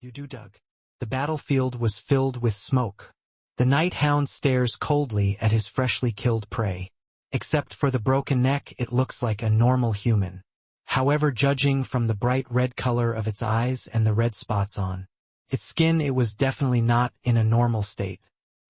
Ududug. The battlefield was filled with smoke. The night hound stares coldly at his freshly killed prey. Except for the broken neck, it looks like a normal human. However, judging from the bright red color of its eyes and the red spots on its skin, it was definitely not in a normal state.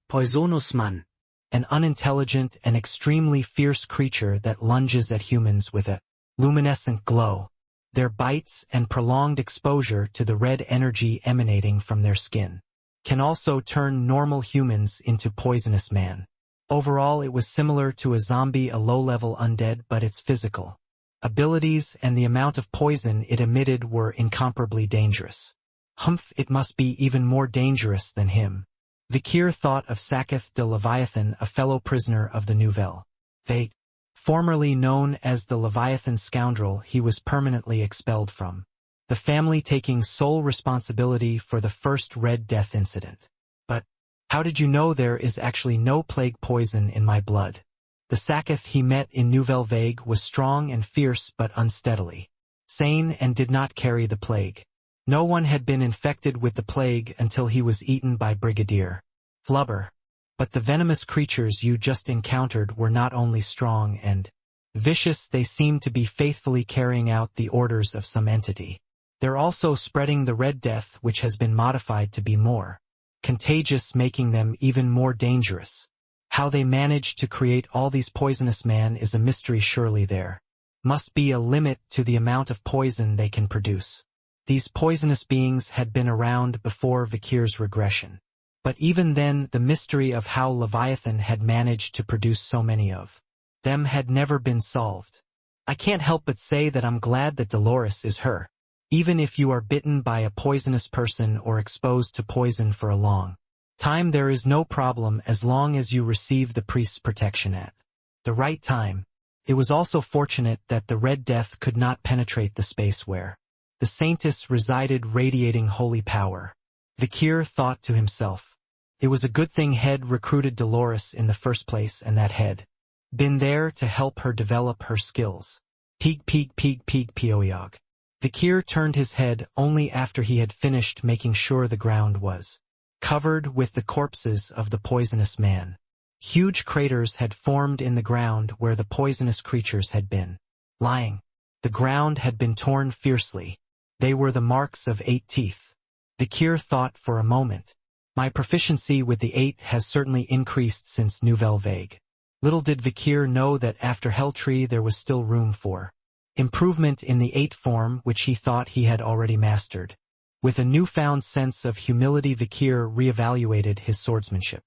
Poisonous man. An unintelligent and extremely fierce creature that lunges at humans with a luminescent glow. Their bites and prolonged exposure to the red energy emanating from their skin can also turn normal humans into poisonous man. Overall, it was similar to a zombie, a low-level undead, but its physical abilities and the amount of poison it emitted were incomparably dangerous. Humph, it must be even more dangerous than him. Vikir thought of Saketh de Leviathan, a fellow prisoner of the Nouvelle Vague. Formerly known as the Leviathan scoundrel, he was permanently expelled from the family, taking sole responsibility for the first Red Death incident. But how did you know there is actually no plague poison in my blood? The Saketh he met in Nouvelle Vague was strong and fierce but unsteadily sane and did not carry the plague. No one had been infected with the plague until he was eaten by Brigadier Flubber. But the venomous creatures you just encountered were not only strong and vicious, they seemed to be faithfully carrying out the orders of some entity. They're also spreading the Red Death, which has been modified to be more contagious, making them even more dangerous. How they managed to create all these poisonous man is a mystery. Surely there must be a limit to the amount of poison they can produce. These poisonous beings had been around before Vikir's regression. But even then, the mystery of how Leviathan had managed to produce so many of them had never been solved. I can't help but say that I'm glad that Dolores is her. Even if you are bitten by a poisonous person or exposed to poison for a long time, there is no problem as long as you receive the priest's protection at the right time. It was also fortunate that the Red Death could not penetrate the space where the Saintess resided, radiating holy power. Vikir thought to himself. It was a good thing Head recruited Dolores in the first place, and that Head been there to help her develop her skills. Peek peoyog. Vikir turned his head only after he had finished making sure the ground was covered with the corpses of the poisonous man. Huge craters had formed in the ground where the poisonous creatures had been lying. The ground had been torn fiercely. They were the marks of 8 teeth. Vikir thought for a moment. My proficiency with the 8 has certainly increased since Nouvelle Vague. Little did Vikir know that after Helltree there was still room for improvement in the 8 form, which he thought he had already mastered. With a newfound sense of humility, Vikir reevaluated his swordsmanship.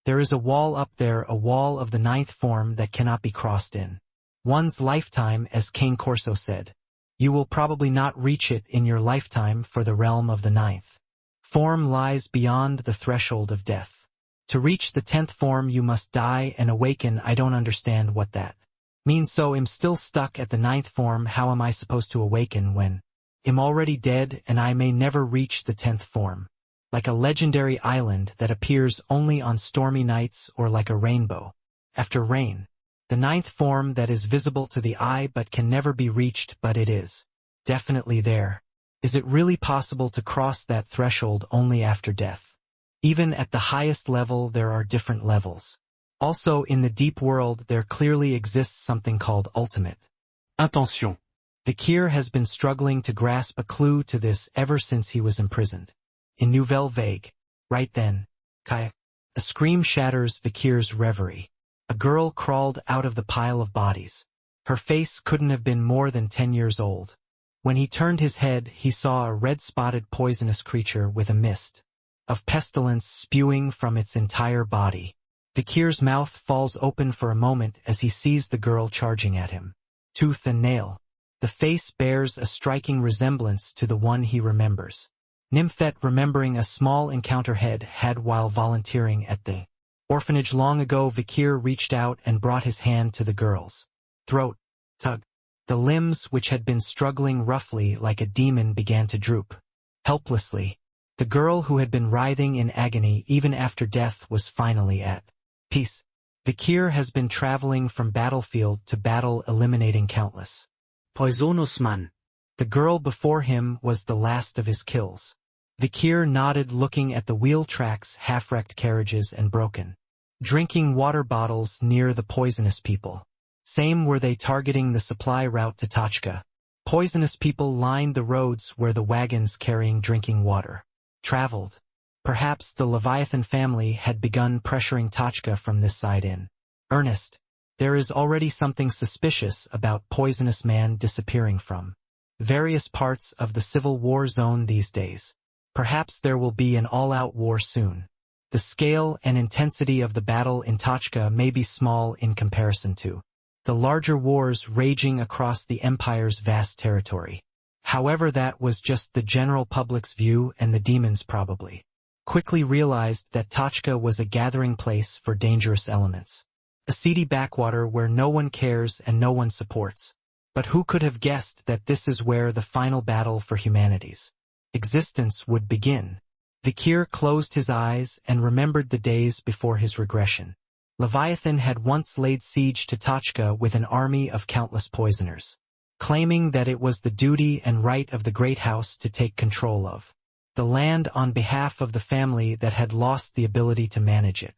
There is a wall up there, a wall of the 9th form that cannot be crossed in one's lifetime, as King Corso said. You will probably not reach it in your lifetime, for the realm of the 9th form lies beyond the threshold of death. To reach the 10th form you must die and awaken. I don't understand what that means, so I'm still stuck at the 9th form. How am I supposed to awaken when I'm already dead and I may never reach the 10th form? Like a legendary island that appears only on stormy nights, or like a rainbow after rain. The 9th form that is visible to the eye but can never be reached, but it is definitely there. Is it really possible to cross that threshold only after death? Even at the highest level there are different levels. Also, in the deep world there clearly exists something called ultimate intention. Vikir has been struggling to grasp a clue to this ever since he was imprisoned in Nouvelle Vague. Right then, a scream shatters Vikir's reverie. A girl crawled out of the pile of bodies. Her face couldn't have been more than 10 years old. When he turned his head, he saw a red-spotted poisonous creature with a mist of pestilence spewing from its entire body. Vikir's mouth falls open for a moment as he sees the girl charging at him, tooth and nail. The face bears a striking resemblance to the one he remembers. Nymphet, remembering a small encounter Head had while volunteering at the orphanage long ago. Vikir reached out and brought his hand to the girl's throat. Tug. The limbs, which had been struggling roughly like a demon, began to droop helplessly. The girl, who had been writhing in agony even after death, was finally at peace. Vikir has been traveling from battlefield to battle, eliminating countless poisonous man. The girl before him was the last of his kills. Vikir nodded, looking at the wheel tracks, half-wrecked carriages and broken drinking water bottles near the poisonous people. Same were they targeting the supply route to Tachka. Poisonous people lined the roads where the wagons carrying drinking water traveled. Perhaps the Leviathan family had begun pressuring Tachka from this side in earnest. There is already something suspicious about poisonous man disappearing from various parts of the civil war zone these days. Perhaps there will be an all-out war soon. The scale and intensity of the battle in Tachka may be small in comparison to the larger wars raging across the Empire's vast territory. However, that was just the general public's view, and the demons probably quickly realized that Tachka was a gathering place for dangerous elements. A seedy backwater where no one cares and no one supports. But who could have guessed that this is where the final battle for humanity's existence would begin? Vikir closed his eyes and remembered the days before his regression. Leviathan had once laid siege to Tachka with an army of countless poisoners, claiming that it was the duty and right of the great house to take control of the land on behalf of the family that had lost the ability to manage it.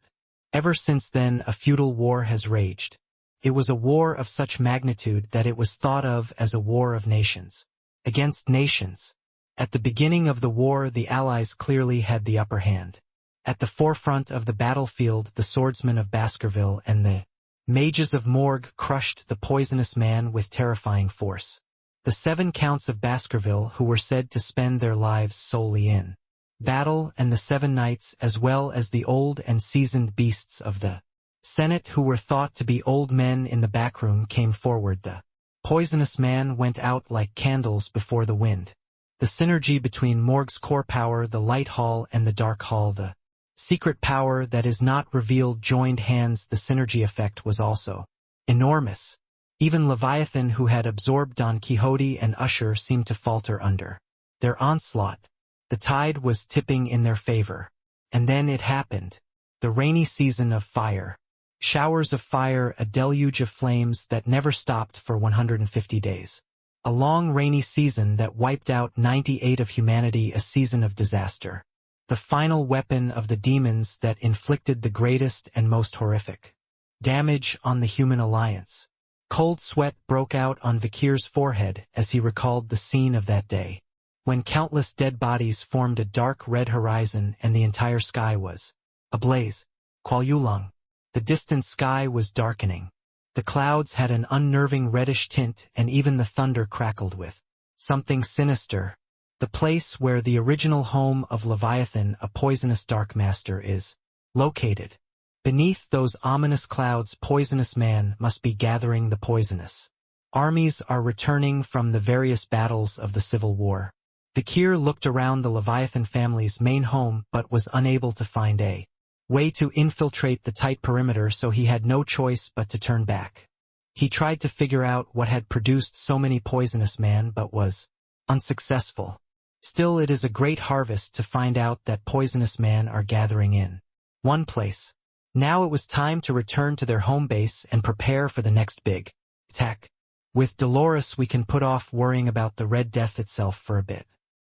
Ever since then, a feudal war has raged. It was a war of such magnitude that it was thought of as a war of nations against nations. At the beginning of the war, the Allies clearly had the upper hand. At the forefront of the battlefield, the swordsmen of Baskerville and the mages of Morgue crushed the poisonous man with terrifying force. The 7 counts of Baskerville, who were said to spend their lives solely in battle, and the 7 knights, as well as the old and seasoned beasts of the Senate, who were thought to be old men in the backroom, came forward. The poisonous man went out like candles before the wind. The synergy between Morgue's core power, the light hall, and the dark hall, the secret power that is not revealed, joined hands. The synergy effect was also enormous. Even Leviathan, who had absorbed Don Quixote and Usher, seemed to falter under their onslaught. The tide was tipping in their favor. And then it happened. The rainy season of fire. Showers of fire, a deluge of flames that never stopped for 150 days. A long rainy season that wiped out 98 of humanity, a season of disaster. The final weapon of the demons that inflicted the greatest and most horrific damage on the human alliance. Cold sweat broke out on Vikir's forehead as he recalled the scene of that day, when countless dead bodies formed a dark red horizon and the entire sky was ablaze. Kualyulong. The distant sky was darkening. The clouds had an unnerving reddish tint, and even the thunder crackled with something sinister. The place where the original home of Leviathan, a poisonous dark master, is located. Beneath those ominous clouds, poisonous man must be gathering the poisonous. Armies are returning from the various battles of the Civil War. Vikir looked around the Leviathan family's main home but was unable to find a way to infiltrate the tight perimeter, so he had no choice but to turn back. He tried to figure out what had produced so many poisonous men but was unsuccessful. Still, it is a great harvest to find out that poisonous men are gathering in one place. Now it was time to return to their home base and prepare for the next big attack. With Dolores, we can put off worrying about the Red Death itself for a bit.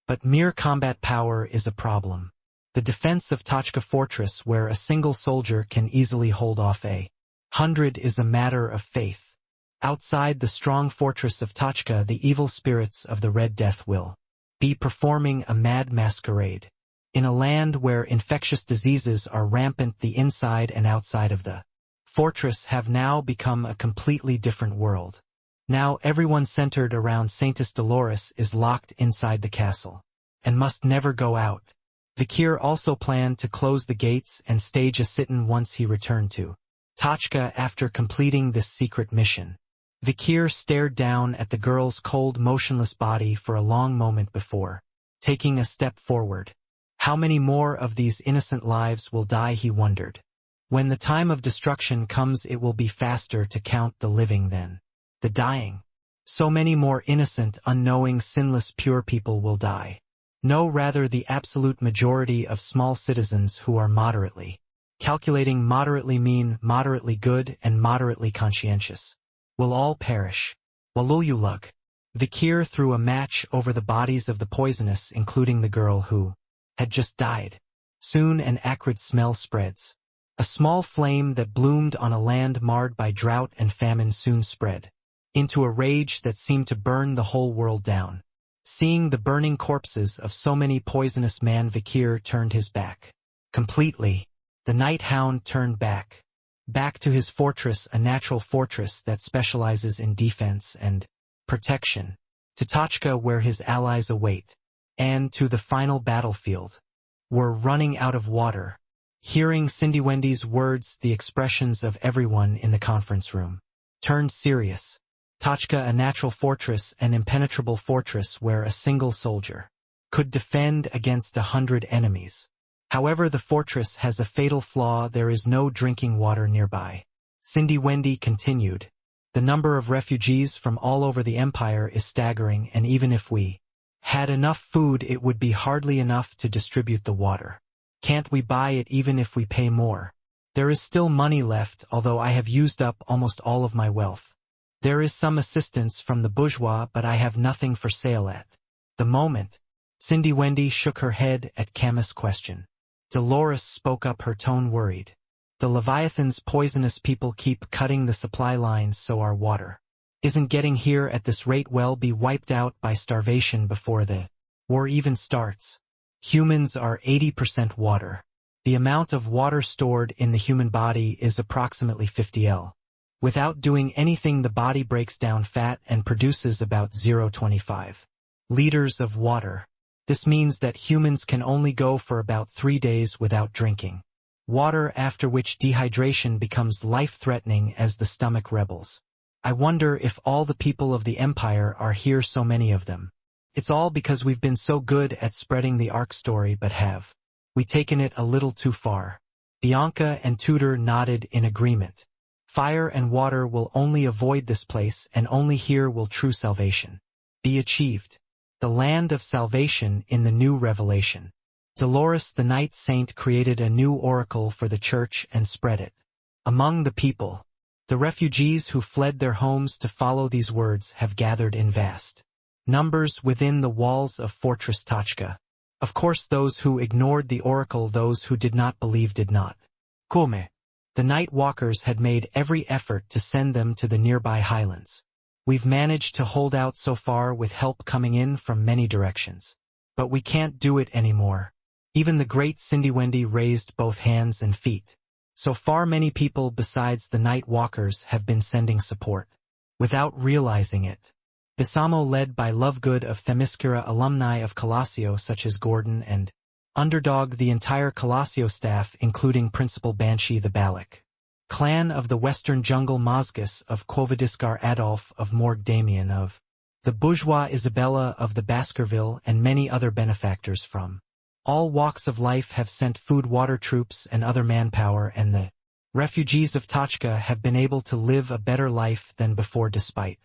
But mere combat power is a problem. The defense of Tachka Fortress, where a single soldier can easily hold off 100, is a matter of faith. Outside the strong fortress of Tachka, the evil spirits of the Red Death will be performing a mad masquerade. In a land where infectious diseases are rampant, the inside and outside of the fortress have now become a completely different world. Now everyone centered around Saintess Dolores is locked inside the castle and must never go out. Vikir also planned to close the gates and stage a sit-in once he returned to Tachka after completing this secret mission. Vikir stared down at the girl's cold, motionless body for a long moment before taking a step forward. How many more of these innocent lives will die, he wondered. When the time of destruction comes, it will be faster to count the living than the dying. So many more innocent, unknowing, sinless, pure people will die. No, rather the absolute majority of small citizens who are moderately calculating, moderately mean, moderately good, and moderately conscientious will all perish. Walululug. Vikir threw a match over the bodies of the poisonous, including the girl who had just died. Soon an acrid smell spreads. A small flame that bloomed on a land marred by drought and famine soon spread into a rage that seemed to burn the whole world down. Seeing the burning corpses of so many poisonous men, Vikir turned his back. Completely, the night hound turned back. Back to his fortress, a natural fortress that specializes in defense and protection. To Tachka, where his allies await. And to the final battlefield. We're running out of water. Hearing Cindy Wendy's words, the expressions of everyone in the conference room turned serious. Tachka, a natural fortress, an impenetrable fortress where a single soldier could defend against 100 enemies. However, the fortress has a fatal flaw: there is no drinking water nearby. Cindy Wendy continued. The number of refugees from all over the empire is staggering, and even if we had enough food, it would be hardly enough to distribute the water. Can't we buy it even if we pay more? There is still money left, although I have used up almost all of my wealth. There is some assistance from the bourgeois, but I have nothing for sale at the moment. Cindy Wendy shook her head at Camus' question. Dolores spoke up, her tone worried. The Leviathan's poisonous people keep cutting the supply lines, so our water isn't getting here at this rate. We'll be wiped out by starvation before the war even starts. Humans are 80% water. The amount of water stored in the human body is approximately 50 L. Without doing anything, the body breaks down fat and produces about 0.25 liters of water. This means that humans can only go for about 3 days without drinking water, after which dehydration becomes life-threatening as the stomach rebels. I wonder if all the people of the empire are here, so many of them. It's all because we've been so good at spreading the Ark story, but have we taken it a little too far? Bianca and Tudor nodded in agreement. Fire and water will only avoid this place, and only here will true salvation be achieved. The land of salvation in the new revelation. Dolores the Night Saint created a new oracle for the church and spread it among the people. The refugees who fled their homes to follow these words have gathered in vast numbers within the walls of Fortress Tachka. Of course, those who ignored the oracle, those who did not believe, did not come. The Night Walkers had made every effort to send them to the nearby highlands. We've managed to hold out so far with help coming in from many directions. But we can't do it anymore. Even the great Cindy Wendy raised both hands and feet. So far, many people besides the Night Walkers have been sending support. Without realizing it. Basso, led by Lovegood of Themyscira, alumni of Colossio such as Gordon and Underdog, the entire Colossio staff including Principal Banshee the Balak clan of the Western Jungle, Mozgus of Quovadiskar, Adolf of Morg, Damien of the bourgeois, Isabella of the Baskerville, and many other benefactors from all walks of life have sent food, water, troops, and other manpower, and the refugees of Tachka have been able to live a better life than before despite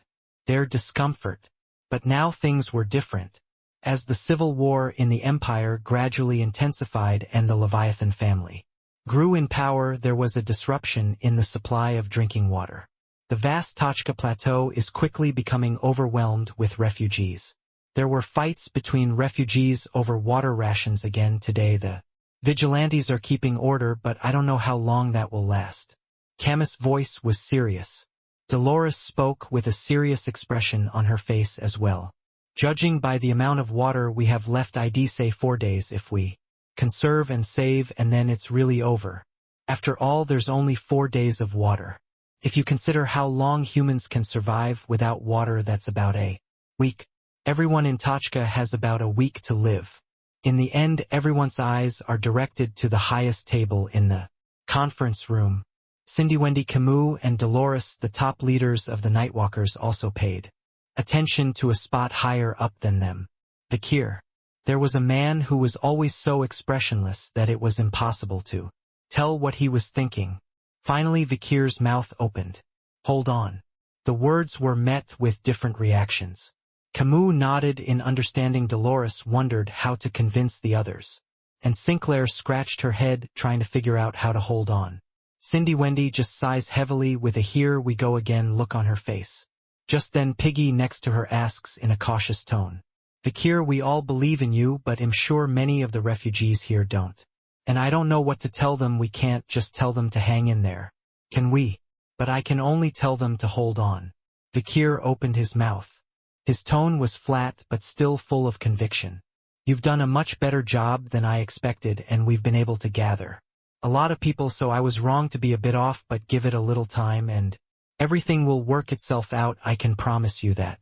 their discomfort. But now things were different. As the civil war in the empire gradually intensified and the Leviathan family grew in power, there was a disruption in the supply of drinking water. The vast Tachka plateau is quickly becoming overwhelmed with refugees. There were fights between refugees over water rations again today. The vigilantes are keeping order, but I don't know how long that will last. Camus' voice was serious. Dolores spoke with a serious expression on her face as well. Judging by the amount of water we have left, I'd say 4 days if we conserve and save, and then it's really over. After all, there's only 4 days of water. If you consider how long humans can survive without water, that's about a week. Everyone in Tachka has about a week to live. In the end, everyone's eyes are directed to the highest table in the conference room. Cindy Wendy, Camus, and Dolores, the top leaders of the Nightwalkers, also paid attention to a spot higher up than them. Vikir. There was a man who was always so expressionless that it was impossible to tell what he was thinking. Finally, Vikir's mouth opened. Hold on. The words were met with different reactions. Camus nodded in understanding. Dolores wondered how to convince the others. And Sinclair scratched her head, trying to figure out how to hold on. Cindy Wendy just sighs heavily with a "here we go again" look on her face. Just then Piggy next to her asks in a cautious tone, Vikir, we all believe in you, but I'm sure many of the refugees here don't. And I don't know what to tell them. We can't just tell them to hang in there. Can we? But I can only tell them to hold on. Vikir opened his mouth. His tone was flat but still full of conviction. You've done a much better job than I expected, and we've been able to gather a lot of people, so I was wrong to be a bit off, but give it a little time and everything will work itself out. I can promise you that.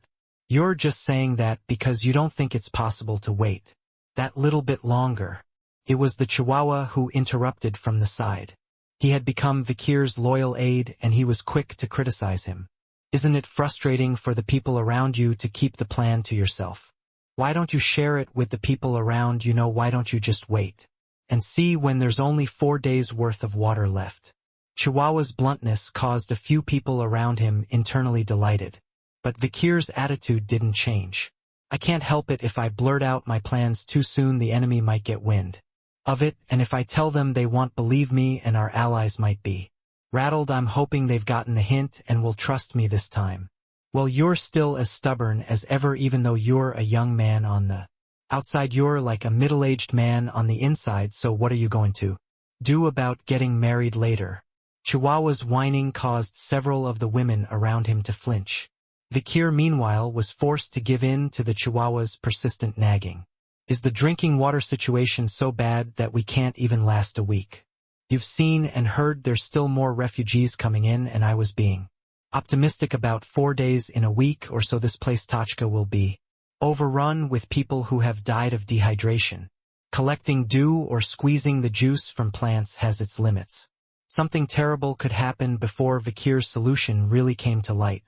You're just saying that because you don't think it's possible to wait that little bit longer. It was the Chihuahua who interrupted from the side. He had become Vikir's loyal aide, and he was quick to criticize him. Isn't it frustrating for the people around you to keep the plan to yourself? Why don't you share it with the people around you? Why don't you just wait and see when there's only 4 days worth of water left? Chihuahua's bluntness caused a few people around him internally delighted. But Vikir's attitude didn't change. I can't help it. If I blurt out my plans too soon, the enemy might get wind of it, and if I tell them, they won't believe me, and our allies might be rattled. I'm hoping they've gotten the hint and will trust me this time. Well, you're still as stubborn as ever. Even though you're a young man on the outside, you're like a middle-aged man on the inside. So what are you going to do about getting married later? Chihuahua's whining caused several of the women around him to flinch. Vikir, meanwhile, was forced to give in to the Chihuahua's persistent nagging. Is the drinking water situation so bad that we can't even last a week? You've seen and heard there's still more refugees coming in, and I was being optimistic about 4 days. In a week or so this place Tachka will be overrun with people who have died of dehydration. Collecting dew or squeezing the juice from plants has its limits. Something terrible could happen before Vikir's solution really came to light.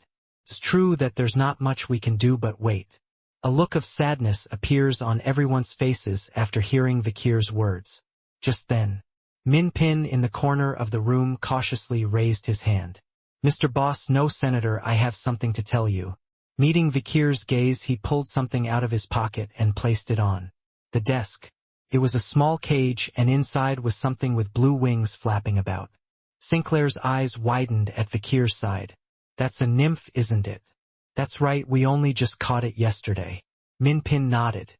It's true that there's not much we can do but wait. A look of sadness appears on everyone's faces after hearing Vikir's words. Just then, Min Pin in the corner of the room cautiously raised his hand. Mr. Boss, no, Senator, I have something to tell you. Meeting Vikir's gaze, he pulled something out of his pocket and placed it on the desk. It was a small cage, and inside was something with blue wings flapping about. Sinclair's eyes widened at Vikir's side. That's a nymph, isn't it? That's right, we only just caught it yesterday. Min Pin nodded.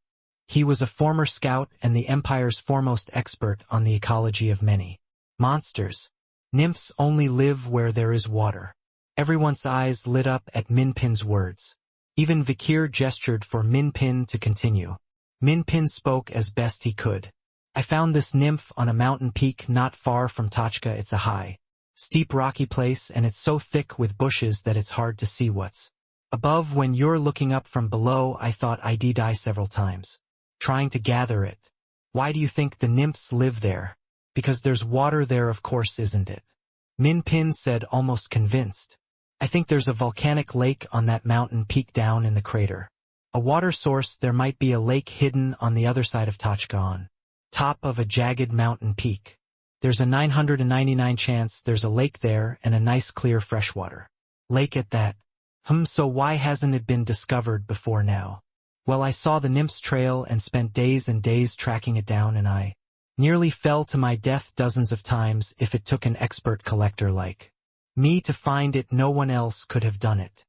He was a former scout and the Empire's foremost expert on the ecology of many monsters. Nymphs only live where there is water. Everyone's eyes lit up at Min Pin's words. Even Vikir gestured for Min Pin to continue. Min Pin spoke as best he could. I found this nymph on a mountain peak not far from Tachka. It's a high, steep rocky place, and it's so thick with bushes that it's hard to see what's above when you're looking up from below. I thought I'd die several times trying to gather it. Why do you think the nymphs live there? Because there's water there, of course, isn't it? Min Pin said, almost convinced. I think there's a volcanic lake on that mountain peak down in the crater. A water source. There might be a lake hidden on the other side of Tachka on top of a jagged mountain peak. There's a 999 chance there's a lake there, and a nice clear freshwater lake at that. So why hasn't it been discovered before now? Well, I saw the nymph's trail and spent days and days tracking it down, and I nearly fell to my death dozens of times. If it took an expert collector like me to find it, no one else could have done it.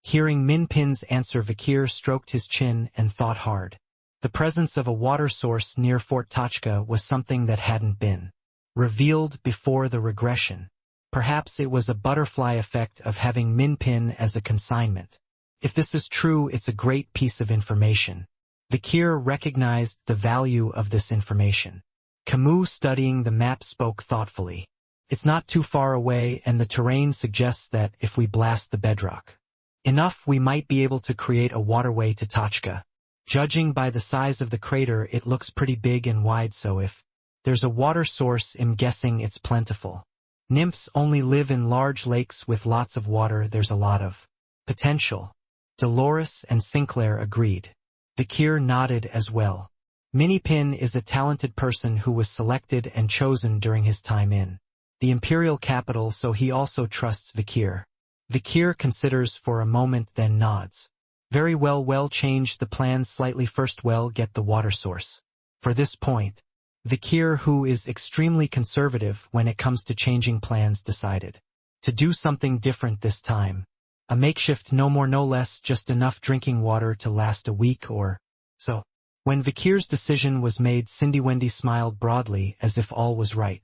Hearing Min Pin's answer, Vikir stroked his chin and thought hard. The presence of a water source near Fort Tachka was something that hadn't been revealed before the regression. Perhaps it was a butterfly effect of having Min Pin as a consignment. If this is true, it's a great piece of information. Vikir recognized the value of this information. Camus, studying the map, spoke thoughtfully. It's not too far away, and the terrain suggests that if we blast the bedrock enough, we might be able to create a waterway to Tachka. Judging by the size of the crater, it looks pretty big and wide, so if there's a water source, I'm guessing it's plentiful. Nymphs only live in large lakes with lots of water. There's a lot of potential. Dolores and Sinclair agreed. Vikir nodded as well. Min Pin is a talented person who was selected and chosen during his time in the imperial capital, so he also trusts Vikir. Vikir considers for a moment, then nods. Very well, change the plans slightly first. Get the water source. For this point, Vikir, who is extremely conservative when it comes to changing plans, decided to do something different this time. A makeshift, no more no less, just enough drinking water to last a week or So, when Vikir's decision was made, Cindy smiled broadly as if all was right.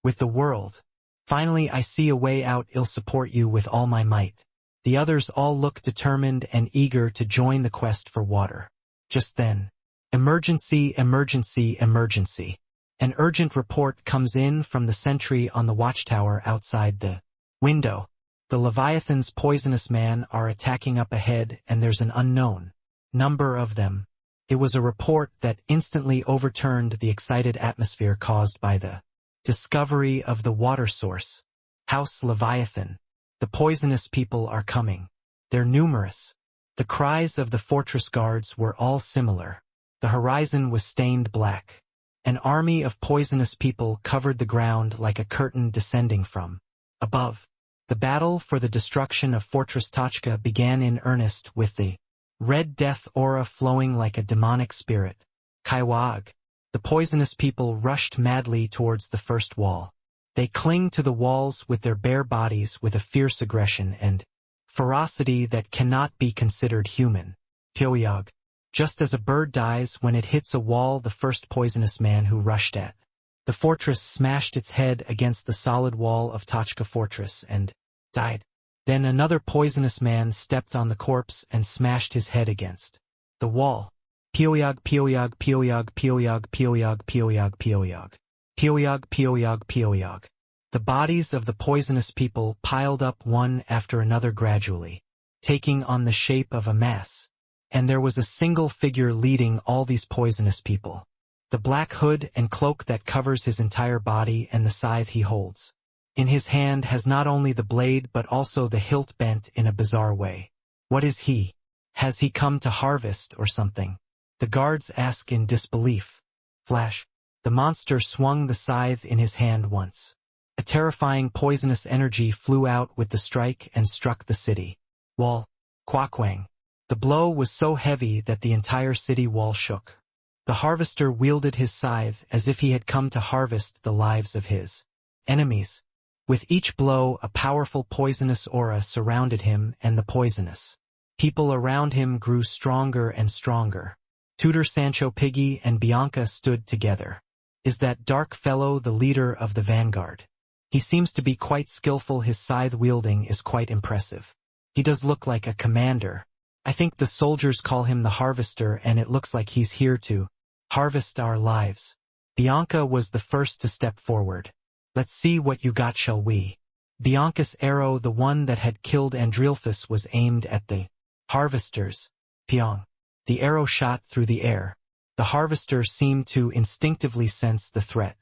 With the world. Finally I see a way out. I'll support you with all my might. The others all looked determined and eager to join the quest for water. Just then, emergency, emergency, emergency. An urgent report comes in from the sentry on the watchtower outside the window. The Leviathan's poisonous man are attacking up ahead, and there's an unknown number of them. It was a report that instantly overturned the excited atmosphere caused by the discovery of the water source. House Leviathan. The poisonous people are coming. They're numerous. The cries of the fortress guards were all similar. The horizon was stained black. An army of poisonous people covered the ground like a curtain descending from above. The battle for the destruction of Fortress Tachka began in earnest, with the red death aura flowing like a demonic spirit. Kaiwag. The poisonous people rushed madly towards the first wall. They cling to the walls with their bare bodies with a fierce aggression and ferocity that cannot be considered human. Pyoyog. Just as a bird dies when it hits a wall, the first poisonous man who rushed at the fortress smashed its head against the solid wall of Tachka Fortress and died. Then another poisonous man stepped on the corpse and smashed his head against the wall. Pyoyog, Pyoyog, Pyoyog, Pyoyog, Pyoyog, Pyoyog, Pyoyog. Pyoyog, Pyoyog, Pyoyog. The bodies of the poisonous people piled up one after another gradually, taking on the shape of a mass. And there was a single figure leading all these poisonous people. The black hood and cloak that covers his entire body and the scythe he holds in his hand has not only the blade but also the hilt bent in a bizarre way. What is he? Has he come to harvest or something? The guards ask in disbelief. Flash. The monster swung the scythe in his hand once. A terrifying poisonous energy flew out with the strike and struck the city wall. Quakwang. The blow was so heavy that the entire city wall shook. The harvester wielded his scythe as if he had come to harvest the lives of his enemies. With each blow, a powerful poisonous aura surrounded him, and the poisonous people around him grew stronger and stronger. Tutor Sancho Piggy and Bianca stood together. Is that dark fellow the leader of the vanguard? He seems to be quite skillful. His scythe wielding is quite impressive. He does look like a commander. I think the soldiers call him the harvester, and it looks like he's here to harvest our lives. Bianca was the first to step forward. Let's see what you got, shall we? Bianca's arrow, the one that had killed Andrilphus, was aimed at the harvesters. Pyong. The arrow shot through the air. The harvester seemed to instinctively sense the threat.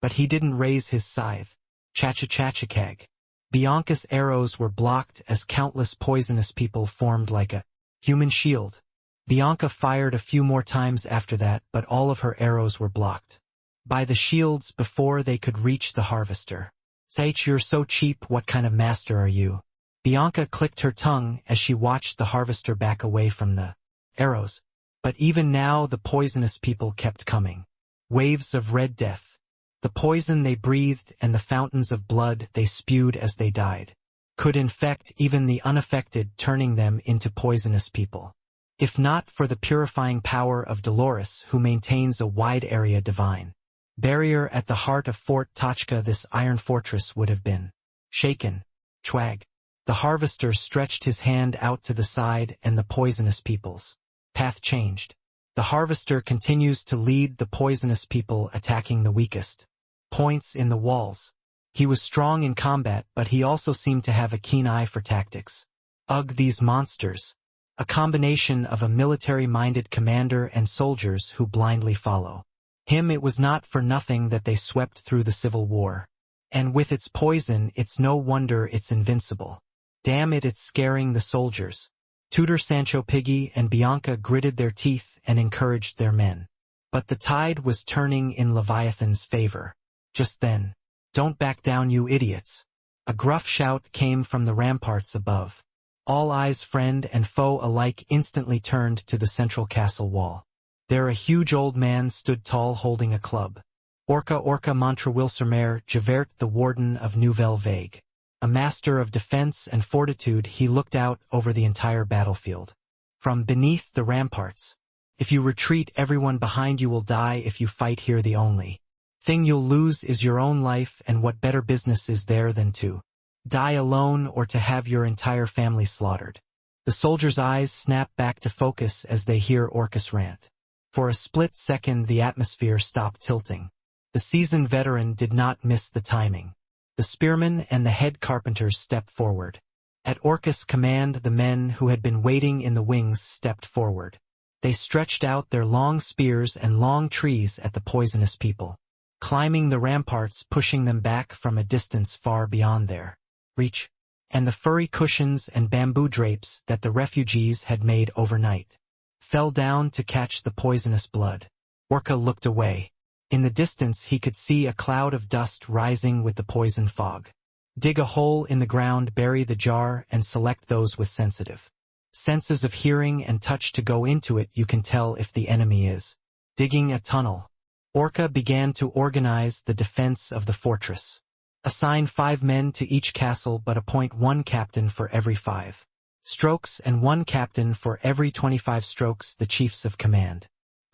But he didn't raise his scythe. Cha-cha-cha-cha-kag. Bianca's arrows were blocked as countless poisonous people formed like a human shield. Bianca fired a few more times after that, but all of her arrows were blocked by the shields before they could reach the harvester. Saich, you're so cheap. What kind of master are you? Bianca clicked her tongue as she watched the harvester back away from the arrows. But even now the poisonous people kept coming. Waves of red death. The poison they breathed and the fountains of blood they spewed as they died could infect even the unaffected, turning them into poisonous people. If not for the purifying power of Dolores, who maintains a wide area divine barrier at the heart of Fort Tachka, this iron fortress would have been shaken. Chwag. The harvester stretched his hand out to the side, and the poisonous people's path changed. The harvester continues to lead the poisonous people, attacking the weakest points in the walls. He was strong in combat, but he also seemed to have a keen eye for tactics. Ugh, these monsters. A combination of a military-minded commander and soldiers who blindly follow him. It was not for nothing that they swept through the Civil War. And with its poison, it's no wonder it's invincible. Damn it, it's scaring the soldiers. Tutor Sancho Piggy and Bianca gritted their teeth and encouraged their men. But the tide was turning in Leviathan's favor. Just then, "Don't back down, you idiots." A gruff shout came from the ramparts above. All eyes, friend and foe alike, instantly turned to the central castle wall. There a huge old man stood tall, holding a club. Orca Montrawilsermer Javert, the warden of Nouvelle Vague. A master of defense and fortitude, he looked out over the entire battlefield. From beneath the ramparts, If you retreat, everyone behind you will die. If you fight here, the only thing you'll lose is your own life, and what better business is there than to die alone or to have your entire family slaughtered? The soldiers' eyes snap back to focus as they hear Orcus rant. For a split second the atmosphere stopped tilting. The seasoned veteran did not miss the timing. The spearmen and the head carpenters stepped forward. At Orcus' command, the men who had been waiting in the wings stepped forward. They stretched out their long spears and long trees at the poisonous people, climbing the ramparts, pushing them back from a distance far beyond their reach, and the furry cushions and bamboo drapes that the refugees had made overnight fell down to catch the poisonous blood. Orca looked away. In the distance he could see a cloud of dust rising with the poison fog. Dig a hole in the ground, bury the jar, and select those with sensitive senses of hearing and touch to go into it. You can tell if the enemy is digging a tunnel. Orca began to organize the defense of the fortress. Assign 5 men to each castle, but appoint 1 captain for every 5 strokes and 1 captain for every 25 strokes. The chiefs of command,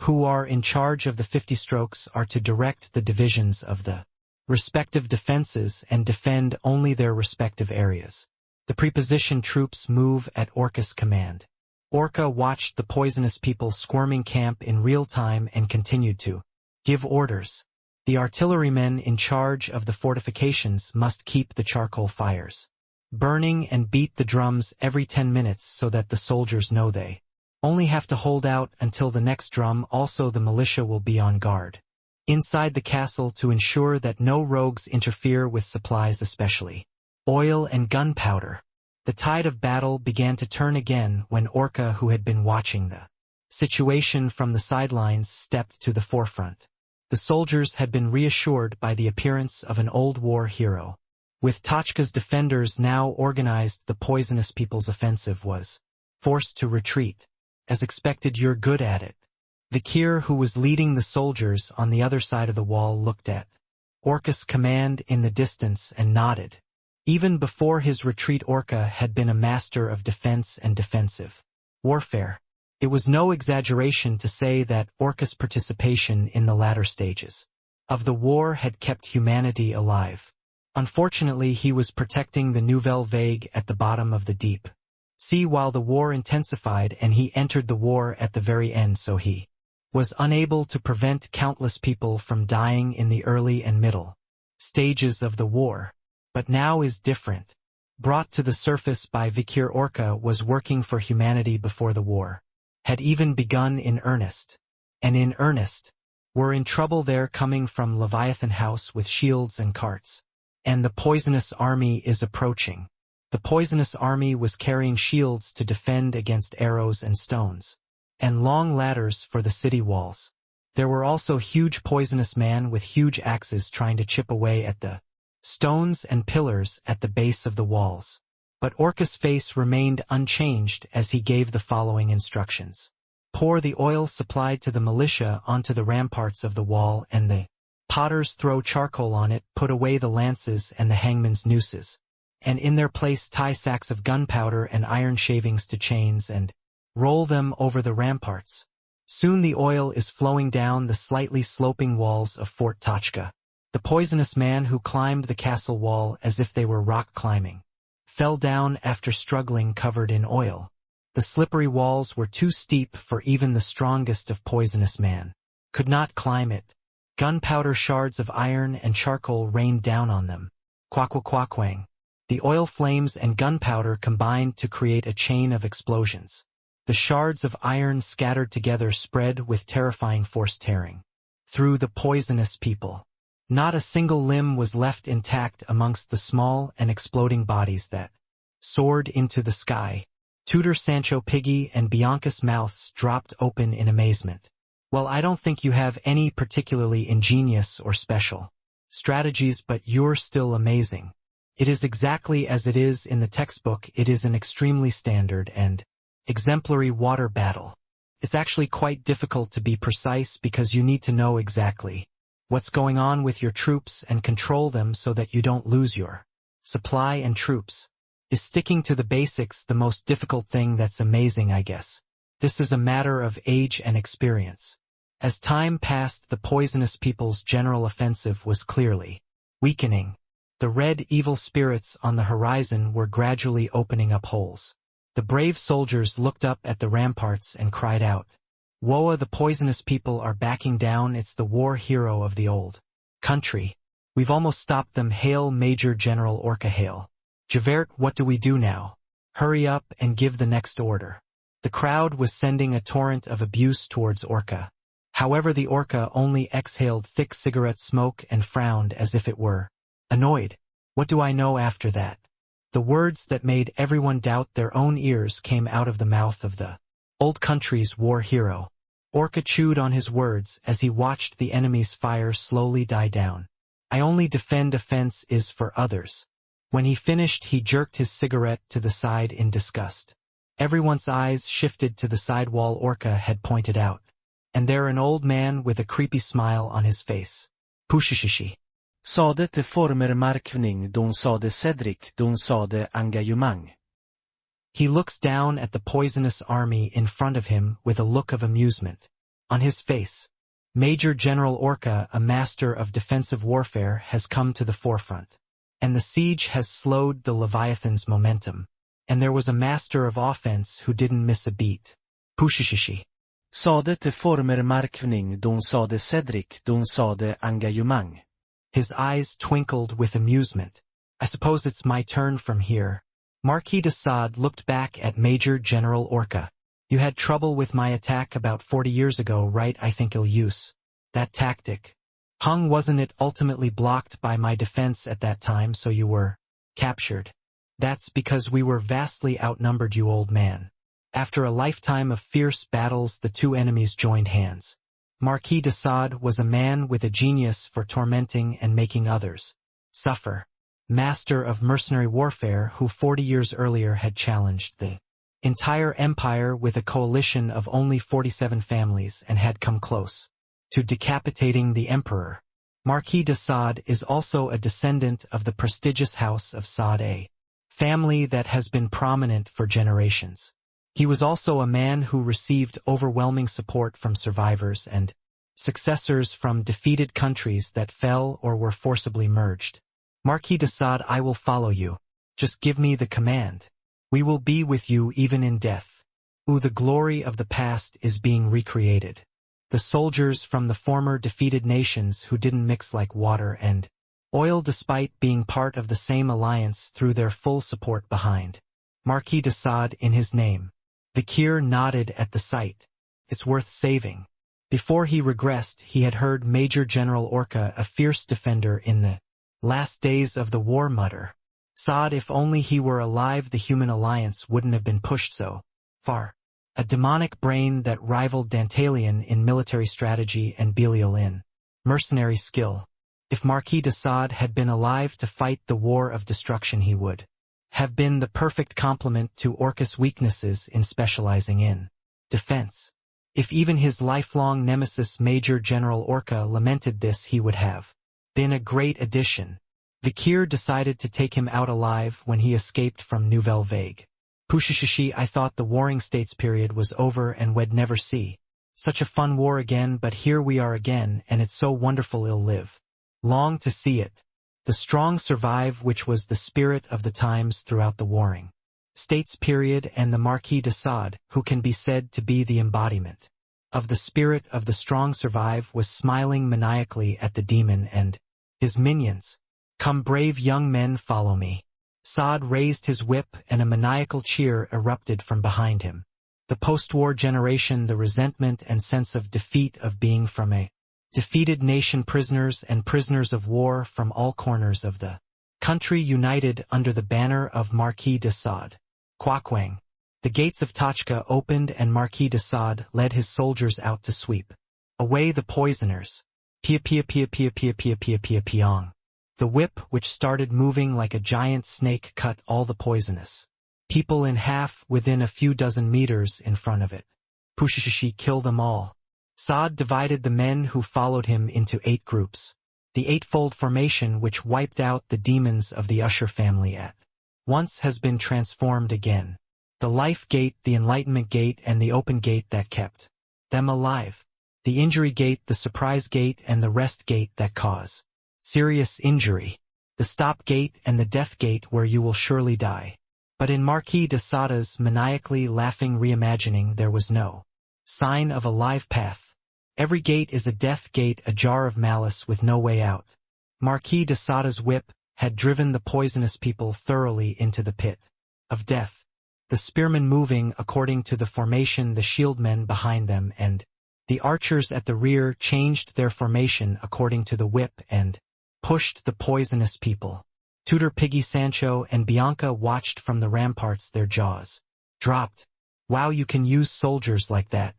who are in charge of the 50 strokes, are to direct the divisions of the respective defenses and defend only their respective areas. The prepositioned troops move at Orcus' command. Orca watched the poisonous people squirming camp in real time and continued to give orders. The artillerymen in charge of the fortifications must keep the charcoal fires burning and beat the drums every 10 minutes so that the soldiers know they only have to hold out until the next drum. Also, the militia will be on guard inside the castle to ensure that no rogues interfere with supplies, especially oil and gunpowder. The tide of battle began to turn again when Orca, who had been watching the situation from the sidelines, stepped to the forefront. The soldiers had been reassured by the appearance of an old war hero. With Tachka's defenders now organized, the poisonous people's offensive was forced to retreat. As expected, you're good at it. Vikir, who was leading the soldiers on the other side of the wall, looked at Orcus' command in the distance and nodded. Even before his retreat, Orca had been a master of defense and defensive warfare. It was no exaggeration to say that Orcus' participation in the latter stages of the war had kept humanity alive. Unfortunately, he was protecting the Nouvelle Vague at the bottom of the deep sea while the war intensified, and he entered the war at the very end, so he was unable to prevent countless people from dying in the early and middle stages of the war. But now is different. Brought to the surface by Vikir, Orca was working for humanity before the war had even begun in earnest. And in earnest. Were in trouble there, coming from Leviathan House with shields and carts. And the poisonous army is approaching. The poisonous army was carrying shields to defend against arrows and stones, and long ladders for the city walls. There were also huge poisonous men with huge axes trying to chip away at the stones and pillars at the base of the walls. But Orcus' face remained unchanged as he gave the following instructions. Pour the oil supplied to the militia onto the ramparts of the wall, and the potters throw charcoal on it. Put away the lances and the hangman's nooses, and in their place tie sacks of gunpowder and iron shavings to chains and roll them over the ramparts. Soon the oil is flowing down the slightly sloping walls of Fort Tachka. The poisonous man who climbed the castle wall as if they were rock climbing fell down after struggling, covered in oil. The slippery walls were too steep for even the strongest of poisonous man. Could not climb it. Gunpowder, shards of iron and charcoal rained down on them. Quack-quack-quack-quang. The oil flames and gunpowder combined to create a chain of explosions. The shards of iron scattered together spread with terrifying force, tearing through the poisonous people. Not a single limb was left intact amongst the small and exploding bodies that soared into the sky. Tutor Sancho Piggy and Bianca's mouths dropped open in amazement. Well, I don't think you have any particularly ingenious or special strategies, but you're still amazing. It is exactly as it is in the textbook. It is an extremely standard and exemplary water battle. It's actually quite difficult to be precise because you need to know exactly what's going on with your troops and control them so that you don't lose your supply and troops. Is sticking to the basics the most difficult thing? That's amazing, I guess. This is a matter of age and experience. As time passed, the poisonous people's general offensive was clearly weakening. The red evil spirits on the horizon were gradually opening up holes. The brave soldiers looked up at the ramparts and cried out, "Woa, the poisonous people are backing down, it's the war hero of the old country. We've almost stopped them, hail Major General Orca, hail. Javert, what do we do now? Hurry up and give the next order." The crowd was sending a torrent of abuse towards Orca. However, the Orca only exhaled thick cigarette smoke and frowned as if it were annoyed. What do I know after that? The words that made everyone doubt their own ears came out of the mouth of the old country's war hero. Orca chewed on his words as he watched the enemy's fire slowly die down. I only defend, offense is for others. When he finished, he jerked his cigarette to the side in disgust. Everyone's eyes shifted to the side wall Orca had pointed out. And there an old man with a creepy smile on his face. Pushishishi. Sade till former markning, don sade Cedric, don sade engagemang. He looks down at the poisonous army in front of him with a look of amusement on his face. Major General Orca, a master of defensive warfare, has come to the forefront. And the siege has slowed the Leviathan's momentum. And there was a master of offense who didn't miss a beat. Pushishishi. Sade till former markning, don sade Cedric, don sade engagemang. His eyes twinkled with amusement. I suppose it's my turn from here. Marquis de Sade looked back at Major General Orca. You had trouble with my attack about 40 years ago, right? I think I'll use that tactic. Hung, wasn't it ultimately blocked by my defense at that time, so you were captured? That's because we were vastly outnumbered, you old man. After a lifetime of fierce battles, the two enemies joined hands. Marquis de Sade was a man with a genius for tormenting and making others suffer. Master of mercenary warfare who 40 years earlier had challenged the entire empire with a coalition of only 47 families and had come close to decapitating the emperor. Marquis de Sade is also a descendant of the prestigious house of Sade, a family that has been prominent for generations. He was also a man who received overwhelming support from survivors and successors from defeated countries that fell or were forcibly merged. Marquis de Sade, I will follow you. Just give me the command. We will be with you even in death. Ooh, the glory of the past is being recreated. The soldiers from the former defeated nations who didn't mix like water and oil despite being part of the same alliance threw their full support behind Marquis de Sade in his name. Vikir nodded at the sight. It's worth saving. Before he regressed, he had heard Major General Orca, a fierce defender in the last days of the war, mutter, Sade, if only he were alive, the human alliance wouldn't have been pushed so far. A demonic brain that rivaled Dantalian in military strategy and Belial in mercenary skill. If Marquis de Sade had been alive to fight the war of destruction, he would have been the perfect complement to Orca's weaknesses in specializing in defense. If even his lifelong nemesis Major General Orca lamented this, he would have been a great addition. Vikir decided to take him out alive when he escaped from Nouvelle Vague. Pushishishi, I thought the Warring States period was over and we'd never see such a fun war again, but here we are again, and it's so wonderful I'll live long to see it. The strong survive, which was the spirit of the times throughout the Warring States period, and the Marquis de Sade, who can be said to be the embodiment of the spirit of the strong survive, was smiling maniacally at the demon and his minions. Come, brave young men, follow me. Sade raised his whip and a maniacal cheer erupted from behind him. The post-war generation, the resentment and sense of defeat of being from a defeated nation, prisoners and prisoners of war from all corners of the country united under the banner of Marquis de Sade. Quakwang. The gates of Tachka opened and Marquis de Sade led his soldiers out to sweep away the poisoners. Pia pia pia pia pia pia pia pia piong. The whip, which started moving like a giant snake, cut all the poisonous people in half within a few dozen meters in front of it. Pushishishi, kill them all. Sade divided the men who followed him into 8 groups. The eightfold formation which wiped out the demons of the Usher family at once has been transformed again. The life gate, the enlightenment gate, and the open gate that kept them alive. The injury gate, the surprise gate, and the rest gate that cause serious injury. The stop gate and the death gate where you will surely die. But in Marquis de Sada's maniacally laughing reimagining there was no sign of a live path. Every gate is a death gate, a jar of malice with no way out. Marquis de Sada's whip had driven the poisonous people thoroughly into the pit of death. The spearmen moving according to the formation, the shieldmen behind them, and the archers at the rear changed their formation according to the whip and pushed the poisonous people. Tutor Piggy Sancho and Bianca watched from the ramparts, their jaws dropped. Wow, you can use soldiers like that.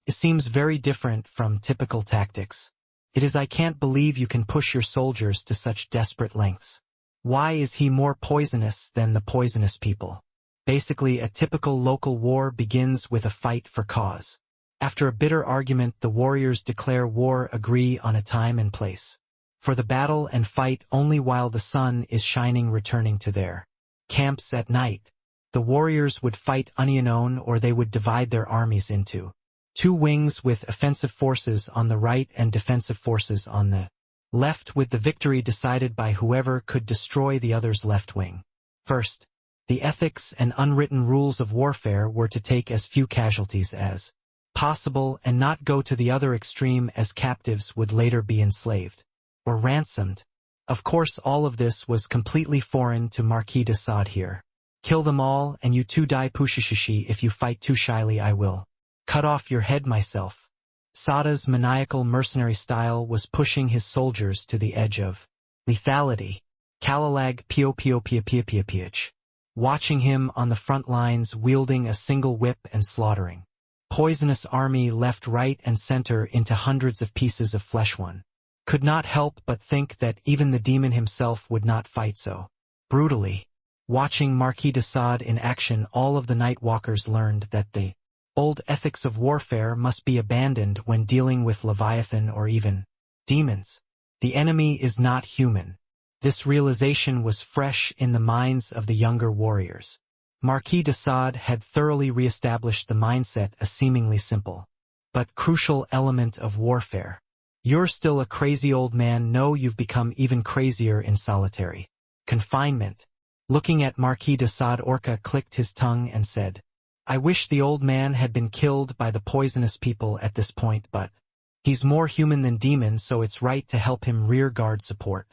It seems very different from typical tactics. It is, I can't believe you can push your soldiers to such desperate lengths. Why is he more poisonous than the poisonous people? Basically, a typical local war begins with a fight for cause. After a bitter argument, the warriors declare war, agree on a time and place for the battle, and fight only while the sun is shining, returning to their camps at night. The warriors would fight unknown, or they would divide their armies into two wings with offensive forces on the right and defensive forces on the left, with the victory decided by whoever could destroy the other's left wing first. The ethics and unwritten rules of warfare were to take as few casualties as possible and not go to the other extreme, as captives would later be enslaved or ransomed. Of course, all of this was completely foreign to Marquis de Sade here. Kill them all, and you too die pushishishi. If you fight too shyly, I will cut off your head myself. Sada's maniacal mercenary style was pushing his soldiers to the edge of lethality. Kalalag pio pio pia pia pia piach. Watching him on the front lines wielding a single whip and slaughtering poisonous army left, right, and center into hundreds of pieces of flesh, one could not help but think that even the demon himself would not fight so brutally. Watching Marquis de Sade in action, all of the night walkers learned that the old ethics of warfare must be abandoned when dealing with Leviathan or even demons. The enemy is not human. This realization was fresh in the minds of the younger warriors. Marquis de Sade had thoroughly re-established the mindset, a seemingly simple but crucial element of warfare. You're still a crazy old man. No, you've become even crazier in solitary confinement. Looking at Marquis de Sade, Orca clicked his tongue and said, I wish the old man had been killed by the poisonous people at this point, but he's more human than demon, so it's right to help him rear guard support.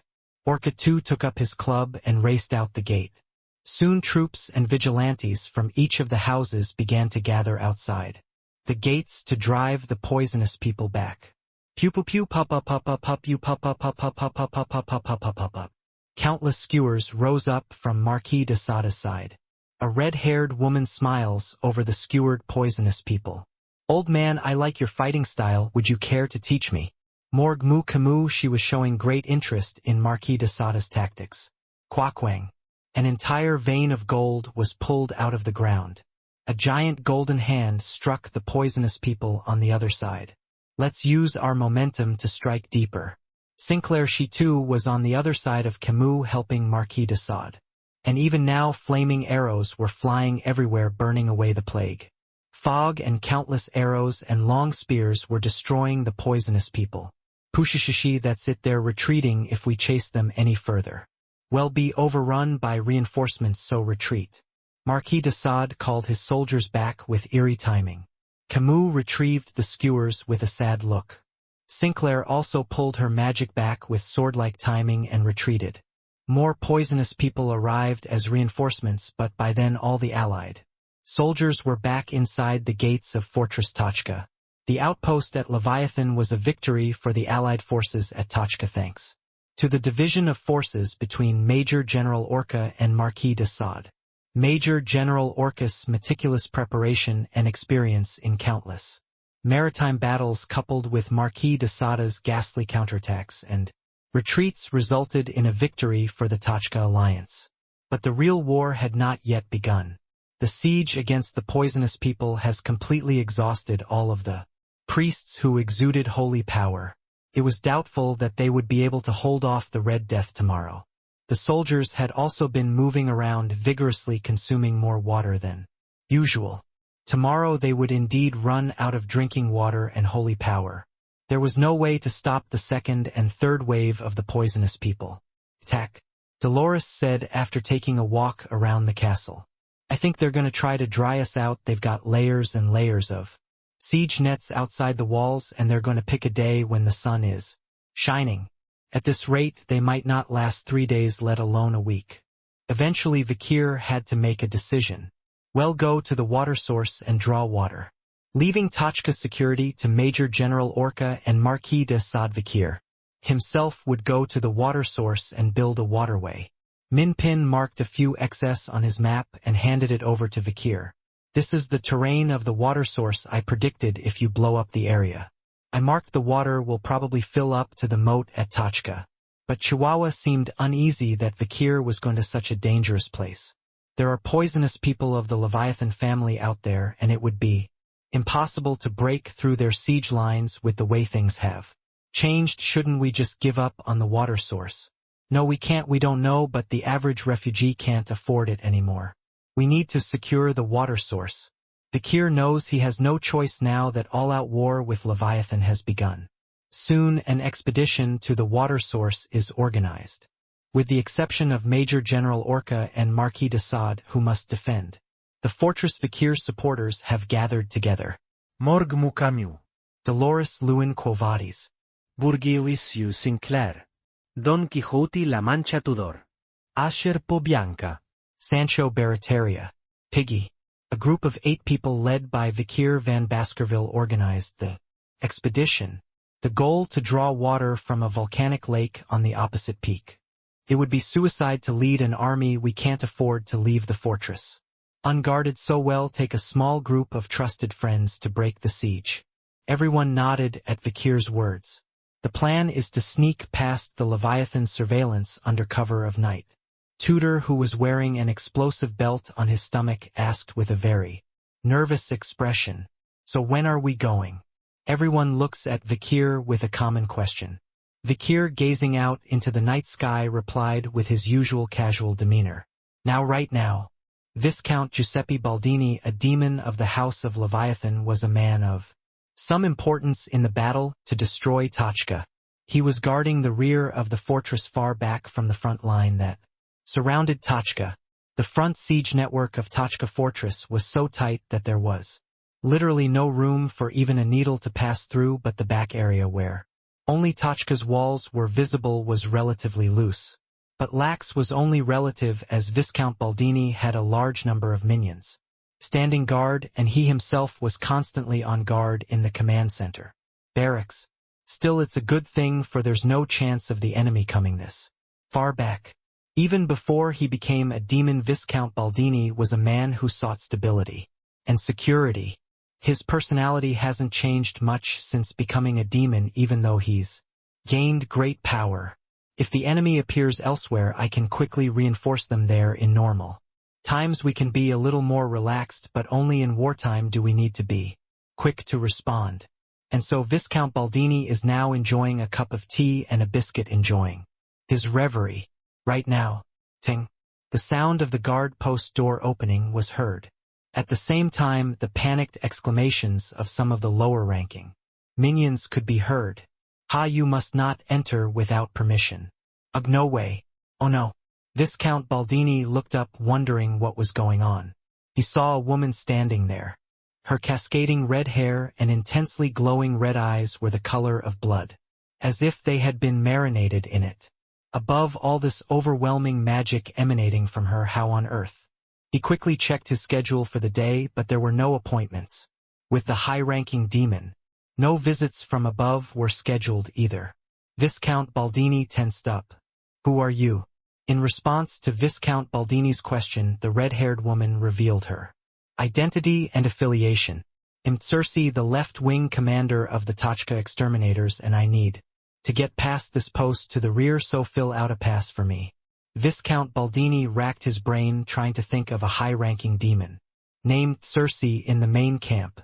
Orca too took up his club and raced out the gate. Soon troops and vigilantes from each of the houses began to gather outside the gates to drive the poisonous people back. Pew pew pew pop up pop up pop you pop up pop up pop up pop up pop up pop up up. Countless skewers rose up from Marquis de Sade's side. A red-haired woman smiles over the skewered poisonous people. Old man, I like your fighting style. Would you care to teach me? Morg mu Camus. She was showing great interest in Marquis de Sade's tactics. Quakwang. An entire vein of gold was pulled out of the ground. A giant golden hand struck the poisonous people on the other side. Let's use our momentum to strike deeper. Sinclair, she too was on the other side of Camus, helping Marquis de Sade. And even now flaming arrows were flying everywhere, burning away the plague. Fog and countless arrows and long spears were destroying the poisonous people. Pushishishi, that's it, they're retreating. If we chase them any further, we'll be overrun by reinforcements, so retreat. Marquis de Sade called his soldiers back with eerie timing. Camus retrieved the skewers with a sad look. Sinclair also pulled her magic back with sword-like timing and retreated. More poisonous people arrived as reinforcements, but by then all the allied soldiers were back inside the gates of Fortress Tachka. The outpost at Leviathan was a victory for the allied forces at Tachka thanks to the division of forces between Major General Orca and Marquis de Sade. Major General Orca's meticulous preparation and experience in countless maritime battles coupled with Marquis de Sade's ghastly counterattacks and retreats resulted in a victory for the Tachka alliance. But the real war had not yet begun. The siege against the poisonous people has completely exhausted all of the priests who exuded holy power. It was doubtful that they would be able to hold off the Red Death tomorrow. The soldiers had also been moving around vigorously, consuming more water than Usual. Tomorrow they would indeed run out of drinking water and holy power. There was no way to stop the second and third wave of the poisonous people. Attack. Dolores said after taking a walk around the castle. I think they're gonna try to dry us out. They've got layers and layers of siege nets outside the walls, and they're gonna pick a day when the sun is shining. At this rate, they might not last 3 days, let alone a week. Eventually Vikir had to make a decision. Well, go to the water source and draw water. Leaving Tachka's security to Major General Orca and Marquis de Sade, Vikir himself would go to the water source and build a waterway. Minpin marked a few excess on his map and handed it over to Vikir. This is the terrain of the water source I predicted if you blow up the area. I marked the water will probably fill up to the moat at Tachka. But Chihuahua seemed uneasy that Vikir was going to such a dangerous place. There are poisonous people of the Leviathan family out there, and it would be impossible to break through their siege lines with the way things have changed. Shouldn't we just give up on the water source? No, we can't. We don't know, but the average refugee can't afford it anymore. We need to secure the water source. Vikir knows he has no choice now that all-out war with Leviathan has begun. Soon an expedition to the water source is organized. With the exception of Major General Orca and Marquis de Sade, who must defend the fortress, Vikir's supporters have gathered together. Morg Mucamu. Dolores Lewin Quo-Vadis. Burgiuisiu Sinclair. Don Quixote La Mancha Tudor. Asher Po Bianca. Sancho Barataria. Piggy. A group of 8 people led by Vikir van Baskerville organized the expedition. The goal to draw water from a volcanic lake on the opposite peak. It would be suicide to lead an army. We can't afford to leave the fortress unguarded, so well take a small group of trusted friends to break the siege. Everyone nodded at Vikir's words. The plan is to sneak past the Leviathan surveillance under cover of night. Tudor, who was wearing an explosive belt on his stomach, asked with a very nervous expression, "So when are we going?" Everyone looks at Vikir with a common question. Vikir, gazing out into the night sky, replied with his usual casual demeanor, "Now, right now." Viscount Giuseppe Baldini, a demon of the House of Leviathan, was a man of some importance in the battle to destroy Tachka. He was guarding the rear of the fortress far back from the front line that surrounded Tachka. The front siege network of Tachka fortress was so tight that there was literally no room for even a needle to pass through, but the back area where only Tachka's walls were visible was relatively loose. But lax was only relative, as Viscount Baldini had a large number of minions standing guard, and he himself was constantly on guard in the command center barracks. Still, it's a good thing, for there's no chance of the enemy coming this far back. Even before he became a demon, Viscount Baldini was a man who sought stability and security. His personality hasn't changed much since becoming a demon, even though he's gained great power. If the enemy appears elsewhere, I can quickly reinforce them there. In normal times we can be a little more relaxed, but only in wartime do we need to be quick to respond. And so Viscount Baldini is now enjoying a cup of tea and a biscuit, enjoying his reverie. Right now, ting, the sound of the guard post door opening was heard. At the same time, the panicked exclamations of some of the lower-ranking minions could be heard. "Ha, you must not enter without permission. Ugh, no way. Oh no." Viscount Baldini looked up, wondering what was going on. He saw a woman standing there. Her cascading red hair and intensely glowing red eyes were the color of blood, as if they had been marinated in it. Above all this overwhelming magic emanating from her, how on earth? He quickly checked his schedule for the day, but there were no appointments with the high-ranking demon. No visits from above were scheduled either. Viscount Baldini tensed up. "Who are you?" In response to Viscount Baldini's question, the red-haired woman revealed her identity and affiliation. "I'm Circe, the left-wing commander of the Tachka exterminators, and I need to get past this post to the rear, so fill out a pass for me." Viscount Baldini racked his brain, trying to think of a high-ranking demon named Circe in the main camp.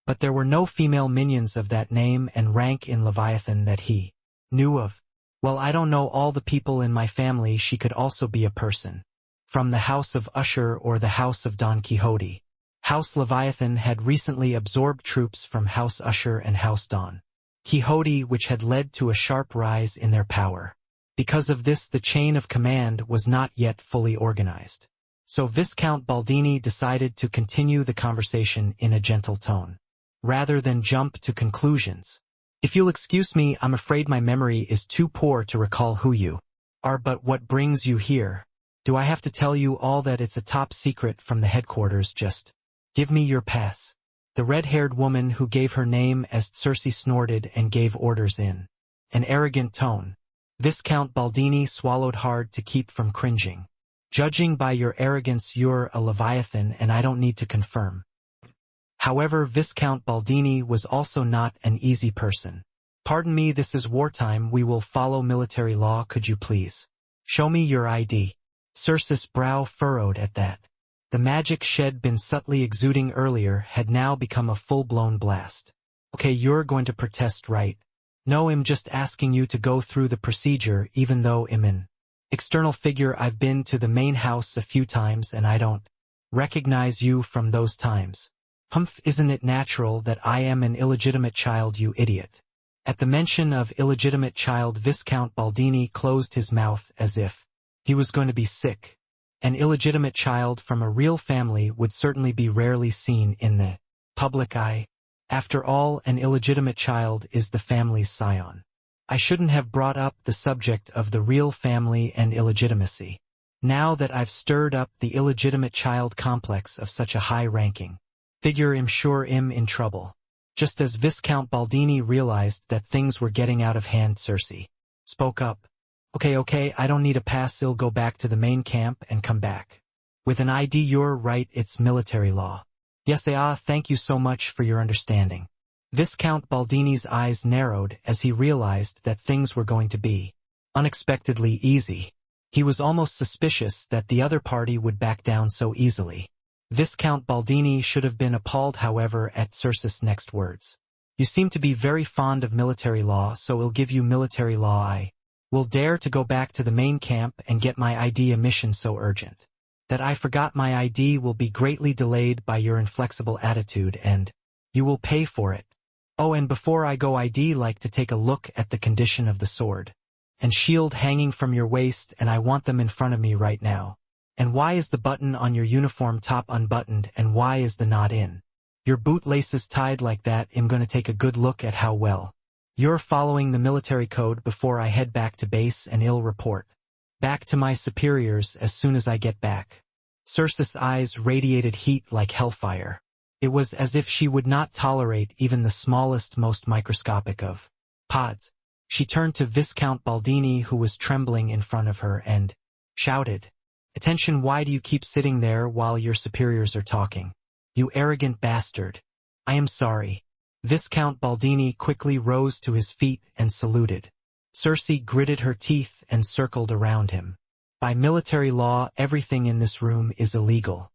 But there were no female minions of that name and rank in Leviathan that he knew of. "Well, I don't know all the people in my family. She could also be a person from the House of Usher or the House of Don Quixote." House Leviathan had recently absorbed troops from House Usher and House Dawn. Quixote, which had led to a sharp rise in their power. Because of this, the chain of command was not yet fully organized. So Viscount Baldini decided to continue the conversation in a gentle tone, rather than jump to conclusions. If you'll excuse me, I'm afraid my memory is too poor to recall who you are, but what brings you here? Do I have to tell you all that it's a top secret from the headquarters? Just give me your pass. The red-haired woman who gave her name as Circe snorted and gave orders in an arrogant tone. Viscount Baldini swallowed hard to keep from cringing. Judging by your arrogance, you're a Leviathan, and I don't need to confirm. However, Viscount Baldini was also not an easy person. Pardon me, this is wartime. We will follow military law. Could you please show me your ID? Circe's brow furrowed at that. The magic she'd been subtly exuding earlier had now become a full-blown blast. Okay, you're going to protest, right? No, I'm just asking you to go through the procedure, even though I'm an external figure. I've been to the main house a few times and I don't recognize you from those times. Humph, isn't it natural that I am an illegitimate child, you idiot? At the mention of illegitimate child, Viscount Baldini closed his mouth as if he was going to be sick. An illegitimate child from a real family would certainly be rarely seen in the public eye. After all, an illegitimate child is the family's scion. I shouldn't have brought up the subject of the real family and illegitimacy. Now that I've stirred up the illegitimate child complex of such a high ranking figure, I'm sure I'm in trouble. Just as Viscount Baldini realized that things were getting out of hand, Circe spoke up. Okay, I don't need a pass. I'll go back to the main camp and come back with an ID. You're right, it's military law. Yes, thank you so much for your understanding. Viscount Baldini's eyes narrowed as he realized that things were going to be unexpectedly easy. He was almost suspicious that the other party would back down so easily. Viscount Baldini should have been appalled, however, at Circe's next words. You seem to be very fond of military law, so I'll give you military law. I will dare to go back to the main camp and get my ID. A mission so urgent that I forgot my ID will be greatly delayed by your inflexible attitude, and you will pay for it. Oh, and before I go, I'd like to take a look at the condition of the sword and shield hanging from your waist, and I want them in front of me right now. And why is the button on your uniform top unbuttoned, and why is the knot in your bootlaces tied like that? I'm going to take a good look at how well you're following the military code before I head back to base, and I'll report back to my superiors as soon as I get back. Circe's eyes radiated heat like hellfire. It was as if she would not tolerate even the smallest, most microscopic of pods. She turned to Viscount Baldini, who was trembling in front of her, and shouted, "Attention, why do you keep sitting there while your superiors are talking? You arrogant bastard." "I am sorry." Viscount Baldini quickly rose to his feet and saluted. Circe gritted her teeth and circled around him. By military law, everything in this room is illegal.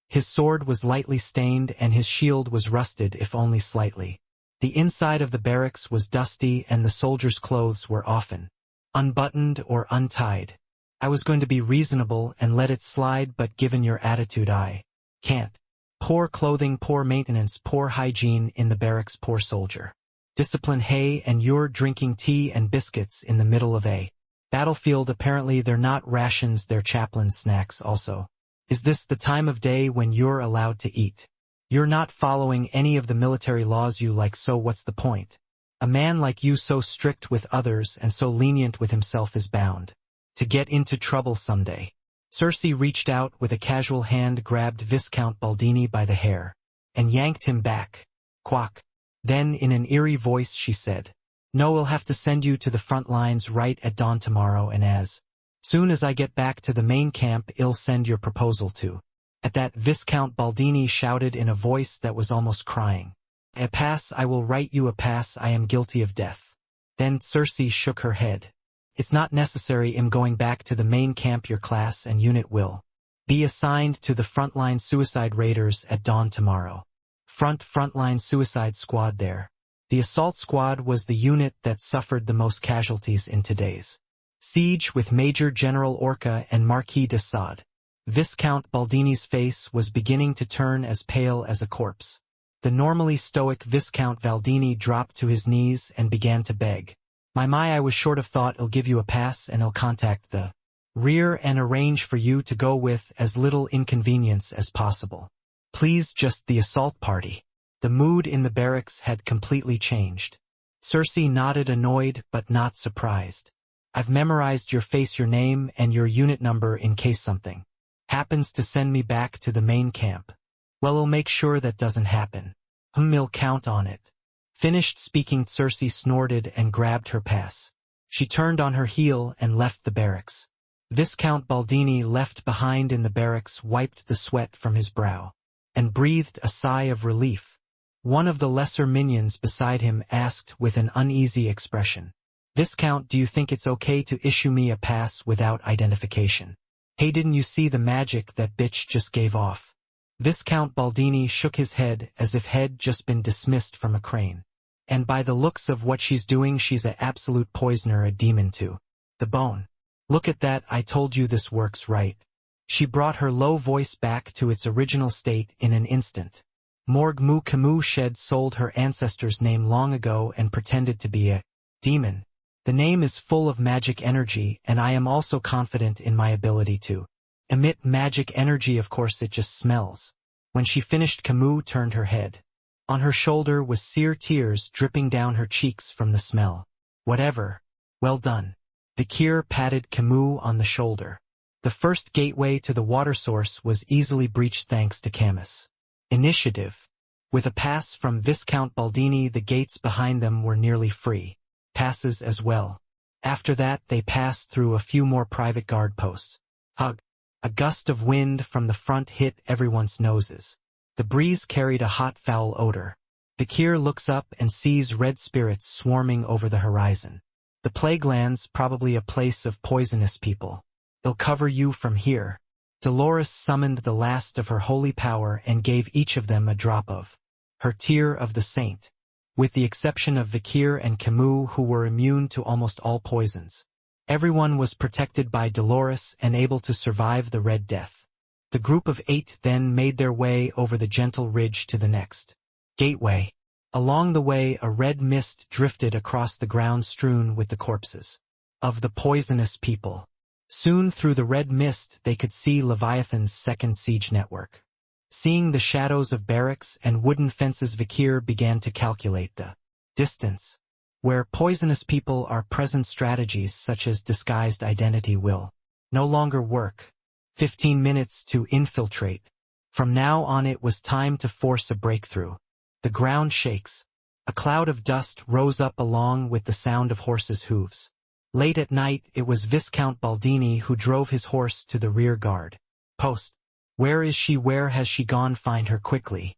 His sword was lightly stained and his shield was rusted, if only slightly. The inside of the barracks was dusty and the soldiers' clothes were often unbuttoned or untied. I was going to be reasonable and let it slide, but given your attitude, I can't. Poor clothing, poor maintenance, poor hygiene in the barracks, poor soldier discipline. Hey, and you're drinking tea and biscuits in the middle of a battlefield. Apparently they're not rations, they're chaplain's snacks also. Is this the time of day when you're allowed to eat? You're not following any of the military laws you like, so what's the point? A man like you, so strict with others and so lenient with himself, is bound to get into trouble someday. Circe reached out with a casual hand, grabbed Viscount Baldini by the hair, and yanked him back. Quack. Then in an eerie voice she said, "No, we'll have to send you to the front lines right at dawn tomorrow, and as soon as I get back to the main camp, I'll send your proposal to." At that, Viscount Baldini shouted in a voice that was almost crying, "A pass, I will write you a pass. I am guilty of death." Then Circe shook her head. "It's not necessary. I'm going back to the main camp. Your class and unit will be assigned to the frontline suicide raiders at dawn tomorrow." Frontline suicide squad there. The assault squad was the unit that suffered the most casualties in today's siege, with Major General Orca and Marquis de Sade Viscount Baldini's face was beginning to turn as pale as a corpse. The normally stoic Viscount Baldini dropped to his knees and began to beg. My, I was short of thought. I'll give you a pass and I'll contact the rear and arrange for you to go with as little inconvenience as possible. Please, just the assault party. The mood in the barracks had completely changed. Cersei nodded, annoyed but not surprised. I've memorized your face, your name, and your unit number in case something happens to send me back to the main camp. Well, I'll make sure that doesn't happen. I'll count on it. Finished speaking, Cersei snorted and grabbed her pass. She turned on her heel and left the barracks. Viscount Baldini, left behind in the barracks, wiped the sweat from his brow and breathed a sigh of relief. One of the lesser minions beside him asked with an uneasy expression, Viscount, do you think it's okay to issue me a pass without identification? Hey, didn't you see the magic that bitch just gave off? Viscount Baldini shook his head as if he'd just been dismissed from a crane. And by the looks of what she's doing, she's a absolute poisoner, a demon to the bone. Look at that, I told you this works, right? She brought her low voice back to its original state in an instant. Morg Mu Camus Shed sold her ancestor's name long ago and pretended to be a demon. The name is full of magic energy, and I am also confident in my ability to emit magic energy. Of course, it just smells. When she finished, Camus turned her head. On her shoulder was tears dripping down her cheeks from the smell. Whatever. Well done. Vikir patted Camus on the shoulder. The first gateway to the water source was easily breached thanks to Camus' initiative. With a pass from Viscount Baldini, the gates behind them were nearly free. Passes as well. After that, they passed through a few more private guard posts. Hug. A gust of wind from the front hit everyone's noses. The breeze carried a hot, foul odor. Vikir looks up and sees red spirits swarming over the horizon. The Plaguelands, probably a place of poisonous people. They'll cover you from here. Dolores summoned the last of her holy power and gave each of them a drop of her tear of the saint. With the exception of Vikir and Camus, who were immune to almost all poisons. Everyone was protected by Dolores and able to survive the Red Death. The group of 8 then made their way over the gentle ridge to the next gateway. Along the way, a red mist drifted across the ground strewn with the corpses of the poisonous people. Soon through the red mist they could see Leviathan's second siege network. Seeing the shadows of barracks and wooden fences, Vikir began to calculate the distance. Where poisonous people are present, strategies such as disguised identity will no longer work. 15 minutes to infiltrate. From now on it was time to force a breakthrough. The ground shakes. A cloud of dust rose up along with the sound of horses' hooves. Late at night, it was Viscount Baldini who drove his horse to the rear guard post. Where is she? Where has she gone? Find her quickly.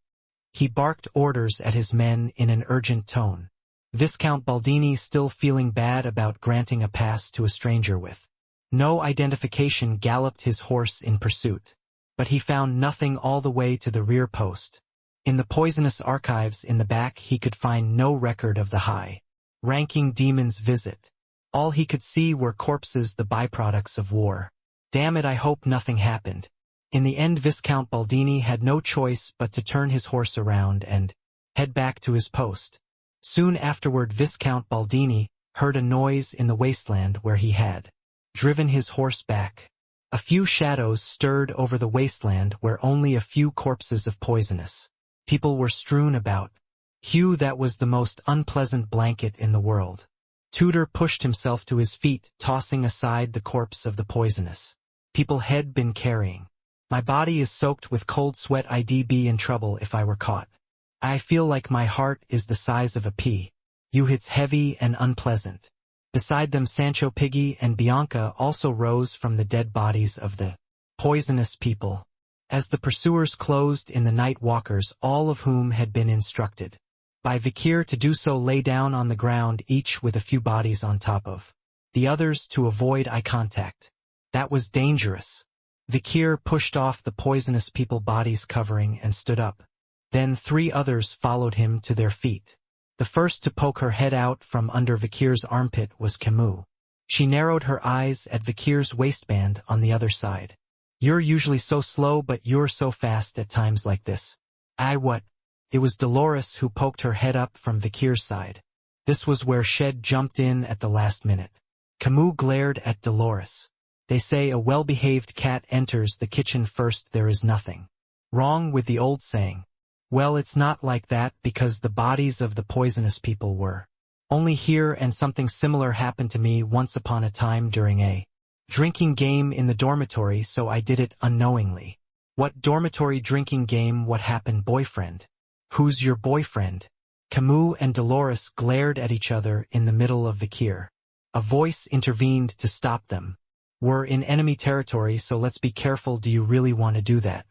He barked orders at his men in an urgent tone. Viscount Baldini, still feeling bad about granting a pass to a stranger with no identification, galloped his horse in pursuit. But he found nothing all the way to the rear post. In the poisonous archives in the back he could find no record of the high-ranking demon's visit. All he could see were corpses, the byproducts of war. Damn it, I hope nothing happened. In the end, Viscount Baldini had no choice but to turn his horse around and head back to his post. Soon afterward, Viscount Baldini heard a noise in the wasteland where he had driven his horse back. A few shadows stirred over the wasteland where only a few corpses of poisonous people were strewn about. Hugh, that was the most unpleasant blanket in the world. Tudor pushed himself to his feet, tossing aside the corpse of the poisonous people had been carrying. My body is soaked with cold sweat. I'd be in trouble if I were caught. I feel like my heart is the size of a pea. It's heavy and unpleasant. Beside them, Sancho Piggy and Bianca also rose from the dead bodies of the poisonous people. As the pursuers closed in, the night walkers, all of whom had been instructed by Vikir to do so, lay down on the ground, each with a few bodies on top of the others to avoid eye contact. That was dangerous. Vikir pushed off the poisonous people bodies covering and stood up. Then 3 others followed him to their feet. The first to poke her head out from under Vikir's armpit was Camus. She narrowed her eyes at Vikir's waistband on the other side. You're usually so slow, but you're so fast at times like this. What? It was Dolores who poked her head up from Vikir's side. This was where Shed jumped in at the last minute. Camus glared at Dolores. They say a well-behaved cat enters the kitchen first. There is nothing wrong with the old saying. Well, it's not like that because the bodies of the poisonous people were only here, and something similar happened to me once upon a time during a drinking game in the dormitory, so I did it unknowingly. What dormitory drinking game? What happened? Boyfriend? Who's your boyfriend? Camus and Dolores glared at each other in the middle of Vikir. A voice intervened to stop them. We're in enemy territory, so let's be careful. Do you really want to do that?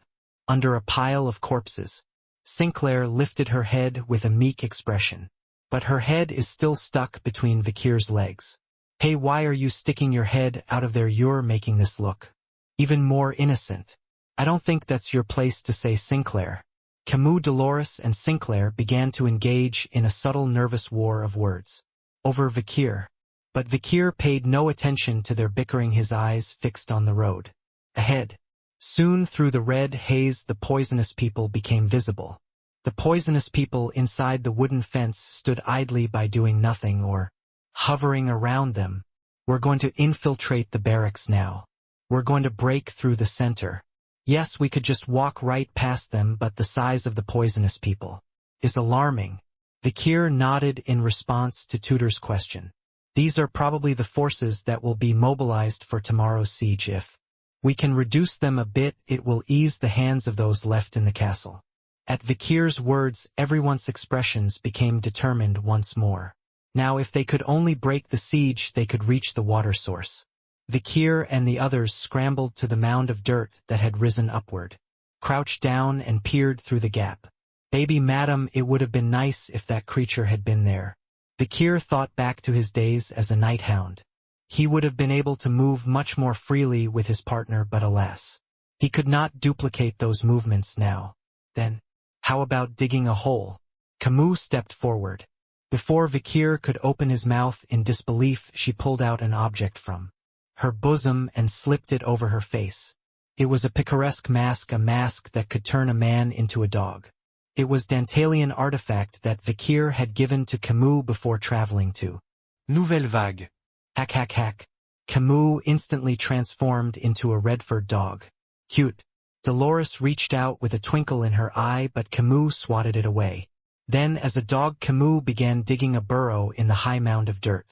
Under a pile of corpses. Sinclair lifted her head with a meek expression. But her head is still stuck between Vikir's legs. Hey, why are you sticking your head out of there? You're making this look even more innocent. I don't think that's your place to say, Sinclair. Camus, Dolores, and Sinclair began to engage in a subtle nervous war of words over Vikir. But Vikir paid no attention to their bickering, his eyes fixed on the road ahead. Soon through the red haze the poisonous people became visible. The poisonous people inside the wooden fence stood idly by, doing nothing or hovering around them. We're going to infiltrate the barracks now. We're going to break through the center. Yes, we could just walk right past them, but the size of the poisonous people is alarming. Vikir nodded in response to Tudor's question. These are probably the forces that will be mobilized for tomorrow's siege. If we can reduce them a bit, it will ease the hands of those left in the castle. At Vikir's words, everyone's expressions became determined once more. Now if they could only break the siege, they could reach the water source. Vikir and the others scrambled to the mound of dirt that had risen upward, crouched down and peered through the gap. Baby madam, it would have been nice if that creature had been there. Vikir thought back to his days as a night hound. He would have been able to move much more freely with his partner, but alas, he could not duplicate those movements now. Then, how about digging a hole? Camus stepped forward. Before Vikir could open his mouth in disbelief, she pulled out an object from her bosom and slipped it over her face. It was a picaresque mask, a mask that could turn a man into a dog. It was Dantalian artifact that Vikir had given to Camus before traveling to Nouvelle Vague. Hack hack hack. Camus instantly transformed into a Redford dog. Cute. Dolores reached out with a twinkle in her eye, but Camus swatted it away. Then as a dog, Camus began digging a burrow in the high mound of dirt.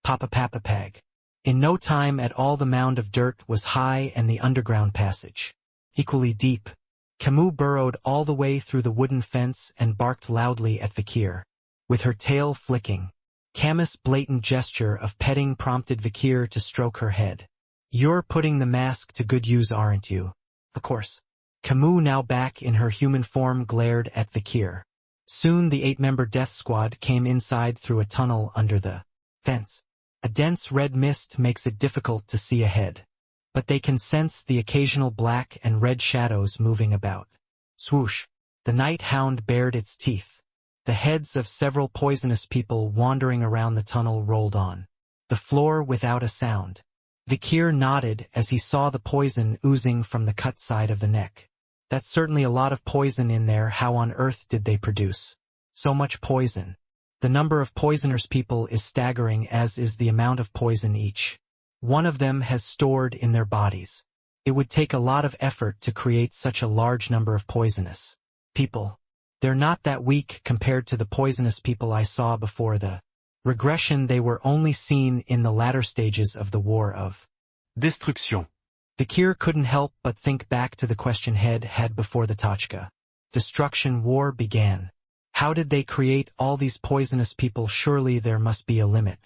Papa papa pag. In no time at all the mound of dirt was high and the underground passage equally deep. Camus burrowed all the way through the wooden fence and barked loudly at Vikir, with her tail flicking. Camus' blatant gesture of petting prompted Vikir to stroke her head. You're putting the mask to good use, aren't you? Of course. Camus, now back in her human form, glared at Vikir. Soon the 8-member death squad came inside through a tunnel under the fence. A dense red mist makes it difficult to see ahead, but they can sense the occasional black and red shadows moving about. Swoosh! The night hound bared its teeth. The heads of several poisonous people wandering around the tunnel rolled on the floor without a sound. Vikir nodded as he saw the poison oozing from the cut side of the neck. That's certainly a lot of poison in there. How on earth did they produce so much poison? The number of poisoners people is staggering, as is the amount of poison each one of them has stored in their bodies. It would take a lot of effort to create such a large number of poisonous people. They're not that weak compared to the poisonous people I saw before the regression. They were only seen in the latter stages of the War of Destruction. Vikir couldn't help but think back to the question Head had before the Tachka Destruction War began. How did they create all these poisonous people? Surely there must be a limit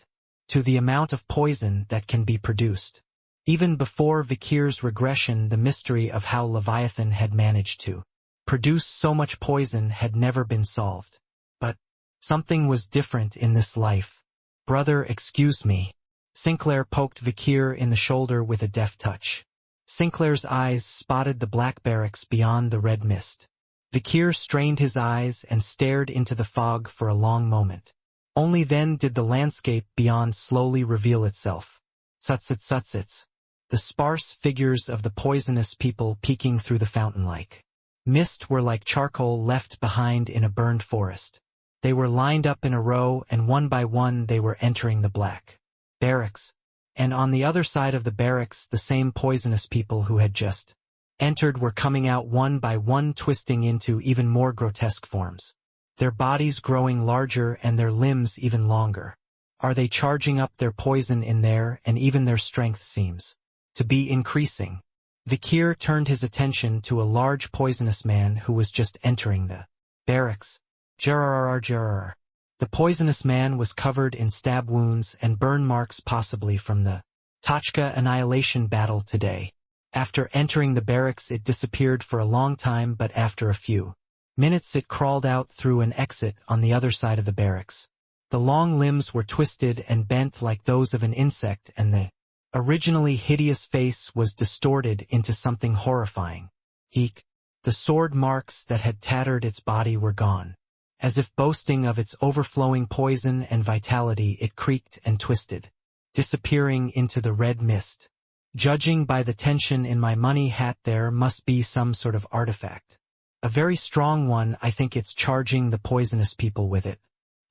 to the amount of poison that can be produced. Even before Vikir's regression, the mystery of how Leviathan had managed to produce so much poison had never been solved. But something was different in this life. Brother, excuse me. Sinclair poked Vikir in the shoulder with a deft touch. Sinclair's eyes spotted the black barracks beyond the red mist. Vikir strained his eyes and stared into the fog for a long moment. Only then did the landscape beyond slowly reveal itself. Tsutsits. the sparse figures of the poisonous people peeking through the fountain-like mist were like charcoal left behind in a burned forest. They were lined up in a row, and one by one they were entering the black barracks. And on the other side of the barracks, the same poisonous people who had just entered were coming out one by one, twisting into even more grotesque forms, their bodies growing larger and their limbs even longer. Are they charging up their poison in there, and even their strength seems to be increasing? Vikir turned his attention to a large poisonous man who was just entering the barracks. Gerrrr. The poisonous man was covered in stab wounds and burn marks, possibly from the Tachka annihilation battle today. After entering the barracks, it disappeared for a long time, but after a few minutes it crawled out through an exit on the other side of the barracks. The long limbs were twisted and bent like those of an insect, and the originally hideous face was distorted into something horrifying. Eek! The sword marks that had tattered its body were gone. As if boasting of its overflowing poison and vitality, it creaked and twisted, disappearing into the red mist. Judging by the tension in my money hat, there must be some sort of artifact. A very strong one. I think it's charging the poisonous people with it.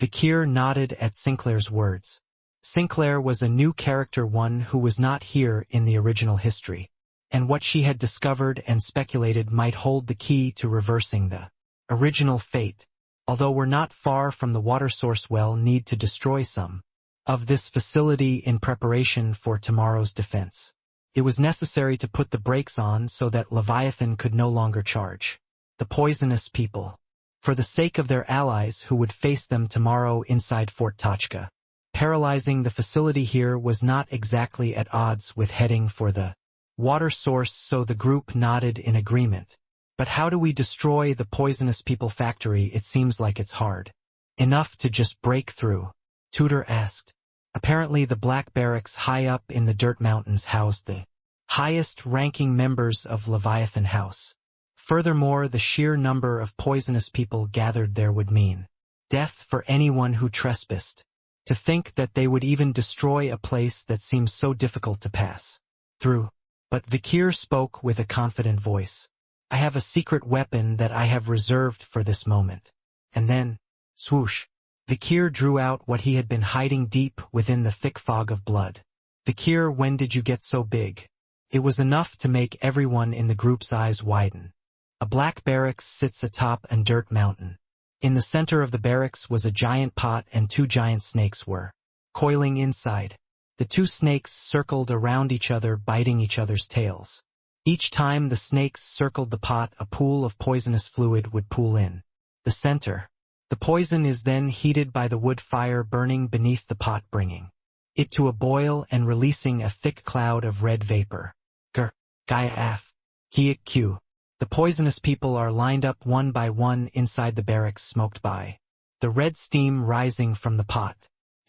Vikir nodded at Sinclair's words. Sinclair was a new character, one who was not here in the original history, and what she had discovered and speculated might hold the key to reversing the original fate. Although we're not far from the water source, we'll need to destroy some of this facility in preparation for tomorrow's defense. It was necessary to put the brakes on so that Leviathan could no longer charge the poisonous people, for the sake of their allies who would face them tomorrow inside Fort Tachka. Paralyzing the facility here was not exactly at odds with heading for the water source, so the group nodded in agreement. But how do we destroy the poisonous people factory? It seems like it's hard enough to just break through, Tudor asked. Apparently the Black Barracks high up in the dirt mountains housed the highest-ranking members of Leviathan House. Furthermore, the sheer number of poisonous people gathered there would mean death for anyone who trespassed. To think that they would even destroy a place that seems so difficult to pass through. But Vikir spoke with a confident voice. I have a secret weapon that I have reserved for this moment. And then, swoosh, Vikir drew out what he had been hiding deep within the thick fog of blood. Vikir, when did you get so big? It was enough to make everyone in the group's eyes widen. A black barracks sits atop a dirt mountain. In the center of the barracks was a giant pot, and two giant snakes were coiling inside. The two snakes circled around each other, biting each other's tails. Each time the snakes circled the pot, a pool of poisonous fluid would pool in the center. The poison is then heated by the wood fire burning beneath the pot, bringing it to a boil and releasing a thick cloud of red vapor. Gaia af. Hiik q. The poisonous people are lined up one by one inside the barracks, smoked by the red steam rising from the pot.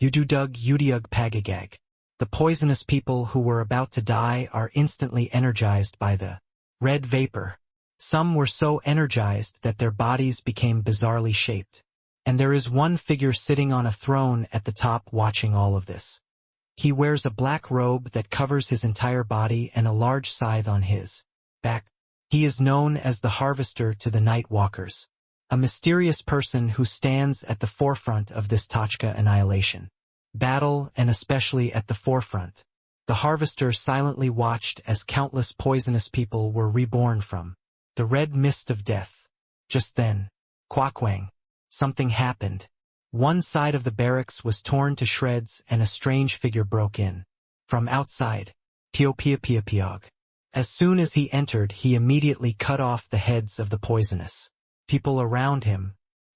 Ududug udiug pagagag. The poisonous people who were about to die are instantly energized by the red vapor. Some were so energized that their bodies became bizarrely shaped. And there is one figure sitting on a throne at the top watching all of this. He wears a black robe that covers his entire body and a large scythe on his back. He is known as the Harvester to the Night Walkers, a mysterious person who stands at the forefront of this Tachka annihilation battle, and especially at the forefront. The Harvester silently watched as countless poisonous people were reborn from the red mist of death. Just then, quackwang, something happened. One side of the barracks was torn to shreds and a strange figure broke in. From outside, Pio-pia-pia-piog. As soon as he entered, he immediately cut off the heads of the poisonous people around him.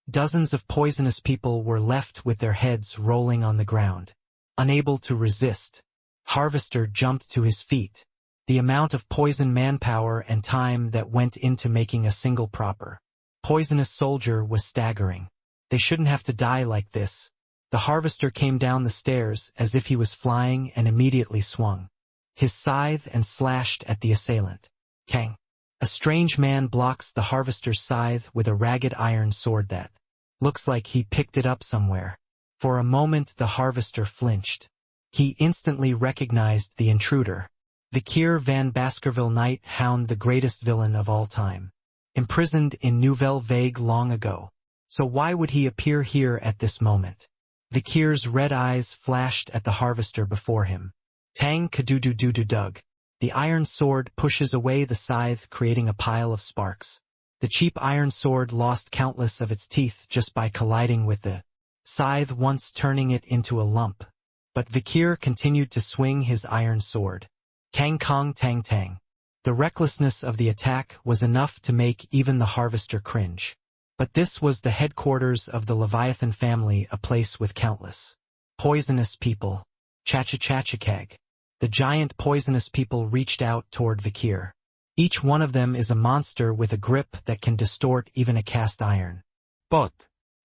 Dozens of poisonous people were left with their heads rolling on the ground. Unable to resist, Harvester jumped to his feet. The amount of poison manpower and time that went into making a single proper poisonous soldier was staggering. They shouldn't have to die like this. The Harvester came down the stairs as if he was flying and immediately swung his scythe and slashed at the assailant. Kang. A strange man blocks the Harvester's scythe with a ragged iron sword that looks like he picked it up somewhere. For a moment the Harvester flinched. He instantly recognized the intruder. Vikir van Baskerville Knight Hound, the greatest villain of all time. Imprisoned in Nouvelle Vague long ago. So why would he appear here at this moment? Vikir's red eyes flashed at the harvester before him. Tang kadoodoo-doo-doo-dug. The iron sword pushes away the scythe, creating a pile of sparks. The cheap iron sword lost countless of its teeth just by colliding with the scythe, once turning it into a lump. But Vikir continued to swing his iron sword. Kang Kong Tang Tang. The recklessness of the attack was enough to make even the harvester cringe. But this was the headquarters of the Leviathan family, a place with countless poisonous people. Cha-cha-cha-cha-kag. The giant poisonous people reached out toward Vikir. Each one of them is a monster with a grip that can distort even a cast iron. But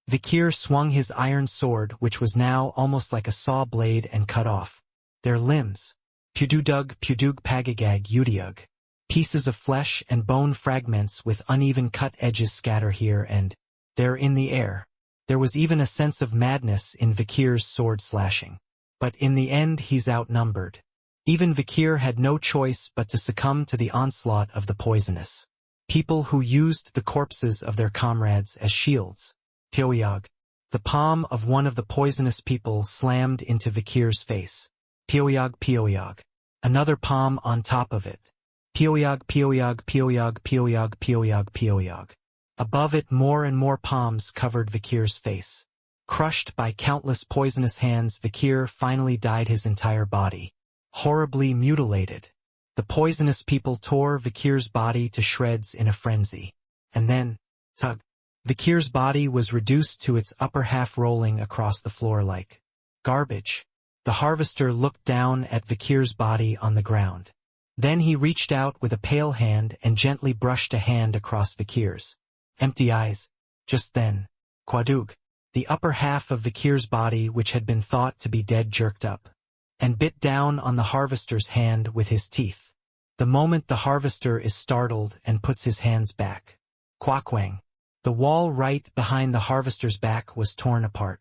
Vikir swung his iron sword, which was now almost like a saw blade, and cut off their limbs. Pududug pudug pagagag udiug. Pieces of flesh and bone fragments with uneven cut edges scatter here and there in the air. There was even a sense of madness in Vikir's sword slashing. But in the end he's outnumbered. Even Vikir had no choice but to succumb to the onslaught of the poisonous people who used the corpses of their comrades as shields. Pyoyog. The palm of one of the poisonous people slammed into Vikir's face. Pyoyog Pyoyog. Another palm on top of it. Pyoyog Pyoyog Pyoyog Pyoyog Pyoyog Pyoyog. Above it more and more palms covered Vikir's face. Crushed by countless poisonous hands, Vikir finally died, his entire body horribly mutilated. The poisonous people tore Vikir's body to shreds in a frenzy. And then, tug. Vikir's body was reduced to its upper half, rolling across the floor like garbage. The harvester looked down at Vikir's body on the ground. Then he reached out with a pale hand and gently brushed a hand across Vikir's empty eyes. Just then, Quadug, the upper half of Vikir's body, which had been thought to be dead, jerked up and bit down on the harvester's hand with his teeth. The moment the harvester is startled and puts his hands back. Quackwang. The wall right behind the harvester's back was torn apart.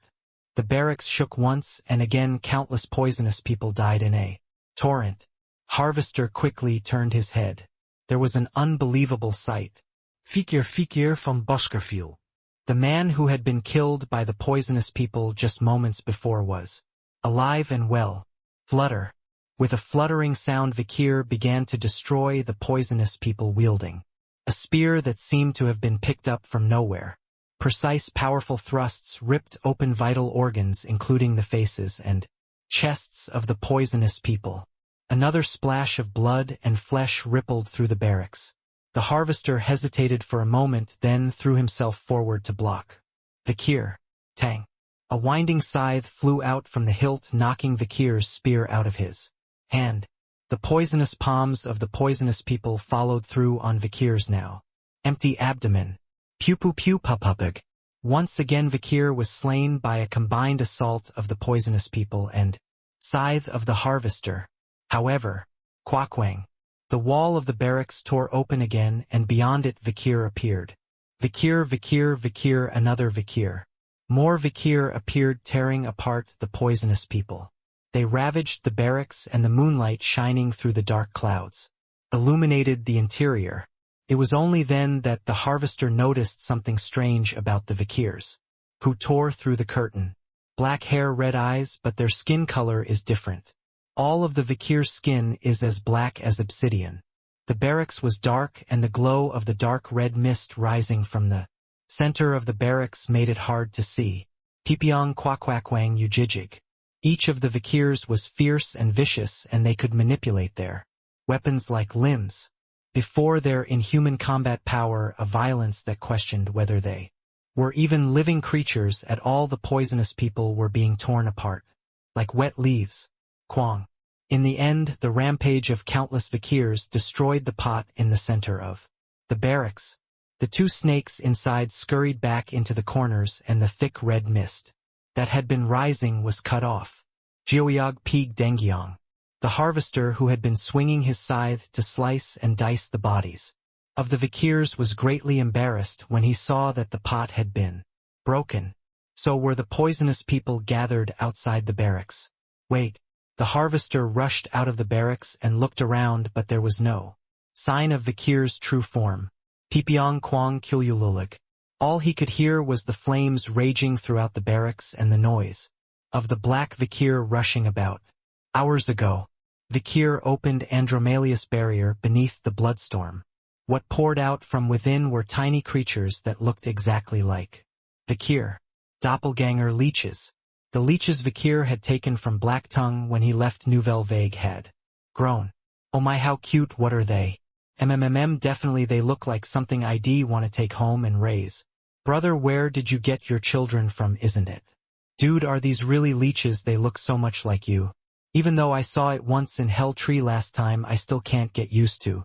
The barracks shook once, and again countless poisonous people died in a torrent. Harvester quickly turned his head. There was an unbelievable sight. Fikir from Baskerville. The man who had been killed by the poisonous people just moments before was alive and well. Flutter. With a fluttering sound, Vikir began to destroy the poisonous people, wielding a spear that seemed to have been picked up from nowhere. Precise, powerful thrusts ripped open vital organs, including the faces and chests of the poisonous people. Another splash of blood and flesh rippled through the barracks. The harvester hesitated for a moment, then threw himself forward to block. Vikir. Tang. A winding scythe flew out from the hilt, knocking Vikir's spear out of his hand. The poisonous palms of the poisonous people followed through on Vikir's now empty abdomen. Pew-pew-pew-pupupig. Once again Vikir was slain by a combined assault of the poisonous people and scythe of the harvester. However, Quackwang. The wall of the barracks tore open again, and beyond it Vikir appeared. Vikir, another Vikir. More Vikir appeared, tearing apart the poisonous people. They ravaged the barracks, and the moonlight, shining through the dark clouds, illuminated the interior. It was only then that the harvester noticed something strange about the Vikirs, who tore through the curtain. Black hair, red eyes, but their skin color is different. All of the Vikir's skin is as black as obsidian. The barracks was dark, and the glow of the dark red mist rising from the center of the barracks made it hard to see. Pipiong quackwackwang ujijig. Each of the Vikirs was fierce and vicious, and they could manipulate their weapons like limbs. Before their inhuman combat power, a violence that questioned whether they were even living creatures at all. The poisonous people were being torn apart like wet leaves. Quang. In the end, the rampage of countless Vikirs destroyed the pot in the center of the barracks. The two snakes inside scurried back into the corners, and the thick red mist that had been rising was cut off. Jioyog Pig Dengyong. The harvester, who had been swinging his scythe to slice and dice the bodies of the Vikirs, was greatly embarrassed when he saw that the pot had been broken. So were the poisonous people gathered outside the barracks. Wait. The harvester rushed out of the barracks and looked around, but there was no sign of Vikir's true form. Pipiong Kwang Kyulululig. All he could hear was the flames raging throughout the barracks and the noise of the black Vikir rushing about. Hours ago, Vikir opened Andromalius' barrier beneath the bloodstorm. What poured out from within were tiny creatures that looked exactly like Vikir. Doppelganger leeches. The leeches Vikir had taken from Black Tongue when he left Nouvelle Vague had grown. Oh my, how cute, what are they? Definitely they look like something I'd want to take home and raise. Brother, where did you get your children from, isn't it? Dude, are these really leeches? They look so much like you. Even though I saw it once in Hell Tree last time, I still can't get used to.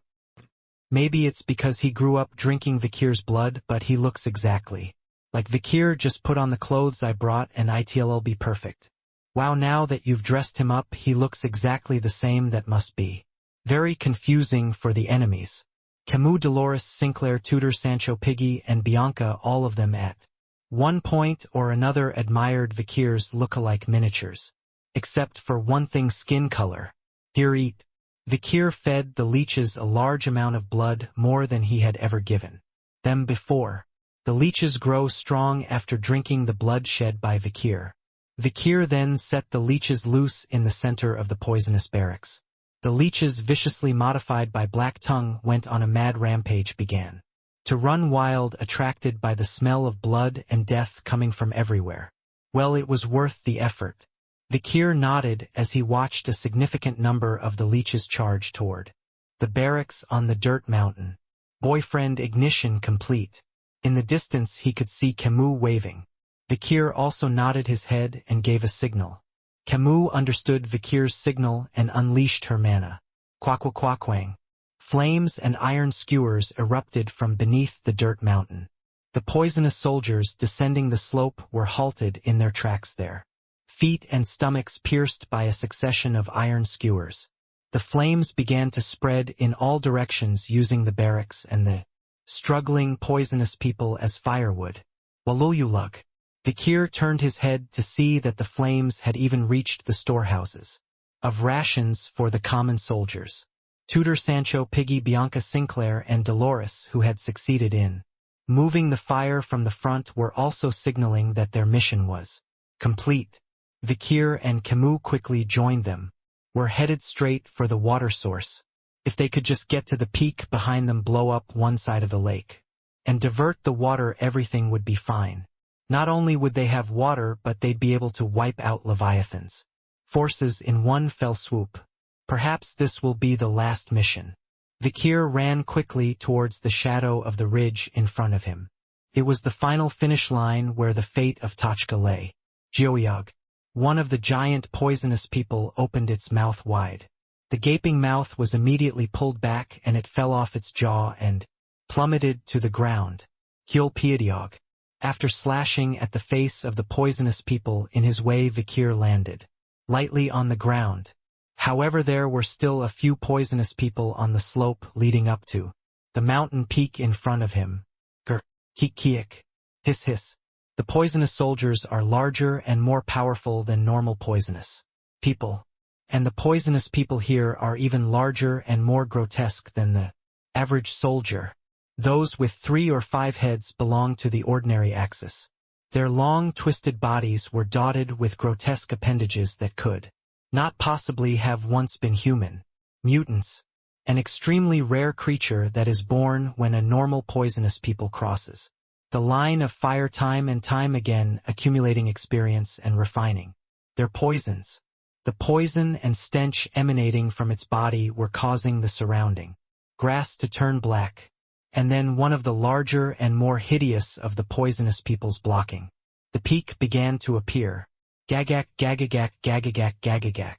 Maybe it's because he grew up drinking Vikir's blood, but he looks exactly like Vikir. Just put on the clothes I brought and it'll be perfect. Wow, now that you've dressed him up, he looks exactly the same. That must be very confusing for the enemies. Camus, Dolores, Sinclair, Tudor, Sancho, Piggy, and Bianca, all of them at one point or another admired Vikir's look-alike miniatures. Except for one thing, skin color. Here, eat. Vikir fed the leeches a large amount of blood, more than he had ever given them before. The leeches grow strong after drinking the blood shed by Vikir. Vikir then set the leeches loose in the center of the poisonous barracks. The leeches, viciously modified by Black Tongue, went on a mad rampage, began to run wild, attracted by the smell of blood and death coming from everywhere. Well, it was worth the effort. Vikir nodded as he watched a significant number of the leeches charge toward the barracks on the dirt mountain. Boyfriend ignition complete. In the distance he could see Camus waving. Vikir also nodded his head and gave a signal. Camus understood Vikir's signal and unleashed her mana. Quaquaquaquang. Flames and iron skewers erupted from beneath the dirt mountain. The poisonous soldiers descending the slope were halted in their tracks there. Feet and stomachs pierced by a succession of iron skewers. The flames began to spread in all directions, using the barracks and the struggling poisonous people as firewood. Walululug. Vikir turned his head to see that the flames had even reached the storehouses of rations for the common soldiers. Tudor, Sancho, Piggy, Bianca, Sinclair, and Dolores, who had succeeded in moving the fire from the front, were also signaling that their mission was complete. Vikir and Camus quickly joined them. Were headed straight for the water source. If they could just get to the peak behind them, blow up one side of the lake, and divert the water, everything would be fine. Not only would they have water, but they'd be able to wipe out Leviathan's forces in one fell swoop. Perhaps this will be the last mission. Vikir ran quickly towards the shadow of the ridge in front of him. It was the final finish line where the fate of Tachka lay. Geoyog. One of the giant poisonous people opened its mouth wide. The gaping mouth was immediately pulled back and it fell off its jaw and plummeted to the ground. Hyolpiadiog. After slashing at the face of the poisonous people in his way, Vikir landed lightly on the ground. However, there were still a few poisonous people on the slope leading up to the mountain peak in front of him. Gur, kiik, hiss hiss. The poisonous soldiers are larger and more powerful than normal poisonous people. And the poisonous people here are even larger and more grotesque than the average soldier. Those with 3 or 5 heads belong to the ordinary axis. Their long, twisted bodies were dotted with grotesque appendages that could not possibly have once been human. Mutants. An extremely rare creature that is born when a normal poisonous people crosses the line of fire time and time again, accumulating experience and refining their poisons. The poison and stench emanating from its body were causing the surrounding grass to turn black, and then one of the larger and more hideous of the poisonous peoples blocking the peak began to appear. Gagak, gagagak, gagagak, gagagak.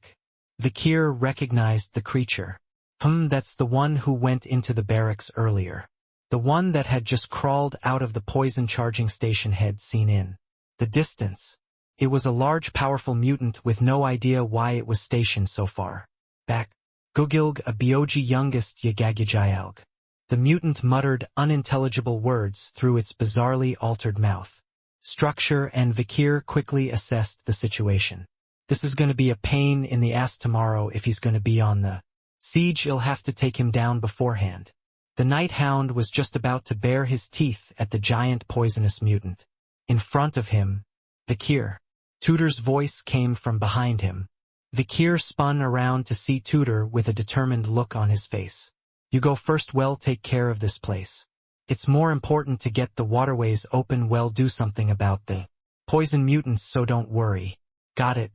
Vikir recognized the creature. That's the one who went into the barracks earlier. The one that had just crawled out of the poison charging station had seen in the distance. It was a large, powerful mutant with no idea why it was stationed so far back. Gugilg, a Bioji youngest Yagagyayalg. The mutant muttered unintelligible words through its bizarrely altered mouth structure, and Vikir quickly assessed the situation. This is going to be a pain in the ass tomorrow if he's going to be on the siege. You'll have to take him down beforehand. The night hound was just about to bare his teeth at the giant poisonous mutant. In front of him, Vikir. Tudor's voice came from behind him. Vikir spun around to see Tudor with a determined look on his face. You go first. Well, take care of this place. It's more important to get the waterways open. Well, do something about the poison mutants, so don't worry. Got it.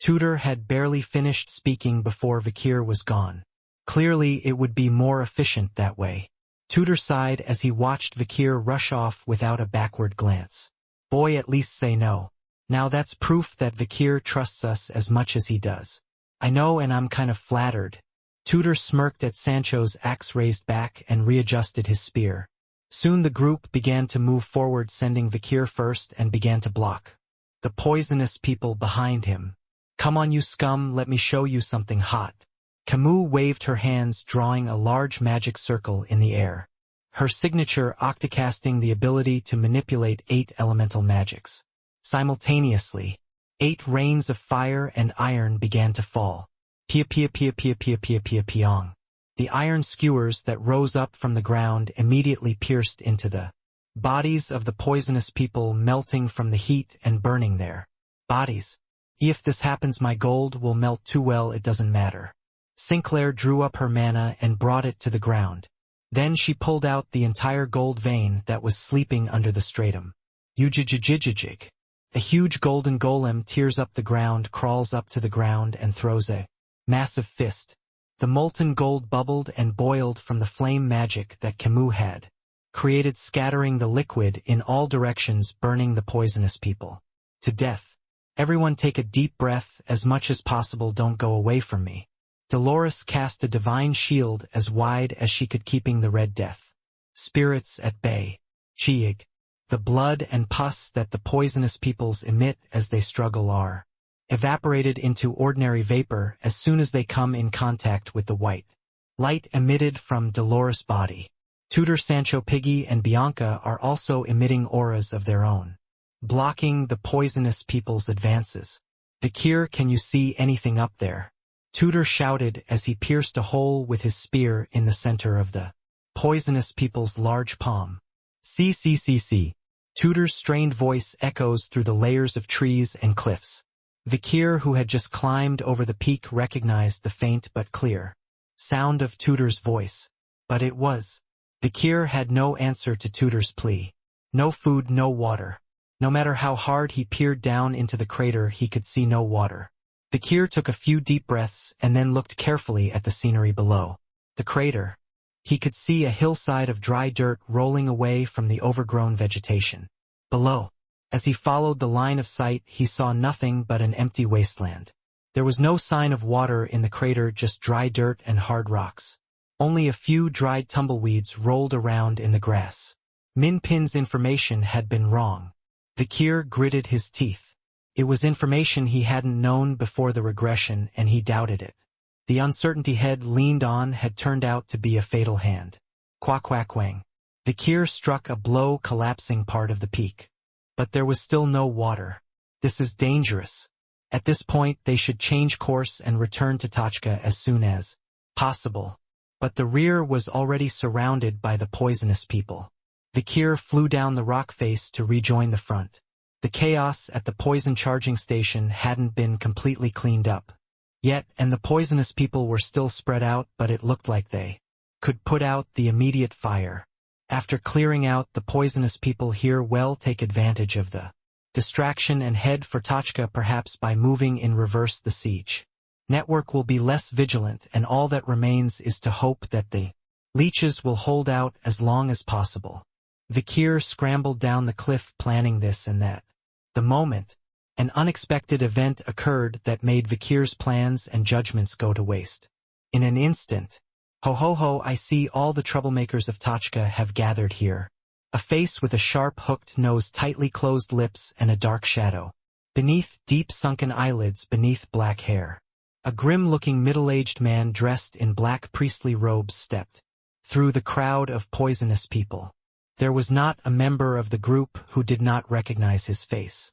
Tudor had barely finished speaking before Vikir was gone. Clearly it would be more efficient that way. Tudor sighed as he watched Vikir rush off without a backward glance. Boy, at least say no. Now that's proof that Vikir trusts us as much as he does. I know, and I'm kind of flattered. Tudor smirked at Sancho's axe raised back and readjusted his spear. Soon the group began to move forward, sending Vikir first, and began to block the poisonous people behind him. Come on, you scum, let me show you something hot. Camus waved her hands, drawing a large magic circle in the air. Her signature octocasting the ability to manipulate 8 elemental magics. Simultaneously, 8 rains of fire and iron began to fall. Pia pia pia pia pia pia pia piong. The iron skewers that rose up from the ground immediately pierced into the bodies of the poisonous people, melting from the heat and burning their bodies. If this happens, my gold will melt too. Well, it doesn't matter. Sinclair drew up her mana and brought it to the ground. Then she pulled out the entire gold vein that was sleeping under the stratum. Ujijijijijig. A huge golden golem tears up the ground, crawls up to the ground, and throws a massive fist. The molten gold bubbled and boiled from the flame magic that Camus had created, scattering the liquid in all directions, burning the poisonous people to death. Everyone take a deep breath, as much as possible. Don't go away from me. Dolores cast a divine shield as wide as she could, keeping the red death spirits at bay. Chiig. The blood and pus that the poisonous peoples emit as they struggle are evaporated into ordinary vapor as soon as they come in contact with the white light emitted from Dolores' body. Tudor, Sancho, Piggy, and Bianca are also emitting auras of their own, blocking the poisonous people's advances. Vikir, can you see anything up there? Tudor shouted as he pierced a hole with his spear in the center of the poisonous people's large palm. See. Tudor's strained voice echoes through the layers of trees and cliffs. Vikir, who had just climbed over the peak, recognized the faint but clear sound of Tudor's voice. But it was. Vikir had no answer to Tudor's plea. No food, no water. No matter how hard he peered down into the crater, he could see no water. Vikir took a few deep breaths and then looked carefully at the scenery below the crater. He could see a hillside of dry dirt rolling away from the overgrown vegetation below. As he followed the line of sight, he saw nothing but an empty wasteland. There was no sign of water in the crater, just dry dirt and hard rocks. Only a few dried tumbleweeds rolled around in the grass. Min Pin's information had been wrong. Vikir gritted his teeth. It was information he hadn't known before the regression, and he doubted it. The uncertainty head leaned on had turned out to be a fatal hand. Quack quack wang. Vikir struck a blow, collapsing part of the peak. But there was still no water. This is dangerous. At this point they should change course and return to Tachka as soon as possible. But the rear was already surrounded by the poisonous people. Vikir flew down the rock face to rejoin the front. The chaos at the poison charging station hadn't been completely cleaned up yet, and the poisonous people were still spread out, but it looked like they could put out the immediate fire. After clearing out the poisonous people here, well, take advantage of the distraction and head for Tachka, perhaps by moving in reverse. The siege network will be less vigilant, and all that remains is to hope that the leeches will hold out as long as possible. Vikir scrambled down the cliff, planning this and that. The moment, an unexpected event occurred that made Vikir's plans and judgments go to waste. In an instant, ho ho ho, I see all the troublemakers of Tachka have gathered here. A face with a sharp hooked nose, tightly closed lips, and a dark shadow beneath deep sunken eyelids, beneath black hair. A grim-looking middle-aged man dressed in black priestly robes stepped through the crowd of poisonous people. There was not a member of the group who did not recognize his face.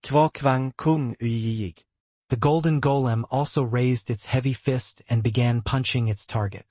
Kvakvang kung uyiyig. The golden golem also raised its heavy fist and began punching its target.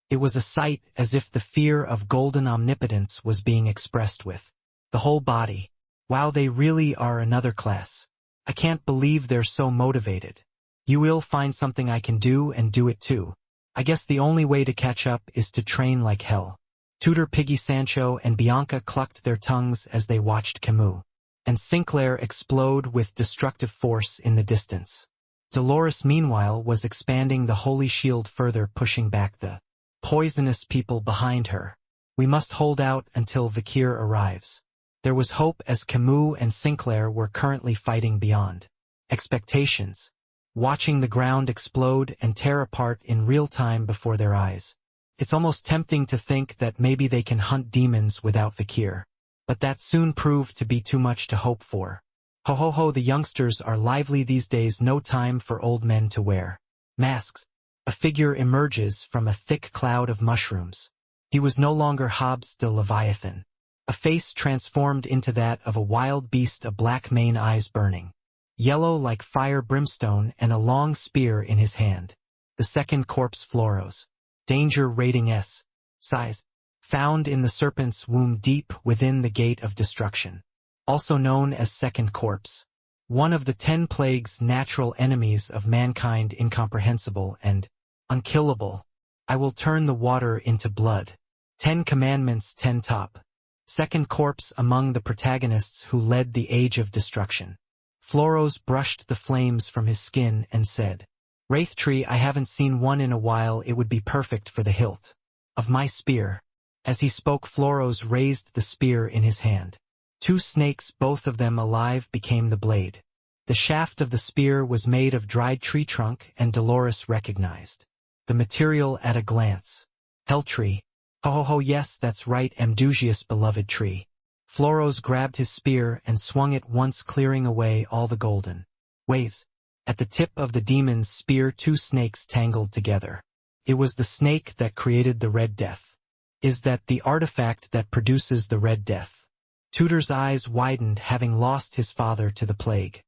It was a sight as if the fear of golden omnipotence was being expressed with the whole body. Wow, they really are another class. I can't believe they're so motivated. You will find something I can do and do it too. I guess the only way to catch up is to train like hell. Tutor Piggy Sancho and Bianca clucked their tongues as they watched Camus and Sinclair explode with destructive force in the distance. Dolores meanwhile was expanding the holy shield further, pushing back the poisonous people behind her. We must hold out until Vakir arrives. There was hope as Camus and Sinclair were currently fighting beyond expectations, watching the ground explode and tear apart in real time before their eyes. It's almost tempting to think that maybe they can hunt demons without Vakir, but that soon proved to be too much to hope for. Ho ho ho, the youngsters are lively these days, no time for old men to wear masks. A figure emerges from a thick cloud of mushrooms. He was no longer Hobbes de Leviathan. A face transformed into that of a wild beast, a black mane, eyes burning yellow like fire brimstone, and a long spear in his hand. The second corpse, Floros. Danger rating S. Size. Found in the serpent's womb deep within the gate of destruction. Also known as second corpse. One of the 10 plagues, natural enemies of mankind, incomprehensible and unkillable. I will turn the water into blood. 10 commandments, 10 top. Second corpse among the protagonists who led the age of destruction. Floros brushed the flames from his skin and said, Wraith tree, I haven't seen one in a while, it would be perfect for the hilt of my spear. As he spoke, Floros raised the spear in his hand. 2 snakes, both of them alive, became the blade. The shaft of the spear was made of dried tree trunk, and Dolores recognized the material at a glance. Hell tree. Ho ho ho, yes, that's right, Amdusius' beloved tree. Floros grabbed his spear and swung it once, clearing away all the golden waves. At the tip of the demon's spear, 2 snakes tangled together. It was the snake that created the Red Death. Is that the artifact that produces the Red Death? Tutor's eyes widened, having lost his father to the plague.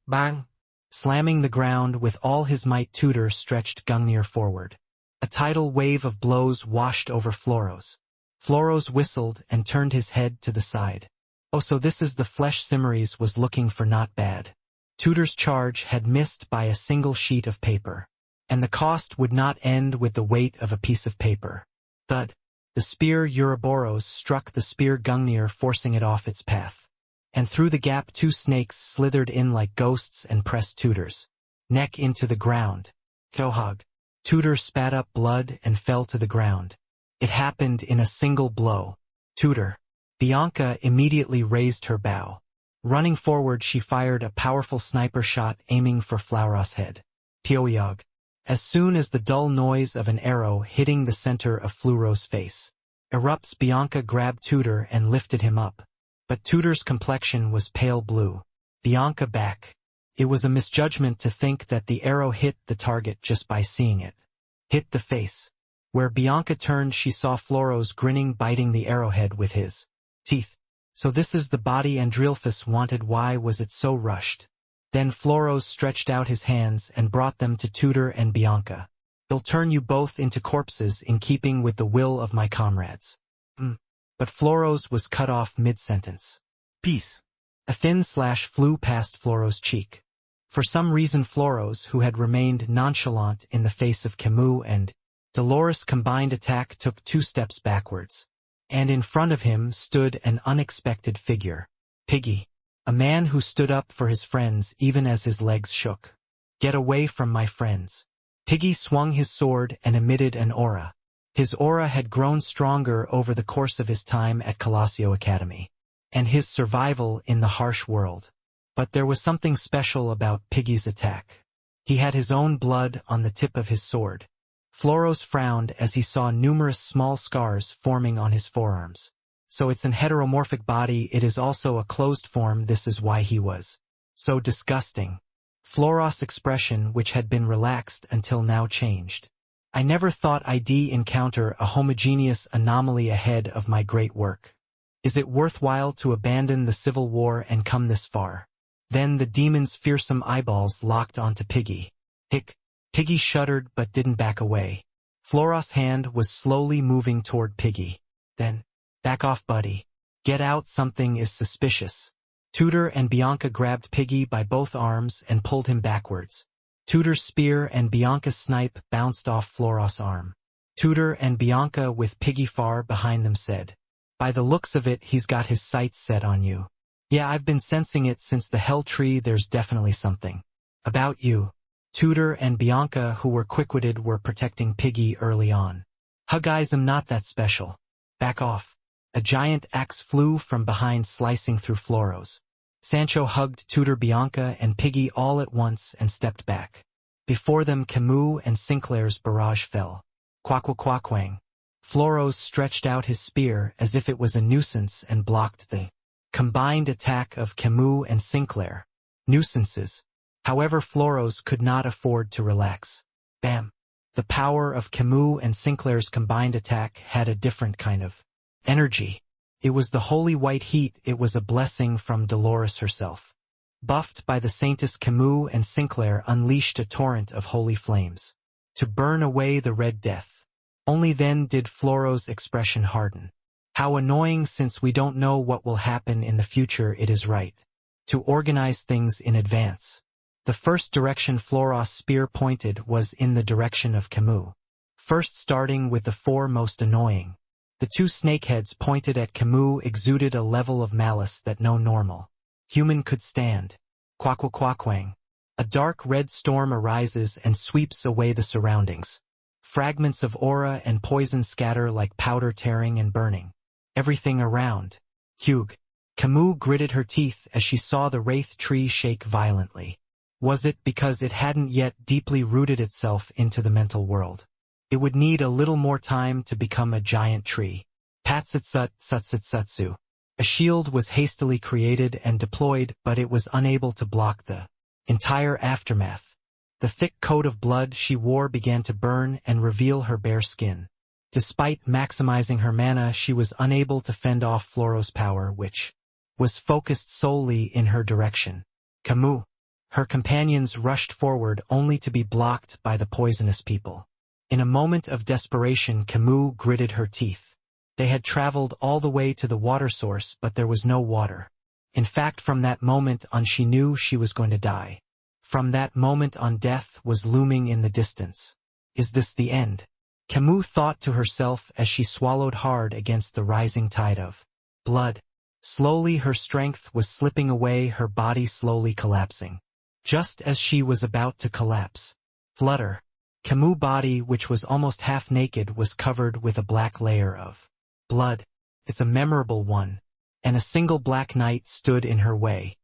Bang! Slamming the ground with all his might, Tutor stretched Gungnir forward. A tidal wave of blows washed over Floros. Floros whistled and turned his head to the side. Oh, so this is the flesh Cimmerius was looking for, not bad. Tutor's charge had missed by a single sheet of paper. And the cost would not end with the weight of a piece of paper. Thud. The spear Ouroboros struck the spear Gungnir, forcing it off its path. And through the gap 2 snakes slithered in like ghosts and pressed Tutor's neck into the ground. Kohog. Tutor spat up blood and fell to the ground. It happened in a single blow. Tutor. Bianca immediately raised her bow. Running forward, she fired a powerful sniper shot, aiming for Flauros' head. Pioiog. As soon as the dull noise of an arrow hitting the center of Floros' face erupts, Bianca grabbed Tutor and lifted him up. But Tutor's complexion was pale blue. Bianca back. It was a misjudgment to think that the arrow hit the target just by seeing it hit the face. Where Bianca turned, she saw Floros grinning, biting the arrowhead with his teeth. So this is the body Andrilphus wanted. Why was it so rushed? Then Floros stretched out his hands and brought them to Tutor and Bianca. They'll turn you both into corpses, in keeping with the will of my comrades. But Floros was cut off mid-sentence. Peace. A thin slash flew past Floros' cheek. For some reason Floros, who had remained nonchalant in the face of Camus and Dolores' combined attack, took 2 steps backwards. And in front of him stood an unexpected figure. Piggy. A man who stood up for his friends even as his legs shook. Get away from my friends. Piggy swung his sword and emitted an aura. His aura had grown stronger over the course of his time at Colosio Academy, and his survival in the harsh world. But there was something special about Piggy's attack. He had his own blood on the tip of his sword. Floros frowned as he saw numerous small scars forming on his forearms. So it's an heteromorphic body, it is also a closed form, this is why he was so disgusting. Floros' expression, which had been relaxed until now, changed. I never thought I'd encounter a homogeneous anomaly ahead of my great work. Is it worthwhile to abandon the civil war and come this far? Then the demon's fearsome eyeballs locked onto Piggy. Hick. Piggy shuddered but didn't back away. Floros' hand was slowly moving toward Piggy. Then, back off, buddy. Get out, something is suspicious. Tudor and Bianca grabbed Piggy by both arms and pulled him backwards. Tudor's spear and Bianca's snipe bounced off Floros' arm. Tudor and Bianca, with Piggy far behind them, said, "By the looks of it, he's got his sights set on you." "Yeah, I've been sensing it since the Hell Tree. There's definitely something about you." Tudor and Bianca, who were quick-witted, were protecting Piggy early on. "Huh, guys, I'm not that special. Back off." A giant axe flew from behind, slicing through Floros. Sancho hugged Tudor, Bianca, and Piggy all at once and stepped back. Before them, Camus and Sinclair's barrage fell. Quack-quack-quang. Floros stretched out his spear as if it was a nuisance and blocked the combined attack of Camus and Sinclair. Nuisances. However, Floros could not afford to relax. Bam! The power of Camus and Sinclair's combined attack had a different kind of energy. It was the holy white heat. It was a blessing from Dolores herself. Buffed by the saintess, Camus and Sinclair unleashed a torrent of holy flames to burn away the Red Death. Only then did Floros' expression harden. How annoying, since we don't know what will happen in the future. It is right to organize things in advance. The first direction Floros' spear pointed was in the direction of Camus. First, starting with the four most annoying. The two snakeheads pointed at Camus exuded a level of malice that no normal human could stand. Quack-quack-quang. A dark red storm arises and sweeps away the surroundings. Fragments of aura and poison scatter like powder, tearing and burning everything around. Hugh. Camus gritted her teeth as she saw the wraith tree shake violently. Was it because it hadn't yet deeply rooted itself into the mental world? It would need a little more time to become a giant tree. Patsutsut Tsutsutsu. A shield was hastily created and deployed, but it was unable to block the entire aftermath. The thick coat of blood she wore began to burn and reveal her bare skin. Despite maximizing her mana, she was unable to fend off Floros' power, which was focused solely in her direction. Camus. Her companions rushed forward only to be blocked by the poisonous people. In a moment of desperation, Camus gritted her teeth. They had traveled all the way to the water source, but there was no water. In fact, from that moment on, she knew she was going to die. From that moment on, death was looming in the distance. Is this the end? Camus thought to herself as she swallowed hard against the rising tide of blood. Slowly her strength was slipping away, her body slowly collapsing. Just as she was about to collapse, flutter. Camus' body, which was almost half naked, was covered with a black layer of blood. It's a memorable one. And a single black knight stood in her way.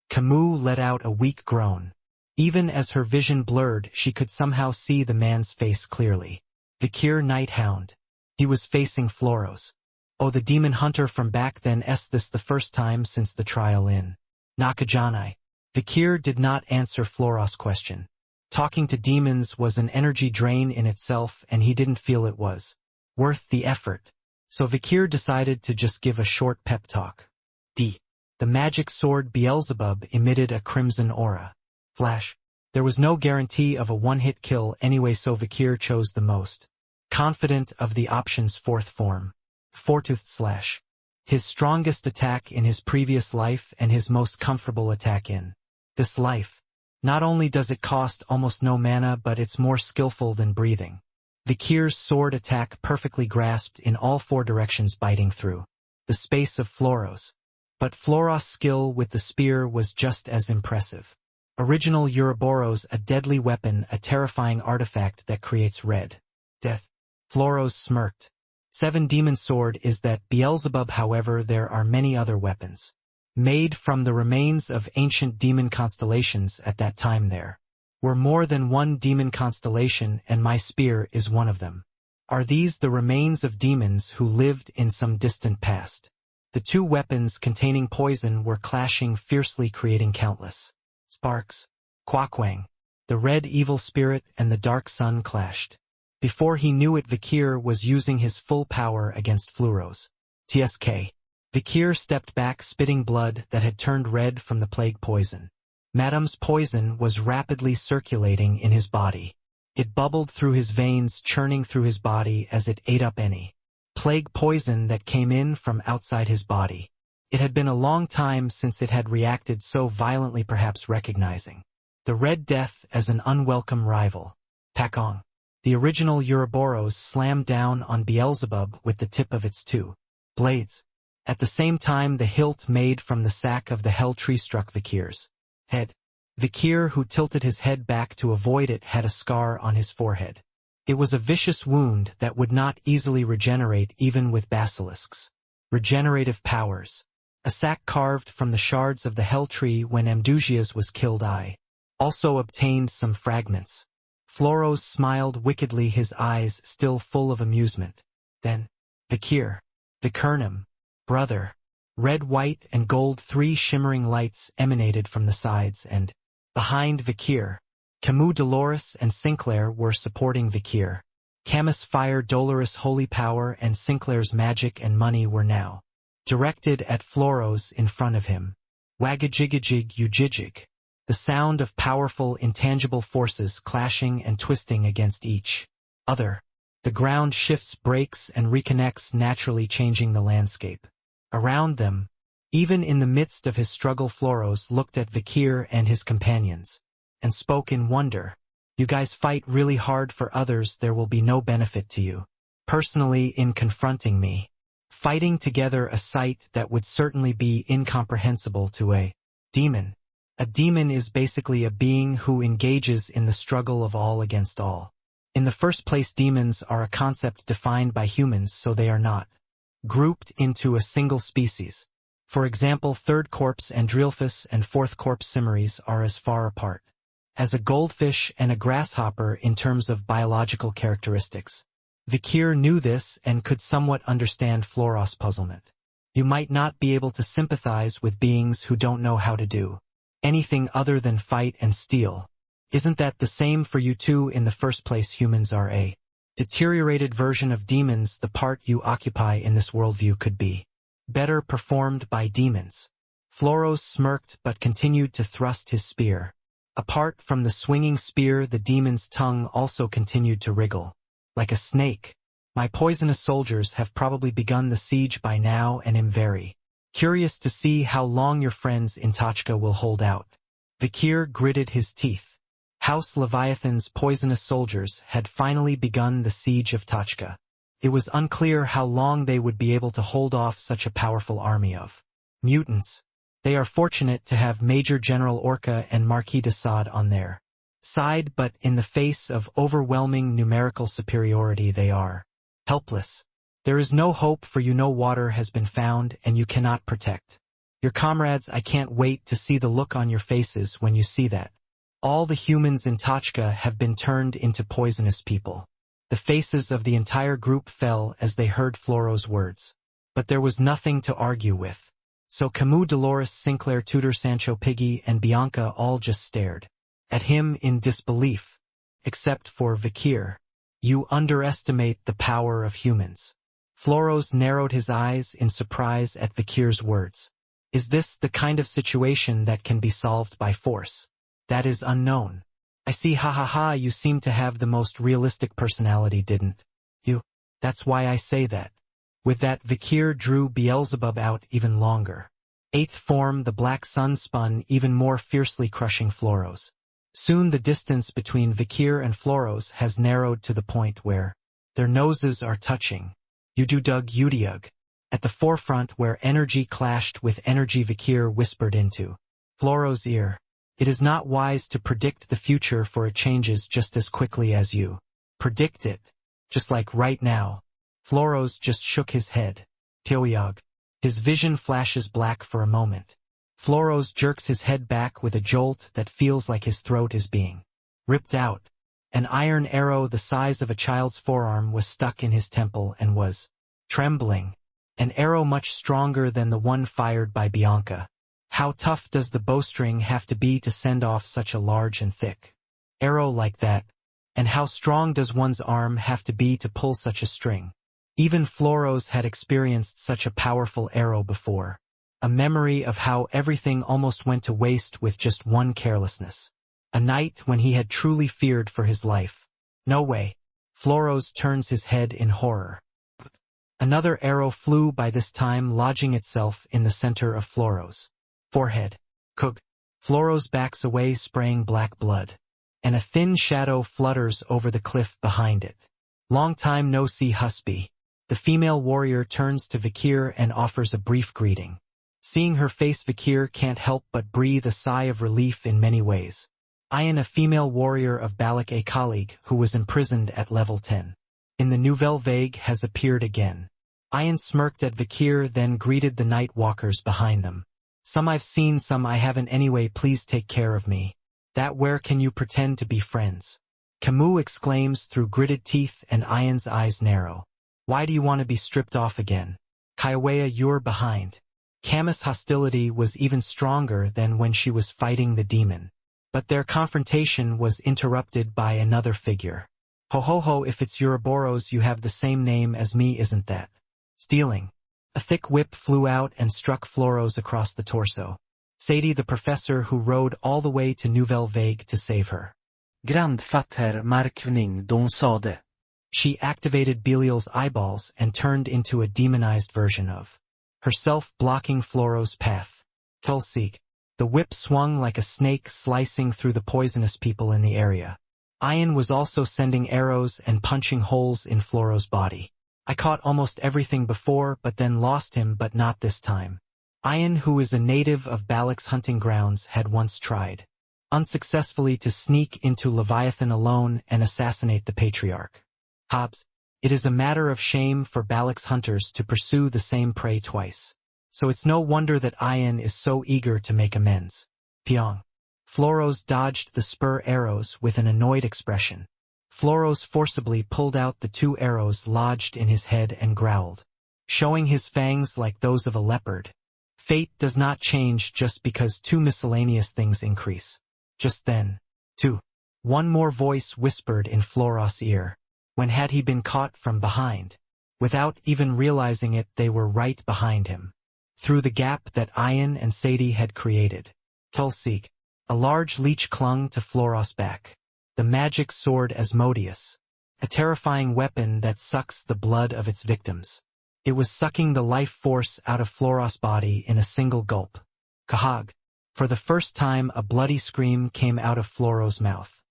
Camus let out a weak groan. Even as her vision blurred, she could somehow see the man's face clearly. Vikir Knight Hound. He was facing Floros. Oh, the demon hunter from back then. This the first time since the trial in Nakajani. Vikir did not answer Floros' question. Talking to demons was an energy drain in itself, and he didn't feel it was worth the effort. So Vikir decided to just give a short pep talk. The magic sword Beelzebub emitted a crimson aura. Flash. There was no guarantee of a one-hit kill anyway, so Vikir chose the most confident of the options. Fourth form. Fourtooth Slash. His strongest attack in his previous life and his most comfortable attack in this life. Not only does it cost almost no mana, but it's more skillful than breathing. Vikir's sword attack perfectly grasped in all four directions, biting through the space of Floros. But Floros' skill with the spear was just as impressive. Original Ouroboros, a deadly weapon, a terrifying artifact that creates red death. Floros smirked. 7 demon sword is that Beelzebub. However, there are many other weapons made from the remains of ancient demon constellations at that time. There were more than one demon constellation, and my spear is one of them. Are these the remains of demons who lived in some distant past? The two weapons containing poison were clashing fiercely, creating countless sparks. Quakwang. The red evil spirit and the dark sun clashed. Before he knew it, Vikir was using his full power against Floros. TSK. Vikir stepped back, spitting blood that had turned red from the plague poison. Madame's poison was rapidly circulating in his body. It bubbled through his veins, churning through his body as it ate up any plague poison that came in from outside his body. It had been a long time since it had reacted so violently, perhaps recognizing the Red Death as an unwelcome rival. Pakong. The original Ouroboros slammed down on Beelzebub with the tip of its two blades. At the same time, the hilt made from the sack of the hell tree struck Vikir's head. Vikir, who tilted his head back to avoid it, had a scar on his forehead. It was a vicious wound that would not easily regenerate even with basilisks. Regenerative powers. A sack carved from the shards of the hell tree when Amdusias was killed. I also obtained some fragments. Floros smiled wickedly, his eyes still full of amusement. Then, Vikir. Vikernum. Brother. Red, white, and gold, 3 shimmering lights emanated from the sides, and behind Vikir, Camus, Dolores, and Sinclair were supporting Vikir. Camus' fire, Dolores' holy power, and Sinclair's magic and money were now directed at Floros in front of him. Wagajigajig ujijig. The sound of powerful, intangible forces clashing and twisting against each other. The ground shifts, breaks, and reconnects, naturally changing the landscape around them. Even in the midst of his struggle, Floros looked at Vikir and his companions and spoke in wonder. You guys fight really hard for others. There will be no benefit to you personally in confronting me. Fighting together, a sight that would certainly be incomprehensible to a demon. A demon is basically a being who engages in the struggle of all against all. In the first place, demons are a concept defined by humans, so they are not grouped into a single species. For example, third corpse Andrealphus and fourth corpse Cimeres are as far apart as a goldfish and a grasshopper in terms of biological characteristics. Vikir knew this and could somewhat understand Floros' puzzlement. You might not be able to sympathize with beings who don't know how to do anything other than fight and steal. Isn't that the same for you too? In the first place, humans are a deteriorated version of demons. The part you occupy in this worldview could be better performed by demons. Floros smirked but continued to thrust his spear. Apart from the swinging spear, the demon's tongue also continued to wriggle. Like a snake. My poisonous soldiers have probably begun the siege by now and am very curious to see how long your friends in Tachka will hold out. Vikir gritted his teeth. House Leviathan's poisonous soldiers had finally begun the siege of Tachka. It was unclear how long they would be able to hold off such a powerful army of mutants. They are fortunate to have Major General Orca and Marquis de Sade on their side, but in the face of overwhelming numerical superiority they are helpless. There is no hope for you. No water has been found and you cannot protect your comrades. I can't wait to see the look on your faces when you see that. All the humans in Tachka have been turned into poisonous people. The faces of the entire group fell as they heard Floros' words. But there was nothing to argue with. So Camus, Dolores, Sinclair, Tudor, Sancho, Piggy, and Bianca all just stared at him in disbelief. Except for Vikir. You underestimate the power of humans. Floros narrowed his eyes in surprise at Vikir's words. Is this the kind of situation that can be solved by force? That is unknown. I see, ha ha ha, you seem to have the most realistic personality, didn't you? That's why I say that. With that, Vikir drew Beelzebub out even longer. Eighth form, the black sun spun even more fiercely, crushing Floros. Soon the distance between Vikir and Floros has narrowed to the point where their noses are touching. Ududug Udiug. At the forefront where energy clashed with energy, Vikir whispered into Floros' ear. It is not wise to predict the future, for it changes just as quickly as you predict it. Just like right now. Floros just shook his head. Pyoyog. His vision flashes black for a moment. Floros jerks his head back with a jolt that feels like his throat is being ripped out. An iron arrow the size of a child's forearm was stuck in his temple and was trembling. An arrow much stronger than the one fired by Bianca. How tough does the bowstring have to be to send off such a large and thick arrow like that? And how strong does one's arm have to be to pull such a string? Even Floros had experienced such a powerful arrow before. A memory of how everything almost went to waste with just one carelessness. A night when he had truly feared for his life. No way. Floros turns his head in horror. Another arrow flew by this time, lodging itself in the center of Floros' forehead. Kug. Floros backs away, spraying black blood. And a thin shadow flutters over the cliff behind it. Long time no see, Husby. The female warrior turns to Vikir and offers a brief greeting. Seeing her face, Vikir can't help but breathe a sigh of relief in many ways. Ayan, a female warrior of Balak, a colleague who was imprisoned at level 10. In the Nouvelle Vague, has appeared again. Ayan smirked at Vikir, then greeted the night walkers behind them. Some I've seen, some I haven't. Anyway, please take care of me. That where can you pretend to be friends? Camus exclaims through gritted teeth, and Ayan's eyes narrow. Why do you want to be stripped off again? Kaiwea, you're behind. Camus' hostility was even stronger than when she was fighting the demon. But their confrontation was interrupted by another figure. Ho ho ho, if it's Ouroboros, you have the same name as me, isn't that? Stealing. A thick whip flew out and struck Floros across the torso. Sadie, the professor who rode all the way to Nouvelle Vague to save her. Grandfatter Markvning Don Sade. She activated Belial's eyeballs and turned into a demonized version of herself, blocking Floros' path. Tulsig. The whip swung like a snake, slicing through the poisonous people in the area. Ayan was also sending arrows and punching holes in Floros' body. I caught almost everything before, but then lost him, but not this time. Ayan, who is a native of Balak's hunting grounds, had once tried, unsuccessfully, to sneak into Leviathan alone and assassinate the patriarch. Hobbs. It is a matter of shame for Balak's hunters to pursue the same prey twice. So it's no wonder that Ayan is so eager to make amends. Pyong. Floros dodged the spur arrows with an annoyed expression. Floros forcibly pulled out the 2 arrows lodged in his head and growled, showing his fangs like those of a leopard. Fate does not change just because 2 miscellaneous things increase. Just then, 2. One more voice whispered in Floros' ear. When had he been caught from behind? Without even realizing it, they were right behind him. Through the gap that Ayan and Sadie had created. Tulsig. A large leech clung to Floros' back. The magic sword Asmodeus. A terrifying weapon that sucks the blood of its victims. It was sucking the life force out of Floros' body in a single gulp. Kahag. For the first time, a bloody scream came out of Floros' mouth.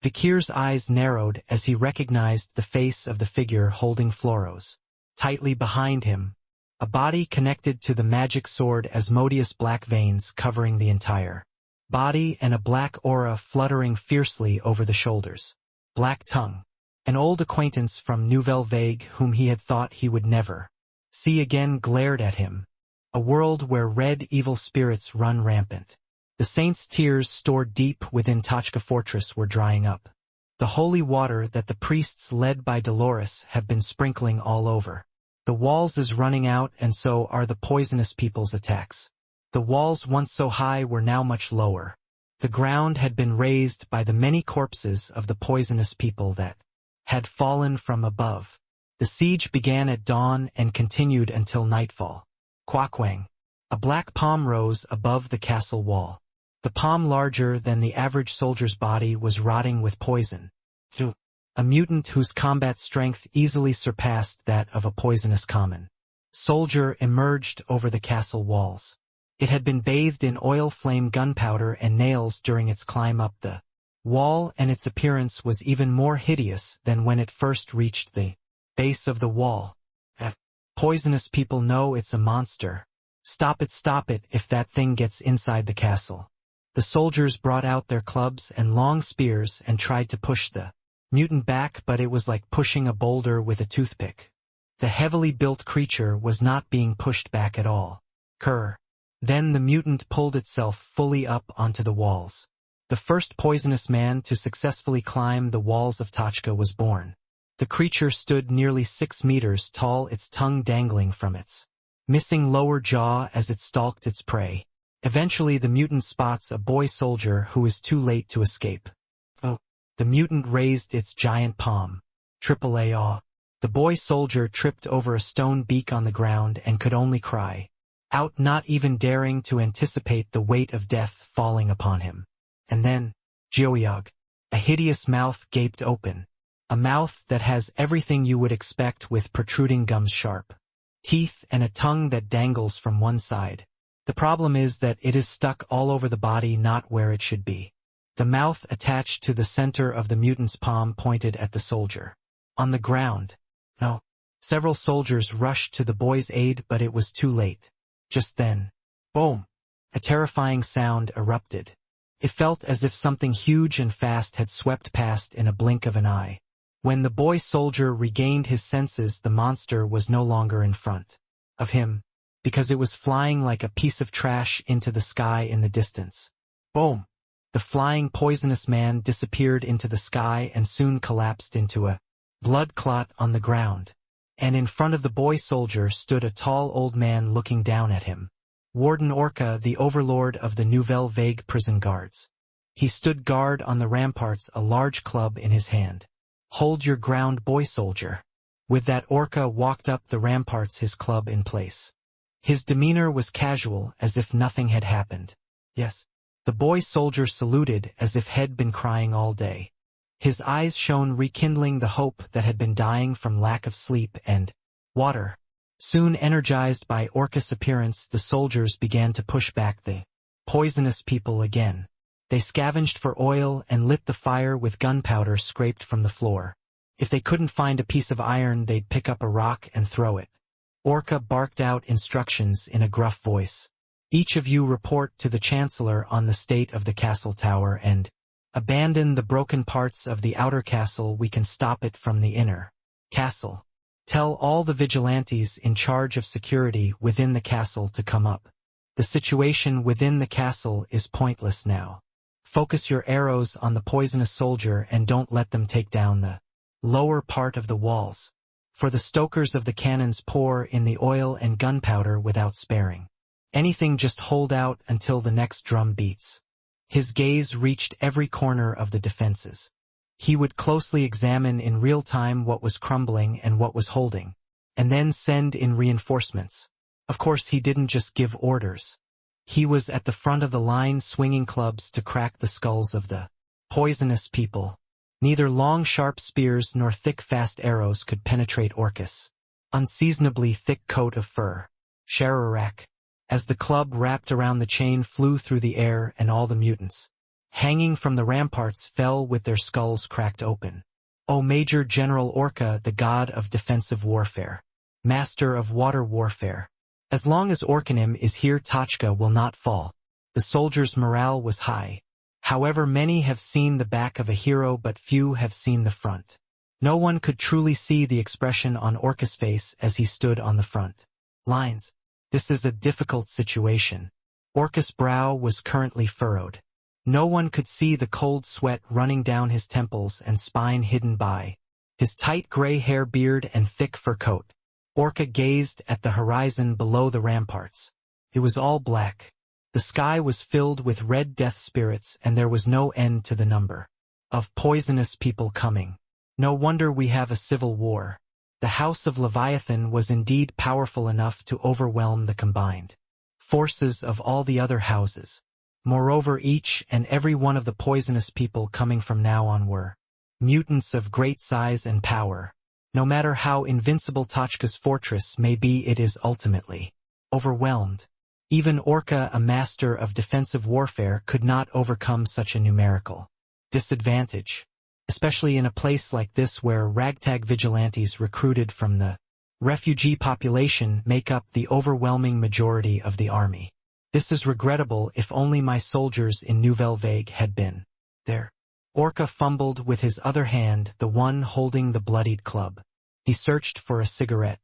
Vikir's eyes narrowed as he recognized the face of the figure holding Floros. Tightly behind him, a body connected to the magic sword, Asmodeus, black veins covering the entire body and a black aura fluttering fiercely over the shoulders. Black Tongue. An old acquaintance from Nouvelle Vague whom he had thought he would never see again glared at him. A world where red evil spirits run rampant. The saints' tears stored deep within Tachka Fortress were drying up. The holy water that the priests led by Dolores have been sprinkling all over. The walls is running out, and so are the poisonous people's attacks. The walls once so high were now much lower. The ground had been raised by the many corpses of the poisonous people that had fallen from above. The siege began at dawn and continued until nightfall. Kwakwang. A black palm rose above the castle wall. The palm, larger than the average soldier's body, was rotting with poison. A mutant whose combat strength easily surpassed that of a poisonous common soldier emerged over the castle walls. It had been bathed in oil, flame, gunpowder, and nails during its climb up the wall, and its appearance was even more hideous than when it first reached the base of the wall. Poisonous people know it's a monster. Stop it if that thing gets inside the castle. The soldiers brought out their clubs and long spears and tried to push the mutant back, but it was like pushing a boulder with a toothpick. The heavily built creature was not being pushed back at all. Kerr. Then the mutant pulled itself fully up onto the walls. The first poisonous man to successfully climb the walls of Tachka was born. The creature stood nearly 6 meters tall, its tongue dangling from its missing lower jaw as it stalked its prey. Eventually the mutant spots a boy soldier who is too late to escape. The mutant raised its giant palm. AAA awe. The boy soldier tripped over a stone beak on the ground and could only cry out, not even daring to anticipate the weight of death falling upon him. And then, Geoyog, a hideous mouth gaped open. A mouth that has everything you would expect with protruding gums, sharp teeth, and a tongue that dangles from one side. The problem is that it is stuck all over the body, not where it should be. The mouth attached to the center of the mutant's palm pointed at the soldier. On the ground. No. Several soldiers rushed to the boy's aid, but it was too late. Just then. Boom! A terrifying sound erupted. It felt as if something huge and fast had swept past in a blink of an eye. When the boy soldier regained his senses, the monster was no longer in front of him, because it was flying like a piece of trash into the sky in the distance. Boom! The flying poisonous man disappeared into the sky and soon collapsed into a blood clot on the ground. And in front of the boy soldier stood a tall old man looking down at him. Warden Orca, the overlord of the Nouvelle Vague prison guards. He stood guard on the ramparts, a large club in his hand. Hold your ground, boy soldier. With that, Orca walked up the ramparts, his club in place. His demeanor was casual, as if nothing had happened. Yes. The boy soldier saluted as if he'd been crying all day. His eyes shone, rekindling the hope that had been dying from lack of sleep and water. Soon, energized by Orca's appearance, the soldiers began to push back the poisonous people again. They scavenged for oil and lit the fire with gunpowder scraped from the floor. If they couldn't find a piece of iron, they'd pick up a rock and throw it. Orca barked out instructions in a gruff voice. Each of you report to the Chancellor on the state of the castle tower and abandon the broken parts of the outer castle. We can stop it from the inner castle. Tell all the vigilantes in charge of security within the castle to come up. The situation within the castle is pointless now. Focus your arrows on the poisonous soldier and don't let them take down the lower part of the walls. For the stokers of the cannons, pour in the oil and gunpowder without sparing anything. Just hold out until the next drum beats. His gaze reached every corner of the defenses. He would closely examine in real time what was crumbling and what was holding, and then send in reinforcements. Of course, he didn't just give orders. He was at the front of the line, swinging clubs to crack the skulls of the poisonous people. Neither long sharp spears nor thick fast arrows could penetrate Orca's unseasonably thick coat of fur. Shararak. As the club wrapped around the chain flew through the air, and all the mutants hanging from the ramparts fell with their skulls cracked open. O Major General Orca, the god of defensive warfare, master of water warfare. As long as Orcanim is here, Tachka will not fall. The soldiers' morale was high. However, many have seen the back of a hero, but few have seen the front. No one could truly see the expression on Orca's face as he stood on the front lines. This is a difficult situation. Orca's brow was currently furrowed. No one could see the cold sweat running down his temples and spine hidden by his tight gray hair, beard, and thick fur coat. Orca gazed at the horizon below the ramparts. It was all black. The sky was filled with red death spirits, and there was no end to the number of poisonous people coming. No wonder we have a civil war. The House of Leviathan was indeed powerful enough to overwhelm the combined forces of all the other houses. Moreover, each and every one of the poisonous people coming from now on were mutants of great size and power. No matter how invincible Tachka's fortress may be, it is ultimately overwhelmed. Even Orca, a master of defensive warfare, could not overcome such a numerical disadvantage, especially in a place like this where ragtag vigilantes recruited from the refugee population make up the overwhelming majority of the army. This is regrettable. If only my soldiers in Nouvelle Vague had been there. Orca fumbled with his other hand, the one holding the bloodied club. He searched for a cigarette.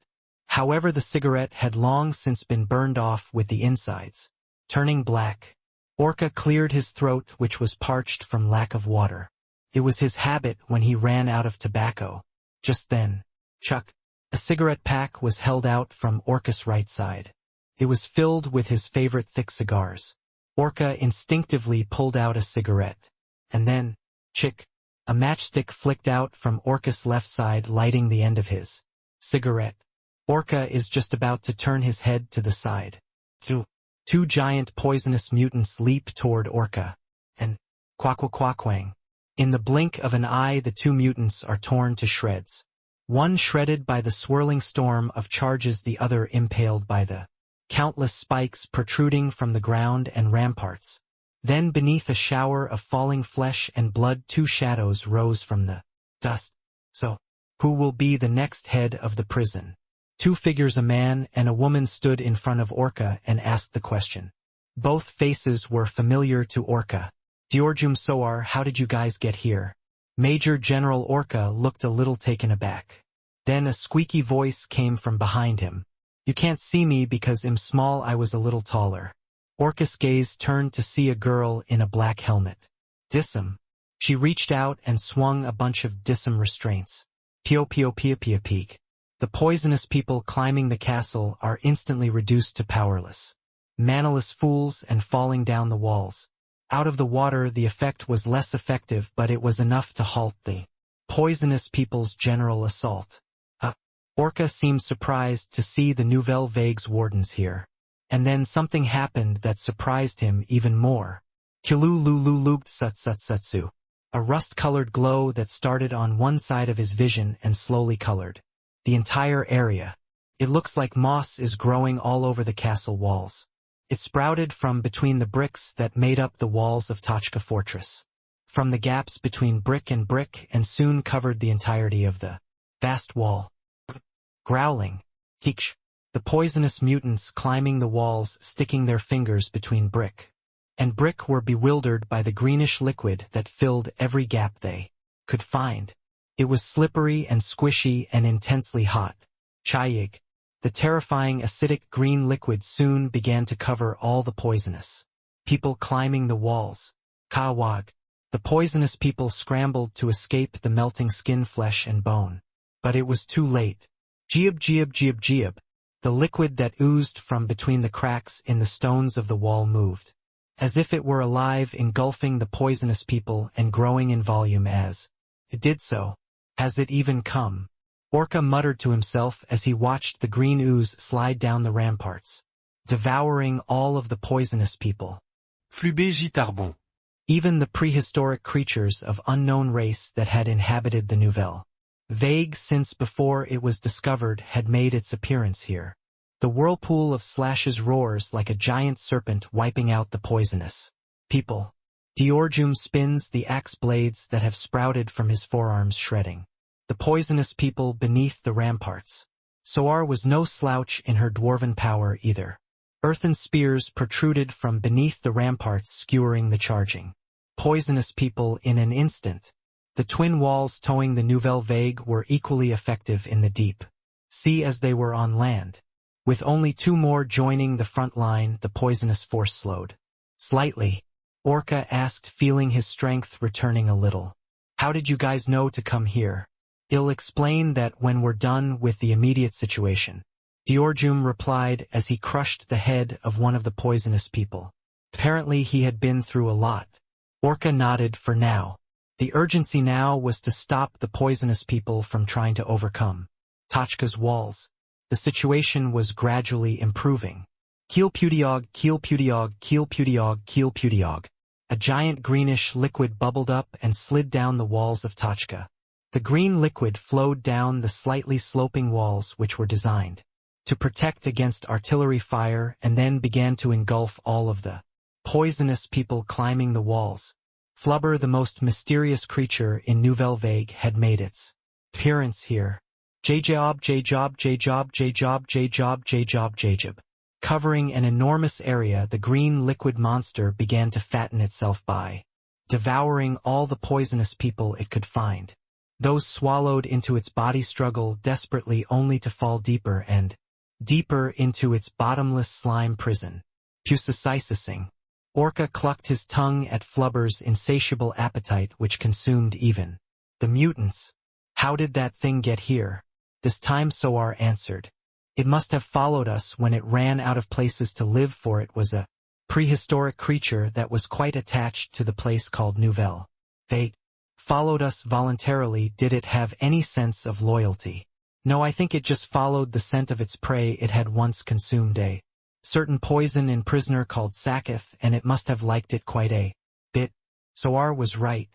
However, the cigarette had long since been burned off with the insides turning black. Orca cleared his throat, which was parched from lack of water. It was his habit when he ran out of tobacco. Just then, chuck, a cigarette pack was held out from Orca's right side. It was filled with his favorite thick cigars. Orca instinctively pulled out a cigarette. And then, chick, a matchstick flicked out from Orca's left side, lighting the end of his Cigarette. Orca is just about to turn his head to the side. Two giant poisonous mutants leap toward Orca. And quack-quack-quang. In the blink of an eye, the two mutants are torn to shreds. One shredded by the swirling storm of charges, the other impaled by the countless spikes protruding from the ground and ramparts. Then beneath a shower of falling flesh and blood, two shadows rose from the dust. So, who will be the next head of the prison? Two figures, a man and a woman, stood in front of Orca and asked the question. Both faces were familiar to Orca. Diorjum Soar, how did you guys get here? Major General Orca looked a little taken aback. Then a squeaky voice came from behind him. You can't see me because I'm small, I was a little taller. Orca's gaze turned to see a girl in a black helmet. Dism. She reached out and swung a bunch of Dism restraints. Pio pio pia pia peek. The poisonous people climbing the castle are instantly reduced to powerless, mannerless fools and falling down the walls. Out of the water, the effect was less effective, but it was enough to halt the poisonous people's general assault. Orca seemed surprised to see the Nouvelle Vague's wardens here. And then something happened that surprised him even more. Kilulululugsutsutsutsu. A rust-colored glow that started on one side of his vision and slowly colored the entire area. It looks like moss is growing all over the castle walls. It sprouted from between the bricks that made up the walls of Tochka Fortress, from the gaps between brick, and soon covered the entirety of the vast wall. Growling, Hiksh, the poisonous mutants climbing the walls, sticking their fingers between brick and brick, were bewildered by the greenish liquid that filled every gap they could find. It was slippery and squishy and intensely hot. Chayig. The terrifying acidic green liquid soon began to cover all the poisonous people climbing the walls. Kawag. The poisonous people scrambled to escape the melting skin, flesh and bone. But it was too late. Jeeb jeeb jeeb jeeb. The liquid that oozed from between the cracks in the stones of the wall moved, as if it were alive, engulfing the poisonous people and growing in volume as it did so. Has it even come? Orca muttered to himself as he watched the green ooze slide down the ramparts, devouring all of the poisonous people. Flubé Even the prehistoric creatures of unknown race that had inhabited the Nouvelle Vague since before it was discovered had made its appearance here. The whirlpool of slashes roars like a giant serpent wiping out the poisonous people. Diorjum spins the axe blades that have sprouted from his forearms, shredding the poisonous people beneath the ramparts. Soar was no slouch in her dwarven power either. Earthen spears protruded from beneath the ramparts, skewering the charging poisonous people in an instant. The twin walls towing the Nouvelle Vague were equally effective in the deep sea as they were on land. With only two more joining the front line, the poisonous force slowed slightly. Orca asked, feeling his strength returning a little. How did you guys know to come here? I'll explain that when we're done with the immediate situation. Diorjum replied as he crushed the head of one of the poisonous people. Apparently he had been through a lot. Orca nodded for now. The urgency now was to stop the poisonous people from trying to overcome Tochka's walls. The situation was gradually improving. Keelpudiog, Keelpudiog, Keelpudiog, Keelpudiog. A giant greenish liquid bubbled up and slid down the walls of Tochka. The green liquid flowed down the slightly sloping walls, which were designed to protect against artillery fire, and then began to engulf all of the poisonous people climbing the walls. Flubber, the most mysterious creature in Nouvelle Vague, had made its appearance here. J-job, J-job, J-job, J-job, J-job, J-job, J-job. Covering an enormous area, the green liquid monster began to fatten itself by devouring all the poisonous people it could find. Those swallowed into its body struggle desperately, only to fall deeper and deeper into its bottomless slime prison. Pusicising. Orca clucked his tongue at Flubber's insatiable appetite, which consumed even the mutants. How did that thing get here? This time Soar answered. It must have followed us when it ran out of places to live, for it was a prehistoric creature that was quite attached to the place called Nouvelle Vague. Followed us voluntarily. Did it have any sense of loyalty? No, I think it just followed the scent of its prey it had once consumed a certain poison in prisoner called Saketh, and it must have liked it quite a bit. Soar was right.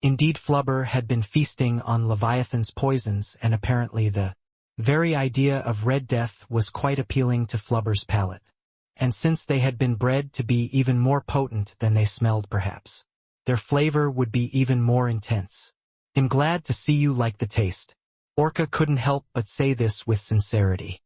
Indeed, Flubber had been feasting on Leviathan's poisons, and apparently the very idea of Red Death was quite appealing to Flubber's palate. And since they had been bred to be even more potent than they smelled perhaps, their flavor would be even more intense. I'm glad to see you like the taste. Orca couldn't help but say this with sincerity.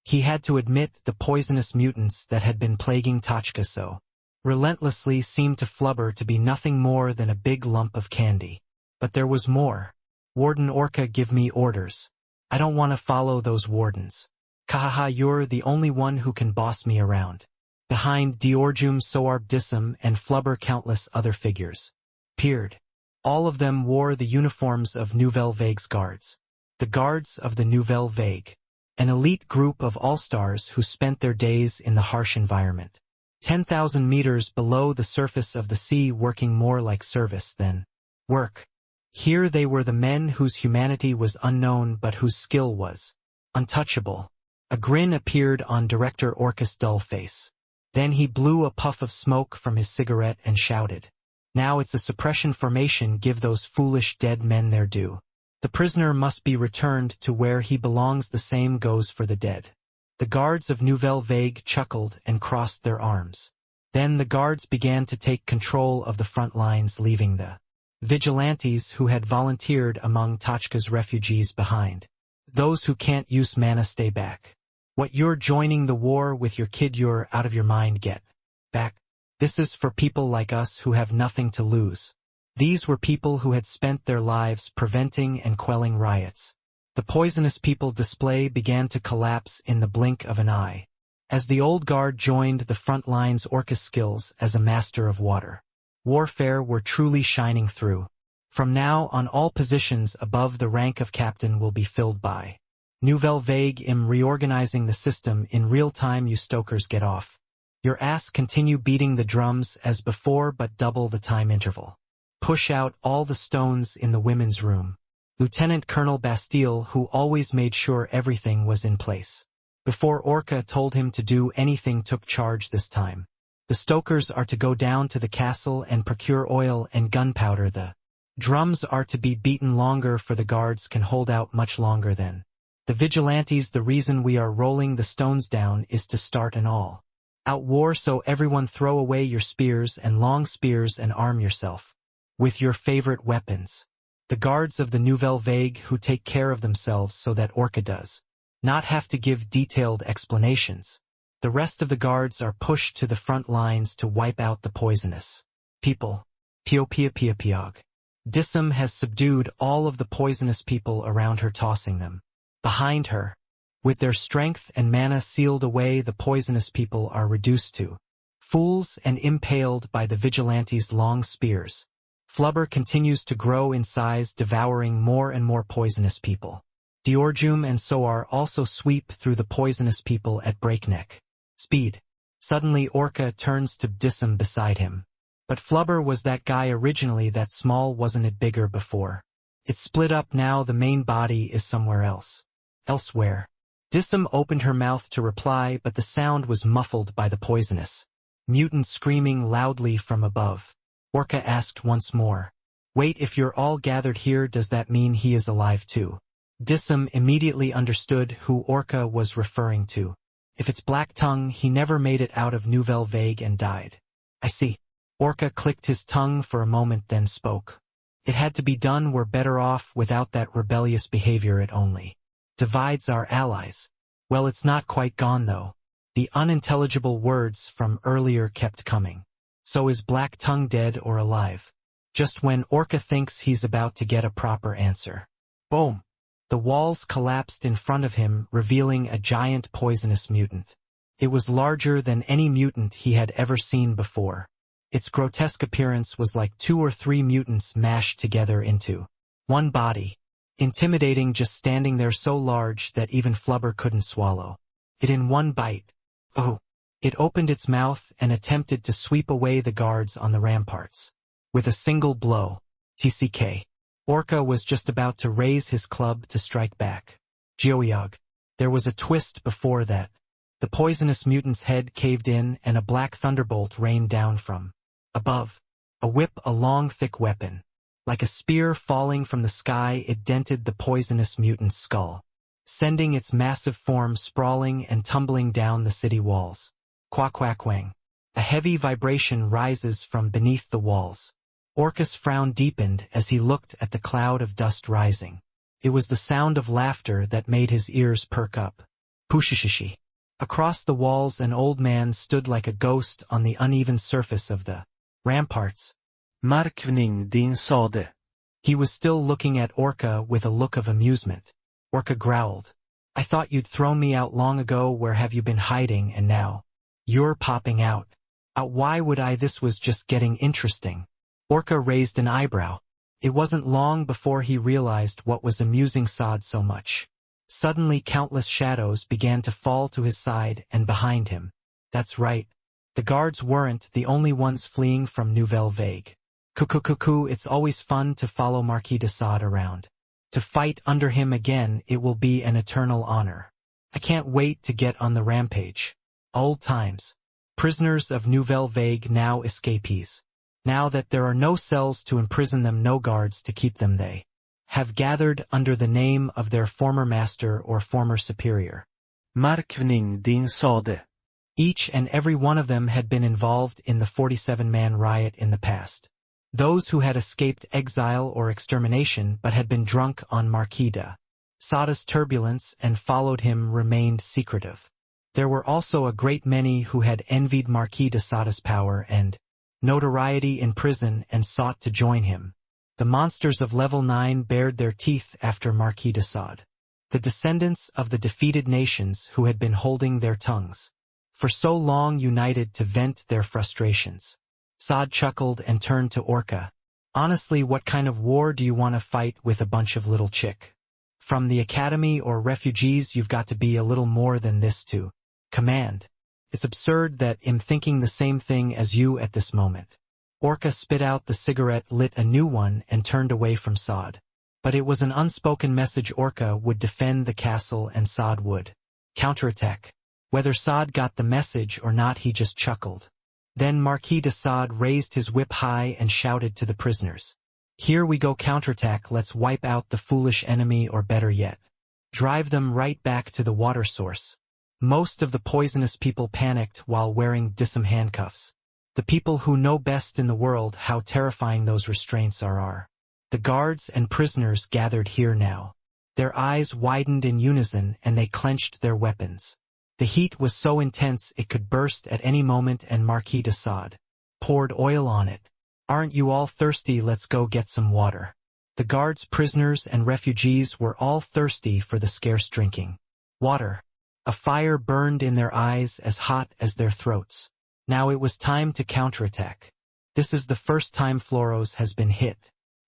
He had to admit the poisonous mutants that had been plaguing Tachka so relentlessly seemed to Flubber to be nothing more than a big lump of candy. But there was more. Warden Orca, give me orders. I don't want to follow those wardens. Kahaha, you're the only one who can boss me around. Behind Diorjum, Soarb Disum, and Flubber countless other figures peered. All of them wore the uniforms of Nouvelle Vague's guards. The guards of the Nouvelle Vague. An elite group of all-stars who spent their days in the harsh environment. 10,000 meters below the surface of the sea, working more like service than work. Here they were, the men whose humanity was unknown but whose skill was untouchable. A grin appeared on Director Orca's dull face. Then he blew a puff of smoke from his cigarette and shouted, "Now it's a suppression formation, give those foolish dead men their due. The prisoner must be returned to where he belongs, the same goes for the dead." The guards of Nouvelle Vague chuckled and crossed their arms. Then the guards began to take control of the front lines, leaving the vigilantes who had volunteered among Tachka's refugees behind. Those who can't use mana stay back. What, you're joining the war with your kid? You're out of your mind, get back. This is for people like us who have nothing to lose. These were people who had spent their lives preventing and quelling riots. The poisonous people display began to collapse in the blink of an eye. As the old guard joined the front lines, Orca's skills as a master of warfare were truly shining through. From now on, all positions above the rank of captain will be filled by Nouvelle Vague. I'm reorganizing the system in real time. You stokers, get off your ass, continue beating the drums as before, but double the time interval. Push out all the stones in the women's room. Lieutenant Colonel Bastille, who always made sure everything was in place before Orca told him to do anything, took charge this time. The stokers are to go down to the castle and procure oil and gunpowder. The drums are to be beaten longer, for the guards can hold out much longer than the vigilantes. The reason we are rolling the stones down is to start an all-out war, so everyone throw away your spears and long spears and arm yourself with your favorite weapons. The guards of the Nouvelle Vague who take care of themselves so that Orca does not have to give detailed explanations. The rest of the guards are pushed to the front lines to wipe out the poisonous people. Piog. Disum has subdued all of the poisonous people around her, tossing them behind her. With their strength and mana sealed away, the poisonous people are reduced to fools and impaled by the vigilantes' long spears. Flubber continues to grow in size, devouring more and more poisonous people. Diorjum and Soar also sweep through the poisonous people at breakneck speed. Suddenly Orca turns to Disum beside him. But Flubber was that guy originally, that small, wasn't it? Bigger before. It's split up now, the main body is somewhere else. Elsewhere. Disum opened her mouth to reply, but the sound was muffled by the poisonous mutant screaming loudly from above. Orca asked once more, "Wait, if you're all gathered here, does that mean he is alive too?" Disum immediately understood who Orca was referring to. If it's Black Tongue, he never made it out of Nouvelle Vague and died. I see. Orca clicked his tongue for a moment, then spoke. It had to be done. We're better off without that rebellious behavior. It only divides our allies. Well, it's not quite gone though. The unintelligible words from earlier kept coming. So is Black Tongue dead or alive? Just when Orca thinks he's about to get a proper answer. Boom! The walls collapsed in front of him, revealing a giant poisonous mutant. It was larger than any mutant he had ever seen before. Its grotesque appearance was like 2 or 3 mutants mashed together into one body. Intimidating, just standing there, so large that even Flubber couldn't swallow it in one bite. Oh! It opened its mouth and attempted to sweep away the guards on the ramparts. With a single blow, TCK. Orca was just about to raise his club to strike back. Geoyog. There was a twist before that. The poisonous mutant's head caved in and a black thunderbolt rained down from above. A whip, a long thick weapon. Like a spear falling from the sky, it dented the poisonous mutant's skull, sending its massive form sprawling and tumbling down the city walls. Quack-quack-wang. A heavy vibration rises from beneath the walls. Orca's frown deepened as he looked at the cloud of dust rising. It was the sound of laughter that made his ears perk up. Pushishishi. Across the walls an old man stood like a ghost on the uneven surface of the ramparts. Markvning din sade. He was still looking at Orca with a look of amusement. Orca growled. I thought you'd thrown me out long ago. Where have you been hiding and now? You're popping out. Why would I? This was just getting interesting. Orca raised an eyebrow. It wasn't long before he realized what was amusing Sod so much. Suddenly countless shadows began to fall to his side and behind him. That's right. The guards weren't the only ones fleeing from Nouvelle Vague. Cuckoo, it's always fun to follow Marquis de Sade around. To fight under him again, it will be an eternal honor. I can't wait to get on the rampage. Old times. Prisoners of Nouvelle Vague, now escapees. Now that there are no cells to imprison them, no guards to keep them, they have gathered under the name of their former master or former superior. Markvning din sade. Each and every one of them had been involved in the 47-man riot in the past. Those who had escaped exile or extermination but had been drunk on Marquis de Sade's turbulence and followed him remained secretive. There were also a great many who had envied Marquis de Sade's power and notoriety in prison and sought to join him. The monsters of level 9 bared their teeth after Marquis de Sade. The descendants of the defeated nations who had been holding their tongues for so long united to vent their frustrations. Sade chuckled and turned to Orca. Honestly, what kind of war do you want to fight with a bunch of little chick? From the academy or refugees? You've got to be a little more than this to command. It's absurd that I'm thinking the same thing as you at this moment. Orca spit out the cigarette, lit a new one, and turned away from Sade. But it was an unspoken message. Orca would defend the castle and Sade would counterattack. Whether Sade got the message or not, he just chuckled. Then Marquis de Sade raised his whip high and shouted to the prisoners. Here we go, counterattack, let's wipe out the foolish enemy, or better yet, drive them right back to the water source. Most of the poisonous people panicked while wearing Dissim handcuffs. The people who know best in the world how terrifying those restraints are. The guards and prisoners gathered here now. Their eyes widened in unison and they clenched their weapons. The heat was so intense it could burst at any moment, and Marquis de Sade poured oil on it. Aren't you all thirsty? Let's go get some water. The guards, prisoners, and refugees were all thirsty for the scarce drinking water. A fire burned in their eyes as hot as their throats. Now it was time to counterattack. This is the first time Floros has been hit.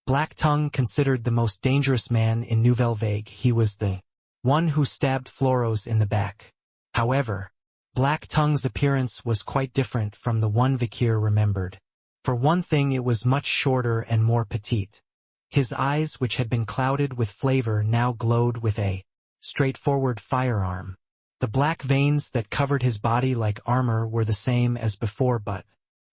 Black Tongue, considered the most dangerous man in Nouvelle Vague, he was the one who stabbed Floros in the back. However, Black Tongue's appearance was quite different from the one Vakir remembered. For one thing, it was much shorter and more petite. His eyes, which had been clouded with flavor, now glowed with a straightforward firearm. The black veins that covered his body like armor were the same as before, but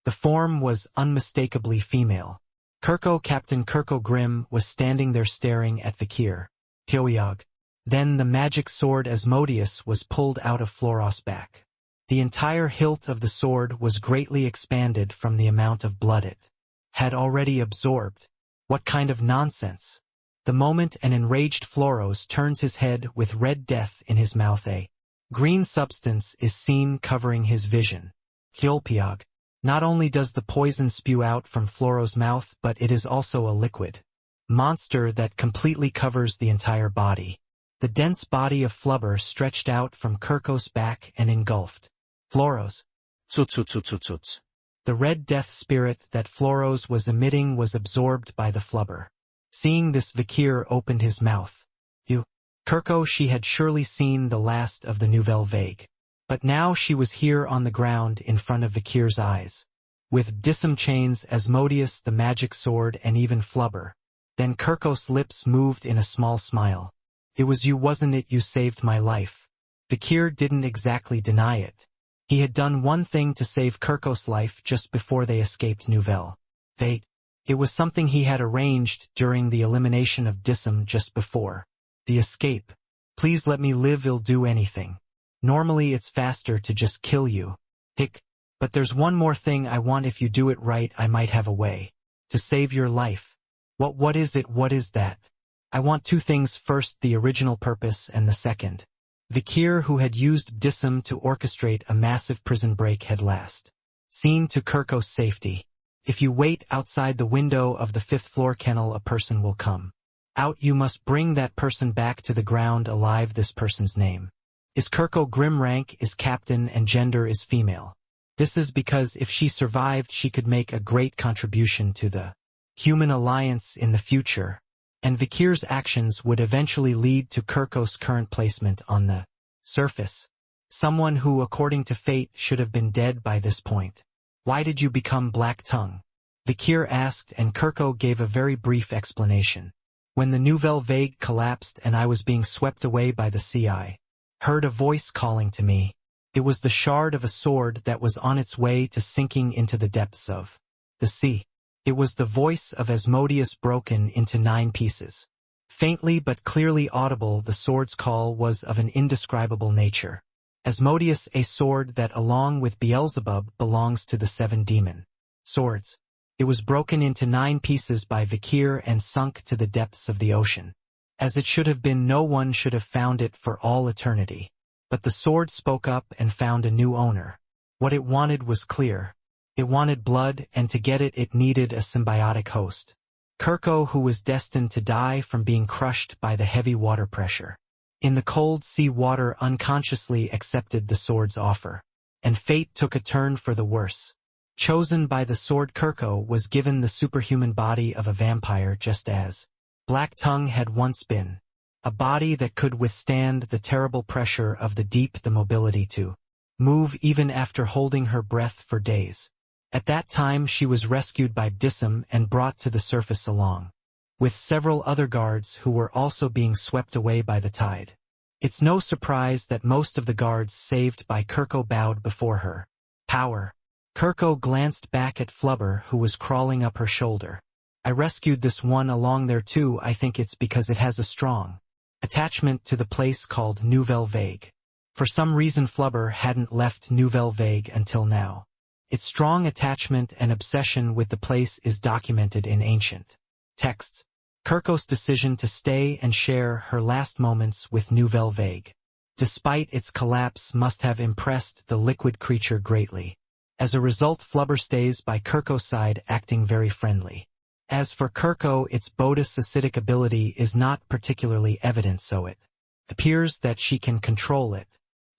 the form was unmistakably female. Captain Kirko Grimm was standing there staring at Vakir. Pyoyog. Then the magic sword Asmodeus was pulled out of Floros' back. The entire hilt of the sword was greatly expanded from the amount of blood it had already absorbed. What kind of nonsense? The moment an enraged Floros turns his head with red death in his mouth, a green substance is seen covering his vision. Hyolpiog. Not only does the poison spew out from Floros' mouth, but it is also a liquid monster that completely covers the entire body. The dense body of flubber stretched out from Kirko's back and engulfed Floros. Tsuts. The red death spirit that Floros was emitting was absorbed by the flubber. Seeing this, Vakir opened his mouth. Kirko, she had surely seen the last of the Nouvelle Vague. But now she was here on the ground in front of Vakir's eyes. With Dissim chains, Asmodeus, the magic sword, and even flubber. Then Kirko's lips moved in a small smile. It was you, wasn't it? You saved my life. Vikir didn't exactly deny it. He had done one thing to save Kirkos' life just before they escaped Nouvelle Vague. It was something he had arranged during the elimination of Dissim just before the escape. Please let me live, I'll do anything. Normally it's faster to just kill you. Hick. But there's one more thing I want. If you do it right, I might have a way to save your life. What is it? What is that? I want two things. First, the original purpose, and the second. Vikir, who had used Dissim to orchestrate a massive prison break, had last seen to Kirkos' safety. If you wait outside the window of the 5th floor kennel, a person will come out. You must bring that person back to the ground alive. This person's name is Kirko. Grim rank is captain and gender is female. This is because if she survived, she could make a great contribution to the human alliance in the future, and Vikir's actions would eventually lead to Kirkos' current placement on the surface. Someone who, according to fate, should have been dead by this point. Why did you become Black Tongue? Vikir asked, and Kirko gave a very brief explanation. When the Nouvelle Vague collapsed and I was being swept away by the sea, I heard a voice calling to me. It was the shard of a sword that was on its way to sinking into the depths of the sea. It was the voice of Asmodeus broken into 9 pieces. Faintly but clearly audible, the sword's call was of an indescribable nature. Asmodeus, a sword that, along with Beelzebub, belongs to the 7 demon swords. It was broken into 9 pieces by Vikir and sunk to the depths of the ocean. As it should have been, no one should have found it for all eternity. But the sword spoke up and found a new owner. What it wanted was clear. It wanted blood, and to get it, it needed a symbiotic host. Kirko, who was destined to die from being crushed by the heavy water pressure in the cold sea water, unconsciously accepted the sword's offer. And fate took a turn for the worse. Chosen by the sword, Kirko was given the superhuman body of a vampire, just as Black Tongue had once been. A body that could withstand the terrible pressure of the deep, the mobility to move even after holding her breath for days. At that time she was rescued by Dissim and brought to the surface along with several other guards who were also being swept away by the tide. It's no surprise that most of the guards saved by Kirko bowed before her power. Kirko glanced back at Flubber, who was crawling up her shoulder. I rescued this one along there too. I think it's because it has a strong attachment to the place called Nouvelle Vague. For some reason Flubber hadn't left Nouvelle Vague until now. Its strong attachment and obsession with the place is documented in ancient texts. Kirkos' decision to stay and share her last moments with Nouvelle Vague, despite its collapse, must have impressed the liquid creature greatly. As a result, Flubber stays by Kirko's side, acting very friendly. As for Kirko, its Bodis acidic ability is not particularly evident, so it appears that she can control it.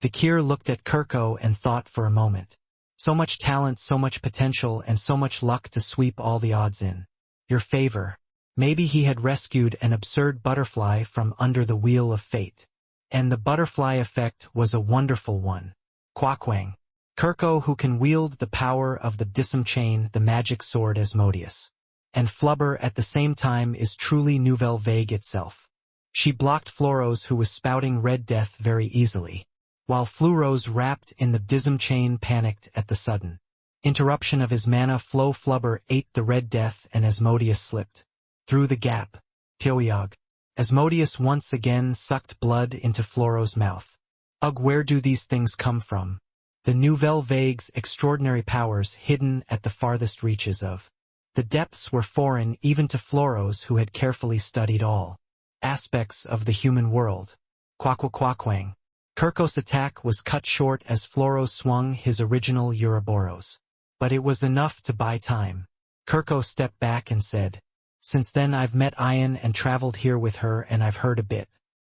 Vikir looked at Kirko and thought for a moment. So much talent, so much potential, and so much luck to sweep all the odds in your favor. Maybe he had rescued an absurd butterfly from under the wheel of fate. And the butterfly effect was a wonderful one. Quakwang. Kirko, who can wield the power of the Dissim chain, the magic sword Asmodeus, and Flubber at the same time, is truly Nouvelle Vague itself. She blocked Floros, who was spouting red death, very easily, while Fluros, wrapped in the Dissim chain, panicked at the sudden interruption of his mana flow. Flubber ate the red death and Asmodeus slipped through the gap. Pyoyog. Asmodeus once again sucked blood into Floros' mouth. Ugh, where do these things come from? The Nouvelle Vague's extraordinary powers, hidden at the farthest reaches of the depths, were foreign even to Floros, who had carefully studied all aspects of the human world. Quakwang. Kirkos' attack was cut short as Floros swung his original Ouroboros. But it was enough to buy time. Kirko stepped back and said, "Since then I've met Ian and traveled here with her, and I've heard a bit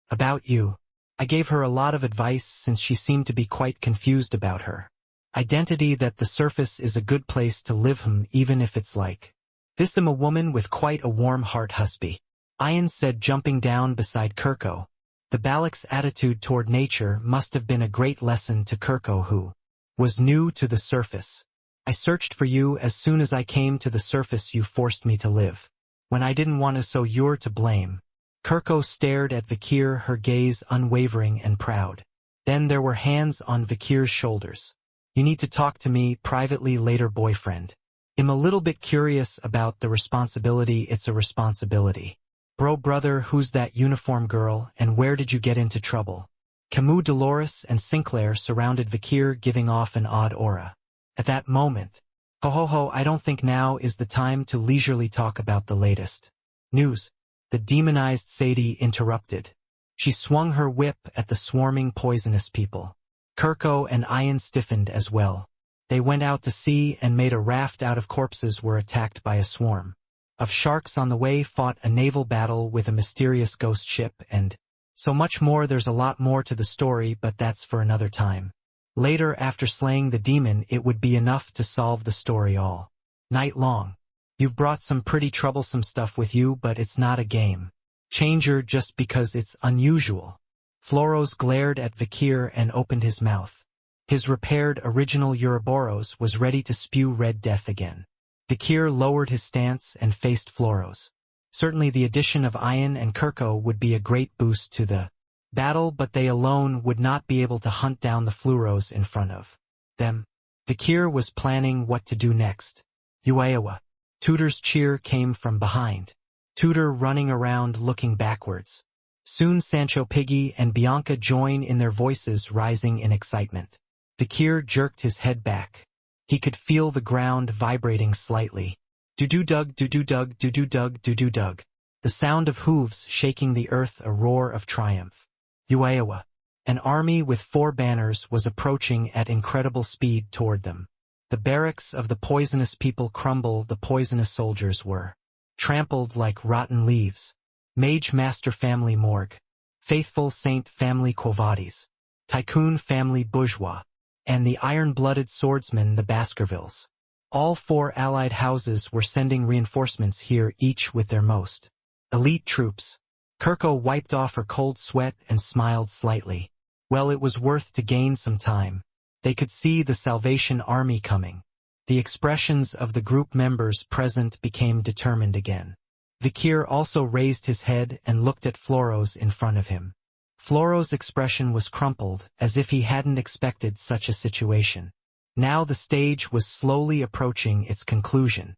about you. I gave her a lot of advice since she seemed to be quite confused about her identity, that the surface is a good place to live, even if it's like this. I'm a woman with quite a warm heart, husby," Ian said, jumping down beside Kirko. The Balak's attitude toward nature must have been a great lesson to Kirko, who was new to the surface. "I searched for you. As soon as I came to the surface, you forced me to live when I didn't want to, so you're to blame." Kirko stared at Vikir, her gaze unwavering and proud. Then there were hands on Vikir's shoulders. You need to talk to me privately later, boyfriend. I'm a little bit curious about the responsibility. It's a responsibility. Brother, who's that uniform girl, and where did you get into trouble? Camus, Dolores, and Sinclair surrounded Vikir, giving off an odd aura. At that moment, ho, I don't think now is the time to leisurely talk about the latest news. The demonized Sadie interrupted. She swung her whip at the swarming poisonous people. Kirko and Ian stiffened as well. They went out to sea and made a raft out of corpses, were attacked by a swarm of sharks on the way, fought a naval battle with a mysterious ghost ship, and so much more. There's a lot more to the story, but that's for another time. Later, after slaying the demon, it would be enough to solve the story all night long. You've brought some pretty troublesome stuff with you, but it's not a game changer just because it's unusual. Floros glared at Vikir and opened his mouth. His repaired original Ouroboros was ready to spew red death again. Vikir lowered his stance and faced Floros. Certainly the addition of Ian and Kirko would be a great boost to the battle, but they alone would not be able to hunt down the Floros in front of them. Vikir was planning what to do next. Uaewa. Tudor's cheer came from behind. Tudor running around looking backwards. Soon Sancho Piggy and Bianca join in, their voices rising in excitement. Vikir jerked his head back. He could feel the ground vibrating slightly. Do-do-dug, do-do-dug, do-do-dug, do-do-dug. The sound of hooves shaking the earth, a roar of triumph. Uaewa. An army with 4 banners was approaching at incredible speed toward them. The barracks of the poisonous people crumble. The poisonous soldiers were trampled like rotten leaves. Mage Master family Morgue. Faithful Saint family Quo Vadis. Tycoon family Bourgeois. And the iron-blooded swordsmen, the Baskervilles. All 4 allied houses were sending reinforcements here, each with their most elite troops. Kirko wiped off her cold sweat and smiled slightly. Well, it was worth to gain some time. They could see the Salvation Army coming. The expressions of the group members present became determined again. Vikir also raised his head and looked at Floros in front of him. Floros' expression was crumpled, as if he hadn't expected such a situation. Now the stage was slowly approaching its conclusion.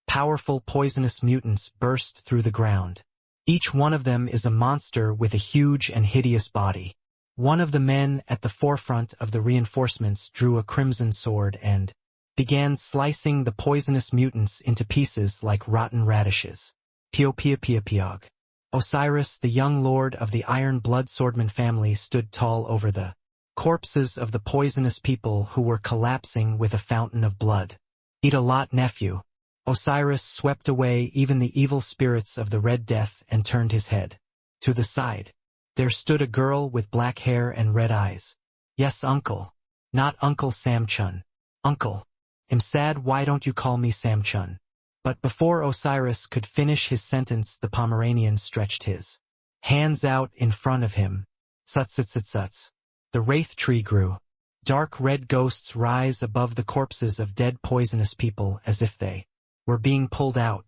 Powerful poisonous mutants burst through the ground. Each one of them is a monster with a huge and hideous body. One of the men at the forefront of the reinforcements drew a crimson sword and began slicing the poisonous mutants into pieces like rotten radishes. Piog. Osiris, the young lord of the Iron Blood Swordman family, stood tall over the corpses of the poisonous people who were collapsing with a fountain of blood. Eat a lot, nephew. Osiris swept away even the evil spirits of the Red Death and turned his head to the side. There stood a girl with black hair and red eyes. Yes, uncle. Not Uncle Sam Chun. Uncle. I'm sad, why don't you call me Sam Chun? But before Osiris could finish his sentence, the Pomeranian stretched his hands out in front of him. Suts. The wraith tree grew. Dark red ghosts rise above the corpses of dead poisonous people as if they were being pulled out.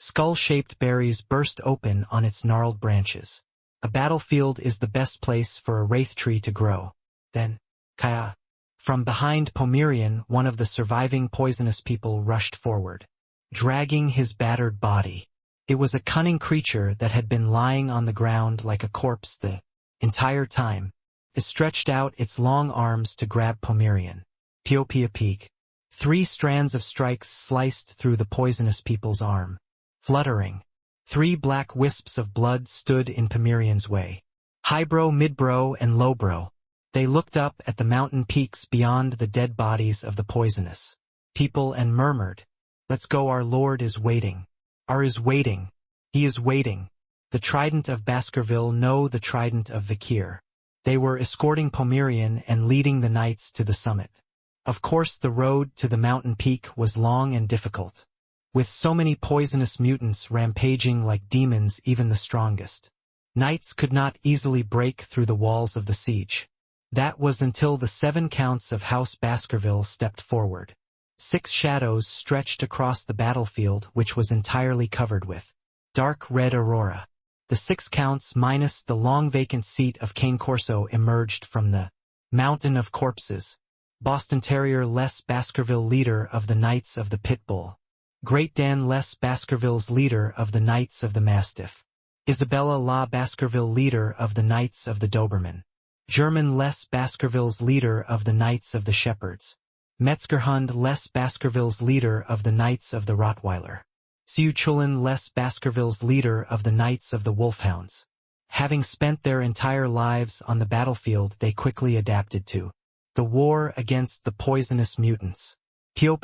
Skull-shaped berries burst open on its gnarled branches. A battlefield is the best place for a wraith tree to grow. Then, Kaya. From behind Pomerian, one of the surviving poisonous people rushed forward, dragging his battered body. It was a cunning creature that had been lying on the ground like a corpse the entire time. It stretched out its long arms to grab Pomerian. Peak. 3 strands of strikes sliced through the poisonous people's arm. Fluttering. 3 black wisps of blood stood in Pomerian's way. Highbrow, midbrow, and lowbrow. They looked up at the mountain peaks beyond the dead bodies of the poisonous people and murmured, "Let's go, our Lord is waiting. Is waiting. He is waiting." The trident of Baskerville, no, the trident of Vikir. They were escorting Pomerian and leading the knights to the summit. Of course the road to the mountain peak was long and difficult. With so many poisonous mutants rampaging like demons, even the strongest knights could not easily break through the walls of the siege. That was until the 7 counts of House Baskerville stepped forward. 6 shadows stretched across the battlefield, which was entirely covered with dark red aurora. The 6 counts minus the long vacant seat of Cane Corso emerged from the mountain of corpses. Boston Terrier Les Baskerville, leader of the Knights of the Pit Bull. Great Dan Les Baskerville's, leader of the Knights of the Mastiff. Isabella La Baskerville, leader of the Knights of the Doberman. German Les Baskerville's, leader of the Knights of the Shepherds. Metzgerhund Les Baskerville's, leader of the Knights of the Rottweiler. Siuchulin Les Baskerville's, leader of the Knights of the Wolfhounds. Having spent their entire lives on the battlefield, they quickly adapted to the war against the poisonous mutants. Pio.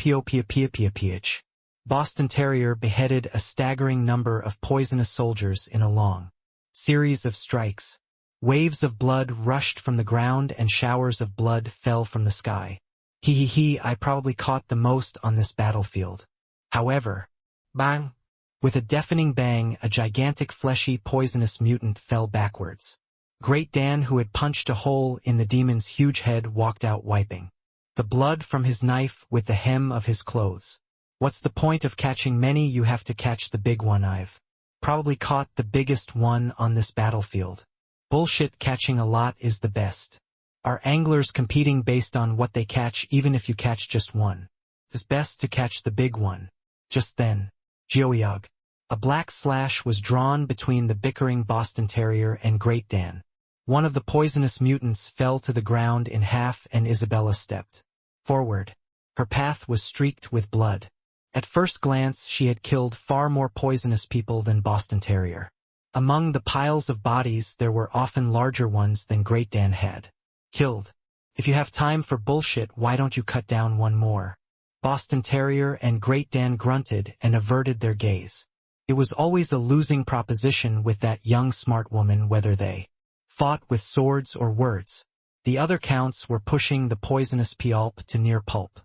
Boston Terrier beheaded a staggering number of poisonous soldiers in a long series of strikes. Waves of blood rushed from the ground and showers of blood fell from the sky. I probably caught the most on this battlefield. However, bang! With a deafening bang, a gigantic fleshy poisonous mutant fell backwards. Great Dan, who had punched a hole in the demon's huge head, walked out wiping the blood from his knife with the hem of his clothes. What's the point of catching many? You have to catch the big one. I've probably caught the biggest one on this battlefield. Bullshit, catching a lot is the best. Are anglers competing based on what they catch? Even if you catch just one, it's best to catch the big one. Just then, Geoyog. A black slash was drawn between the bickering Boston Terrier and Great Dan. One of the poisonous mutants fell to the ground in half and Isabella stepped forward. Her path was streaked with blood. At first glance, she had killed far more poisonous people than Boston Terrier. Among the piles of bodies, there were often larger ones than Great Dan had killed. If you have time for bullshit, why don't you cut down one more? Boston Terrier and Great Dan grunted and averted their gaze. It was always a losing proposition with that young smart woman, whether they fought with swords or words. The other counts were pushing the poisonous Pialp to near pulp.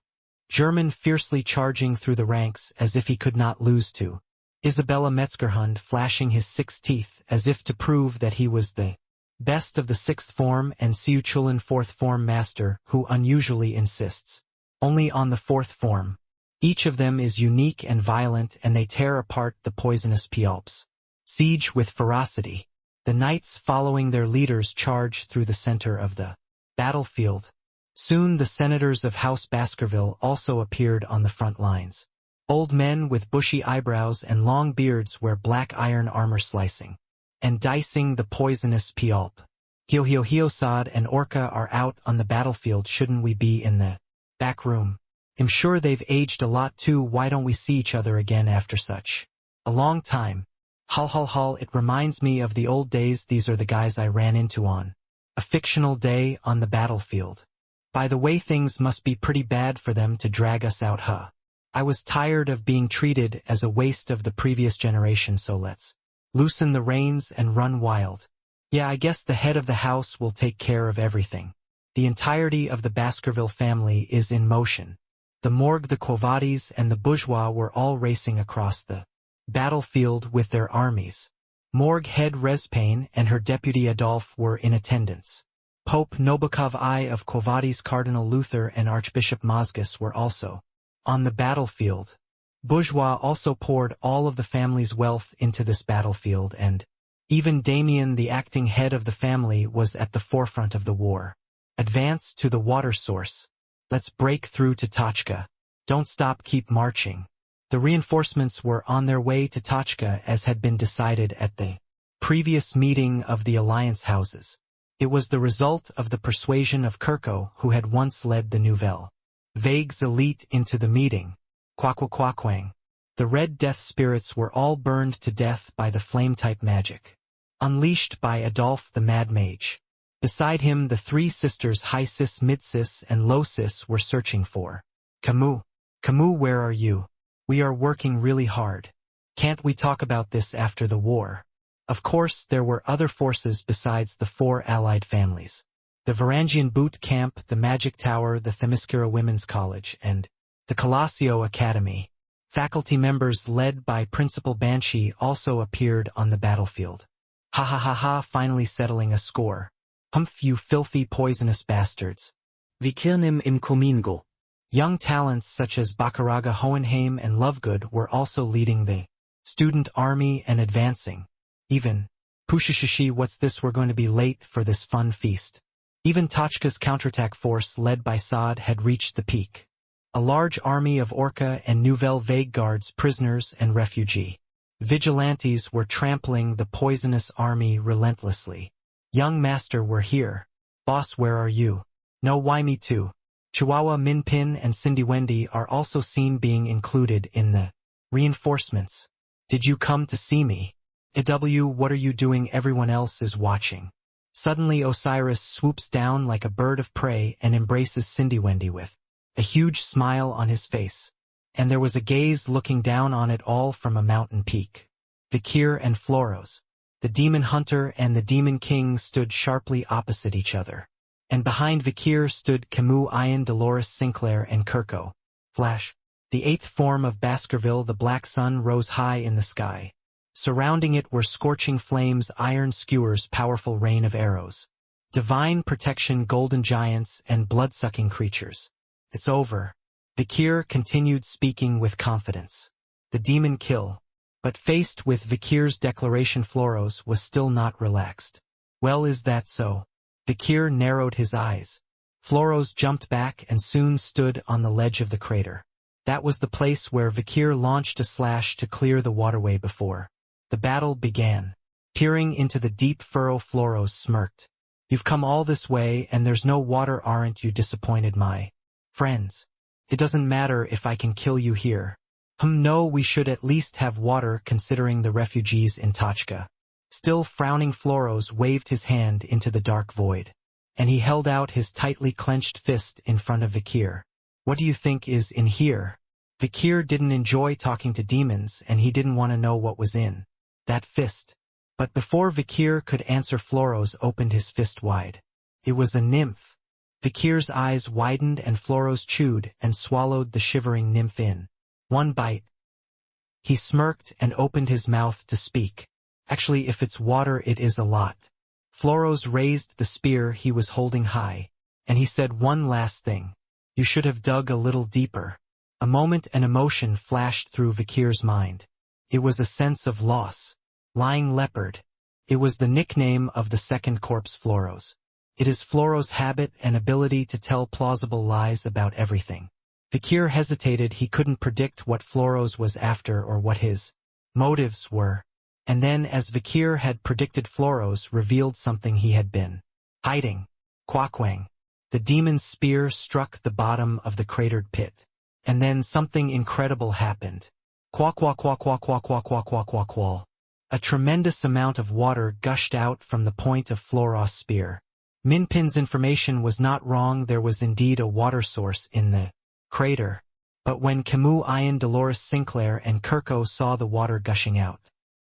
German fiercely charging through the ranks as if he could not lose to. Isabella Metzgerhund flashing his 6 teeth as if to prove that he was the best of the 6th form, and Siuchulin 4th form master, who unusually insists only on the 4th form. Each of them is unique and violent, and they tear apart the poisonous Pialps. Siege with ferocity. The knights, following their leaders, charge through the center of the battlefield. Soon the senators of House Baskerville also appeared on the front lines. Old men with bushy eyebrows and long beards wear black iron armor, slicing and dicing the poisonous Pialp. Hiosad and Orca are out on the battlefield. Shouldn't we be in the back room? I'm sure they've aged a lot too. Why don't we see each other again after such a long time? Hull. It reminds me of the old days. These are the guys I ran into on a fictional day on the battlefield. By the way, things must be pretty bad for them to drag us out, huh? I was tired of being treated as a waste of the previous generation, so let's loosen the reins and run wild. Yeah, I guess the head of the house will take care of everything. The entirety of the Baskerville family is in motion. The Morgue, the Quavadis, and the Bourgeois were all racing across the battlefield with their armies. Morgue head Respain and her deputy Adolphe were in attendance. Pope Nobukov I of Quavadis, Cardinal Luther, and Archbishop Mozgus were also on the battlefield. Bourgeois also poured all of the family's wealth into this battlefield, and even Damien, the acting head of the family, was at the forefront of the war. Advance to the water source. Let's break through to Tochka. Don't stop, keep marching. The reinforcements were on their way to Tochka, as had been decided at the previous meeting of the alliance houses. It was the result of the persuasion of Kirko, who had once led the Nouvelle Vague's elite into the meeting. Quaquang. The Red Death spirits were all burned to death by the flame-type magic unleashed by Adolphe the Mad Mage. Beside him, the 3 sisters High Sis, Mid Sis, and Low Sis were searching for Camus. Camus, where are you? We are working really hard. Can't we talk about this after the war? Of course, there were other forces besides the 4 allied families. The Varangian Boot Camp, the Magic Tower, the Themyscira Women's College, and the Colossio Academy. Faculty members led by Principal Banshee also appeared on the battlefield. Ha, finally settling a score. Humph, you filthy poisonous bastards. Vikirnim im Komingo. Young talents such as Bakaraga Hohenheim and Lovegood were also leading the student army and advancing. Even Pushishishi, what's this? We're going to be late for this fun feast. Even Tachka's counterattack force led by Saad had reached the peak. A large army of Orca and Nouvelle Vague guards, prisoners and refugee vigilantes were trampling the poisonous army relentlessly. Young master, we're here. Boss, where are you? No, why me too? Chihuahua, Min Pin and Cindy Wendy are also seen being included in the reinforcements. Did you come to see me? EW, what are you doing? Everyone else is watching. Suddenly Osiris swoops down like a bird of prey and embraces Cindy Wendy with a huge smile on his face. And there was a gaze looking down on it all from a mountain peak. Vikir and Floros, the demon hunter and the demon king, stood sharply opposite each other. And behind Vikir stood Camus, Ian, Dolores Sinclair and Kirko. Flash. The eighth form of Baskerville, the black sun, rose high in the sky. Surrounding it were scorching flames, iron skewers, powerful rain of arrows. Divine protection, golden giants, and blood-sucking creatures. It's over. Vikir continued, speaking with confidence. The demon kill. But faced with Vikir's declaration, Floros was still not relaxed. Well, is that so? Vikir narrowed his eyes. Floros jumped back and soon stood on the ledge of the crater. That was the place where Vikir launched a slash to clear the waterway before the battle began. Peering into the deep furrow, Floros smirked. You've come all this way and there's no water, aren't you disappointed, my friends? It doesn't matter if I can kill you here. No, we should at least have water considering the refugees in Tachka. Still frowning, Floros waved his hand into the dark void. And he held out his tightly clenched fist in front of Vikir. What do you think is in here? Vikir didn't enjoy talking to demons and he didn't want to know what was in that fist. But before Vikir could answer, Floros opened his fist wide. It was a nymph. Vikir's eyes widened and Floros chewed and swallowed the shivering nymph in one bite. He smirked and opened his mouth to speak. Actually, if it's water, it is a lot. Floros raised the spear he was holding high, and he said one last thing. You should have dug a little deeper. A moment an emotion flashed through Vikir's mind. It was a sense of loss. Lying leopard. It was the nickname of the second corpse, Floros. It is Floros' habit and ability to tell plausible lies about everything. Vikir hesitated. He couldn't predict what Floros was after or what his motives were. And then, as Vikir had predicted, Floros revealed something he had been hiding. Quakwang. The demon's spear struck the bottom of the cratered pit. And then something incredible happened. Quack-quack-quack-quack-quack-quack-quack-quack-quack. A tremendous amount of water gushed out from the point of Floros' spear. Minpin's information was not wrong. There was indeed a water source in the crater. But when Camus, Ian, Dolores Sinclair and Kirko saw the water gushing out,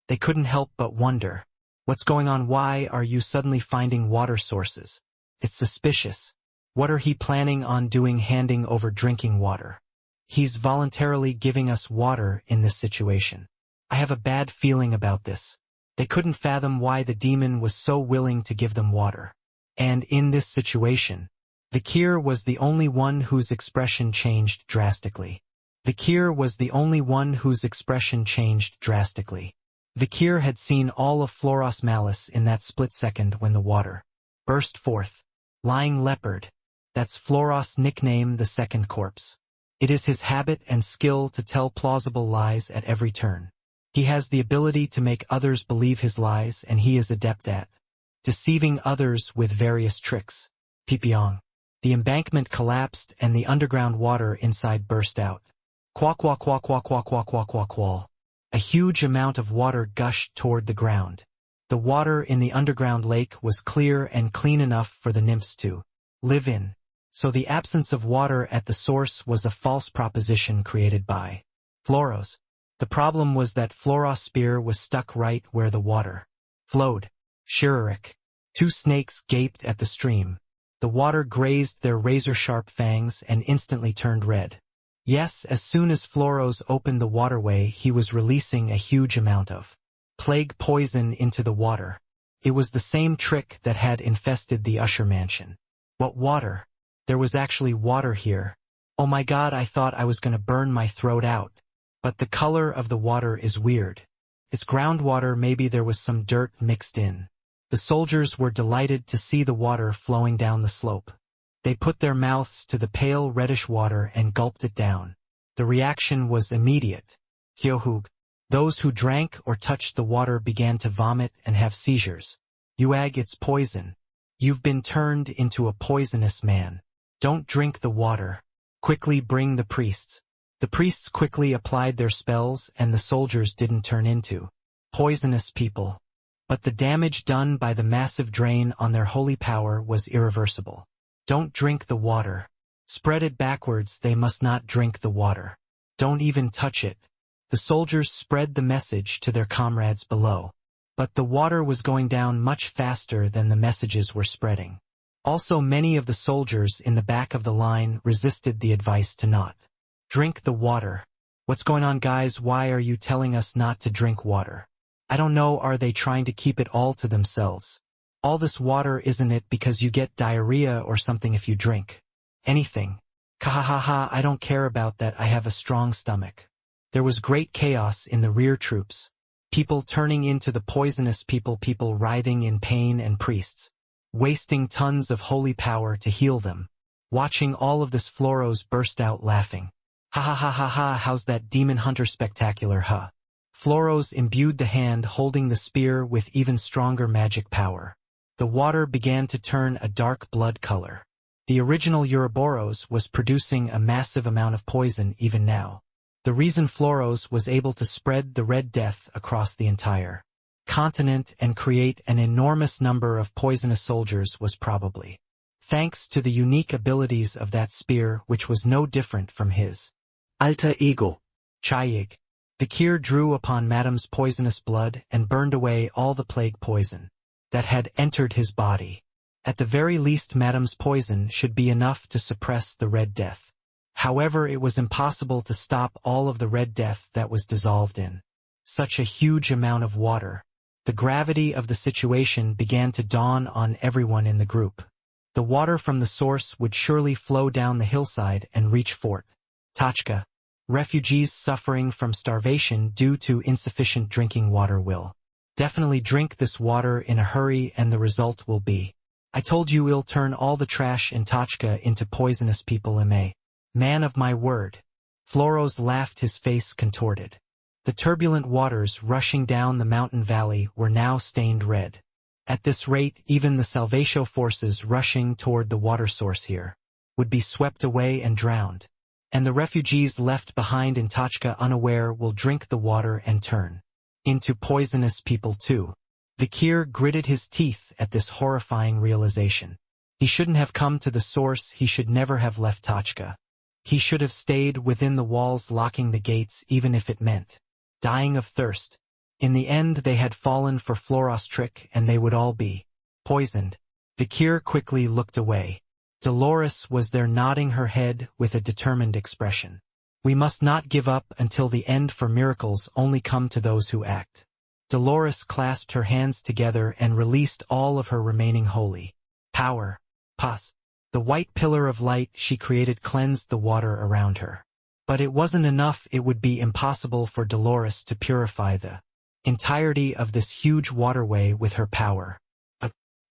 they couldn't help but wonder. What's going on? Why are you suddenly finding water sources? It's suspicious. What are he planning on doing, handing over drinking water? He's voluntarily giving us water in this situation. I have a bad feeling about this. They couldn't fathom why the demon was so willing to give them water. And in this situation, Vikir was the only one whose expression changed drastically. Vikir was the only one whose expression changed drastically. Vikir had seen all of Floros' malice in that split second when the water burst forth. Lying leopard. That's Floros' nickname, the second corpse. It is his habit and skill to tell plausible lies at every turn. He has the ability to make others believe his lies, and he is adept at deceiving others with various tricks. Pipiong. The embankment collapsed and the underground water inside burst out. Quack-quack-quack-quack-quack-quack-quack-quack. A huge amount of water gushed toward the ground. The water in the underground lake was clear and clean enough for the nymphs to live in. So the absence of water at the source was a false proposition created by Floros. The problem was that Floros' spear was stuck right where the water flowed. Shiririk. Two snakes gaped at the stream. The water grazed their razor-sharp fangs and instantly turned red. Yes, as soon as Floros opened the waterway, he was releasing a huge amount of plague poison into the water. It was the same trick that had infested the Usher mansion. What water? There was actually water here. Oh my God, I thought I was going to burn my throat out. But the color of the water is weird. It's groundwater, maybe there was some dirt mixed in. The soldiers were delighted to see the water flowing down the slope. They put their mouths to the pale reddish water and gulped it down. The reaction was immediate. Hyohug. Those who drank or touched the water began to vomit and have seizures. Yuag, it's poison. You've been turned into a poisonous man. Don't drink the water. Quickly bring the priests. The priests quickly applied their spells and the soldiers didn't turn into poisonous people. But the damage done by the massive drain on their holy power was irreversible. Don't drink the water. Spread it backwards, they must not drink the water. Don't even touch it. The soldiers spread the message to their comrades below. But the water was going down much faster than the messages were spreading. Also, many of the soldiers in the back of the line resisted the advice to not drink the water. What's going on, guys? Why are you telling us not to drink water? I don't know, are they trying to keep it all to themselves? All this water, isn't it because you get diarrhea or something if you drink anything? Kahahaha, I don't care about that, I have a strong stomach. There was great chaos in the rear troops. People turning into the poisonous people writhing in pain, and priests wasting tons of holy power to heal them. Watching all of this, Floros burst out laughing. Ha ha ha ha ha, how's that demon hunter spectacular, huh? Floros imbued the hand holding the spear with even stronger magic power. The water began to turn a dark blood color. The original Ouroboros was producing a massive amount of poison even now. The reason Floros was able to spread the Red Death across the entire continent and create an enormous number of poisonous soldiers was probably thanks to the unique abilities of that spear, which was no different from his alter ego, Chayig. Vikir drew upon Madame's poisonous blood and burned away all the plague poison that had entered his body. At the very least, Madame's poison should be enough to suppress the Red Death. However, it was impossible to stop all of the Red Death that was dissolved in such a huge amount of water. The gravity of the situation began to dawn on everyone in the group. The water from the source would surely flow down the hillside and reach Fort Tachka. Refugees suffering from starvation due to insufficient drinking water will definitely drink this water in a hurry, and the result will be, I told you, it'll turn all the trash in Tachka into poisonous people. Man of my word. Floros laughed, his face contorted. The turbulent waters rushing down the mountain valley were now stained red. At this rate, even the Salvatio forces rushing toward the water source here would be swept away and drowned. And the refugees left behind in Tachka unaware will drink the water and turn into poisonous people too. Vikir gritted his teeth at this horrifying realization. He shouldn't have come to the source, he should never have left Tachka. He should have stayed within the walls, locking the gates, even if it meant dying of thirst. In the end, they had fallen for Floros' trick, and they would all be poisoned. Vikir quickly looked away. Dolores was there, nodding her head with a determined expression. We must not give up until the end, for miracles only come to those who act. Dolores clasped her hands together and released all of her remaining holy power. Pas. The white pillar of light she created cleansed the water around her. But it wasn't enough. It would be impossible for Dolores to purify the entirety of this huge waterway with her power.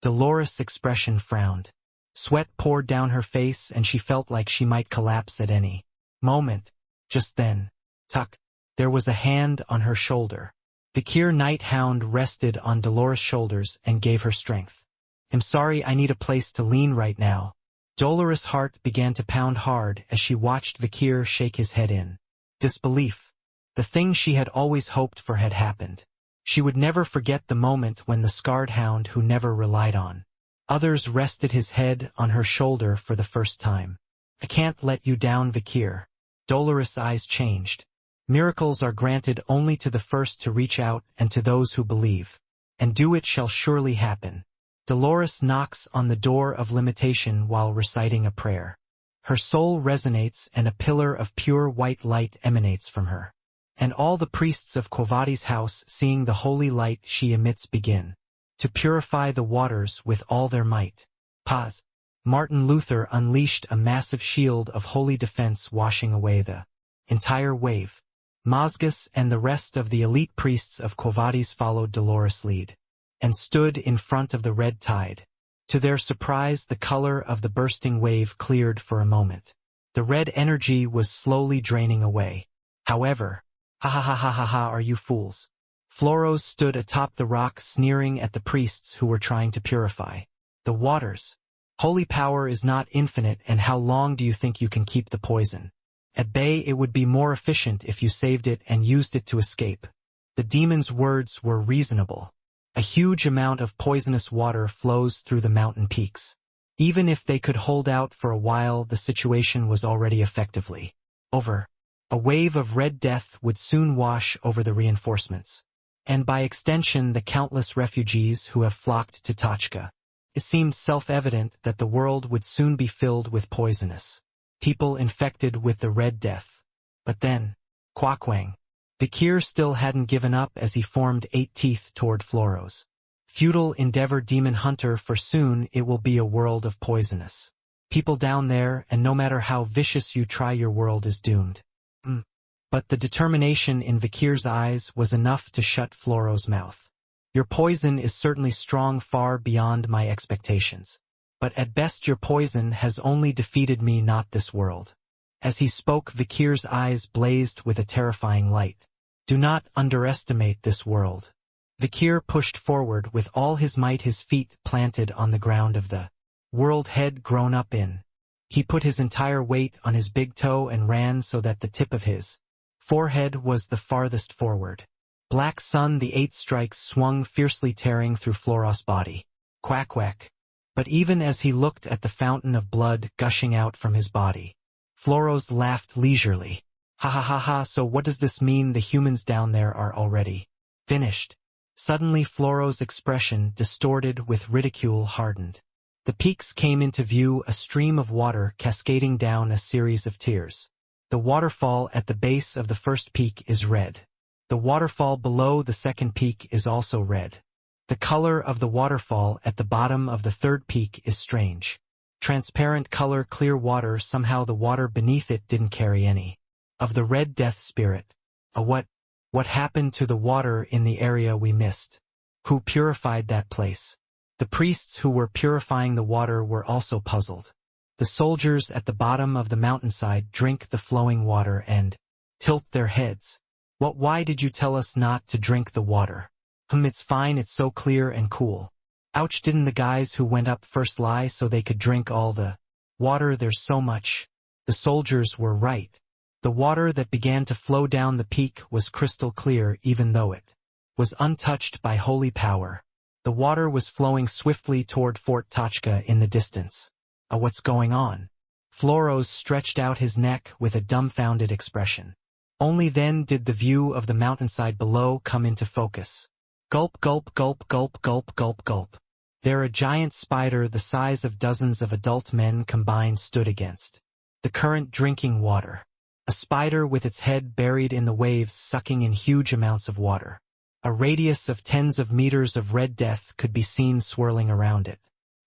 Dolores' expression frowned. Sweat poured down her face and she felt like she might collapse at any moment. Just then, tuck, there was a hand on her shoulder. Vikir Night Hound rested on Dolores' shoulders and gave her strength. I'm sorry, I need a place to lean right now. Dolores' heart began to pound hard as she watched Vikir shake his head in disbelief. The thing she had always hoped for had happened. She would never forget the moment when the scarred hound who never relied on others rested his head on her shoulder for the first time. I can't let you down, Vikir. Dolores' eyes changed. Miracles are granted only to the first to reach out and to those who believe. And do it shall surely happen. Dolores knocks on the door of limitation while reciting a prayer. Her soul resonates and a pillar of pure white light emanates from her. And all the priests of Kovadi's house, seeing the holy light she emits, begin to purify the waters with all their might. Pause. Martin Luther unleashed a massive shield of holy defense, washing away the entire wave. Mazgas and the rest of the elite priests of Quo Vadis followed Dolores' lead, and stood in front of the red tide. To their surprise, the color of the bursting wave cleared for a moment. The red energy was slowly draining away. However, ha ha ha ha ha ha, are you fools? Floros stood atop the rock sneering at the priests who were trying to purify the waters. Holy power is not infinite, and how long do you think you can keep the poison at bay? It would be more efficient if you saved it and used it to escape. The demon's words were reasonable. A huge amount of poisonous water flows through the mountain peaks. Even if they could hold out for a while, the situation was already effectively over. A wave of red death would soon wash over the reinforcements, and by extension the countless refugees who have flocked to Tachka. It seemed self-evident that the world would soon be filled with poisonous people infected with the red death. But then, Quakwang. Vikir still hadn't given up as he formed 8 teeth toward Floros. Futile endeavor, demon hunter, for soon it will be a world of poisonous people down there, and no matter how vicious you try, your world is doomed. But the determination in Vikir's eyes was enough to shut Floros' mouth. Your poison is certainly strong, far beyond my expectations. But at best your poison has only defeated me, not this world. As he spoke, Vikir's eyes blazed with a terrifying light. Do not underestimate this world. Vikir pushed forward with all his might, his feet planted on the ground of the world head grown up in. He put his entire weight on his big toe and ran so that the tip of his forehead was the farthest forward. Black Sun, the 8 strikes swung fiercely, tearing through Floros' body. Quack quack. But even as he looked at the fountain of blood gushing out from his body, Floros laughed leisurely. Ha ha ha ha, so what does this mean? The humans down there are already finished. Suddenly Floros' expression, distorted with ridicule, hardened. The peaks came into view, a stream of water cascading down a series of tiers. The waterfall at the base of the first peak is red. The waterfall below the second peak is also red. The color of the waterfall at the bottom of the third peak is strange. Transparent color, clear water. Somehow the water beneath it didn't carry any of the red death spirit. What happened to the water in the area we missed? Who purified that place? The priests who were purifying the water were also puzzled. The soldiers at the bottom of the mountainside drink the flowing water and tilt their heads. Why did you tell us not to drink the water? It's fine, it's so clear and cool. Ouch, didn't the guys who went up first lie so they could drink all the water? There's so much. The soldiers were right. The water that began to flow down the peak was crystal clear, even though it was untouched by holy power. The water was flowing swiftly toward Fort Tachka in the distance. What's going on? Floros stretched out his neck with a dumbfounded expression. Only then did the view of the mountainside below come into focus. Gulp, gulp, gulp, gulp, gulp, gulp, gulp. There a giant spider the size of dozens of adult men combined stood against the current, drinking water. A spider with its head buried in the waves, sucking in huge amounts of water. A radius of tens of meters of red death could be seen swirling around it,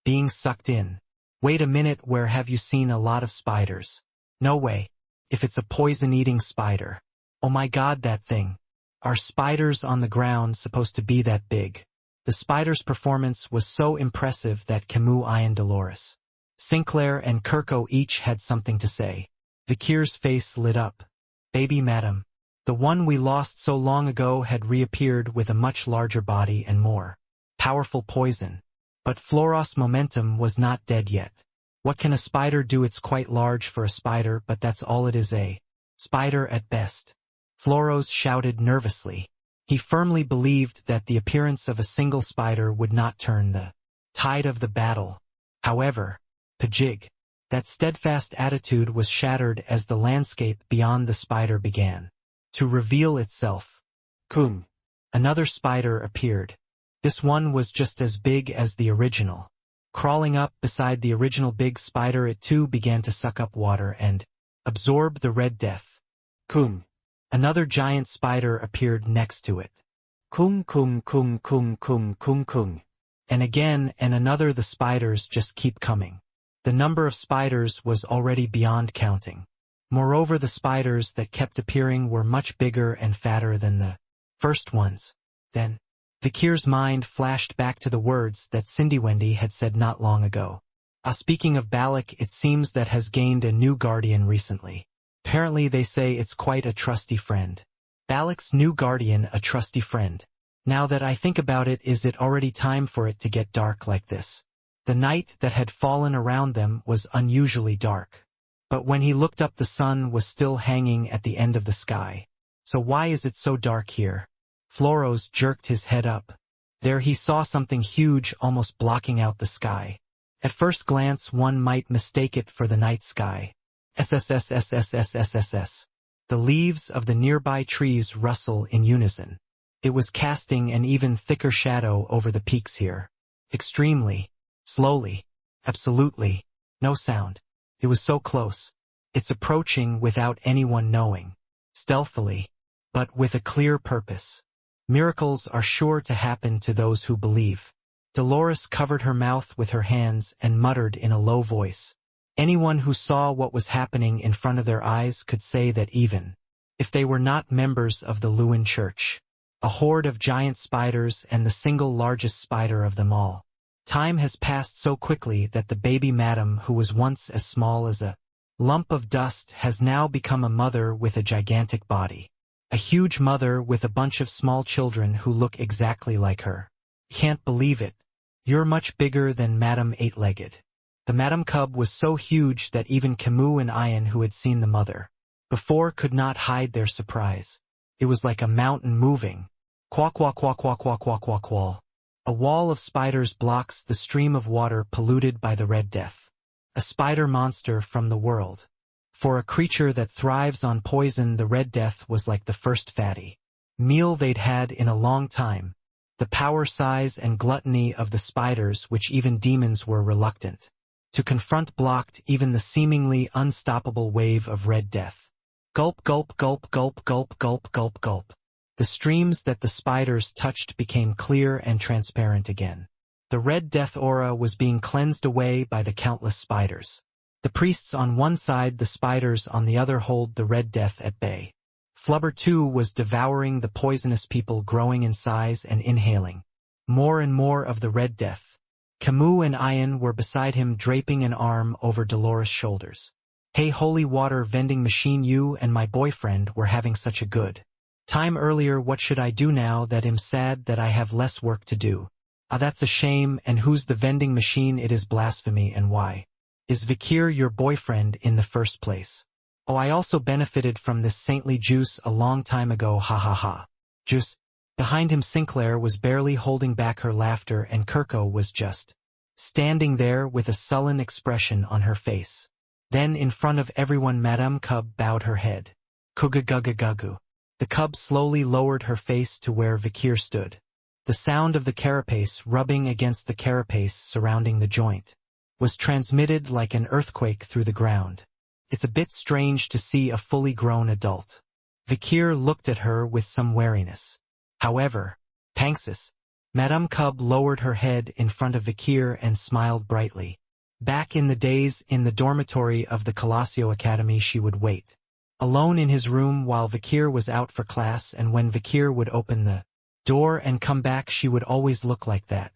being sucked in. Wait a minute, where have you seen a lot of spiders? No way. If it's a poison-eating spider. Oh my god, that thing. Are spiders on the ground supposed to be that big? The spider's performance was so impressive that Camus, Ian, Dolores, Sinclair and Kirko each had something to say. Vikir's face lit up. Baby madam. The one we lost so long ago had reappeared with a much larger body and more powerful poison. But Floros' momentum was not dead yet. What can a spider do? It's quite large for a spider, but that's all it is, a spider at best. Floros shouted nervously. He firmly believed that the appearance of a single spider would not turn the tide of the battle. However, Pajig, that steadfast attitude was shattered as the landscape beyond the spider began to reveal itself. Kung. Another spider appeared. This one was just as big as the original. Crawling up beside the original big spider, it too began to suck up water and absorb the red death. Kung. Another giant spider appeared next to it. Kung kung kung kung kung kung kung. And again and another. The spiders just keep coming. The number of spiders was already beyond counting. Moreover, the spiders that kept appearing were much bigger and fatter than the first ones. Then, Vikir's mind flashed back to the words that Cindywendy had said not long ago. Speaking of Balak, it seems that has gained a new guardian recently. Apparently they say it's quite a trusty friend. Balak's new guardian, a trusty friend. Now that I think about it, is it already time for it to get dark like this? The night that had fallen around them was unusually dark. But when he looked up, the sun was still hanging at the end of the sky. So why is it so dark here? Floros jerked his head up. There he saw something huge almost blocking out the sky. At first glance one might mistake it for the night sky. SSSSSSSSS. The leaves of the nearby trees rustle in unison. It was casting an even thicker shadow over the peaks here. Extremely. Slowly. Absolutely. No sound. It was so close. It's approaching without anyone knowing. Stealthily. But with a clear purpose. Miracles are sure to happen to those who believe. Dolores covered her mouth with her hands and muttered in a low voice. Anyone who saw what was happening in front of their eyes could say that even if they were not members of the Lewin Church. A horde of giant spiders and the single largest spider of them all. Time has passed so quickly that the baby madam who was once as small as a lump of dust has now become a mother with a gigantic body. A huge mother with a bunch of small children who look exactly like her. Can't believe it. You're much bigger than Madam Eight-Legged. The Madam Cub was so huge that even Camus and Ian, who had seen the mother before, could not hide their surprise. It was like a mountain moving. Quack quack quack quack quack quack quack wall. A wall of spiders blocks the stream of water polluted by the Red Death. A spider monster from the world. For a creature that thrives on poison, the Red Death was like the first fatty meal they'd had in a long time. The power, size, and gluttony of the spiders, which even demons were reluctant to confront, blocked even the seemingly unstoppable wave of Red Death. Gulp, gulp, gulp, gulp, gulp, gulp, gulp, gulp. The streams that the spiders touched became clear and transparent again. The Red Death aura was being cleansed away by the countless spiders. The priests on one side, the spiders on the other, hold the Red Death at bay. Flubber too was devouring the poisonous people, growing in size and inhaling more and more of the Red Death. Camus and Ian were beside him, draping an arm over Dolores' shoulders. Hey, holy water vending machine, you and my boyfriend were having such a good time earlier. What should I do now that I'm sad that I have less work to do? That's a shame. And who's the vending machine? It is blasphemy. And why is Vikir your boyfriend in the first place? Oh, I also benefited from this saintly juice a long time ago, ha ha ha. Juice. Behind him Sinclair was barely holding back her laughter, and Kirko was just standing there with a sullen expression on her face. Then in front of everyone Madame Cub bowed her head. Kugagagugagu. The cub slowly lowered her face to where Vikir stood. The sound of the carapace rubbing against the carapace surrounding the joint was transmitted like an earthquake through the ground. It's a bit strange to see a fully grown adult. Vikir looked at her with some wariness. However, Panxis. Madame Cub lowered her head in front of Vikir and smiled brightly. Back in the days in the dormitory of the Colosio Academy, she would wait alone in his room while Vikir was out for class, and when Vikir would open the door and come back, she would always look like that.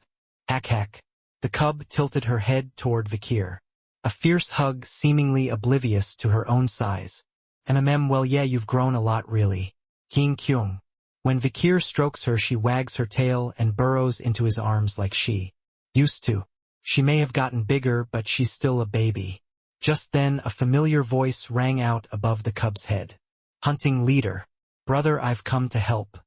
Hack hack. The cub tilted her head toward Vikir. A fierce hug, seemingly oblivious to her own size. Well, yeah, you've grown a lot, really. King Kyung. When Vikir strokes her, she wags her tail and burrows into his arms like she used to. She may have gotten bigger, but she's still a baby. Just then a familiar voice rang out above the cub's head. Hunting leader. Brother, I've come to help.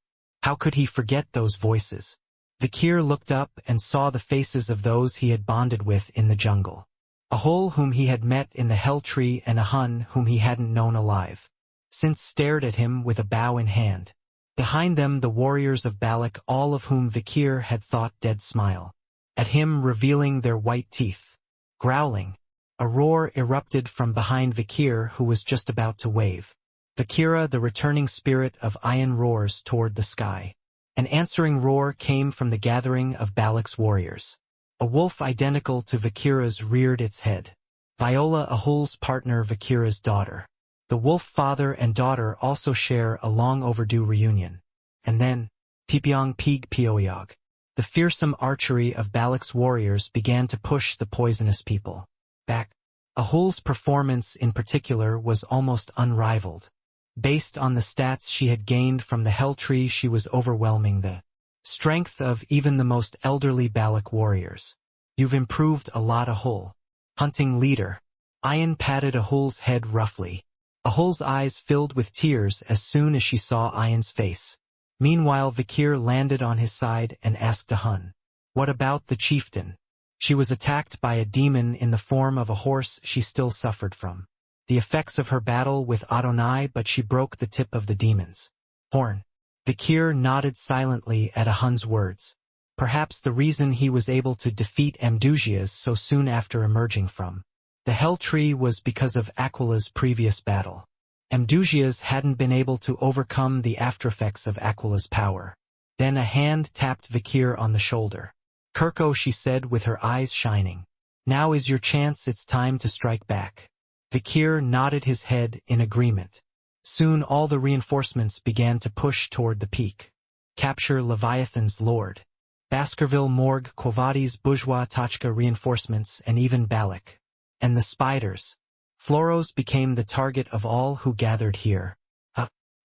How could he forget those voices? Vikir looked up and saw the faces of those he had bonded with in the jungle. A Hole whom he had met in the Hell Tree, and a Hun whom he hadn't known alive since, stared at him with a bow in hand. Behind them the warriors of Balak, all of whom Vikir had thought dead, smile at him, revealing their white teeth. Growling. A roar erupted from behind Vikir, who was just about to wave. Vikira, the returning spirit of Iron, roars toward the sky. An answering roar came from the gathering of Balak's warriors. A wolf identical to Vikira's reared its head. Viola, Ahul's partner, Vikira's daughter. The wolf father and daughter also share a long overdue reunion. And then, Pipyong Pig Pioyog. The fearsome archery of Balak's warriors began to push the poisonous people back. Ahul's performance in particular was almost unrivaled. Based on the stats she had gained from the Hell Tree, she was overwhelming the strength of even the most elderly Balak warriors. You've improved a lot, Ahul. Hunting leader. Ayan patted Ahul's head roughly. Ahul's eyes filled with tears as soon as she saw Ayan's face. Meanwhile, Vikir landed on his side and asked Ahun, "What about the chieftain?" She was attacked by a demon in the form of a horse she still suffered from the effects of her battle with Adonai, but she broke the tip of the demon's horn. Vikir nodded silently at Ahun's words. Perhaps the reason he was able to defeat Amdusias so soon after emerging from the Hell Tree was because of Aquila's previous battle. Amdusias hadn't been able to overcome the aftereffects of Aquila's power. Then a hand tapped Vikir on the shoulder. "Kirko," she said with her eyes shining. "Now is your chance, it's time to strike back." Vikir nodded his head in agreement. Soon all the reinforcements began to push toward the peak. Capture Leviathan's lord. Baskerville Morgue, Quavadi's bourgeois Tachka reinforcements, and even Balak. And the spiders. Floros became the target of all who gathered here.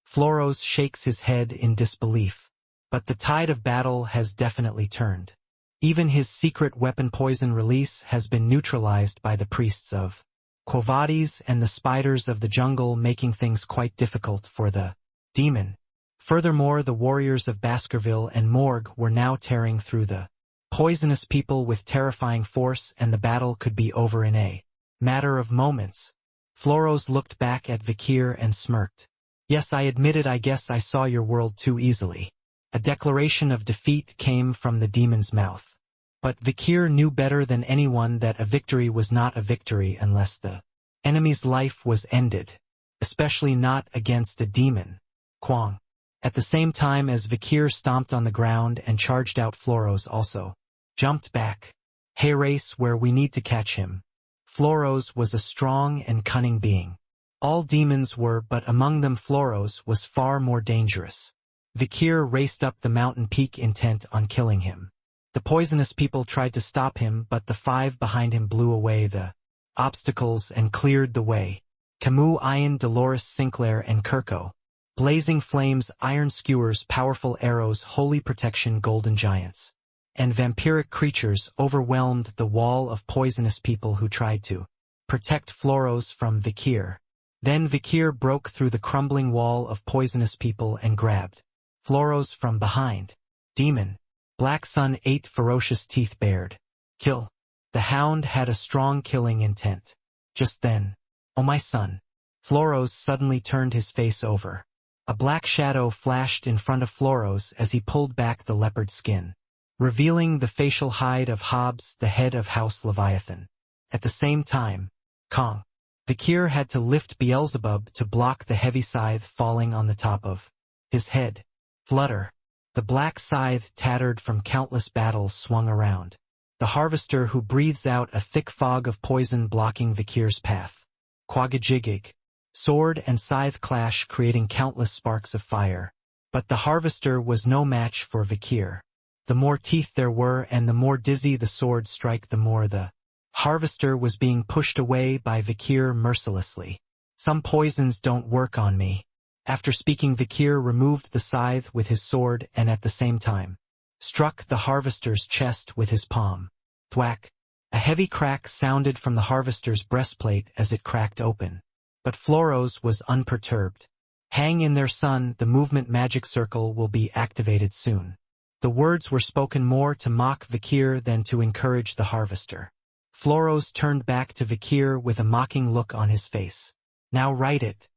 Floros shakes his head in disbelief. But the tide of battle has definitely turned. Even his secret weapon poison release has been neutralized by the priests of Quavadi's and the spiders of the jungle, making things quite difficult for the demon. Furthermore, the warriors of Baskerville and Morgue were now tearing through the poisonous people with terrifying force, and the battle could be over in a matter of moments. Floros looked back at Vikir and smirked. "Yes, I admit it, I guess I saw your world too easily." A declaration of defeat came from the demon's mouth. But Vikir knew better than anyone that a victory was not a victory unless the enemy's life was ended, especially not against a demon. Kwang. At the same time as Vikir stomped on the ground and charged out, Floros also jumped back. "Hey, race, where we need to catch him." Floros was a strong and cunning being. All demons were, but among them Floros was far more dangerous. Vikir raced up the mountain peak intent on killing him. The poisonous people tried to stop him, but the five behind him blew away the obstacles and cleared the way. Camus, Iron, Dolores, Sinclair, and Kirko. Blazing flames, iron skewers, powerful arrows, holy protection, golden giants, and vampiric creatures overwhelmed the wall of poisonous people who tried to protect Floros from Vikir. Then Vikir broke through the crumbling wall of poisonous people and grabbed Floros from behind. Demon. Black Sun, 8 ferocious teeth bared. Kill. The Hound had a strong killing intent. Just then, "Oh my son." Floros suddenly turned his face over. A black shadow flashed in front of Floros as he pulled back the leopard skin, revealing the facial hide of Hobbs, the head of House Leviathan. At the same time, Kong. Vikir had to lift Beelzebub to block the heavy scythe falling on the top of his head. Flutter. The black scythe, tattered from countless battles, swung around. The harvester who breathes out a thick fog of poison blocking Vikir's path. Quagajigig. Sword and scythe clash, creating countless sparks of fire. But the harvester was no match for Vikir. The more teeth there were and the more dizzy the sword strike, the more the harvester was being pushed away by Vikir mercilessly. "Some poisons don't work on me." After speaking, Vikir removed the scythe with his sword and at the same time struck the harvester's chest with his palm. Thwack. A heavy crack sounded from the harvester's breastplate as it cracked open. But Floros was unperturbed. "Hang in there, son, the movement magic circle will be activated soon." The words were spoken more to mock Vikir than to encourage the harvester. Floros turned back to Vikir with a mocking look on his face. "Now write it."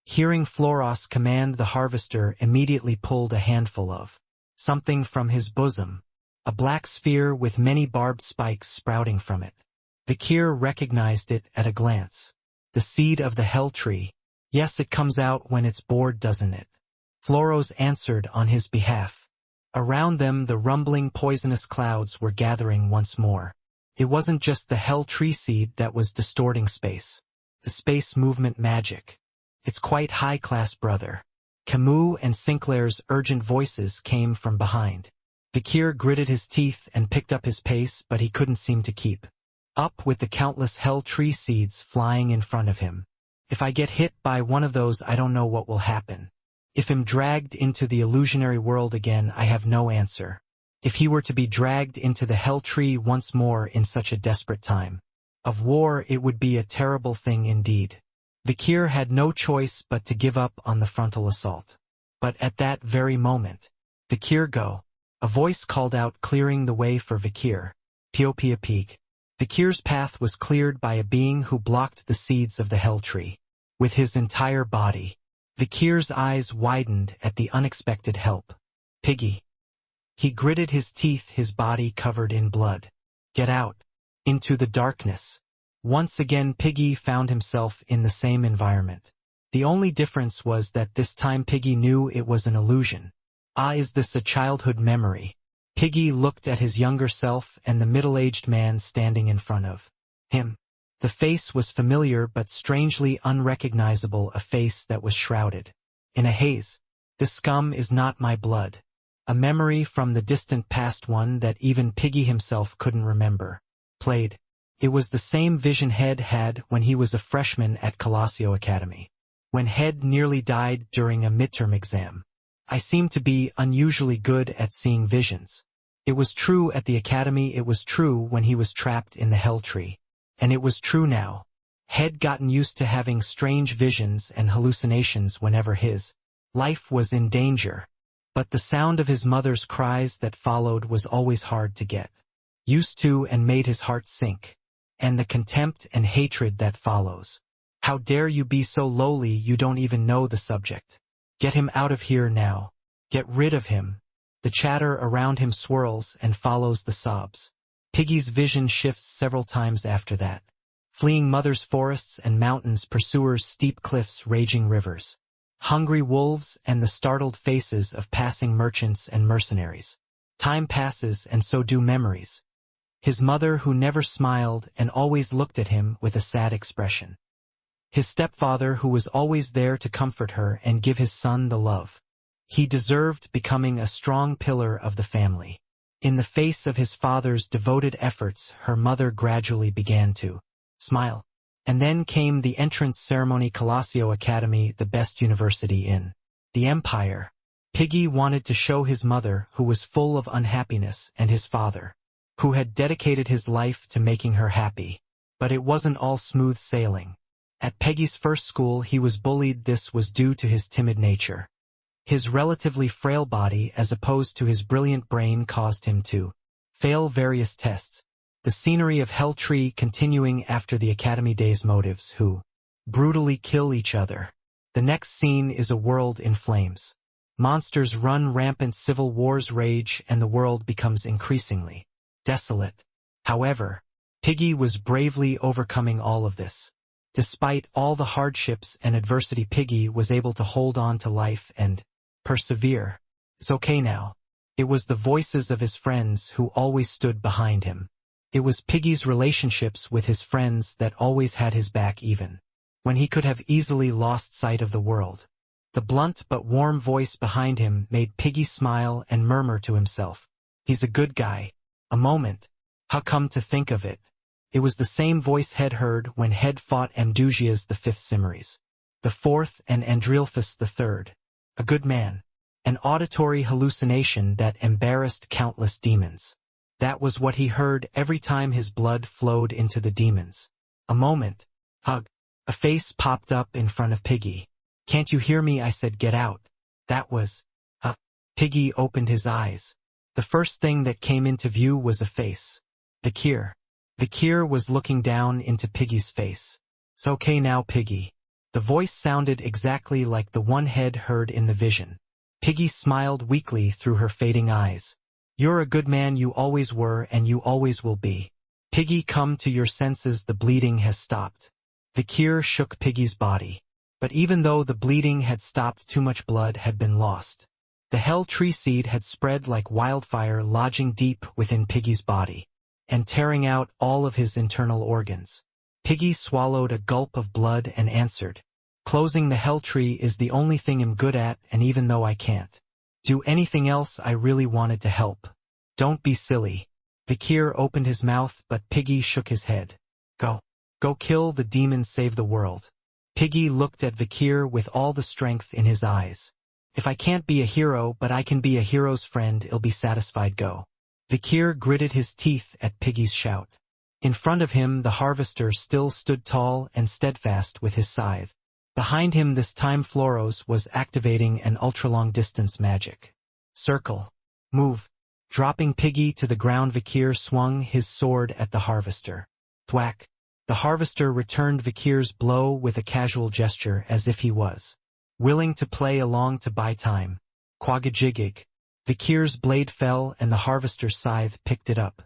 Hearing Floros command, the harvester immediately pulled a handful of something from his bosom, a black sphere with many barbed spikes sprouting from it. Vikir recognized it at a glance. The seed of the Hell Tree. "Yes, it comes out when it's bored, doesn't it?" Floros answered on his behalf. Around them, the rumbling poisonous clouds were gathering once more. It wasn't just the Hell Tree seed that was distorting space. The space movement magic. It's quite high-class, brother. Camus and Sinclair's urgent voices came from behind. Vikir gritted his teeth and picked up his pace, but he couldn't seem to keep up with the countless hell tree seeds flying in front of him. If I get hit by one of those, I don't know what will happen. If I'm dragged into the illusionary world again, I have no answer. If he were to be dragged into the hell tree once more in such a desperate time of war, it would be a terrible thing indeed. Vikir had no choice but to give up on the frontal assault. But at that very moment, Vikir, go! A voice called out, clearing the way for Vikir. Piopia Peak. Vikir's path was cleared by a being who blocked the seeds of the hell tree. With his entire body, Vikir's eyes widened at the unexpected help. Piggy. He gritted his teeth, his body covered in blood. Get out. Into the darkness. Once again Piggy found himself in the same environment. The only difference was that this time Piggy knew it was an illusion. Ah, is this a childhood memory? Piggy looked at his younger self and the middle-aged man standing in front of him. The face was familiar but strangely unrecognizable, a face that was shrouded in a haze. This scum is not my blood. A memory from the distant past, one that even Piggy himself couldn't remember. Played. It was the same vision Head had when he was a freshman at Colosio Academy. When Head nearly died during a midterm exam. I seemed to be unusually good at seeing visions. It was true at the academy, it was true when he was trapped in the hell tree. And it was true now. Head gotten used to having strange visions and hallucinations whenever his life was in danger. But the sound of his mother's cries that followed was always hard to get used to and made his heart sink. And the contempt and hatred that follows. How dare you be so lowly you don't even know the subject. Get him out of here now. Get rid of him. The chatter around him swirls and follows the sobs. Piggy's vision shifts several times after that. Fleeing mothers, forests and mountains, pursuers, steep cliffs, raging rivers. Hungry wolves and the startled faces of passing merchants and mercenaries. Time passes and so do memories. His mother who never smiled and always looked at him with a sad expression. His stepfather who was always there to comfort her and give his son the love he deserved, becoming a strong pillar of the family. In the face of his father's devoted efforts, her mother gradually began to smile. And then came the entrance ceremony. Colosio Academy, the best university in the empire. Piggy wanted to show his mother, who was full of unhappiness, and his father, who had dedicated his life to making her happy. But it wasn't all smooth sailing. At Peggy's first school he was bullied. This was due to his timid nature. His relatively frail body, as opposed to his brilliant brain, caused him to fail various tests. The scenery of Hell Tree continuing after the Academy days. Motives who brutally kill each other. The next scene is a world in flames. Monsters run rampant, civil wars rage, and the world becomes increasingly desolate. However, Piggy was bravely overcoming all of this. Despite all the hardships and adversity, Piggy was able to hold on to life and persevere. It's okay now. It was the voices of his friends who always stood behind him. It was Piggy's relationships with his friends that always had his back even when he could have easily lost sight of the world. The blunt but warm voice behind him made Piggy smile and murmur to himself, "He's a good guy." A moment. How come to think of it? It was the same voice Head heard when Head fought Amdusias the fifth Cimmerius, the fourth, and Andrealphus the third. A good man. An auditory hallucination that embarrassed countless demons. That was what he heard every time his blood flowed into the demons. A moment. Hug. A face popped up in front of Piggy. "Can't you hear me?" I said. "Get out." That was... Piggy opened his eyes. The first thing that came into view was a face. Vikir. Vikir was looking down into Piggy's face. "It's okay now, Piggy." The voice sounded exactly like the one Head heard in the vision. Piggy smiled weakly through her fading eyes. "You're a good man, you always were and you always will be. Piggy, come to your senses, the bleeding has stopped." Vikir shook Piggy's body. But even though the bleeding had stopped, too much blood had been lost. The Hell Tree seed had spread like wildfire, lodging deep within Piggy's body and tearing out all of his internal organs. Piggy swallowed a gulp of blood and answered, Closing the hell tree is the only thing I'm good at, and even though I can't do anything else, I really wanted to help. Don't be silly. Vikir opened his mouth, but Piggy shook his head. Go. Go kill the demons, save the world. Piggy looked at Vikir with all the strength in his eyes. If I can't be a hero, but I can be a hero's friend, I'll be satisfied. Go. Vikir gritted his teeth at Piggy's shout. In front of him, the harvester still stood tall and steadfast with his scythe. Behind him this time Floros was activating an ultra-long-distance magic. Circle. Move. Dropping Piggy to the ground, Vikir swung his sword at the harvester. Thwack. The harvester returned Vikir's blow with a casual gesture as if he was willing to play along to buy time. Quagajigig. Vikir's blade fell and the harvester's scythe picked it up.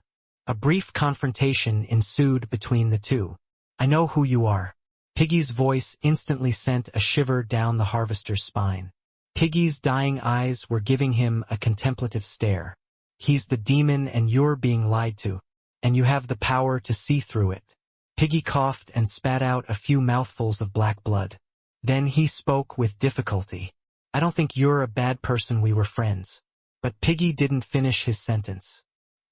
A brief confrontation ensued between the two. I know who you are. Piggy's voice instantly sent a shiver down the harvester's spine. Piggy's dying eyes were giving him a contemplative stare. He's the demon and you're being lied to. And you have the power to see through it. Piggy coughed and spat out a few mouthfuls of black blood. Then he spoke with difficulty. I don't think you're a bad person, we were friends. But Piggy didn't finish his sentence.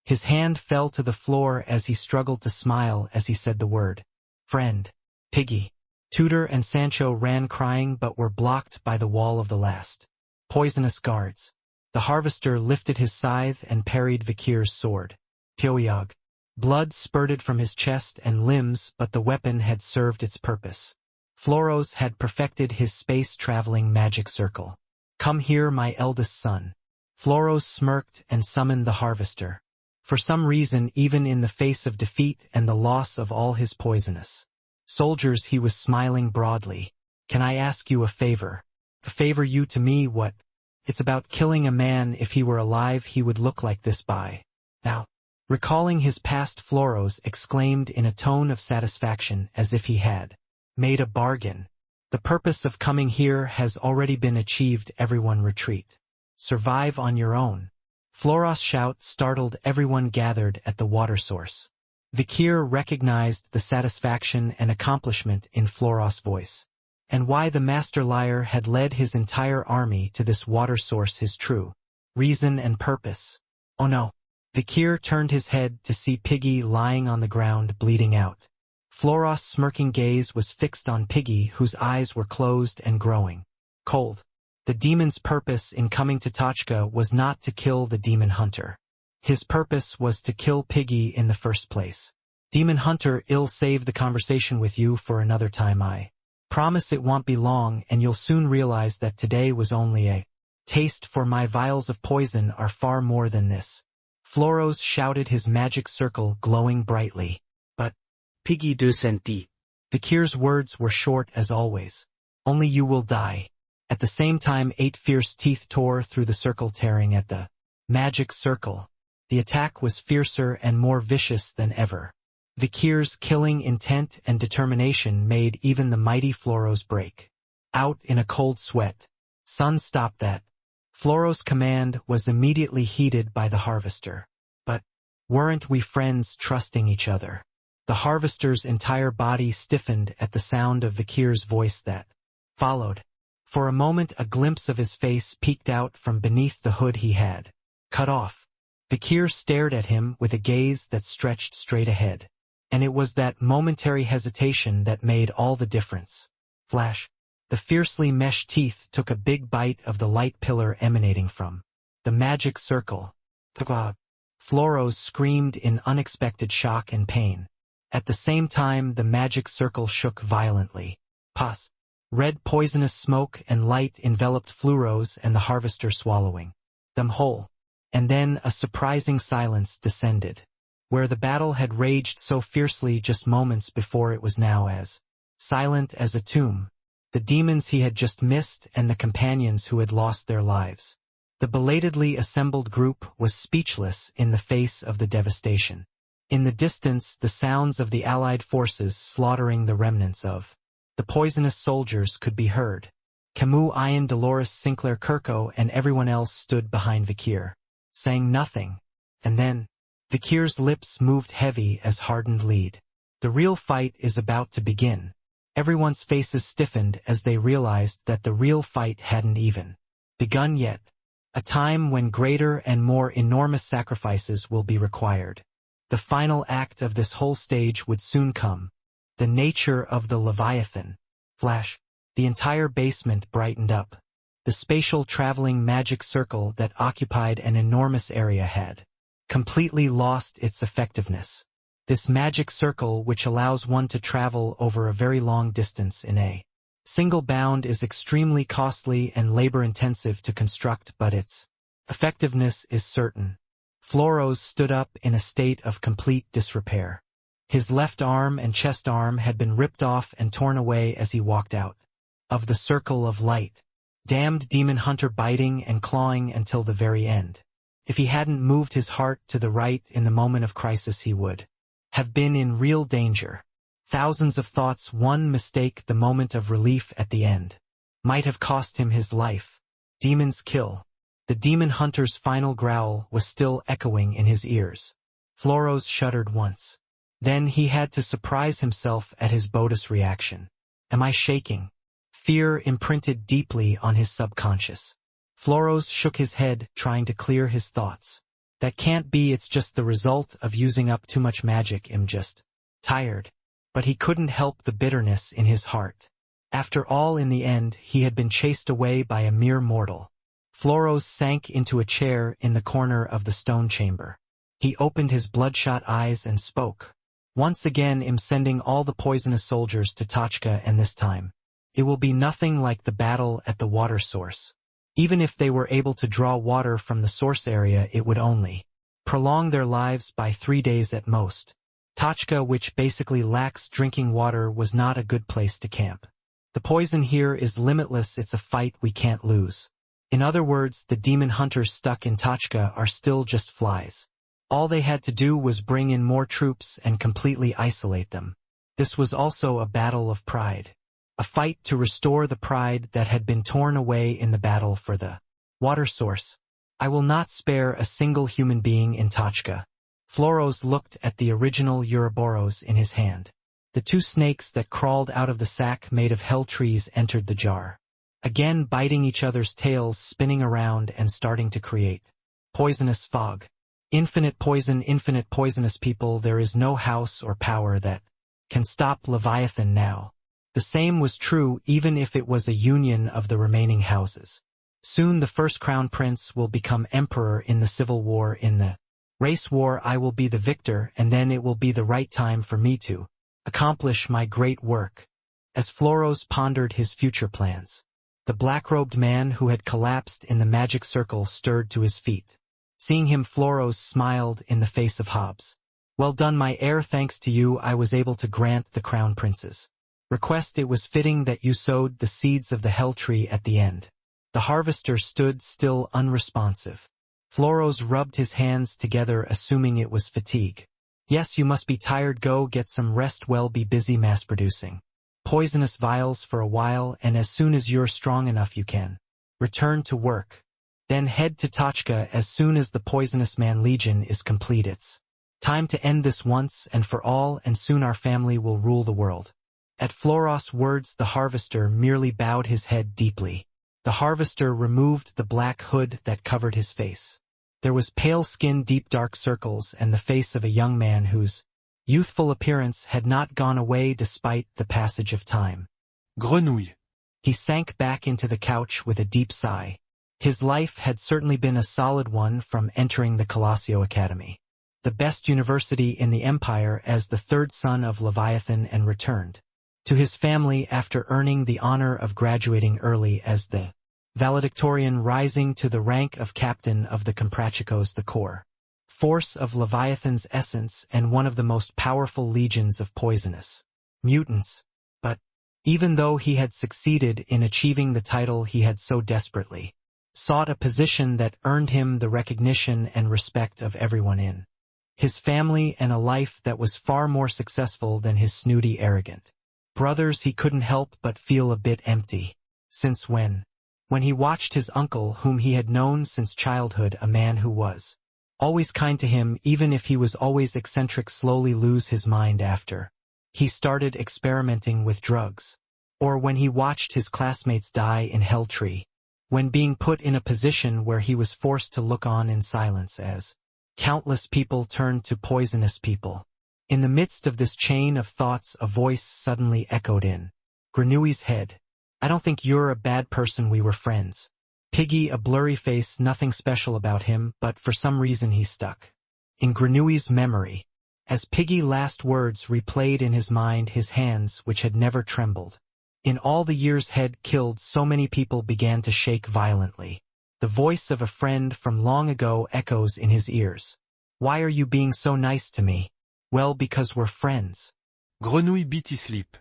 His hand fell to the floor as he struggled to smile as he said the word. Friend. Piggy. Tudor and Sancho ran crying but were blocked by the wall of the last poisonous guards. The harvester lifted his scythe and parried Vikir's sword. Pyoyog. Blood spurted from his chest and limbs, but the weapon had served its purpose. Floros had perfected his space-traveling magic circle. Come here, my eldest son. Floros smirked and summoned the harvester. For some reason, even in the face of defeat and the loss of all his poisonous soldiers, he was smiling broadly. Can I ask you a favor? A favor you to me, what? It's about killing a man. If he were alive, he would look like this by now. Recalling his past, Floros exclaimed in a tone of satisfaction as if he had made a bargain. The purpose of coming here has already been achieved. Everyone retreat. Survive on your own. Floros' shout startled everyone gathered at the water source. Vikir recognized the satisfaction and accomplishment in Floros' voice, and why the master liar had led his entire army to this water source, his true reason and purpose. Oh no. Vikir turned his head to see Piggy lying on the ground bleeding out. Floros' smirking gaze was fixed on Piggy, whose eyes were closed and growing cold. The demon's purpose in coming to Tochka was not to kill the demon hunter. His purpose was to kill Piggy in the first place. Demon hunter, I'll save the conversation with you for another time. I promise it won't be long, and you'll soon realize that today was only a taste, for my vials of poison are far more than this. Floros shouted, his magic circle glowing brightly. But Piggy de senti. Vikir's words were short as always. Only you will die. At the same time, 8 fierce teeth tore through the circle, tearing at the magic circle. The attack was fiercer and more vicious than ever. Vikir's killing intent and determination made even the mighty Floros break out in a cold sweat. Son, stop that. Floros' command was immediately heeded by the harvester. But weren't we friends, trusting each other? The harvester's entire body stiffened at the sound of Vikir's voice that followed. For a moment, a glimpse of his face peeked out from beneath the hood he had cut off. Vikir stared at him with a gaze that stretched straight ahead. And it was that momentary hesitation that made all the difference. Flash. The fiercely meshed teeth took a big bite of the light pillar emanating from the magic circle. Tugog. Floros screamed in unexpected shock and pain. At the same time, the magic circle shook violently. Pus. Red poisonous smoke and light enveloped Floros and the harvester, swallowing them whole. And then a surprising silence descended. Where the battle had raged so fiercely just moments before, it was now as silent as a tomb. The demons he had just missed and the companions who had lost their lives. The belatedly assembled group was speechless in the face of the devastation. In the distance, the sounds of the Allied forces slaughtering the remnants of the poisonous soldiers could be heard. Camus, Ian, Dolores, Sinclair, Kirko, and everyone else stood behind Vikir, saying nothing. And then, Vikir's lips moved heavy as hardened lead. The real fight is about to begin. Everyone's faces stiffened as they realized that the real fight hadn't even begun yet. A time when greater and more enormous sacrifices will be required. The final act of this whole stage would soon come. The nature of the Leviathan. Flash. The entire basement brightened up. The spatial traveling magic circle that occupied an enormous area had completely lost its effectiveness. This magic circle, which allows one to travel over a very long distance in a single bound, is extremely costly and labor-intensive to construct, but its effectiveness is certain. Floros stood up in a state of complete disrepair. His left arm and chest arm had been ripped off and torn away as he walked out of the circle of light. Damned demon hunter, biting and clawing until the very end. If he hadn't moved his heart to the right in the moment of crisis, he would have been in real danger. Thousands of thoughts, one mistake, the moment of relief at the end, might have cost him his life. Demons kill. The demon hunter's final growl was still echoing in his ears. Floros shuddered once. Then he had to surprise himself at his bogus reaction. Am I shaking? Fear imprinted deeply on his subconscious. Floros shook his head, trying to clear his thoughts. That can't be, it's just the result of using up too much magic. I'm just tired. But he couldn't help the bitterness in his heart. After all, in the end, he had been chased away by a mere mortal. Floros sank into a chair in the corner of the stone chamber. He opened his bloodshot eyes and spoke. Once again, I'm sending all the poisonous soldiers to Tochka, and this time it will be nothing like the battle at the water source. Even if they were able to draw water from the source area, it would only prolong their lives by 3 days at most. Tochka, which basically lacks drinking water, was not a good place to camp. The poison here is limitless. It's a fight we can't lose. In other words, the demon hunters stuck in Tochka are still just flies. All they had to do was bring in more troops and completely isolate them. This was also a battle of pride. A fight to restore the pride that had been torn away in the battle for the water source. I will not spare a single human being in Tochka. Floros looked at the original Ouroboros in his hand. The 2 snakes that crawled out of the sack made of hell trees entered the jar. Again biting each other's tails, spinning around and starting to create poisonous fog. Infinite poisonous people. There is no house or power that can stop Leviathan now. The same was true even if it was a union of the remaining houses. Soon the first crown prince will become emperor in the civil war. In the race war, I will be the victor, and then it will be the right time for me to accomplish my great work. As Floros pondered his future plans, the black-robed man who had collapsed in the magic circle stirred to his feet. Seeing him, Floros smiled in the face of Hobbs. Well done, my heir. Thanks to you, I was able to grant the crown prince's request. It was fitting that you sowed the seeds of the hell tree at the end. The harvester stood still, unresponsive. Floros rubbed his hands together, assuming it was fatigue. Yes, you must be tired. Go get some rest. Well, be busy mass-producing poisonous vials for a while, and as soon as you're strong enough you can return to work. Then head to Tochka as soon as the Poisonous Man Legion is complete. It's time to end this once and for all, and soon our family will rule the world. At Floros' words, the harvester merely bowed his head deeply. The harvester removed the black hood that covered his face. There was pale skin, deep dark circles, and the face of a young man whose youthful appearance had not gone away despite the passage of time. Grenouille. He sank back into the couch with a deep sigh. His life had certainly been a solid one from entering the Colosio Academy, the best university in the empire, as the 3rd son of Leviathan, and returned to his family after earning the honor of graduating early as the valedictorian, rising to the rank of captain of the Comprachicos, the core force of Leviathan's essence and one of the most powerful legions of poisonous mutants. But even though he had succeeded in achieving the title he had so desperately sought, a position that earned him the recognition and respect of everyone in his family, and a life that was far more successful than his snooty, arrogant brothers, he couldn't help but feel a bit empty. Since when he watched his uncle, whom he had known since childhood, a man who was always kind to him, even if he was always eccentric, slowly lose his mind after he started experimenting with drugs. Or when he watched his classmates die in Helltree. When being put in a position where he was forced to look on in silence as countless people turned to poisonous people. In the midst of this chain of thoughts, a voice suddenly echoed in Grenouille's head. I don't think you're a bad person, we were friends. Piggy, a blurry face, nothing special about him, but for some reason he stuck in Grenouille's memory. As Piggy's last words replayed in his mind, his hands, which had never trembled in all the years had killed so many people, began to shake violently. The voice of a friend from long ago echoes in his ears. Why are you being so nice to me? Well, because we're friends. Grenouille bit his lip.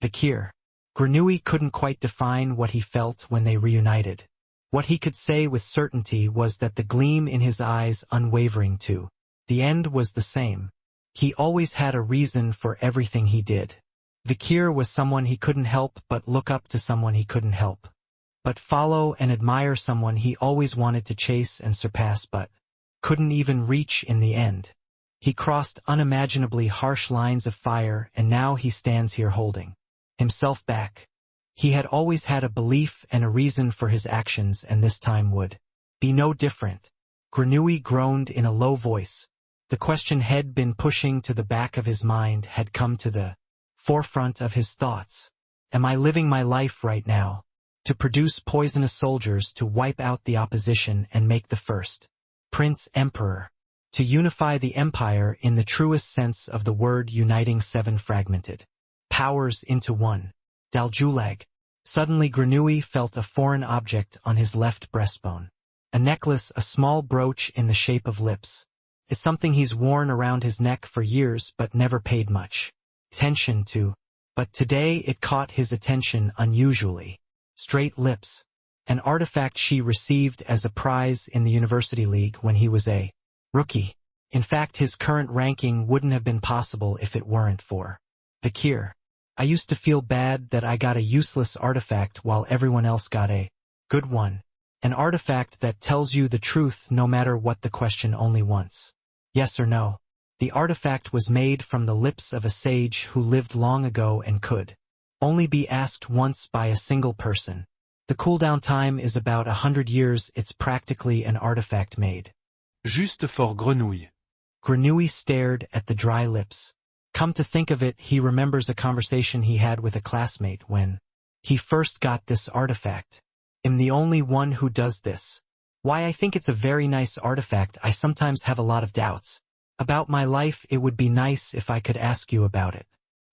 Vikir. Grenouille couldn't quite define what he felt when they reunited. What he could say with certainty was that the gleam in his eyes unwavering too. The end was the same. He always had a reason for everything he did. Vikir was someone he couldn't help but look up to, someone he couldn't help but follow and admire, someone he always wanted to chase and surpass but couldn't even reach in the end. He crossed unimaginably harsh lines of fire, and now he stands here holding himself back. He had always had a belief and a reason for his actions, and this time would be no different. Grenouille groaned in a low voice. The question had been pushing to the back of his mind had come to the forefront of his thoughts. Am I living my life right now to produce poisonous soldiers, to wipe out the opposition and make the first Prince Emperor, to unify the empire in the truest sense of the word, uniting 7 fragmented powers into one? Daljulag. Suddenly Grenouille felt a foreign object on his left breastbone. A necklace, a small brooch in the shape of lips. It's something he's worn around his neck for years but never paid much attention to. But today it caught his attention unusually. Straight lips. An artifact she received as a prize in the University League when he was a rookie. In fact, his current ranking wouldn't have been possible if it weren't for Vikir. I used to feel bad that I got a useless artifact while everyone else got a good one. An artifact that tells you the truth no matter what, the question only once. Yes or no. The artifact was made from the lips of a sage who lived long ago and could only be asked once by a single person. The cooldown time is about 100 years. It's practically an artifact made juste for Grenouille. Grenouille stared at the dry lips. Come to think of it, he remembers a conversation he had with a classmate when he first got this artifact. I'm the only one who does this. Why, I think it's a very nice artifact. I sometimes have a lot of doubts about my life. It would be nice if I could ask you about it.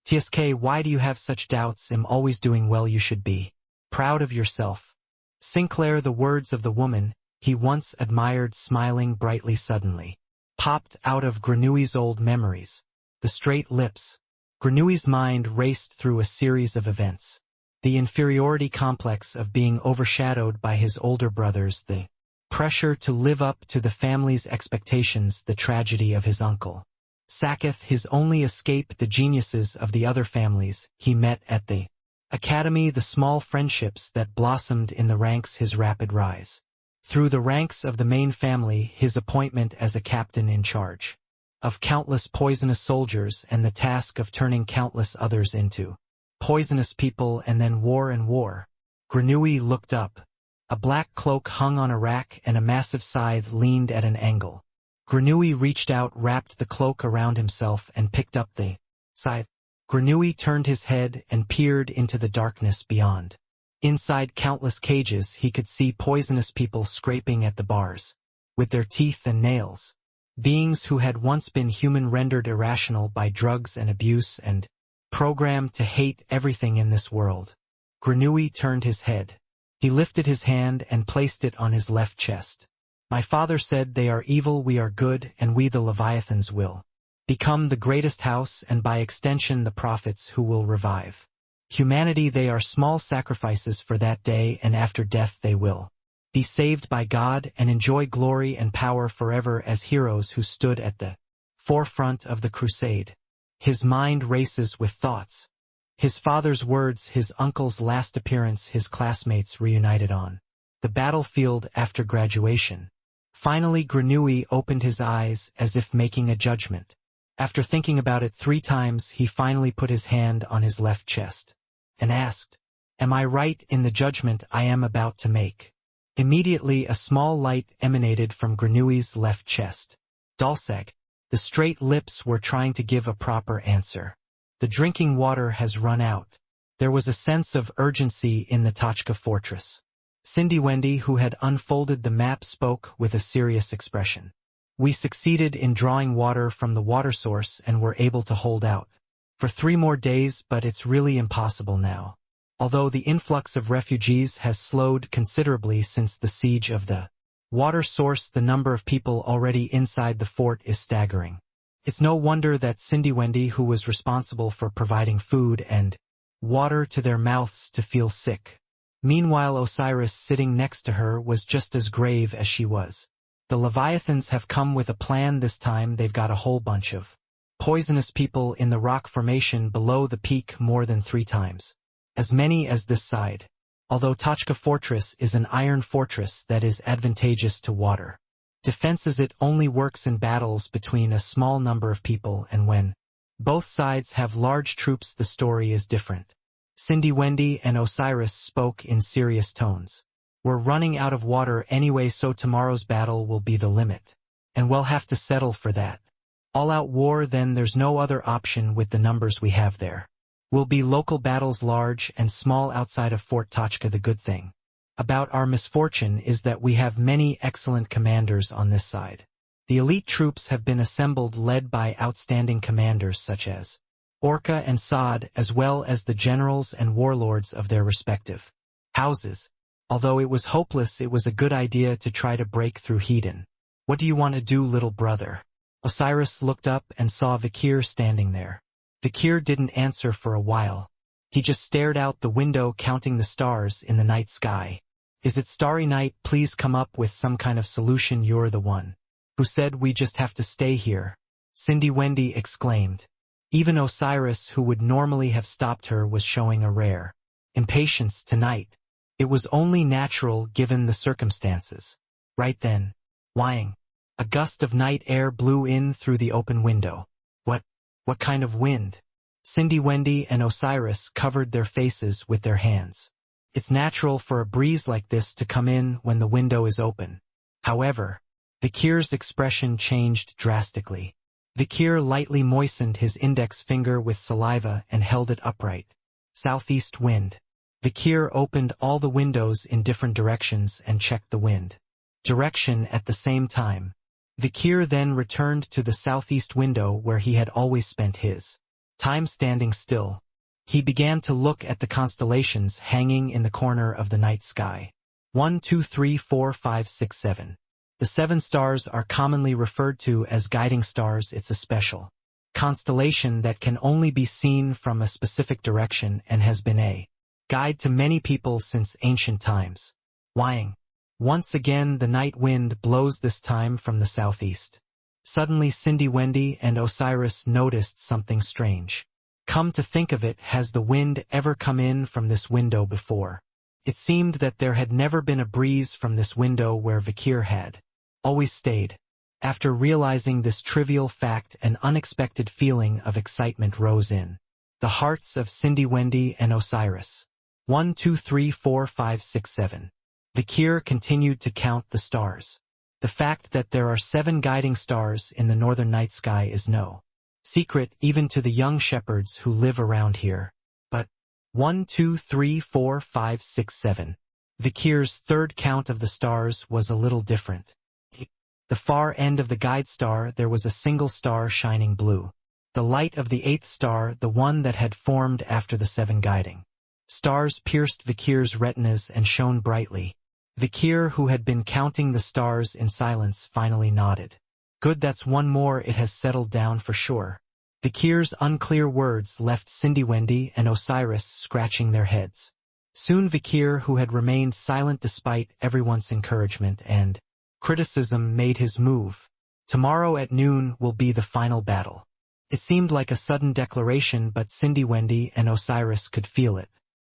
TSK, why do you have such doubts? I'm always doing well. You should be proud of yourself. Sinclair, the words of the woman he once admired, smiling brightly, suddenly popped out of Grenouille's old memories. The straight lips. Grenouille's mind raced through a series of events. The inferiority complex of being overshadowed by his older brothers, the pressure to live up to the family's expectations, the tragedy of his uncle Saketh, his only escape, the geniuses of the other families he met at the academy, the small friendships that blossomed in the ranks, his rapid rise through the ranks of the main family, his appointment as a captain in charge of countless poisonous soldiers, and the task of turning countless others into poisonous people, and then war and war. Grenouille looked up. A black cloak hung on a rack and a massive scythe leaned at an angle. Grenouille reached out, wrapped the cloak around himself, and picked up the scythe. Grenouille turned his head and peered into the darkness beyond. Inside countless cages he could see poisonous people scraping at the bars with their teeth and nails. Beings who had once been human, rendered irrational by drugs and abuse and programmed to hate everything in this world. Grenouille turned his head. He lifted his hand and placed it on his left chest. My father said, they are evil, we are good, and we the Leviathans will become the greatest house, and by extension the prophets who will revive humanity. They are small sacrifices for that day, and after death they will be saved by God and enjoy glory and power forever as heroes who stood at the forefront of the crusade. His mind races with thoughts. His father's words, his uncle's last appearance, his classmates reunited on the battlefield after graduation. Finally Grenouille opened his eyes as if making a judgment. After thinking about it 3 times, he finally put his hand on his left chest and asked, "Am I right in the judgment I am about to make?" Immediately a small light emanated from Granui's left chest. Dalseg, the straight lips were trying to give a proper answer. "The drinking water has run out." There was a sense of urgency in the Tachka fortress. Cindy Wendy, who had unfolded the map, spoke with a serious expression. "We succeeded in drawing water from the water source and were able to hold out for 3 more days, but it's really impossible now. Although the influx of refugees has slowed considerably since the siege of the water source, the number of people already inside the fort is staggering." It's no wonder that Cindy Wendy, who was responsible for providing food and water to their mouths, to feel sick. Meanwhile, Osiris, sitting next to her, was just as grave as she was. "The Leviathans have come with a plan this time. They've got a whole bunch of poisonous people in the rock formation below the peak, more than 3 times as many as this side. Although Tachka Fortress is an iron fortress that is advantageous to water defenses, it only works in battles between a small number of people, and when both sides have large troops, the story is different." Cindy Wendy and Osiris spoke in serious tones. "We're running out of water anyway, so tomorrow's battle will be the limit. And we'll have to settle for that. All-out war, then. There's no other option with the numbers we have there. Will be local battles, large and small, outside of Fort Tachka. The good thing about our misfortune is that we have many excellent commanders on this side. The elite troops have been assembled, led by outstanding commanders such as Orca and Saad, as well as the generals and warlords of their respective houses. Although it was hopeless, it was a good idea to try to break through Hedon. What do you want to do, little brother?" Osiris looked up and saw Vakir standing there. Vakir didn't answer for a while. He just stared out the window, counting the stars in the night sky. "Is it starry night? Please come up with some kind of solution. You're the one who said we just have to stay here," Cindy Wendy exclaimed. Even Osiris, who would normally have stopped her, was showing a rare impatience tonight. It was only natural given the circumstances. Right then, whining, a gust of night air blew in through the open window. What kind of wind?" Cindy Wendy and Osiris covered their faces with their hands. It's natural for a breeze like this to come in when the window is open. However, Vakir's expression changed drastically. Vakir lightly moistened his index finger with saliva and held it upright. "Southeast wind." Vakir opened all the windows in different directions and checked the wind direction at the same time. Vakir then returned to the southeast window where he had always spent his time standing still. He began to look at the constellations hanging in the corner of the night sky. 1, 2, 3, 4, 5, 6, 7. The 7 stars are commonly referred to as guiding stars. It's a special constellation that can only be seen from a specific direction and has been a guide to many people since ancient times. Whining. Once again the night wind blows, this time from the southeast. Suddenly Cindy Wendy and Osiris noticed something strange. Come to think of it, has the wind ever come in from this window before? It seemed that there had never been a breeze from this window where Vakir had always stayed. After realizing this trivial fact, an unexpected feeling of excitement rose in the hearts of Cindy Wendy and Osiris. 1, 2, 3, 4, 5, 6, 7. Vakir continued to count the stars. The fact that there are 7 guiding stars in the northern night sky is no secret even to the young shepherds who live around here. But 1, 2, 3, 4, 5, 6, 7. Vakir's third count of the stars was a little different. The far end of the guide star, there was a single star shining blue. The light of the 8th star, the one that had formed after the 7 guiding stars, pierced Vakir's retinas and shone brightly. Vakir, who had been counting the stars in silence, finally nodded. Good, that's one more, it has settled down for sure. Vakir's unclear words left Cindy Wendy and Osiris scratching their heads. Soon Vakir, who had remained silent despite everyone's encouragement and criticism, made his move. Tomorrow at noon will be the final battle. It seemed like a sudden declaration, but Cindy Wendy and Osiris could feel it.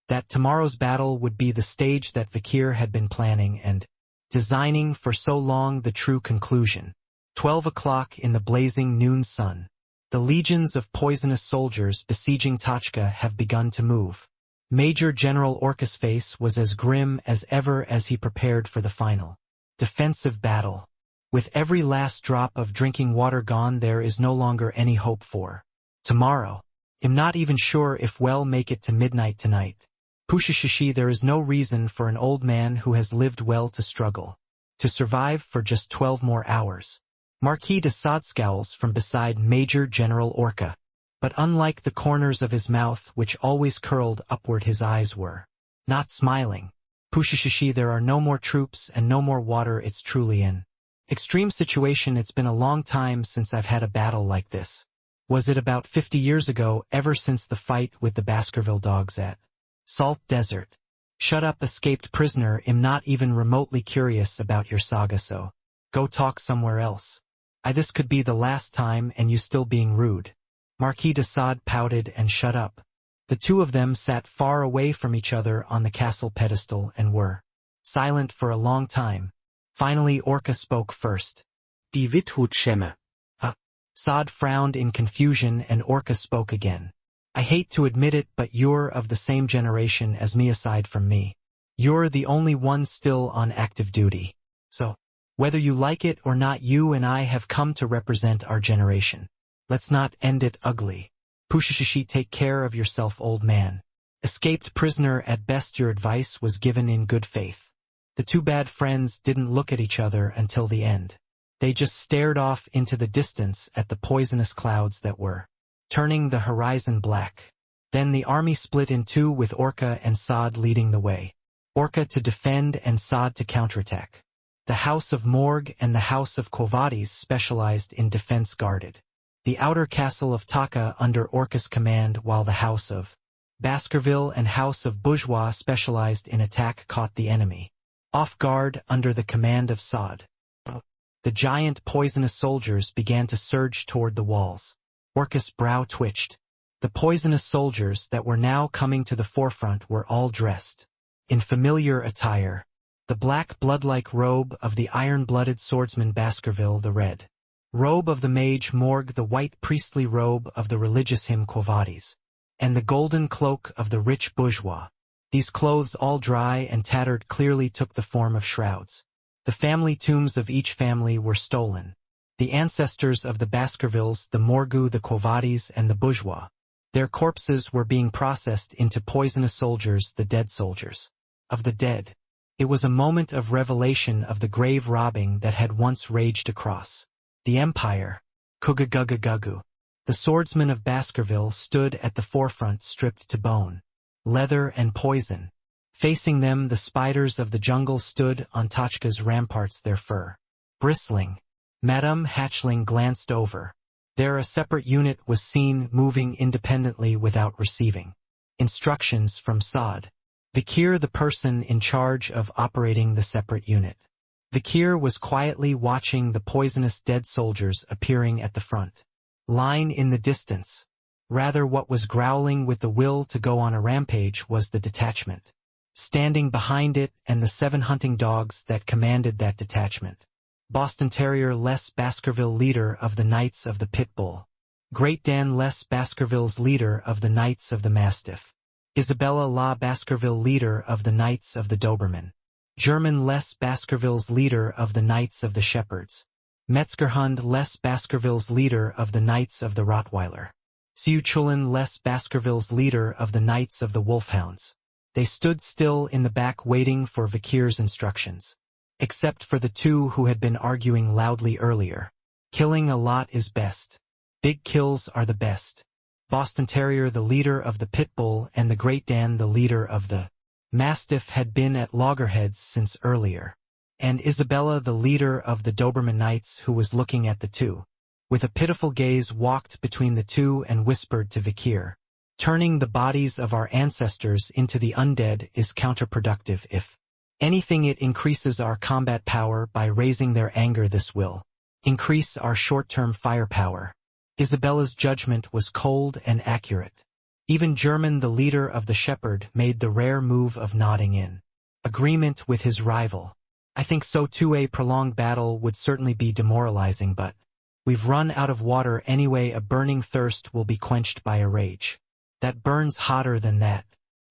That tomorrow's battle would be the stage that Vakir had been planning and designing for so long, the true conclusion. 12 o'clock in the blazing noon sun. The legions of poisonous soldiers besieging Tachka have begun to move. Major General Orca's face was as grim as ever as he prepared for the final defensive battle. With every last drop of drinking water gone, there is no longer any hope for tomorrow. I'm not even sure if we'll make it to midnight tonight. Pushishishi, there is no reason for an old man who has lived well to struggle to survive for just 12 more hours. Marquis de Sade scowls from beside Major General Orca. But unlike the corners of his mouth, which always curled upward, his eyes were not smiling. Pushishishi, there are no more troops and no more water. It's truly an extreme situation. It's been a long time since I've had a battle like this. Was it about 50 years ago, ever since the fight with the Baskerville dogs at Salt Desert? Shut up, escaped prisoner. I'm not even remotely curious about your saga, so go talk somewhere else. This could be the last time, and you still being rude. Marquis de Sade pouted and shut up. The two of them sat far away from each other on the castle pedestal and were silent for a long time. Finally Orca spoke first. Die Withut schäme. Sade frowned in confusion and Orca spoke again. I hate to admit it, but you're of the same generation as me. Aside from me, you're the only one still on active duty. So, whether you like it or not, you and I have come to represent our generation. Let's not end it ugly. Pushishishi, take care of yourself, old man. Escaped prisoner, at best your advice was given in good faith. The two bad friends didn't look at each other until the end. They just stared off into the distance at the poisonous clouds that were turning the horizon black. Then the army split in two, with Orca and Sade leading the way. Orca to defend and Sade to counterattack. The House of Morgue and the House of Quovadis specialized in defense guarded the outer castle of Taka under Orca's command, while the House of Baskerville and House of Bourgeois specialized in attack caught the enemy off guard under the command of Sade. The giant poisonous soldiers began to surge toward the walls. Orca's brow twitched. The poisonous soldiers that were now coming to the forefront were all dressed in familiar attire. The black blood-like robe of the iron-blooded swordsman Baskerville, the red robe of the mage Morgue, the white priestly robe of the religious him Quovadis, and the golden cloak of the rich bourgeois. These clothes, all dry and tattered, clearly took the form of shrouds. The family tombs of each family were stolen. The ancestors of the Baskervilles, the Morgue, the Quovadis, and the bourgeois. Their corpses were being processed into poisonous soldiers, the dead soldiers of the dead. It was a moment of revelation of the grave robbing that had once raged across the empire. Kugagagugagu. The swordsman of Baskerville stood at the forefront, stripped to bone, leather and poison. Facing them, the spiders of the jungle stood on Tachka's ramparts, their fur bristling. Madame Hatchling glanced over. There a separate unit was seen moving independently without receiving instructions from Sade. Vikir, the person in charge of operating the separate unit. Vikir was quietly watching the poisonous dead soldiers appearing at the front line in the distance. Rather, what was growling with the will to go on a rampage was the detachment standing behind it and the 7 hunting dogs that commanded that detachment. Boston Terrier Les Baskerville, leader of the Knights of the Pitbull. Great Dan Les Baskerville's leader of the Knights of the Mastiff. Isabella La Baskerville, leader of the Knights of the Doberman. German Les Baskerville's leader of the Knights of the Shepherds. Metzgerhund Les Baskerville's leader of the Knights of the Rottweiler. Siuchulin Les Baskerville's leader of the Knights of the Wolfhounds. They stood still in the back waiting for Vikir's instructions. Except for the two who had been arguing loudly earlier. Killing a lot is best. Big kills are the best. Boston Terrier, the leader of the Pitbull, and the Great Dan, the leader of the Mastiff, had been at loggerheads since earlier. And Isabella, the leader of the Doberman Knights, who was looking at the two with a pitiful gaze, walked between the two and whispered to Vikir, "Turning the bodies of our ancestors into the undead is counterproductive. If anything, it increases our combat power by raising their anger. This will increase our short-term firepower." Isabella's judgment was cold and accurate. Even German, the leader of the Shepherd, made the rare move of nodding in agreement with his rival. "I think so too. A prolonged battle would certainly be demoralizing, but We've run out of water anyway. A burning thirst will be quenched by a rage that burns hotter than that.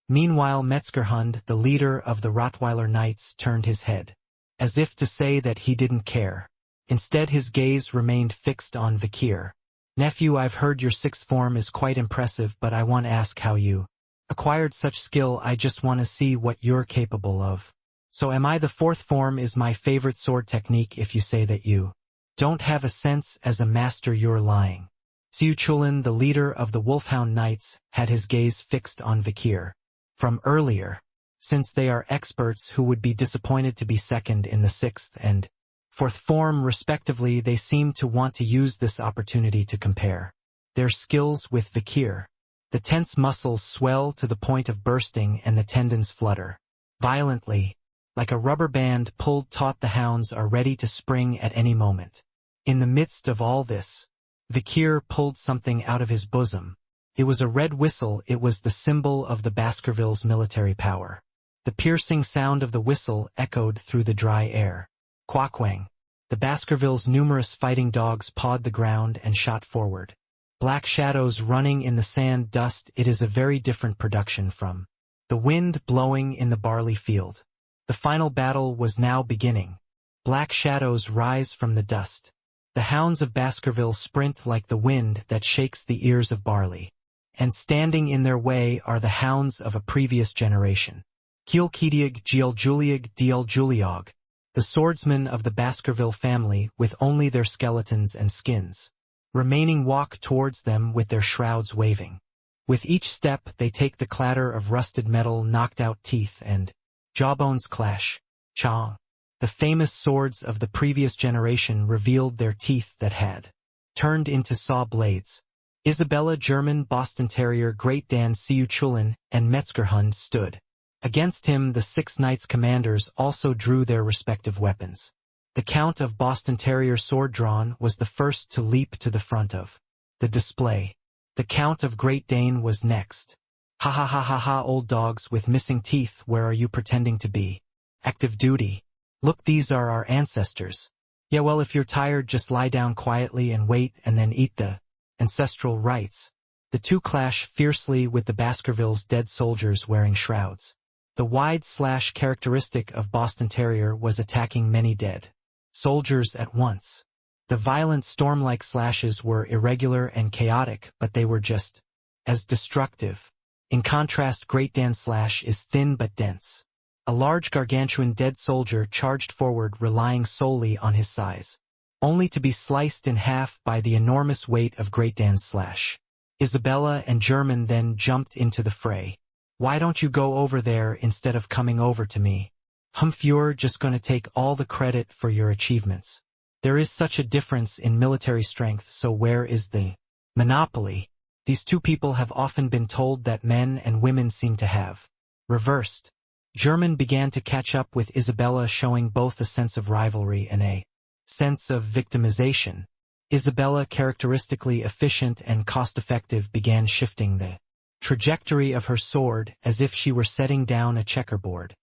Meanwhile Metzgerhund, the leader of the Rottweiler Knights, turned his head, as if to say that he didn't care. Instead his gaze remained fixed on Vikir. Nephew, I've heard your sixth form is quite impressive, but I want to ask how you acquired such skill. I just want to see what you're capable of. So am I? The fourth form is my favorite sword technique. If you say that you don't have a sense as a master, you're lying. Siu Chulin, the leader of the Wolfhound Knights, had his gaze fixed on Vikir from earlier, since they are experts who would be disappointed to be second in the sixth and fourth form respectively. They seem to want to use this opportunity to compare their skills with Vikir. The tense muscles swell to the point of bursting and the tendons flutter violently, like a rubber band pulled taut. The hounds are ready to spring at any moment. In the midst of all this, Vikir pulled something out of his bosom. It was a red whistle. It was the symbol of the Baskerville's military power. The piercing sound of the whistle echoed through the dry air. Quaquang. The Baskerville's numerous fighting dogs pawed the ground and shot forward. Black shadows running in the sand dust. It is a very different production from the wind blowing in the barley field. The final battle was now beginning. Black shadows rise from the dust. The hounds of Baskerville sprint like the wind that shakes the ears of barley. And standing in their way are the hounds of a previous generation. Kielkidiag Gieljuliag Dieljuliog, the swordsmen of the Baskerville family, with only their skeletons and skins remaining, walk towards them with their shrouds waving. With each step they take the clatter of rusted metal, knocked out teeth, and jawbones clash. Chong. The famous swords of the previous generation revealed their teeth that had turned into saw blades. Isabella, German Boston Terrier, Great Dan, Siu Chulin, and Metzgerhund stood against him. The 6 knights commanders also drew their respective weapons. The Count of Boston Terrier, sword drawn, was the first to leap to the front of the display. The Count of Great Dane was next. Ha ha ha ha ha, old dogs with missing teeth, where are you pretending to be? Active duty. Look, these are our ancestors. Yeah, well, if you're tired, just lie down quietly and wait, and then eat the ancestral rites. The two clash fiercely with the Baskerville's dead soldiers wearing shrouds. The wide slash characteristic of Boston Terrier was attacking many dead soldiers at once. The violent storm-like slashes were irregular and chaotic, but they were just as destructive. In contrast, Great Dan's slash is thin but dense. A large gargantuan dead soldier charged forward, relying solely on his size, only to be sliced in half by the enormous weight of Great Dan's slash. Isabella and German then jumped into the fray. Why don't you go over there instead of coming over to me? Humph, you're just going to take all the credit for your achievements. There is such a difference in military strength, so where is the monopoly? These two people have often been told that men and women seem to have reversed. German began to catch up with Isabella, showing both a sense of rivalry and a sense of victimization. Isabella, characteristically efficient and cost-effective, began shifting the trajectory of her sword as if she were setting down a checkerboard.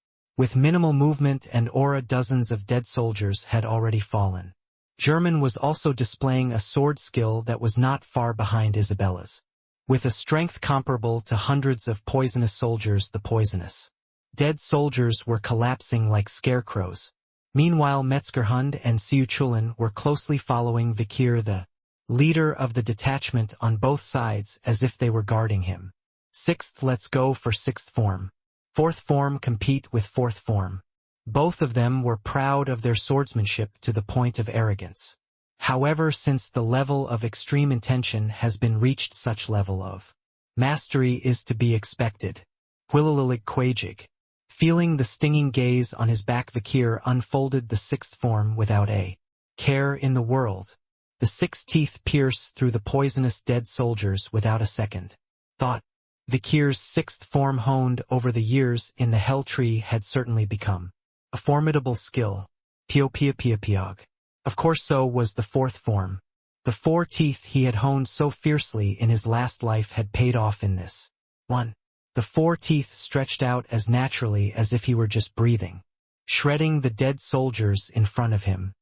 With minimal movement and aura, dozens of dead soldiers had already fallen. German was also displaying a sword skill that was not far behind Isabella's. With a strength comparable to hundreds of poisonous soldiers, the poisonous dead soldiers were collapsing like scarecrows. Meanwhile, Metzgerhund and Siu Chulin were closely following Vikir, the leader of the detachment, on both sides, as if they were guarding him. Sixth, let's go for sixth form. Fourth form compete with fourth form. Both of them were proud of their swordsmanship to the point of arrogance. However, since the level of extreme intention has been reached, such level of mastery is to be expected. Whililig Quajig. Feeling the stinging gaze on his back, Vikir unfolded the sixth form without a care in the world. The 6 teeth pierce through the poisonous dead soldiers without a second thought. Vikir's sixth form, honed over the years in the Hell Tree, had certainly become a formidable skill. Piog. Of course, so was the fourth form. The 4 teeth he had honed so fiercely in his last life had paid off in this one. The 4 teeth stretched out as naturally as if he were just breathing, shredding the dead soldiers in front of him.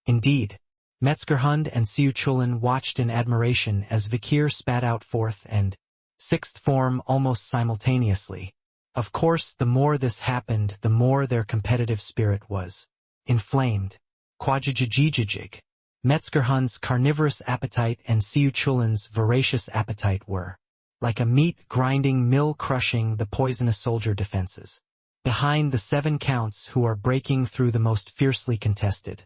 Indeed, Metzgerhund and Siuchulin watched in admiration as Vikir spat out fourth and sixth form almost simultaneously. Of course, the more this happened, the more their competitive spirit was inflamed. Quajijijijijig. Metzgerhund's carnivorous appetite and Siuchulin's voracious appetite were like a meat-grinding mill crushing the poisonous soldier defenses. Behind the 7 counts who are breaking through the most fiercely contested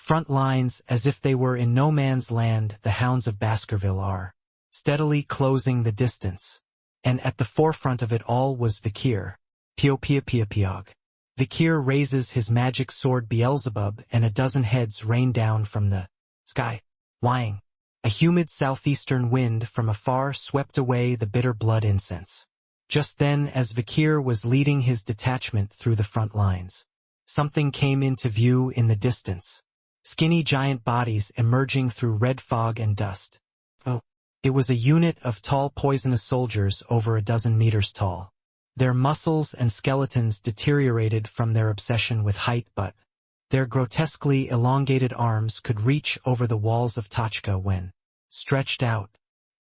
front lines as if they were in no man's land, the hounds of Baskerville are steadily closing the distance. And at the forefront of it all was Vikir. Pio-pia-pia-piog. Vikir raises his magic sword Beelzebub and a dozen heads rain down from the sky. Whying. A humid southeastern wind from afar swept away the bitter blood incense. Just then, as Vikir was leading his detachment through the front lines, something came into view in the distance. Skinny giant bodies emerging through red fog and dust. Oh, it was a unit of tall poisonous soldiers over a dozen meters tall. Their muscles and skeletons deteriorated from their obsession with height, but their grotesquely elongated arms could reach over the walls of Tachka when stretched out.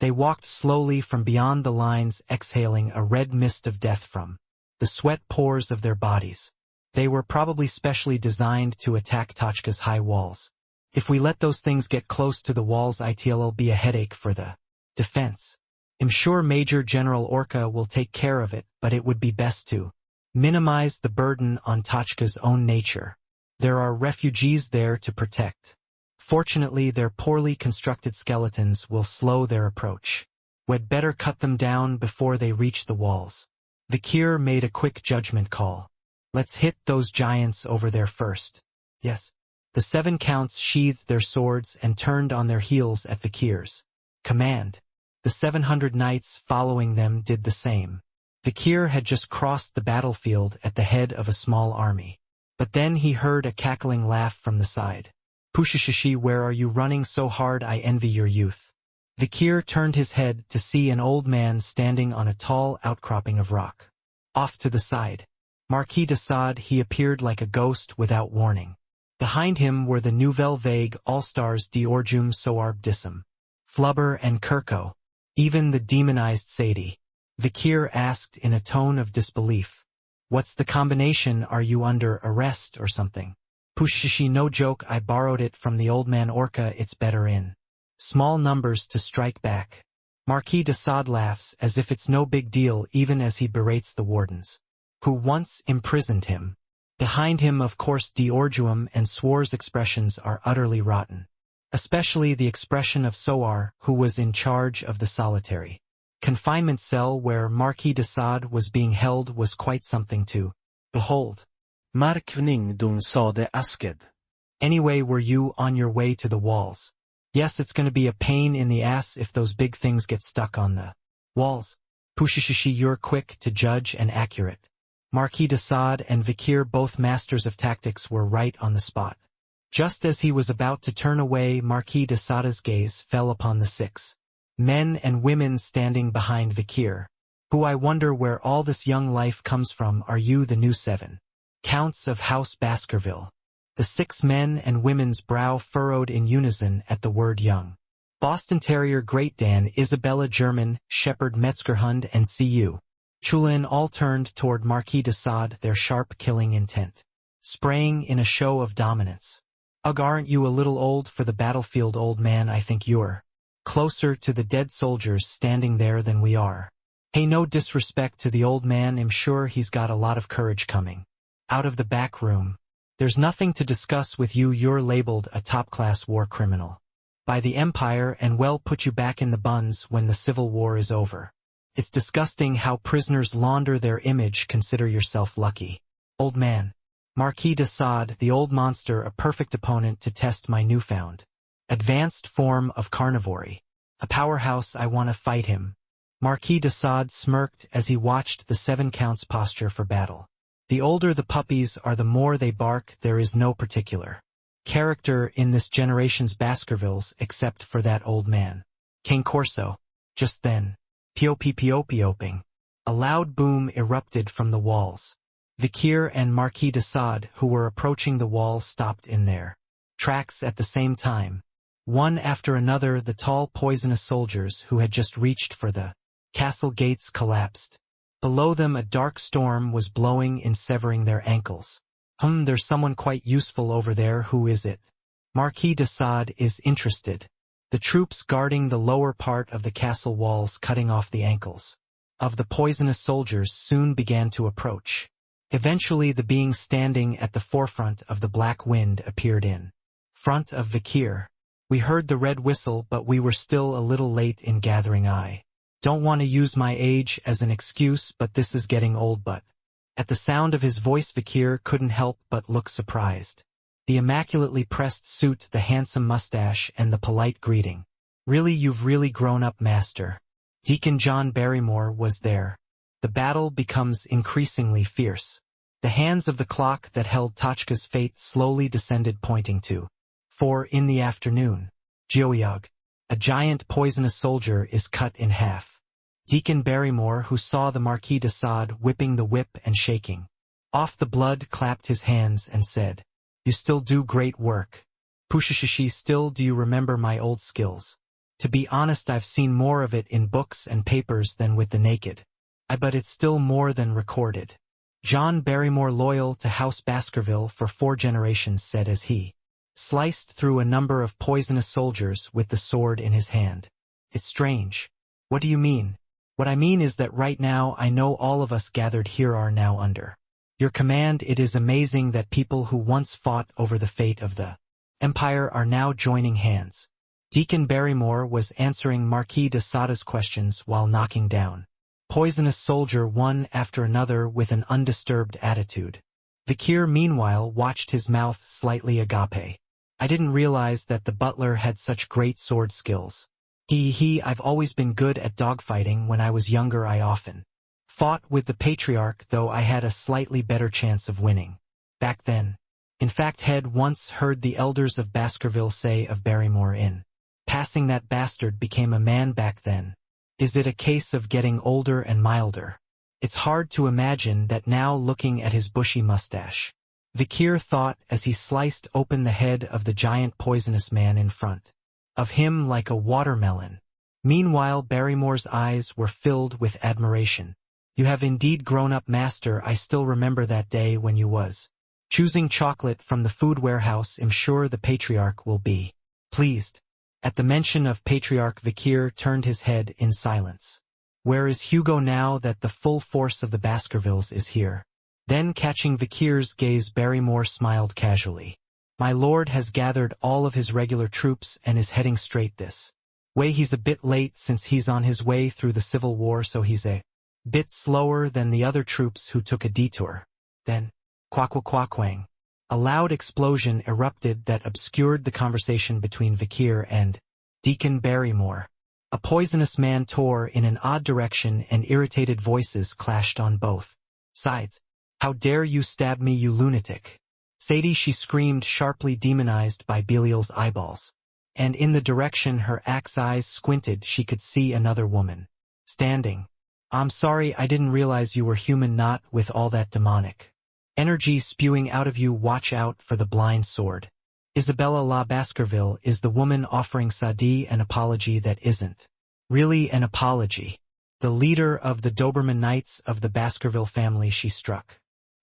They walked slowly from beyond the lines, exhaling a red mist of death from the sweat pores of their bodies. They were probably specially designed to attack Tachka's high walls. If we let those things get close to the walls, it'll be a headache for the defense. I'm sure Major General Orca will take care of it, but it would be best to minimize the burden on Tachka's own nature. There are refugees there to protect. Fortunately, their poorly constructed skeletons will slow their approach. We'd better cut them down before they reach the walls. Vikir made a quick judgment call. Let's hit those giants over there first. Yes. The 7 counts sheathed their swords and turned on their heels at Vikir's command. The 700 knights following them did the same. Vikir had just crossed the battlefield at the head of a small army. But then he heard a cackling laugh from the side. Pushishishi, where are you running so hard? I envy your youth. Vikir turned his head to see an old man standing on a tall outcropping of rock. Off to the side. Marquis de Sade, he appeared like a ghost without warning. Behind him were the Nouvelle Vague all-stars Diorgium Soarbdissum, Flubber and Kirko, even the demonized Sadie. Vikir asked in a tone of disbelief. What's the combination? Are you under arrest or something? Pushishi, no joke, I borrowed it from the old man Orca, it's better in small numbers to strike back. Marquis de Sade laughs as if it's no big deal, even as he berates the wardens who once imprisoned him. Behind him, of course, Diorgium and Swar's expressions are utterly rotten. Especially the expression of Soar, who was in charge of the solitary confinement cell where Marquis de Sade was being held, was quite something to behold. Markvning dun sade asked. Anyway, were you on your way to the walls? Yes, it's going to be a pain in the ass if those big things get stuck on the walls. Pushishishi, you're quick to judge and accurate. Marquis de Sade and Vikir, both masters of tactics, were right on the spot. Just as he was about to turn away, Marquis de Sade's gaze fell upon the 6 men and women standing behind Vikir. Who, I wonder where all this young life comes from. Are you the new 7 counts of House Baskerville? The 6 men and women's brow furrowed in unison at the word young. Boston Terrier Great Dan, Isabella German, Shepherd Metzgerhund and C.U. Chulin all turned toward Marquis de Sade, their sharp killing intent spraying in a show of dominance. Ugh, aren't you a little old for the battlefield, old man? I think you're closer to the dead soldiers standing there than we are. Hey, no disrespect to the old man, I'm sure he's got a lot of courage coming out of the back room. There's nothing to discuss with you, you're labeled a top-class war criminal by the Empire and we'll put you back in the buns when the Civil War is over. It's disgusting how prisoners launder their image. Consider yourself lucky. Old man. Marquis de Sade, the old monster, a perfect opponent to test my newfound advanced form of carnivory. A powerhouse, I want to fight him. Marquis de Sade smirked as he watched the 7 counts posture for battle. The older the puppies are, the more they bark. There is no particular character in this generation's Baskervilles except for that old man, King Corso. Just then, Pio-pio-pio-pioping. A loud boom erupted from the walls. Vikir and Marquis de Sade, who were approaching the wall, stopped in their tracks at the same time. One after another the tall poisonous soldiers who had just reached for the castle gates collapsed. Below them a dark storm was blowing in, severing their ankles. There's someone quite useful over there. Who is it? Marquis de Sade is interested. The troops guarding the lower part of the castle walls, cutting off the ankles of the poisonous soldiers, soon began to approach. Eventually the being standing at the forefront of the black wind appeared in front of Vikir. We heard the red whistle, but we were still a little late in gathering. I don't want to use my age as an excuse, but this is getting old. But at the sound of his voice Vikir couldn't help but look surprised. The immaculately pressed suit, the handsome mustache, and the polite greeting. Really, you've really grown up, master. Deacon John Barrymore was there. The battle becomes increasingly fierce. The hands of the clock that held Tachka's fate slowly descended, pointing to 4 in the afternoon. Geoyog, a giant poisonous soldier, is cut in half. Deacon Barrymore, who saw the Marquis de Sade whipping the whip and shaking off the blood, clapped his hands and said, "You still do great work. Pushishishi, still do you remember my old skills? To be honest, I've seen more of it in books and papers than with the naked eye, but it's still more than recorded." John Barrymore, loyal to House Baskerville for 4 generations, said as he sliced through a number of poisonous soldiers with the sword in his hand. "It's strange." "What do you mean?" "What I mean is that right now I know all of us gathered here are now under your command. It is amazing that people who once fought over the fate of the Empire are now joining hands." Deacon Barrymore was answering Marquis de Sade's questions while knocking down poisonous soldier one after another with an undisturbed attitude. Vikir meanwhile watched, his mouth slightly agape. "I didn't realize that the butler had such great sword skills. I've always been good at dogfighting. When I was younger I often fought with the Patriarch, though I had a slightly better chance of winning back then. In fact, had once heard the elders of Baskerville say of Barrymore in passing that bastard became a man back then. Is it a case of getting older and milder? It's hard to imagine that now, looking at his bushy mustache," Vikir thought as he sliced open the head of the giant poisonous man in front of him like a watermelon. Meanwhile Barrymore's eyes were filled with admiration. "You have indeed grown up, master. I still remember that day when you was choosing chocolate from the food warehouse. I'm sure the Patriarch will be pleased." At the mention of Patriarch, Vikir turned his head in silence. "Where is Hugo now that the full force of the Baskervilles is here?" Then, catching Vikir's gaze, Barrymore smiled casually. "My lord has gathered all of his regular troops and is heading straight this way. He's a bit late since he's on his way through the Civil War, so he's a bit slower than the other troops who took a detour." Then, quack-quack-quang. A loud explosion erupted that obscured the conversation between Vikir and Deacon Barrymore. A poisonous man tore in an odd direction and irritated voices clashed on both sides. "How dare you stab me, you lunatic!" "Sadie," she screamed, sharply demonized by Belial's eyeballs. And in the direction her axe eyes squinted she could see another woman standing. "I'm sorry, I didn't realize you were human, not with all that demonic energy spewing out of you. Watch out for the blind sword." Isabella La Baskerville is the woman offering Sadie an apology that isn't really an apology. The leader of the Doberman Knights of the Baskerville family, she struck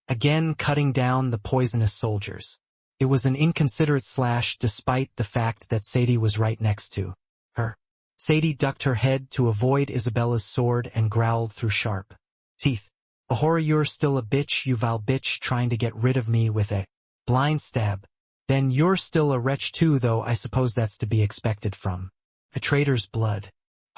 again, cutting down the poisonous soldiers. It was an inconsiderate slash despite the fact that Sadie was right next to her. Sadie ducked her head to avoid Isabella's sword and growled through sharp teeth, "Ahora, you're still a bitch, you vile bitch, trying to get rid of me with a blind stab. Then you're still a wretch too, though I suppose that's to be expected from a traitor's blood.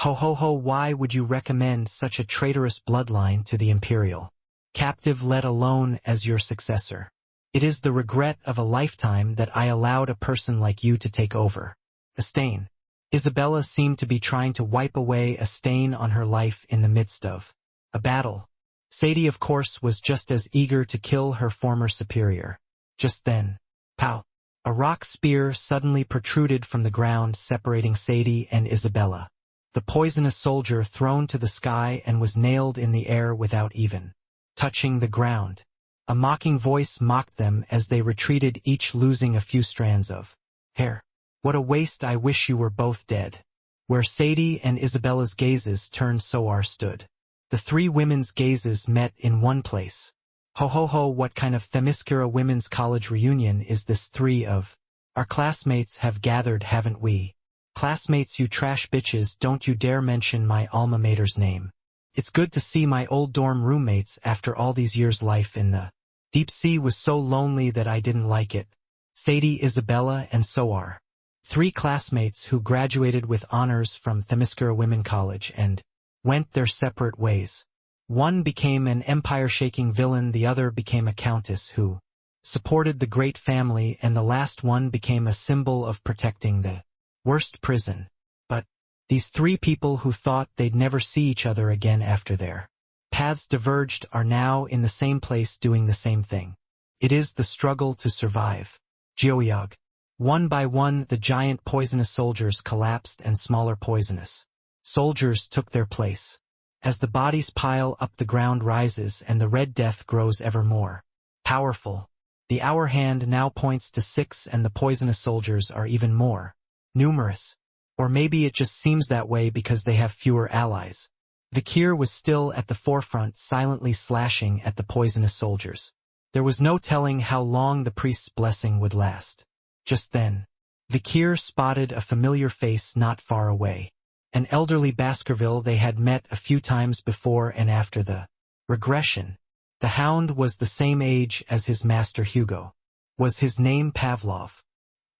Ho ho ho, why would you recommend such a traitorous bloodline to the imperial captive, let alone as your successor? It is the regret of a lifetime that I allowed a person like you to take over. A stain." Isabella seemed to be trying to wipe away a stain on her life in the midst of a battle. Sadie, of course, was just as eager to kill her former superior. Just then, pow! A rock spear suddenly protruded from the ground, separating Sadie and Isabella. The poisonous soldier thrown to the sky and was nailed in the air without even touching the ground. A mocking voice mocked them as they retreated, each losing a few strands of hair. What a waste, I wish you were both dead. Where Sadie and Isabella's gazes turned Soar stood. The three women's gazes met in one place. Ho ho ho, what kind of Themyscira women's college reunion is this? Three of our classmates have gathered, haven't we? Classmates, you trash bitches, don't you dare mention my alma mater's name. It's good to see my old dorm roommates after all these years. Life in the deep sea was so lonely that I didn't like it. Sadie, Isabella, and Soar. Three classmates who graduated with honors from Themyscira Women College and went their separate ways. One became an empire-shaking villain, the other became a countess who supported the great family, and the last one became a symbol of protecting the worst prison. But these three people who thought they'd never see each other again after their paths diverged are now in the same place doing the same thing. It is the struggle to survive. Geoyog. One by one the giant poisonous soldiers collapsed and smaller poisonous soldiers took their place. As the bodies pile up, the ground rises and the Red Death grows ever more powerful. The hour hand now points to 6 and the poisonous soldiers are even more numerous. Or maybe it just seems that way because they have fewer allies. Vikir was still at the forefront, silently slashing at the poisonous soldiers. There was no telling how long the priest's blessing would last. Just then, Vikir spotted a familiar face not far away. An elderly Baskerville they had met a few times before and after the regression. The Hound was the same age as his master Hugo. Was his name Pavlov?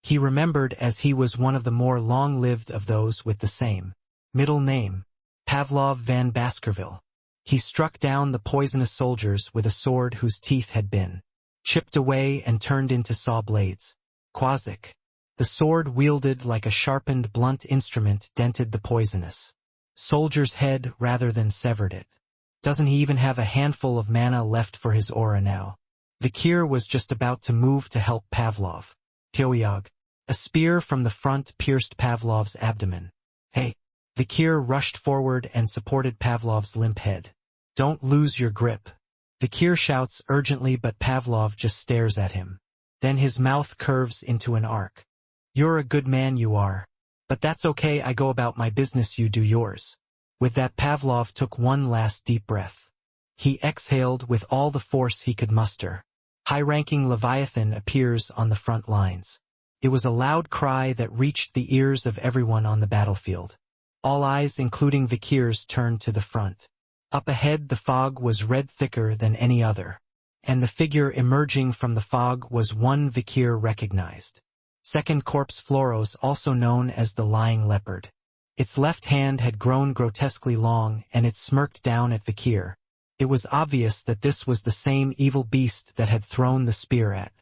He remembered, as he was one of the more long-lived of those with the same middle name, Pavlov van Baskerville. He struck down the poisonous soldiers with a sword whose teeth had been chipped away and turned into saw blades. Quasic. The sword, wielded like a sharpened blunt instrument, dented the poisonous soldier's head rather than severed it. Doesn't he even have a handful of mana left for his aura now? Vikir was just about to move to help Pavlov. Pyoyog. A spear from the front pierced Pavlov's abdomen. Hey! Vikir rushed forward and supported Pavlov's limp head. Don't lose your grip. Vikir shouts urgently, but Pavlov just stares at him. Then his mouth curves into an arc. You're a good man, you are. But that's okay, I go about my business, you do yours. With that, Pavlov took one last deep breath. He exhaled with all the force he could muster. High-ranking Leviathan appears on the front lines. It was a loud cry that reached the ears of everyone on the battlefield. All eyes, including Vikir's, turned to the front. Up ahead the fog was red, thicker than any other. And the figure emerging from the fog was one Vikir recognized. Second Corpse Floros, also known as the Lying Leopard. Its left hand had grown grotesquely long, and it smirked down at Vikir. It was obvious that this was the same evil beast that had thrown the spear at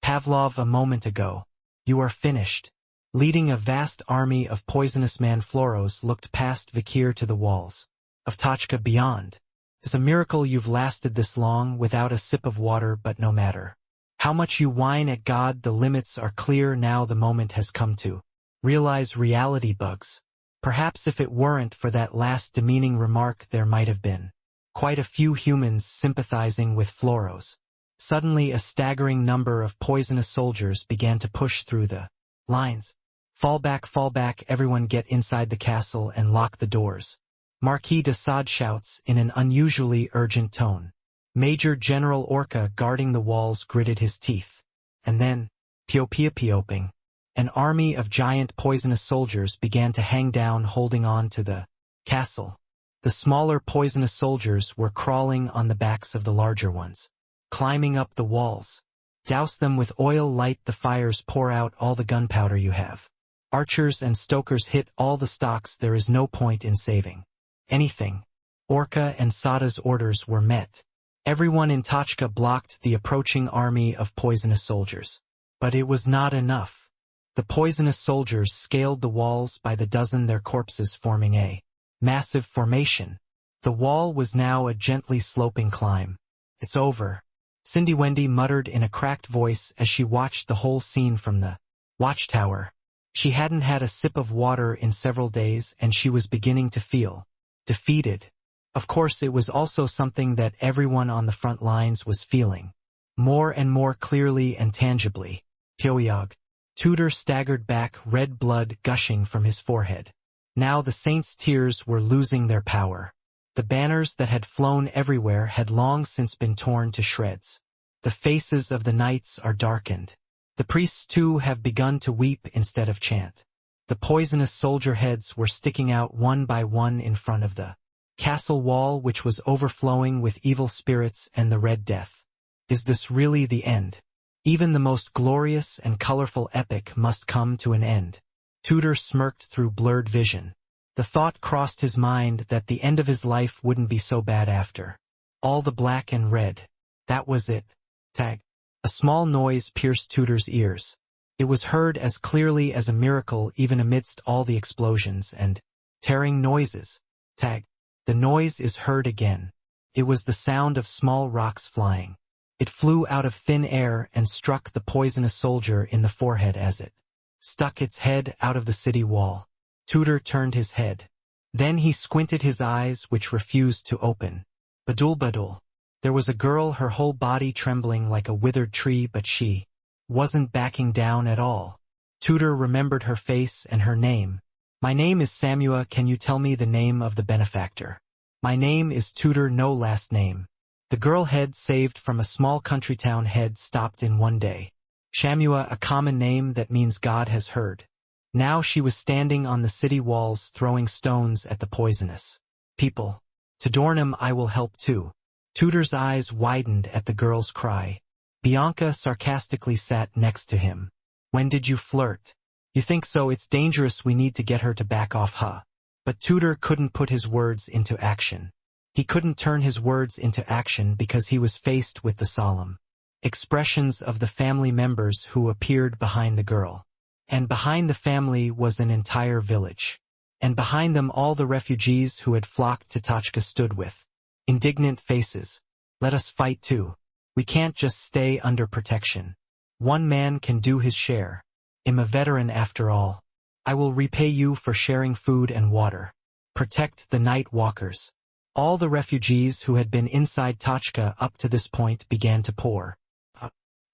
Pavlov a moment ago. You are finished. Leading a vast army of poisonous man, Floros looked past Vikir to the walls of Tochka beyond. It's a miracle you've lasted this long without a sip of water, but no matter how much you whine at God, the limits are clear now. The moment has come to realize reality, Bugs. Perhaps if it weren't for that last demeaning remark, there might have been quite a few humans sympathizing with Floros. Suddenly a staggering number of poisonous soldiers began to push through the lines. Fall back, everyone get inside the castle and lock the doors. Marquis de Sade shouts in an unusually urgent tone. Major General Orca, guarding the walls, gritted his teeth. And then, pioping, an army of giant poisonous soldiers began to hang down, holding on to the castle. The smaller poisonous soldiers were crawling on the backs of the larger ones, climbing up the walls. Douse them with oil, light the fires, pour out all the gunpowder you have. Archers and stokers, hit all the stocks, there is no point in saving anything. Orca and Sada's orders were met. Everyone in Tochka blocked the approaching army of poisonous soldiers. But it was not enough. The poisonous soldiers scaled the walls by the dozen, their corpses forming a massive formation. The wall was now a gently sloping climb. It's over, Cindy Wendy muttered in a cracked voice as she watched the whole scene from the watchtower. She hadn't had a sip of water in several days, and she was beginning to feel defeated. Of course, it was also something that everyone on the front lines was feeling, more and more clearly and tangibly. Pyoyog. Tudor staggered back, red blood gushing from his forehead. Now the saint's tears were losing their power. The banners that had flown everywhere had long since been torn to shreds. The faces of the knights are darkened. The priests too have begun to weep instead of chant. The poisonous soldier heads were sticking out one by one in front of the castle wall, which was overflowing with evil spirits and the Red Death. Is this really the end? Even the most glorious and colorful epic must come to an end. Tudor smirked through blurred vision. The thought crossed his mind that the end of his life wouldn't be so bad after. All the black and red. That was it. Tag. A small noise pierced Tudor's ears. It was heard as clearly as a miracle even amidst all the explosions and tearing noises. Tag. The noise is heard again. It was the sound of small rocks flying. It flew out of thin air and struck the poisonous soldier in the forehead as it stuck its head out of the city wall. Tudor turned his head. Then he squinted his eyes, which refused to open. Badul badul. There was a girl, her whole body trembling like a withered tree, but she wasn't backing down at all. Tudor remembered her face and her name. My name is Samua, can you tell me the name of the benefactor? My name is Tudor, no last name. The girl head saved from a small country town head stopped in one day. Shamua, a common name that means God has heard. Now she was standing on the city walls throwing stones at the poisonous people. To Dornham I will help too. Tudor's eyes widened at the girl's cry. Bianca sarcastically sat next to him. When did you flirt? You think so? It's dangerous, we need to get her to back off, huh? But Tudor couldn't put his words into action. He couldn't turn his words into action because he was faced with the solemn expressions of the family members who appeared behind the girl. And behind the family was an entire village. And behind them all the refugees who had flocked to Tachka stood with indignant faces. Let us fight too. We can't just stay under protection. One man can do his share. I'm a veteran after all. I will repay you for sharing food and water. Protect the night walkers. All the refugees who had been inside Tachka up to this point began to pour.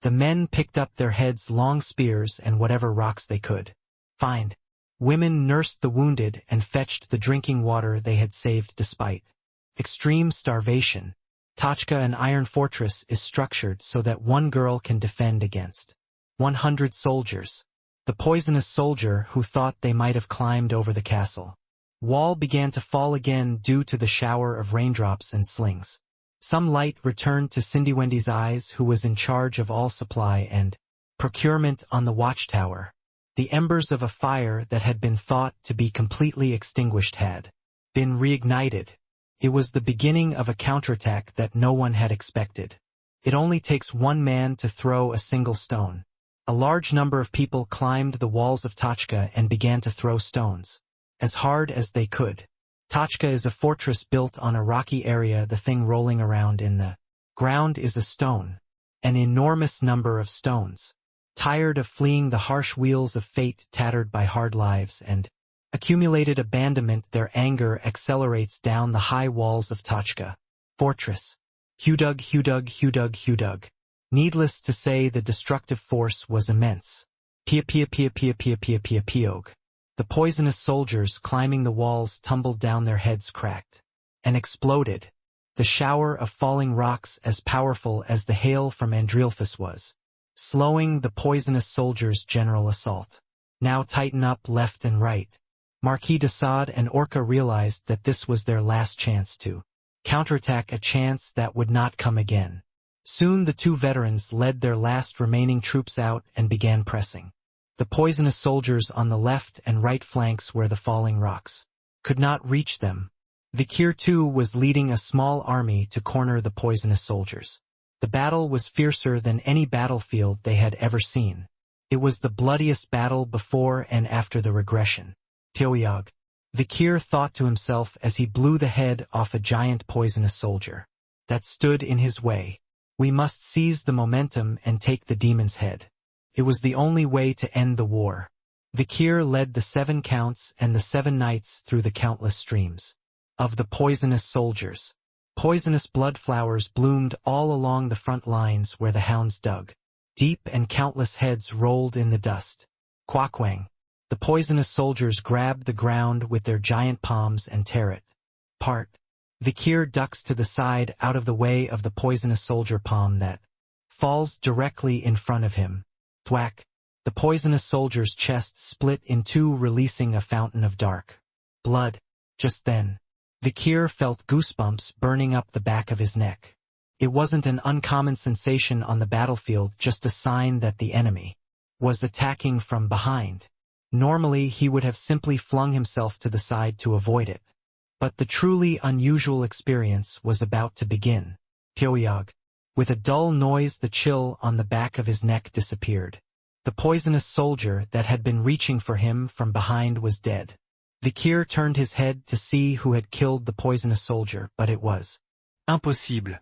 The men picked up their heads long spears and whatever rocks they could find. Women nursed the wounded and fetched the drinking water they had saved despite extreme starvation. Tachka, an iron fortress, is structured so that one girl can defend against 100 soldiers. The poisonous soldier who thought they might have climbed over the castle wall began to fall again due to the shower of raindrops and slings. Some light returned to Cindy Wendy's eyes, who was in charge of all supply and procurement on the watchtower. The embers of a fire that had been thought to be completely extinguished had been reignited. It was the beginning of a counterattack that no one had expected. It only takes one man to throw a single stone. A large number of people climbed the walls of Tachka and began to throw stones as hard as they could. Tachka is a fortress built on a rocky area. The thing rolling around in the ground is a stone. An enormous number of stones. Tired of fleeing the harsh wheels of fate, tattered by hard lives and accumulated abandonment, their anger accelerates down the high walls of Tachka fortress. Hudug, hudug, hudug, hudug. Needless to say, the destructive force was immense. Pia pia pia pia pia pia pia piog. The poisonous soldiers climbing the walls tumbled down, their heads cracked and exploded. The shower of falling rocks, as powerful as the hail from Andrilphus, was slowing the poisonous soldiers' general assault. Now tighten up left and right. Marquis de Sade and Orca realized that this was their last chance to counterattack, a chance that would not come again. Soon the two veterans led their last remaining troops out and began pressing the poisonous soldiers on the left and right flanks where the falling rocks could not reach them. Vikir too was leading a small army to corner the poisonous soldiers. The battle was fiercer than any battlefield they had ever seen. It was the bloodiest battle before and after the regression. Pyoyog. Vikir thought to himself as he blew the head off a giant poisonous soldier that stood in his way. We must seize the momentum and take the demon's head. It was the only way to end the war. Vikir led the 7 counts and the 7 knights through the countless streams of the poisonous soldiers. Poisonous blood flowers bloomed all along the front lines where the hounds dug deep, and countless heads rolled in the dust. Quaquang. The poisonous soldiers grab the ground with their giant palms and tear it apart. Vikir ducks to the side out of the way of the poisonous soldier palm that falls directly in front of him. Thwack. The poisonous soldier's chest split in two, releasing a fountain of dark blood. Just then, Vikir felt goosebumps burning up the back of his neck. It wasn't an uncommon sensation on the battlefield, just a sign that the enemy was attacking from behind. Normally he would have simply flung himself to the side to avoid it. But the truly unusual experience was about to begin. Pyoyog. With a dull noise, the chill on the back of his neck disappeared. The poisonous soldier that had been reaching for him from behind was dead. Vikir turned his head to see who had killed the poisonous soldier, but it was impossible.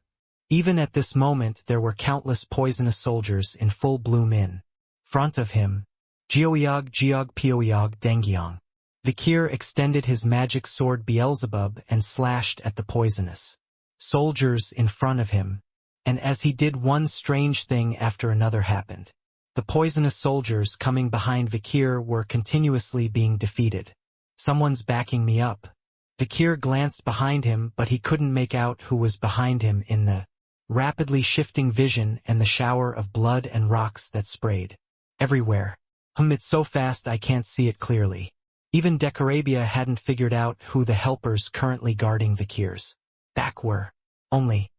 Even at this moment there were countless poisonous soldiers in full bloom in front of him. Geoyog Geog Pyoyog Dengyong. Vikir extended his magic sword Beelzebub and slashed at the poisonous soldiers in front of him. And as he did, one strange thing after another happened. The poisonous soldiers coming behind Vikir were continuously being defeated. Someone's backing me up. Vikir glanced behind him, but he couldn't make out who was behind him in the rapidly shifting vision and the shower of blood and rocks that sprayed everywhere. It's so fast I can't see it clearly. Even Decorabia hadn't figured out who the helpers currently guarding Vikir's back were. Only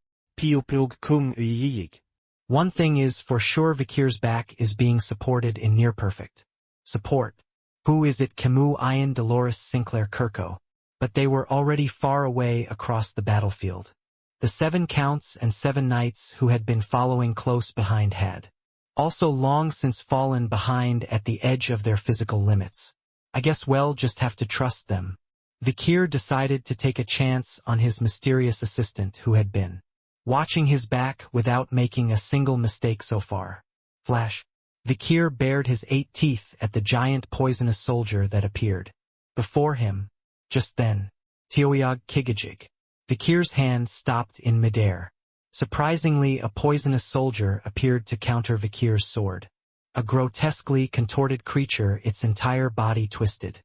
one thing is for sure, Vikir's back is being supported in near-perfect support. Who is it? Camus, Ian, Dolores, Sinclair, Kirko. But they were already far away across the battlefield. The 7 counts and 7 knights who had been following close behind had also long since fallen behind at the edge of their physical limits. I guess we'll just have to trust them. Vikir decided to take a chance on his mysterious assistant who had been watching his back without making a single mistake so far. Flash. Vikir bared his 8 teeth at the giant poisonous soldier that appeared before him. Just then, Tioyog Kigajig. Vikir's hand stopped in midair. Surprisingly, a poisonous soldier appeared to counter Vikir's sword. A grotesquely contorted creature, its entire body twisted.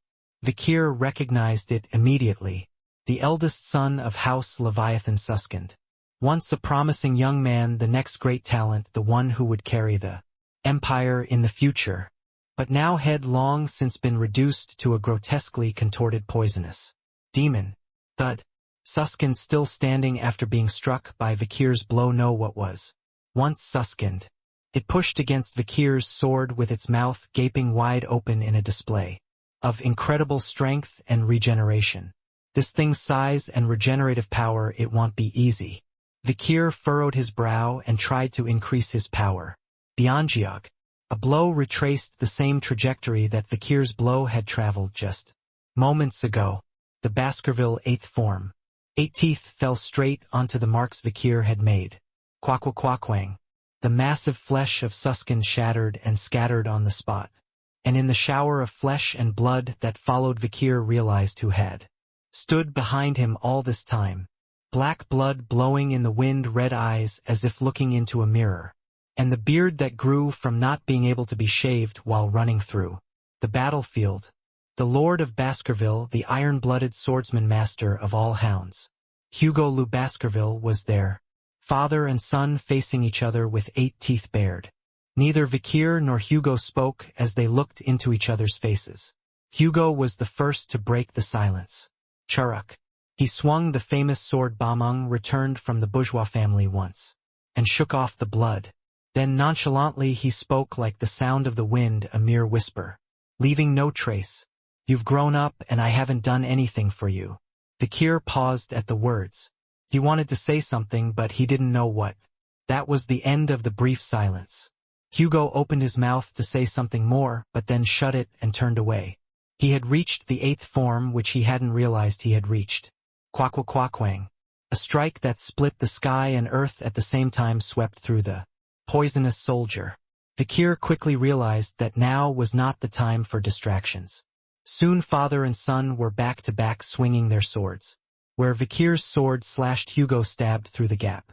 Vikir recognized it immediately. The eldest son of House Leviathan Suskind. Once a promising young man, the next great talent, the one who would carry the empire in the future. But now had long since been reduced to a grotesquely contorted poisonous demon. Thud. Suskind still standing after being struck by Vikir's blow. No, what was once Suskind. It pushed against Vikir's sword with its mouth gaping wide open in a display of incredible strength and regeneration. This thing's size and regenerative power, it won't be easy. Vikir furrowed his brow and tried to increase his power. Beyond Geog. A blow retraced the same trajectory that Vikir's blow had traveled just moments ago. The Baskerville 8th form. 8 teeth fell straight onto the marks Vikir had made. Quaquaquaquang. The massive flesh of Suskind shattered and scattered on the spot. And in the shower of flesh and blood that followed, Vikir realized who had stood behind him all this time. Black blood blowing in the wind, red eyes as if looking into a mirror. And the beard that grew from not being able to be shaved while running through the battlefield. The Lord of Baskerville, the iron-blooded swordsman, master of all hounds. Hugo Lou Baskerville was there. Father and son facing each other with 8 teeth bared. Neither Vikir nor Hugo spoke as they looked into each other's faces. Hugo was the first to break the silence. Charuk. He swung the famous sword Bamung, returned from the bourgeois family once, and shook off the blood. Then nonchalantly he spoke like the sound of the wind, a mere whisper, leaving no trace. You've grown up and I haven't done anything for you. Vikir paused at the words. He wanted to say something, but he didn't know what. That was the end of the brief silence. Hugo opened his mouth to say something more, but then shut it and turned away. He had reached the 8th form, which he hadn't realized he had reached. Quaquaquaquang. A strike that split the sky and earth at the same time swept through the poisonous soldier. Vikir quickly realized that now was not the time for distractions. Soon father and son were back to back swinging their swords. Where Vikir's sword slashed, Hugo stabbed through the gap.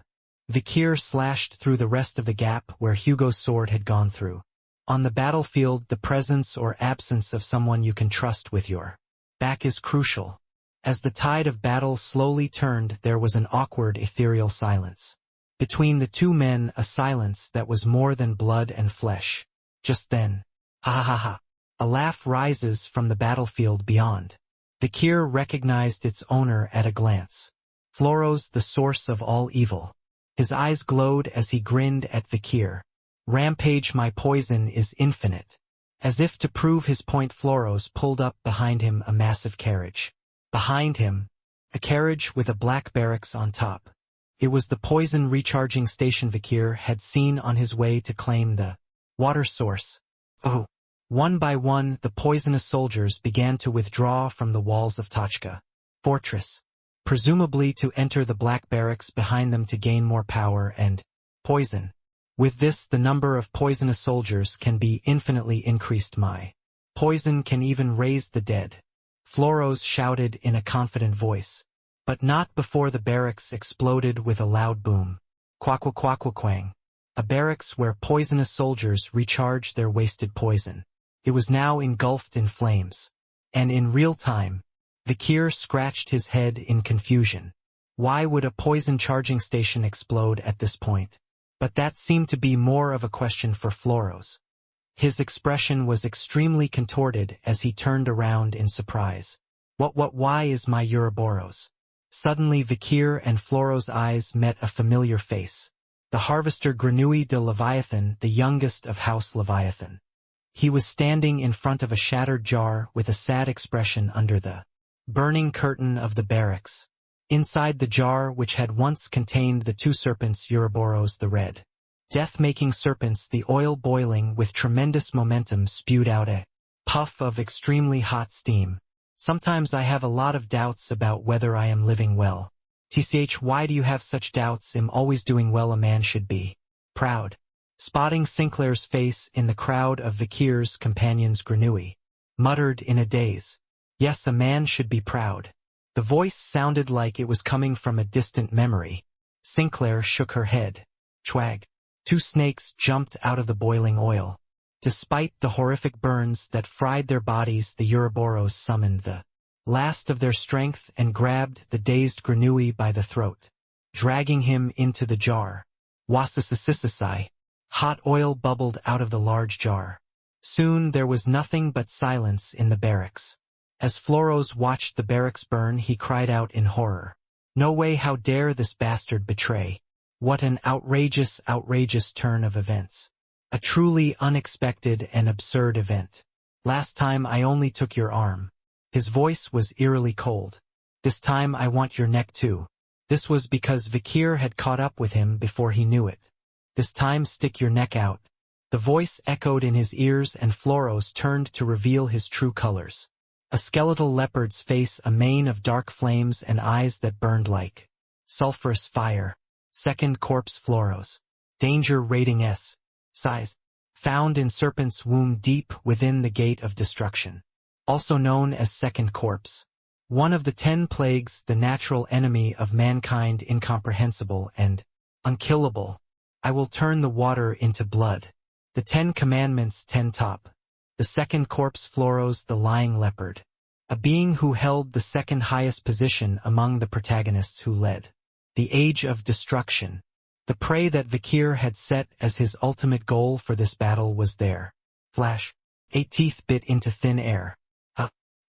Vikir slashed through the rest of the gap where Hugo's sword had gone through. On the battlefield, the presence or absence of someone you can trust with your back is crucial. As the tide of battle slowly turned, there was an awkward, ethereal silence. Between the two men, a silence that was more than blood and flesh. Just then, ha ha ha ha, a laugh rises from the battlefield beyond. Vikir recognized its owner at a glance. Floros, the source of all evil. His eyes glowed as he grinned at Vikir. Rampage, my poison is infinite. As if to prove his point, Floros pulled up behind him a massive carriage. Behind him, a carriage with a black barracks on top. It was the poison recharging station Vikir had seen on his way to claim the water source. Oh! One by one, the poisonous soldiers began to withdraw from the walls of Tachka fortress, presumably to enter the black barracks behind them to gain more power and poison. With this, the number of poisonous soldiers can be infinitely increased. My poison can even raise the dead. Floros shouted in a confident voice. But not before the barracks exploded with a loud boom. Quack-quack-quack-quang. A barracks where poisonous soldiers recharged their wasted poison. It was now engulfed in flames. And in real time, Vikir scratched his head in confusion. Why would a poison charging station explode at this point? But that seemed to be more of a question for Floros. His expression was extremely contorted as he turned around in surprise. Why is my Ouroboros? Suddenly Vikir and Floros' eyes met a familiar face. The harvester Grenouille de Leviathan, the youngest of House Leviathan. He was standing in front of a shattered jar with a sad expression under the burning curtain of the barracks. Inside the jar, which had once contained the two serpents Ouroboros, the red, death-making serpents, the oil boiling with tremendous momentum spewed out a puff of extremely hot steam. Sometimes I have a lot of doubts about whether I am living well. TCH, why do you have such doubts? I'm always doing well. A man should be proud. Spotting Sinclair's face in the crowd of Vikir's companions, Grenouille muttered in a daze. Yes, a man should be proud. The voice sounded like it was coming from a distant memory. Sinclair shook her head. Schwag. Two snakes jumped out of the boiling oil. Despite the horrific burns that fried their bodies, the Ouroboros summoned the last of their strength and grabbed the dazed Grenouille by the throat, dragging him into the jar. Wassasasisasai. Hot oil bubbled out of the large jar. Soon there was nothing but silence in the barracks. As Floros watched the barracks burn, he cried out in horror. No way, how dare this bastard betray? What an outrageous turn of events. A truly unexpected and absurd event. Last time I only took your arm. His voice was eerily cold. This time I want your neck too. This was because Vikir had caught up with him before he knew it. This time stick your neck out. The voice echoed in his ears and Floros turned to reveal his true colors. A skeletal leopard's face, a mane of dark flames and eyes that burned like sulfurous fire. Second corpse Floros. Danger rating S. Size. Found in serpent's womb deep within the gate of destruction. Also known as second corpse. One of the 10 plagues, the natural enemy of mankind, incomprehensible and unkillable. I will turn the water into blood. The 10 commandments 10 top. The second corpse Floros, the lying leopard. A being who held the second highest position among the protagonists who led the age of destruction. The prey that Vikir had set as his ultimate goal for this battle was there. Flash. A teeth bit into thin air.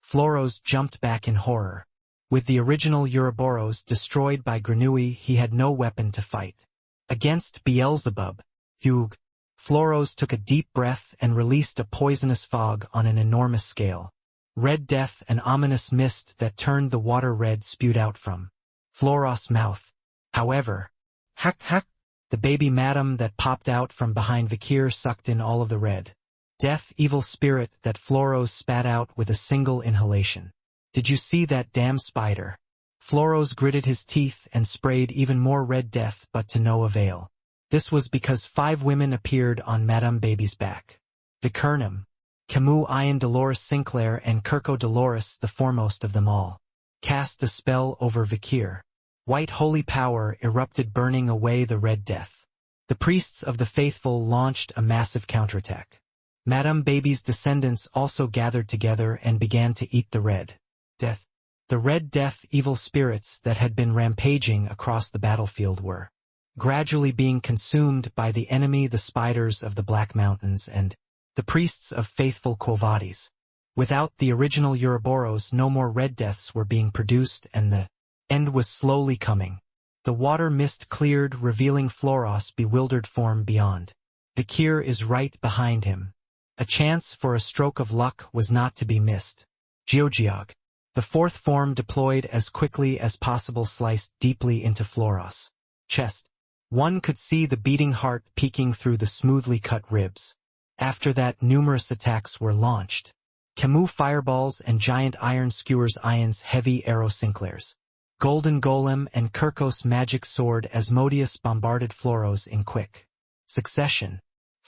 Floros jumped back in horror. With the original Ouroboros destroyed by Grenouille, he had no weapon to fight. Against Beelzebub, Hugh, Floros took a deep breath and released a poisonous fog on an enormous scale. Red death, an ominous mist that turned the water red, spewed out from Floros' mouth. However, hack, the baby madam that popped out from behind Vikir sucked in all of the red death evil spirit that Floros spat out with a single inhalation. Did you see that damn spider? Floros gritted his teeth and sprayed even more red death, but to no avail. This was because 5 women appeared on Madame Baby's back. Vicernum, Camus, Ian Dolores Sinclair and Kirko Dolores, the foremost of them all, cast a spell over Vikir. White holy power erupted, burning away the red death. The priests of the faithful launched a massive counterattack. Madame Baby's descendants also gathered together and began to eat the Red Death. The Red Death evil spirits that had been rampaging across the battlefield were gradually being consumed by the enemy, the spiders of the Black Mountains and the priests of faithful Quo Vadis. Without the original Ouroboros, no more Red Deaths were being produced, and the end was slowly coming. The water mist cleared, revealing Floros' bewildered form beyond. Vikir is right behind him. A chance for a stroke of luck was not to be missed. Geogiog. The fourth form deployed as quickly as possible, sliced deeply into Floros' chest. One could see the beating heart peeking through the smoothly cut ribs. After that, numerous attacks were launched. Camus fireballs and giant iron skewers, Ions heavy arrow Sinclairs. Golden Golem and Kirkos magic sword. Asmodeus bombarded Floros in quick succession.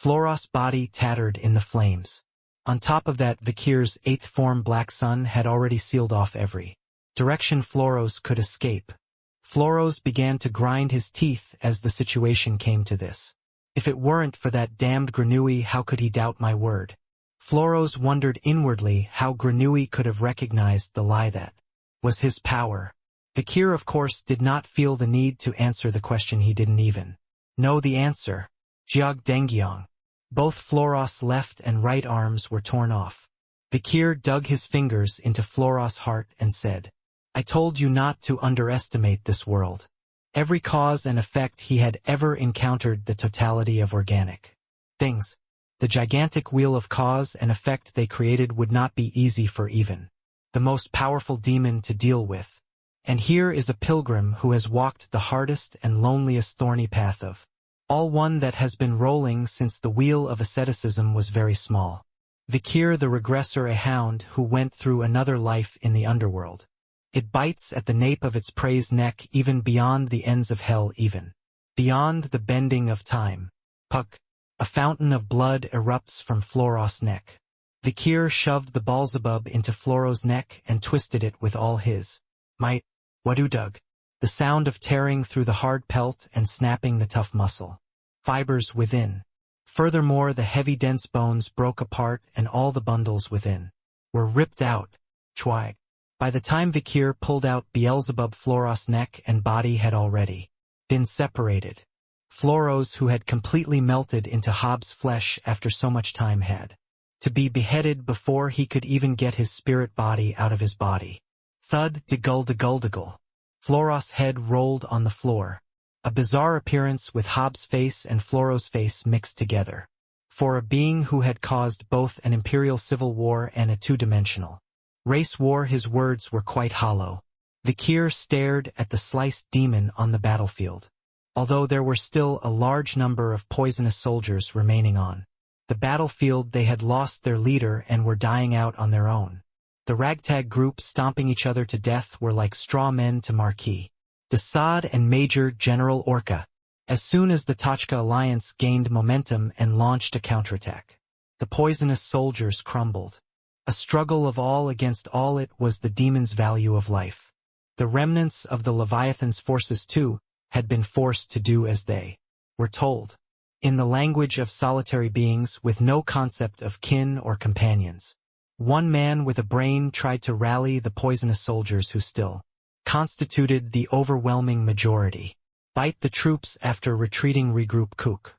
Floros' body tattered in the flames. On top of that, Vikir's eighth form Black Sun had already sealed off every direction Floros could escape. Floros began to grind his teeth as the situation came to this. If it weren't for that damned Grenouille, how could he doubt my word? Floros wondered inwardly how Grenouille could have recognized the lie that was his power. Vikir, of course, did not feel the need to answer the question. He didn't even know the answer. Jiog Dengyong. Both Floros' left and right arms were torn off. Vikir dug his fingers into Floros' heart and said, "I told you not to underestimate this world." Every cause and effect he had ever encountered, the totality of organic things, the gigantic wheel of cause and effect they created, would not be easy for even the most powerful demon to deal with. And here is a pilgrim who has walked the hardest and loneliest thorny path of all, one that has been rolling since the wheel of asceticism was very small. Vikir the regressor, a hound who went through another life in the underworld. It bites at the nape of its prey's neck, even beyond the ends of hell, even beyond the bending of time. Puck. A fountain of blood erupts from Floros' neck. Vikir shoved the Beelzebub into Floros' neck and twisted it with all his might. Wadudug. The sound of tearing through the hard pelt and snapping the tough muscle fibers within. Furthermore, the heavy dense bones broke apart and all the bundles within were ripped out. Chwag. By the time Vikir pulled out Beelzebub, Floros' neck and body had already been separated. Floros, who had completely melted into Hobbs' flesh after so much time, had to be beheaded before he could even get his spirit body out of his body. Thud, degul degul degul. Floros' head rolled on the floor. A bizarre appearance with Hobbs' face and Floros' face mixed together. For a being who had caused both an imperial civil war and a two-dimensional race war, his words were quite hollow. Vikir stared at the sliced demon on the battlefield. Although there were still a large number of poisonous soldiers remaining on the battlefield, they had lost their leader and were dying out on their own. The ragtag group stomping each other to death were like straw men to Marquis de Sade and Major General Orca. As soon as the Tachka alliance gained momentum and launched a counterattack, the poisonous soldiers crumbled. A struggle of all against all, it was the demon's value of life. The remnants of the Leviathan's forces, too, had been forced to do as they were told. In the language of solitary beings with no concept of kin or companions, one man with a brain tried to rally the poisonous soldiers who still constituted the overwhelming majority. Bite the troops after retreating. Regroup. Cook.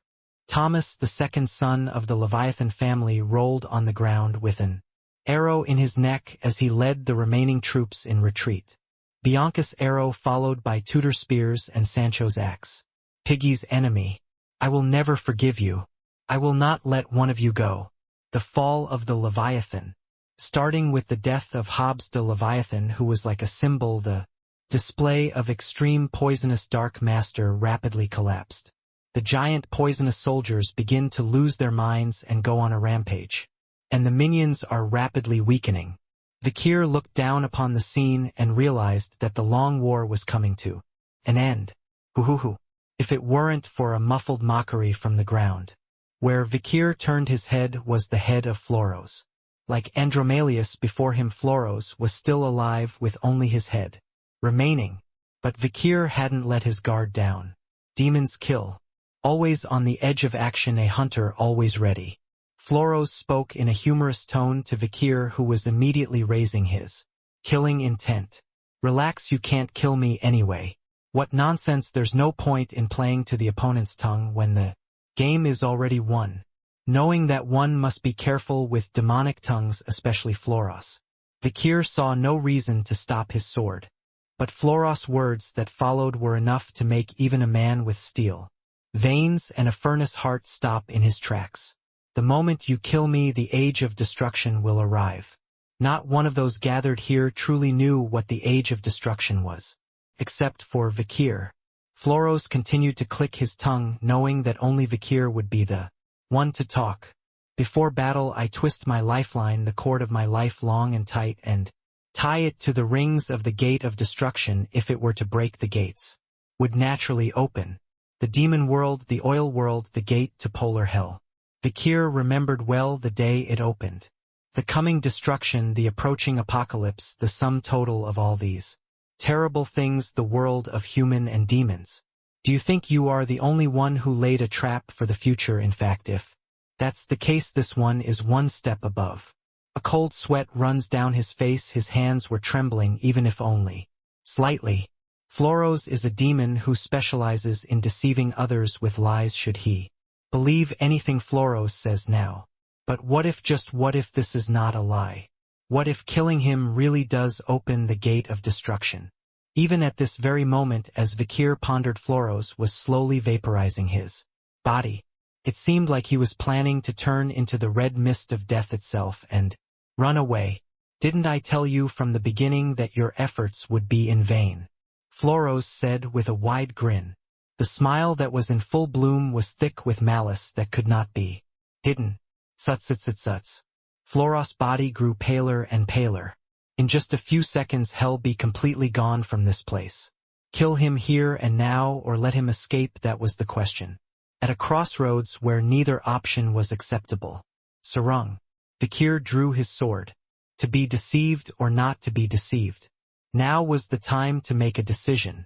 Thomas, the second son of the Leviathan family, rolled on the ground with an arrow in his neck as he led the remaining troops in retreat. Bianca's arrow followed by Tudor spears and Sancho's axe. Piggy's enemy. I will never forgive you. I will not let one of you go. The fall of the Leviathan. Starting with the death of Hobbs de Leviathan, who was like a symbol, the display of extreme poisonous dark master rapidly collapsed. The giant poisonous soldiers begin to lose their minds and go on a rampage. And the minions are rapidly weakening. Vikir looked down upon the scene and realized that the long war was coming to an end. Hoo-hoo-hoo. If it weren't for a muffled mockery from the ground. Where Vikir turned his head was the head of Floros. Like Andromalius before him, Floros was still alive with only his head remaining. But Vikir hadn't let his guard down. Demons kill. Always on the edge of action, a hunter always ready. Floros spoke in a humorous tone to Vikir, who was immediately raising his killing intent. Relax, you can't kill me anyway. What nonsense, there's no point in playing to the opponent's tongue when the game is already won. Knowing that one must be careful with demonic tongues, especially Floros, Vikir saw no reason to stop his sword. But Floros' words that followed were enough to make even a man with steel veins and a furnace heart stop in his tracks. The moment you kill me, the age of destruction will arrive. Not one of those gathered here truly knew what the age of destruction was, except for Vikir. Floros continued to click his tongue, knowing that only Vikir would be the one to talk. Before battle, I twist my lifeline, the cord of my life, long and tight, and tie it to the rings of the gate of destruction. If it were to break, the gates would naturally open. The demon world, the oil world, the gate to polar hell. Vikir remembered well the day it opened. The coming destruction, the approaching apocalypse, the sum total of all these terrible things, the world of human and demons. Do you think you are the only one who laid a trap for the future? In fact, if that's the case, this one is one step above. A cold sweat runs down his face, his hands were trembling, even if only slightly. Floros is a demon who specializes in deceiving others with lies. Should he believe anything Floros says now? But what if, just what if, this is not a lie? What if killing him really does open the gate of destruction? Even at this very moment, as Vikir pondered, Floros was slowly vaporizing his body. It seemed like he was planning to turn into the red mist of death itself and run away. Didn't I tell you from the beginning that your efforts would be in vain? Floros said with a wide grin. The smile that was in full bloom was thick with malice that could not be hidden. Suts. Floros' body grew paler and paler. In just a few seconds, hell be completely gone from this place. Kill him here and now, or let him escape, that was the question. At a crossroads where neither option was acceptable, Sarung, Vikir drew his sword. To be deceived or not to be deceived. Now was the time to make a decision.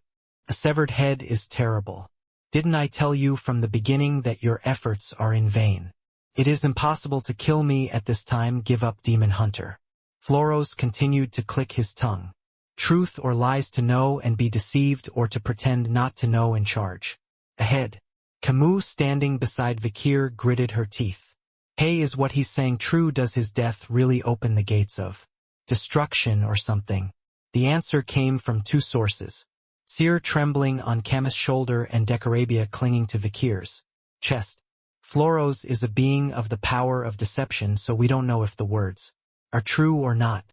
A severed head is terrible. Didn't I tell you from the beginning that your efforts are in vain? It is impossible to kill me at this time. Give up, demon hunter. Floros continued to click his tongue. Truth or lies, to know and be deceived, or to pretend not to know and charge ahead. Camus, standing beside Vikir, gritted her teeth. Hey, is what he's saying true? Does his death really open the gates of destruction or something? The answer came from two sources. Seer trembling on Camus' shoulder and Decorabia clinging to Vikir's chest. Floros is a being of the power of deception, so we don't know if the words are true or not.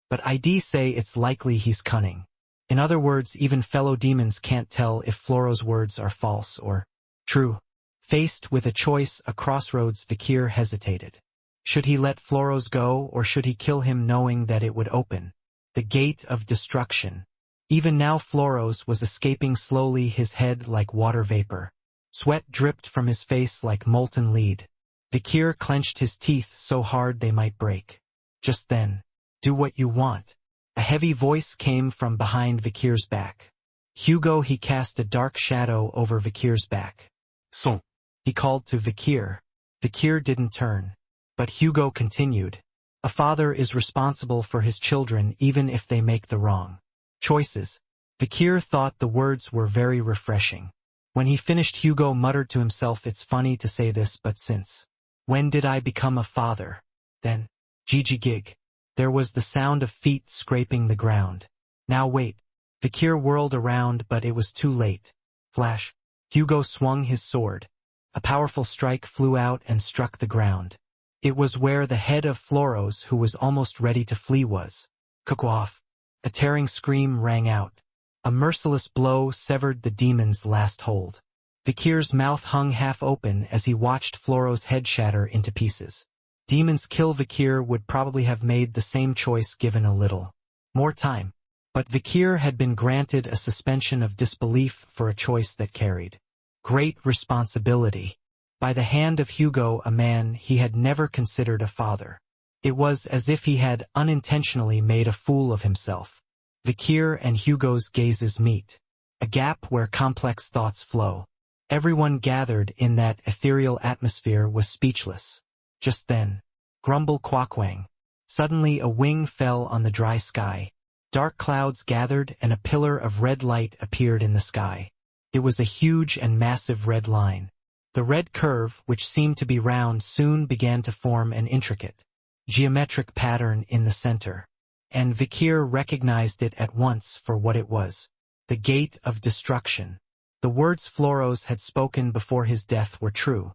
But I'd say it's likely he's cunning. In other words, even fellow demons can't tell if Floros' words are false or true. Faced with a choice, a crossroads, Vikir hesitated. Should he let Floros go, or should he kill him, knowing that it would open the gate of destruction? Even now Floros was escaping slowly, his head like water vapor. Sweat dripped from his face like molten lead. Vikir clenched his teeth so hard they might break. Just then, do what you want. A heavy voice came from behind Vikir's back. Hugo, he cast a dark shadow over Vikir's back. Son, he called to Vikir. Vikir didn't turn. But Hugo continued. A father is responsible for his children even if they make the wrong choices. Vikir thought the words were very refreshing. When he finished, Hugo muttered to himself, it's funny to say this, but since when did I become a father? Then, Gigi gig. There was the sound of feet scraping the ground. Now wait. Vikir whirled around, but it was too late. Flash. Hugo swung his sword. A powerful strike flew out and struck the ground. It was where the head of Floros, who was almost ready to flee, was. Cook-off. A tearing scream rang out. A merciless blow severed the demon's last hold. Vikir's mouth hung half open as he watched Floros' head shatter into pieces. Demons kill. Vikir would probably have made the same choice given a little more time. But Vikir had been granted a suspension of disbelief for a choice that carried great responsibility. By the hand of Hugo, a man he had never considered a father. It was as if he had unintentionally made a fool of himself. Vikir and Hugo's gazes meet. A gap where complex thoughts flow. Everyone gathered in that ethereal atmosphere was speechless. Just then, grumble quackwang. Suddenly a wing fell on the dry sky. Dark clouds gathered and a pillar of red light appeared in the sky. It was a huge and massive red line. The red curve, which seemed to be round, soon began to form an intricate, geometric pattern in the center. And Vikir recognized it at once for what it was. The Gate of Destruction. The words Floros had spoken before his death were true.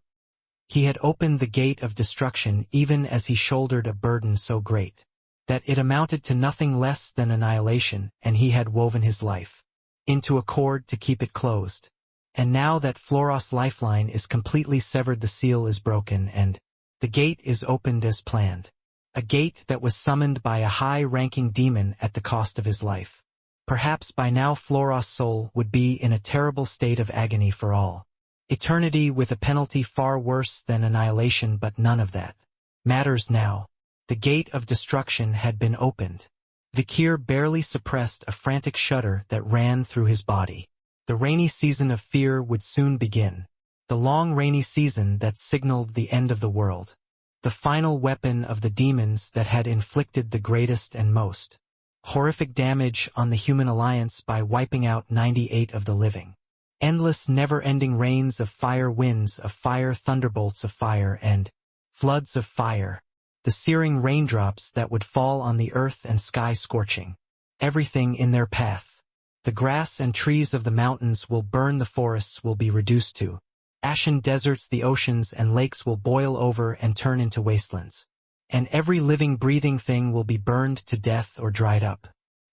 He had opened the Gate of Destruction even as he shouldered a burden so great that it amounted to nothing less than annihilation, and he had woven his life into a cord to keep it closed. And now that Floros' lifeline is completely severed, the seal is broken, and the gate is opened as planned. A gate that was summoned by a high-ranking demon at the cost of his life. Perhaps by now Floros' soul would be in a terrible state of agony for all eternity, with a penalty far worse than annihilation, but none of that matters now. The Gate of Destruction had been opened. Vikir barely suppressed a frantic shudder that ran through his body. The rainy season of fear would soon begin. The long rainy season that signaled the end of the world. The final weapon of the demons that had inflicted the greatest and most horrific damage on the human alliance by wiping out 98 of the living. Endless, never-ending rains of fire, winds of fire, thunderbolts of fire, and floods of fire. The searing raindrops that would fall on the earth and sky, scorching everything in their path. The grass and trees of the mountains will burn, the forests will be reduced to ashen deserts, the oceans and lakes will boil over and turn into wastelands. And every living, breathing thing will be burned to death or dried up.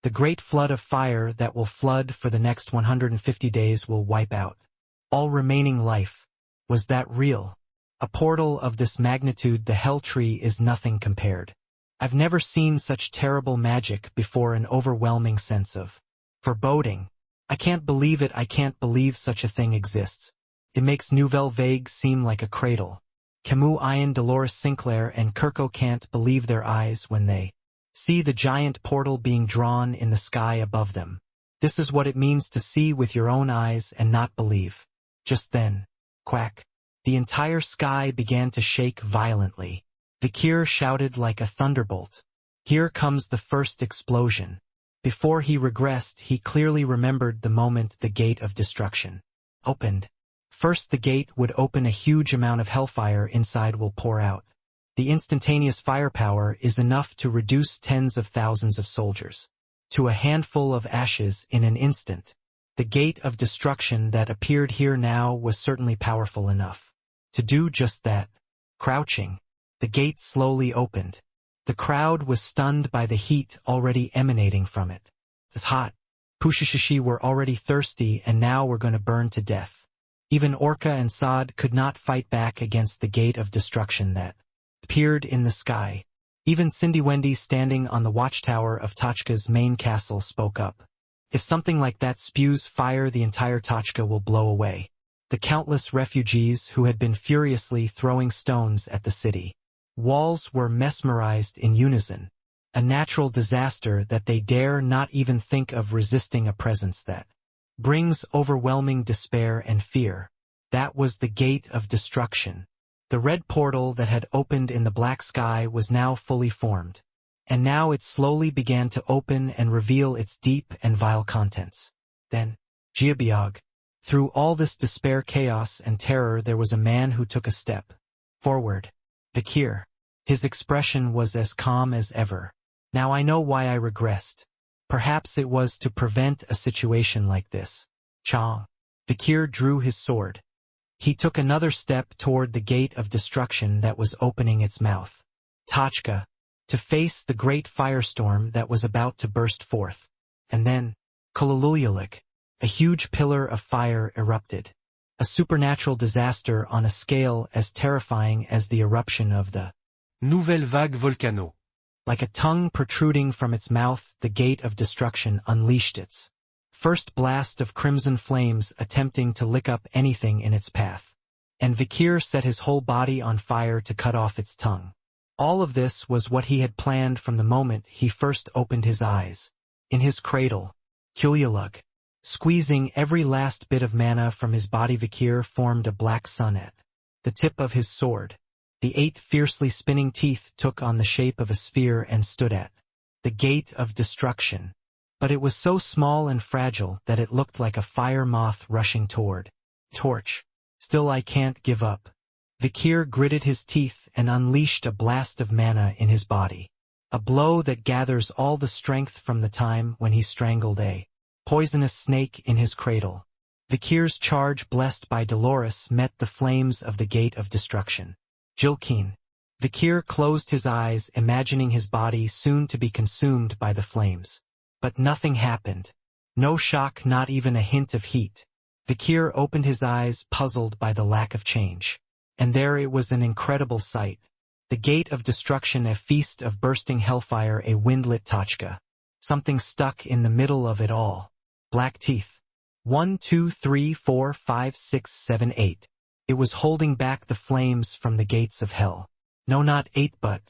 The great flood of fire that will flood for the next 150 days will wipe out all remaining life. Was that real? A portal of this magnitude, the Hell Tree, is nothing compared. I've never seen such terrible magic before, an overwhelming sense of foreboding. I can't believe it, I can't believe such a thing exists. It makes Nouvelle Vague seem like a cradle. Camus, Ian, Dolores Sinclair and Kirko can't believe their eyes when they see the giant portal being drawn in the sky above them. This is what it means to see with your own eyes and not believe. Just then, quack, the entire sky began to shake violently. Vikir shouted like a thunderbolt. Here comes the first explosion. Before he regressed, he clearly remembered the moment the Gate of Destruction opened. First, the gate would open, a huge amount of hellfire inside will pour out. The instantaneous firepower is enough to reduce tens of thousands of soldiers to a handful of ashes in an instant. The Gate of Destruction that appeared here now was certainly powerful enough to do just that. Crouching, the gate slowly opened. The crowd was stunned by the heat already emanating from it. It's hot. Pushishishi were already thirsty, and now we're going to burn to death. Even Orca and Saad could not fight back against the Gate of Destruction that appeared in the sky. Even Cindy Wendy, standing on the watchtower of Tachka's main castle, spoke up. If something like that spews fire, the entire Tachka will blow away. The countless refugees who had been furiously throwing stones at the city walls were mesmerized in unison. A natural disaster that they dare not even think of resisting, a presence that brings overwhelming despair and fear. That was the Gate of Destruction. The red portal that had opened in the black sky was now fully formed. And now it slowly began to open and reveal its deep and vile contents. Then, Giabiog. Through all this despair, chaos, and terror, there was a man who took a step forward. Vikir. His expression was as calm as ever. Now I know why I regressed. Perhaps it was to prevent a situation like this. Chong. Vikir drew his sword. He took another step toward the Gate of Destruction that was opening its mouth. Tachka. To face the great firestorm that was about to burst forth. And then, Kulululyalik. A huge pillar of fire erupted. A supernatural disaster on a scale as terrifying as the eruption of the Nouvelle Vague Volcano. Like a tongue protruding from its mouth, the Gate of Destruction unleashed its first blast of crimson flames, attempting to lick up anything in its path. And Vikir set his whole body on fire to cut off its tongue. All of this was what he had planned from the moment he first opened his eyes. In his cradle, Kulyalug, squeezing every last bit of mana from his body, Vikir formed a black sun at the tip of his sword. The 8 fiercely spinning teeth took on the shape of a sphere and stood at the gate of destruction. But it was so small and fragile that it looked like a fire moth rushing toward torch. Still I can't give up. Vikir gritted his teeth and unleashed a blast of mana in his body. A blow that gathers all the strength from the time when he strangled a poisonous snake in his cradle. Vikir's charge, blessed by Dolores, met the flames of the gate of destruction. Jilkeen. Vikir closed his eyes, imagining his body soon to be consumed by the flames. But nothing happened. No shock, not even a hint of heat. Vikir opened his eyes, puzzled by the lack of change. And there it was, an incredible sight. The gate of destruction, a feast of bursting hellfire, a windlit tachka. Something stuck in the middle of it all. Black teeth. 1, 2, 3, 4, 5, 6, 7, 8. It was holding back the flames from the gates of hell. No, not 8, but...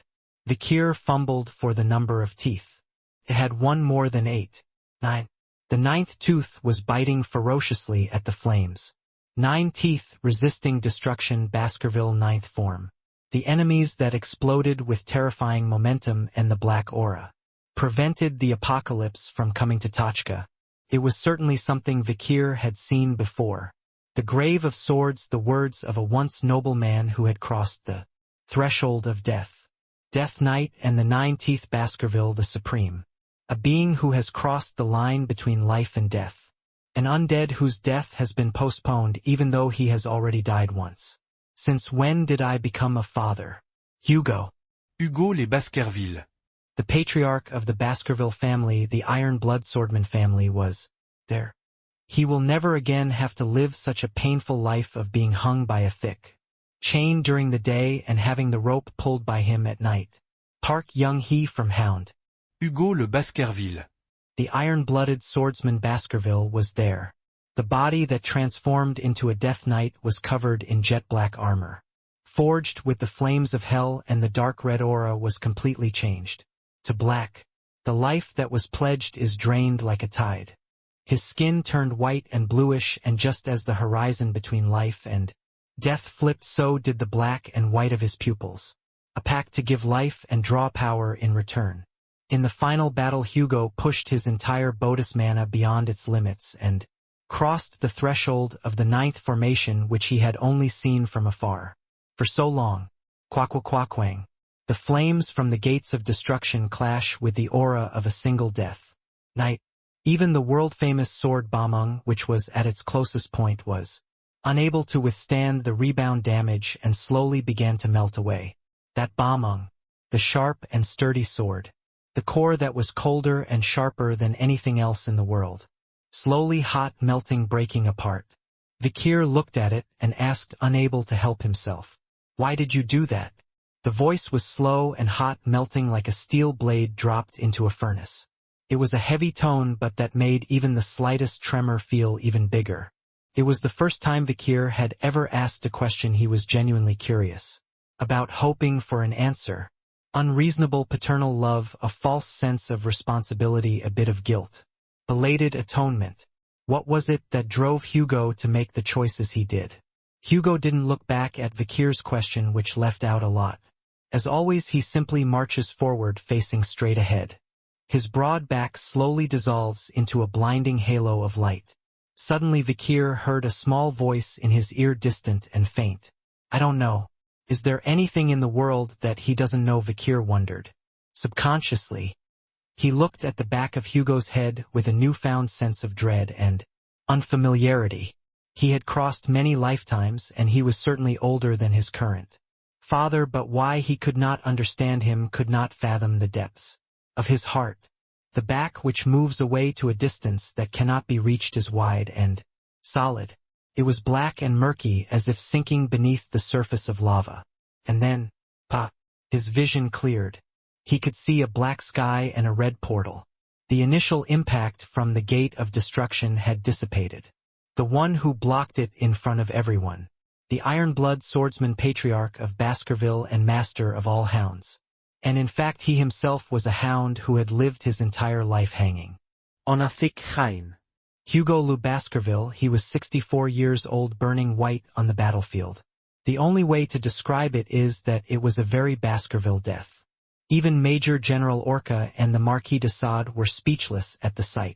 Vikir fumbled for the number of teeth. It had one more than 8. 9. The 9th tooth was biting ferociously at the flames. 9 teeth resisting destruction. Baskerville 9th form. The enemies that exploded with terrifying momentum and the black aura prevented the apocalypse from coming to Tachka. It was certainly something Vikir had seen before. The grave of swords, the words of a once noble man who had crossed the threshold of death. Death Knight and the 9-teeth Baskerville the Supreme. A being who has crossed the line between life and death. An undead whose death has been postponed even though he has already died once. Since when did I become a father? Hugo. Hugo les Baskerville. The patriarch of the Baskerville family, the Iron Blood Swordman family, was there. He will never again have to live such a painful life of being hung by a thick chain during the day and having the rope pulled by him at night. Park Young-hee from Hound. Hugo le Baskerville. The iron-blooded swordsman Baskerville was there. The body that transformed into a Death Knight was covered in jet-black armor. Forged with the flames of hell, and the dark red aura was completely changed to black. The life that was pledged is drained like a tide. His skin turned white and bluish, and just as the horizon between life and death flipped, so did the black and white of his pupils. A pact to give life and draw power in return. In the final battle, Hugo pushed his entire Bodis mana beyond its limits and crossed the threshold of the 9th formation, which he had only seen from afar. For so long. Quaquaquaquang. The flames from the gates of destruction clash with the aura of a single Death Knight. Even the world-famous sword Bamung, which was at its closest point, was unable to withstand the rebound damage and slowly began to melt away. That Bamung, the sharp and sturdy sword, the core that was colder and sharper than anything else in the world, slowly hot, melting, breaking apart. Vikir looked at it and asked, unable to help himself, "Why did you do that?" The voice was slow and hot, melting like a steel blade dropped into a furnace. It was a heavy tone, but that made even the slightest tremor feel even bigger. It was the first time Vikir had ever asked a question he was genuinely curious about, hoping for an answer. Unreasonable paternal love, a false sense of responsibility, a bit of guilt. Belated atonement. What was it that drove Hugo to make the choices he did? Hugo didn't look back at Vikir's question, which left out a lot. As always, he simply marches forward, facing straight ahead. His broad back slowly dissolves into a blinding halo of light. Suddenly Vikir heard a small voice in his ear, distant and faint. "I don't know. Is there anything in the world that he doesn't know?" Vikir wondered. Subconsciously, he looked at the back of Hugo's head with a newfound sense of dread and unfamiliarity. He had crossed many lifetimes, and he was certainly older than his current father, but why he could not understand him, could not fathom the depths of his heart. The back which moves away to a distance that cannot be reached is wide and solid. It was black and murky, as if sinking beneath the surface of lava. And then, his vision cleared. He could see a black sky and a red portal. The initial impact from the gate of destruction had dissipated. The one who blocked it in front of everyone. The Iron-Blood Swordsman, patriarch of Baskerville and master of all hounds. And in fact he himself was a hound who had lived his entire life hanging on a thick chain. Hugo le Baskerville, he was 64 years old, burning white on the battlefield. The only way to describe it is that it was a very Baskerville death. Even Major General Orca and the Marquis de Sade were speechless at the sight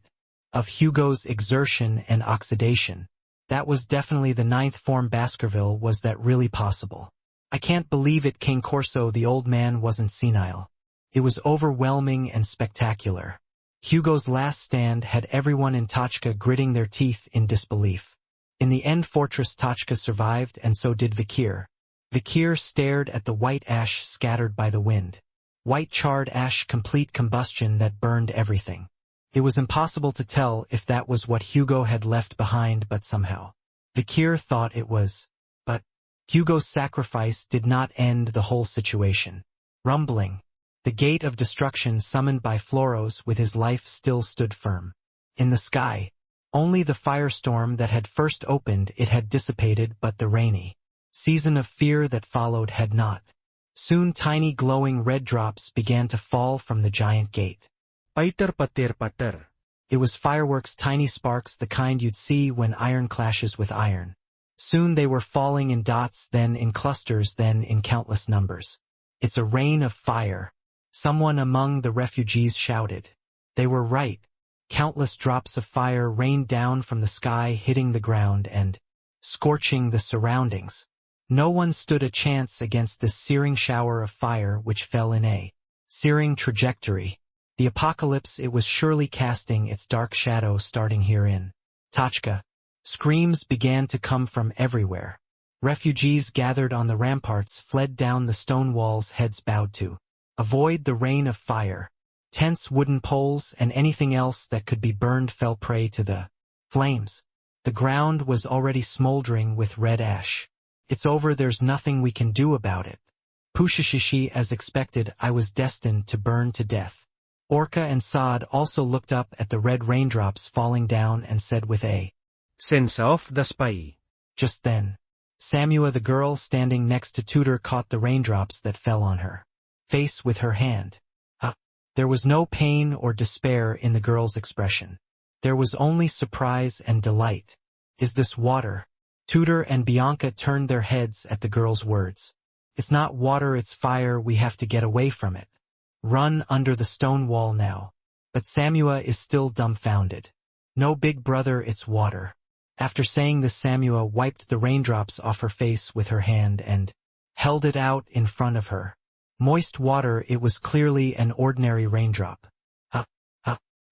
of Hugo's exertion and oxidation. That was definitely the ninth form. Baskerville. Was that really possible? I can't believe it. King Corso, the old man, wasn't senile. It was overwhelming and spectacular. Hugo's last stand had everyone in Tochka gritting their teeth in disbelief. In the end, Fortress Tochka survived, and so did Vikir. Vikir stared at the white ash scattered by the wind. White charred ash, complete combustion that burned everything. It was impossible to tell if that was what Hugo had left behind, but somehow Vikir thought it was. But Hugo's sacrifice did not end the whole situation. Rumbling, the gate of destruction summoned by Floros with his life still stood firm. In the sky, only the firestorm that had first opened it had dissipated, but the rainy season of fear that followed had not. Soon tiny glowing red drops began to fall from the giant gate. Pater pater pater. It was fireworks, tiny sparks, the kind you'd see when iron clashes with iron. Soon they were falling in dots, then in clusters, then in countless numbers. It's a rain of fire. Someone among the refugees shouted. They were right. Countless drops of fire rained down from the sky, hitting the ground and scorching the surroundings. No one stood a chance against this searing shower of fire which fell in a searing trajectory. The apocalypse, it was surely casting its dark shadow starting here in Tochka. Screams began to come from everywhere. Refugees gathered on the ramparts fled down the stone walls, heads bowed to avoid the rain of fire. Tents, wooden poles, and anything else that could be burned fell prey to the flames. The ground was already smoldering with red ash. It's over, there's nothing we can do about it. Pushishishi, as expected, I was destined to burn to death. Orca and Sade also looked up at the red raindrops falling down and said with a sense of despair. Just then, Samua, the girl standing next to Tudor, caught the raindrops that fell on her face with her hand. There was no pain or despair in the girl's expression. There was only surprise and delight. Is this water? Tudor and Bianca turned their heads at the girl's words. It's not water, it's fire, we have to get away from it. Run under the stone wall now. But Samua is still dumbfounded. No, big brother, it's water. After saying this, Samua wiped the raindrops off her face with her hand and held it out in front of her. Moist water, it was clearly an ordinary raindrop.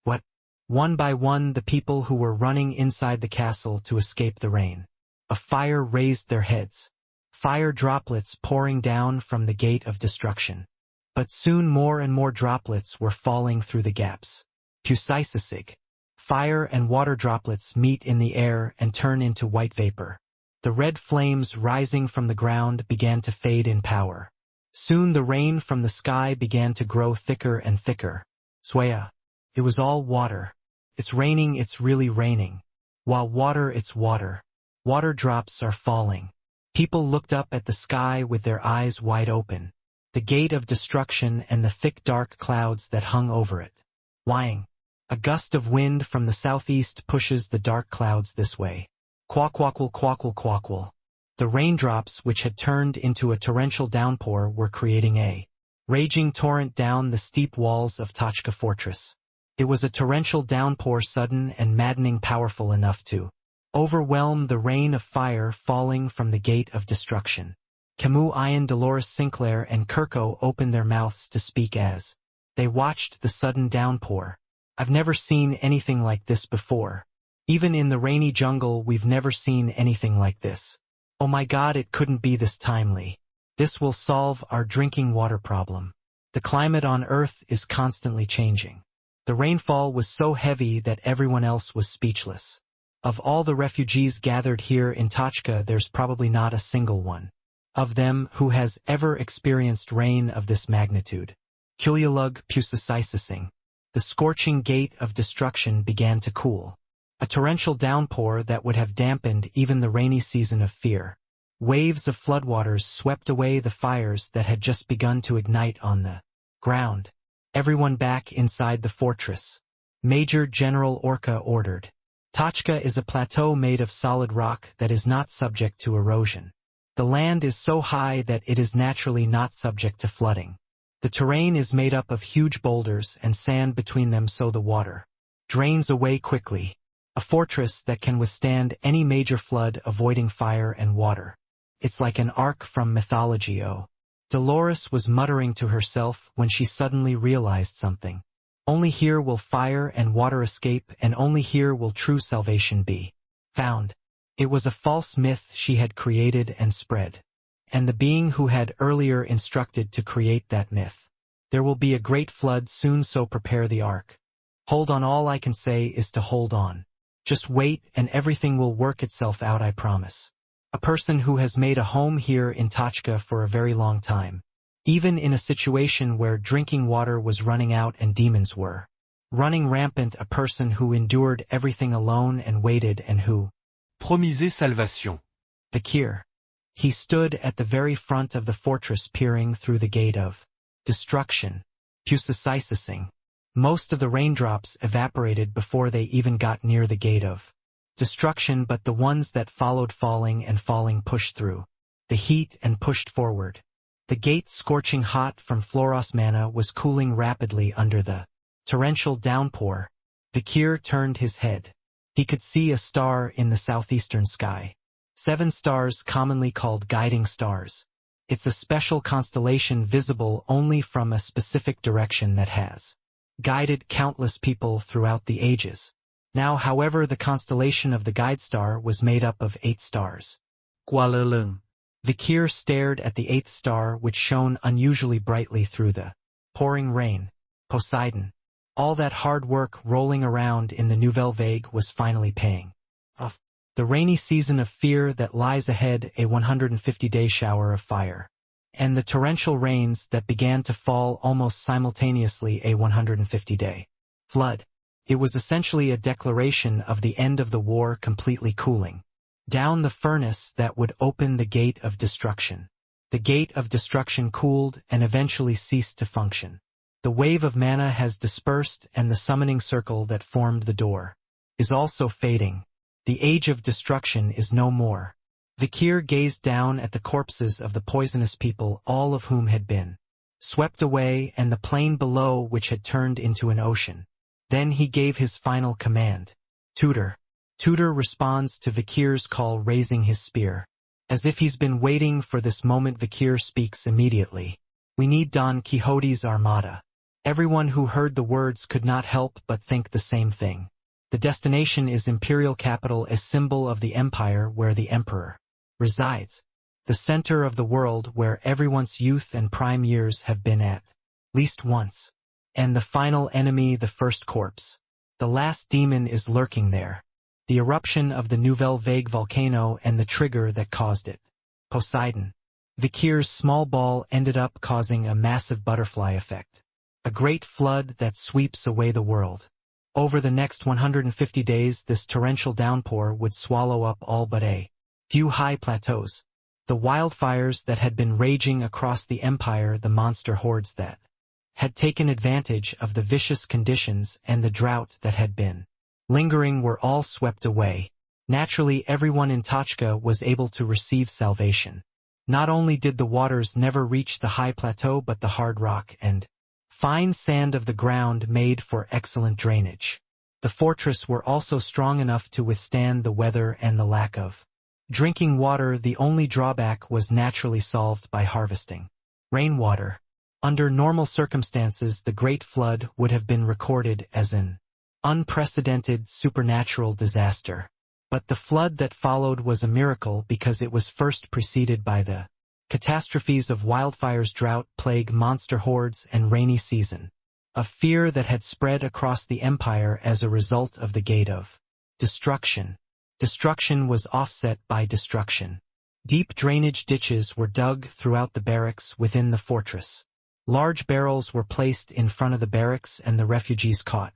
What? One by one, the people who were running inside the castle to escape the rain of fire raised their heads. Fire droplets pouring down from the gate of destruction. But soon more and more droplets were falling through the gaps. Pusisisig. Fire and water droplets meet in the air and turn into white vapor. The red flames rising from the ground began to fade in power. Soon the rain from the sky began to grow thicker and thicker. Swaya. It was all water. It's raining, it's really raining. While water, it's water. Water drops are falling. People looked up at the sky with their eyes wide open. The gate of destruction and the thick dark clouds that hung over it. Whing. A gust of wind from the southeast pushes the dark clouds this way. Quackwackle, quackle, quackle. The raindrops, which had turned into a torrential downpour, were creating a raging torrent down the steep walls of Tochka Fortress. It was a torrential downpour, sudden and maddening, powerful enough to overwhelm the rain of fire falling from the gate of destruction. Camus, Ian, Dolores Sinclair, and Kirko opened their mouths to speak as they watched the sudden downpour. I've never seen anything like this before. Even in the rainy jungle, we've never seen anything like this. Oh my God, it couldn't be this timely. This will solve our drinking water problem. The climate on Earth is constantly changing. The rainfall was so heavy that everyone else was speechless. Of all the refugees gathered here in Tochka, there's probably not a single one of them who has ever experienced rain of this magnitude. Kulyalug Pusisising. The scorching gate of destruction began to cool. A torrential downpour that would have dampened even the rainy season of fear. Waves of floodwaters swept away the fires that had just begun to ignite on the ground. Everyone back inside the fortress. Major General Orca ordered. Tochka is a plateau made of solid rock that is not subject to erosion. The land is so high that it is naturally not subject to flooding. The terrain is made up of huge boulders and sand between them, so the water drains away quickly. A fortress that can withstand any major flood, avoiding fire and water. It's like an ark from mythology. Oh. Dolores was muttering to herself when she suddenly realized something. Only here will fire and water escape, and only here will true salvation be found. It was a false myth she had created and spread. And the being who had earlier instructed to create that myth. There will be a great flood soon, so prepare the ark. Hold on, all I can say is to hold on. Just wait and everything will work itself out, I promise. A person who has made a home here in Tachka for a very long time. Even in a situation where drinking water was running out and demons were running rampant, a person who endured everything alone and waited, and who promisait salvation. Vakir. He stood at the very front of the fortress, peering through the gate of destruction. Pusisising. Most of the raindrops evaporated before they even got near the gate of destruction, but the ones that followed, falling and falling, pushed through the heat and pushed forward. The gate, scorching hot from Floros mana, was cooling rapidly under the torrential downpour. Vakir turned his head. He could see a star in the southeastern sky. 7 stars, commonly called guiding stars. It's a special constellation visible only from a specific direction that has guided countless people throughout the ages. Now, however, the constellation of the guide star was made up of 8 stars. Gualulung. Vakir stared at the 8th star, which shone unusually brightly through the pouring rain. Poseidon. All that hard work rolling around in the Nouvelle Vague was finally paying off. The rainy season of fear that lies ahead, a 150-day shower of fire. And the torrential rains that began to fall almost simultaneously, a 150-day flood. It was essentially a declaration of the end of the war, completely cooling down the furnace that would open the gate of destruction. The gate of destruction cooled and eventually ceased to function. The wave of mana has dispersed, and the summoning circle that formed the door is also fading. The age of destruction is no more. Vakir gazed down at the corpses of the poisonous people, all of whom had been swept away, and the plain below, which had turned into an ocean. Then he gave his final command. Tutor. Tutor responds to Vakir's call, raising his spear. As if he's been waiting for this moment, Vakir speaks immediately. We need Don Quixote's armada. Everyone who heard the words could not help but think the same thing. The destination is Imperial Capital, a symbol of the empire where the emperor resides. The center of the world where everyone's youth and prime years have been at least once. And the final enemy, the first corpse. The last demon, is lurking there. The eruption of the Nouvelle Vague volcano and the trigger that caused it. Poseidon. Vakir's small ball ended up causing a massive butterfly effect. A great flood that sweeps away the world. Over the next 150 days, this torrential downpour would swallow up all but a few high plateaus. The wildfires that had been raging across the empire, the monster hordes that had taken advantage of the vicious conditions and the drought that had been lingering, were all swept away. Naturally, everyone in Tachka was able to receive salvation. Not only did the waters never reach the high plateau, but the hard rock and fine sand of the ground made for excellent drainage. The fortress were also strong enough to withstand the weather and the lack of drinking water. The only drawback was naturally solved by harvesting rainwater. Under normal circumstances, the Great Flood would have been recorded as an unprecedented supernatural disaster. But the flood that followed was a miracle because it was first preceded by the catastrophes of wildfires, drought, plague, monster hordes, and rainy season. A fear that had spread across the empire as a result of the gate of destruction. Destruction was offset by destruction. Deep drainage ditches were dug throughout the barracks within the fortress. Large barrels were placed in front of the barracks, and the refugees caught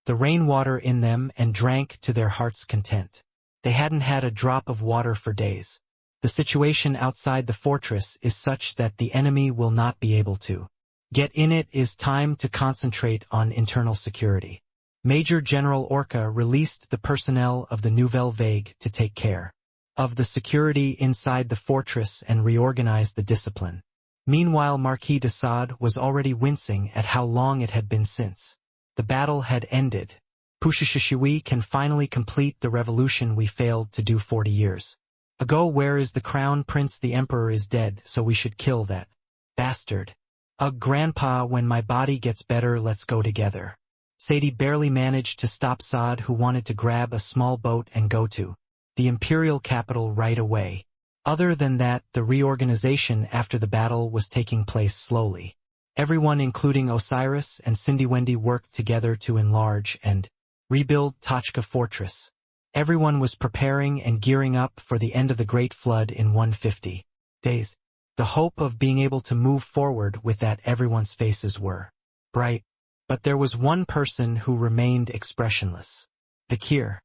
the rainwater in them and drank to their heart's content. They hadn't had a drop of water for days. The situation outside the fortress is such that the enemy will not be able to get in. It is time to concentrate on internal security. Major General Orca released the personnel of the Nouvelle Vague to take care of the security inside the fortress and reorganized the discipline. Meanwhile, Marquis de Sade was already wincing at how long it had been since the battle had ended. Pushishishui can finally complete the revolution we failed to do 40 years ago. Where is the crown prince? The emperor is dead, so we should kill that bastard. Ugh, grandpa, when my body gets better, let's go together. Sadie barely managed to stop Sade, who wanted to grab a small boat and go to the imperial capital right away. Other than that, the reorganization after the battle was taking place slowly. Everyone, including Osiris and Cindy Wendy, worked together to enlarge and rebuild Tachka Fortress. Everyone was preparing and gearing up for the end of the Great Flood in 150 days. The hope of being able to move forward with that, everyone's faces were bright. But there was one person who remained expressionless. Vikir.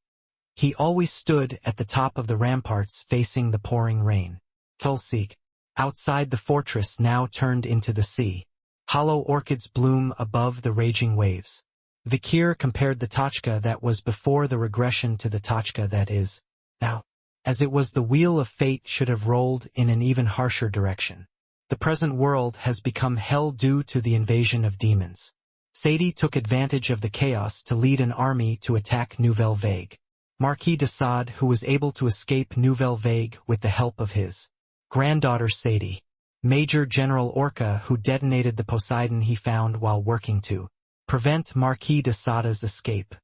He always stood at the top of the ramparts facing the pouring rain. Tulsik. Outside the fortress now turned into the sea. Hollow orchids bloom above the raging waves. Vikir compared the Tachka that was before the regression to the Tachka that is now, as it was the wheel of fate should have rolled in an even harsher direction. The present world has become hell due to the invasion of demons. Sadie took advantage of the chaos to lead an army to attack Nouvelle Vague. Marquis de Sade, who was able to escape Nouvelle Vague with the help of his granddaughter Sadie. Major General Orca, who detonated the Poseidon he found while working to prevent Marquis de Sade's escape.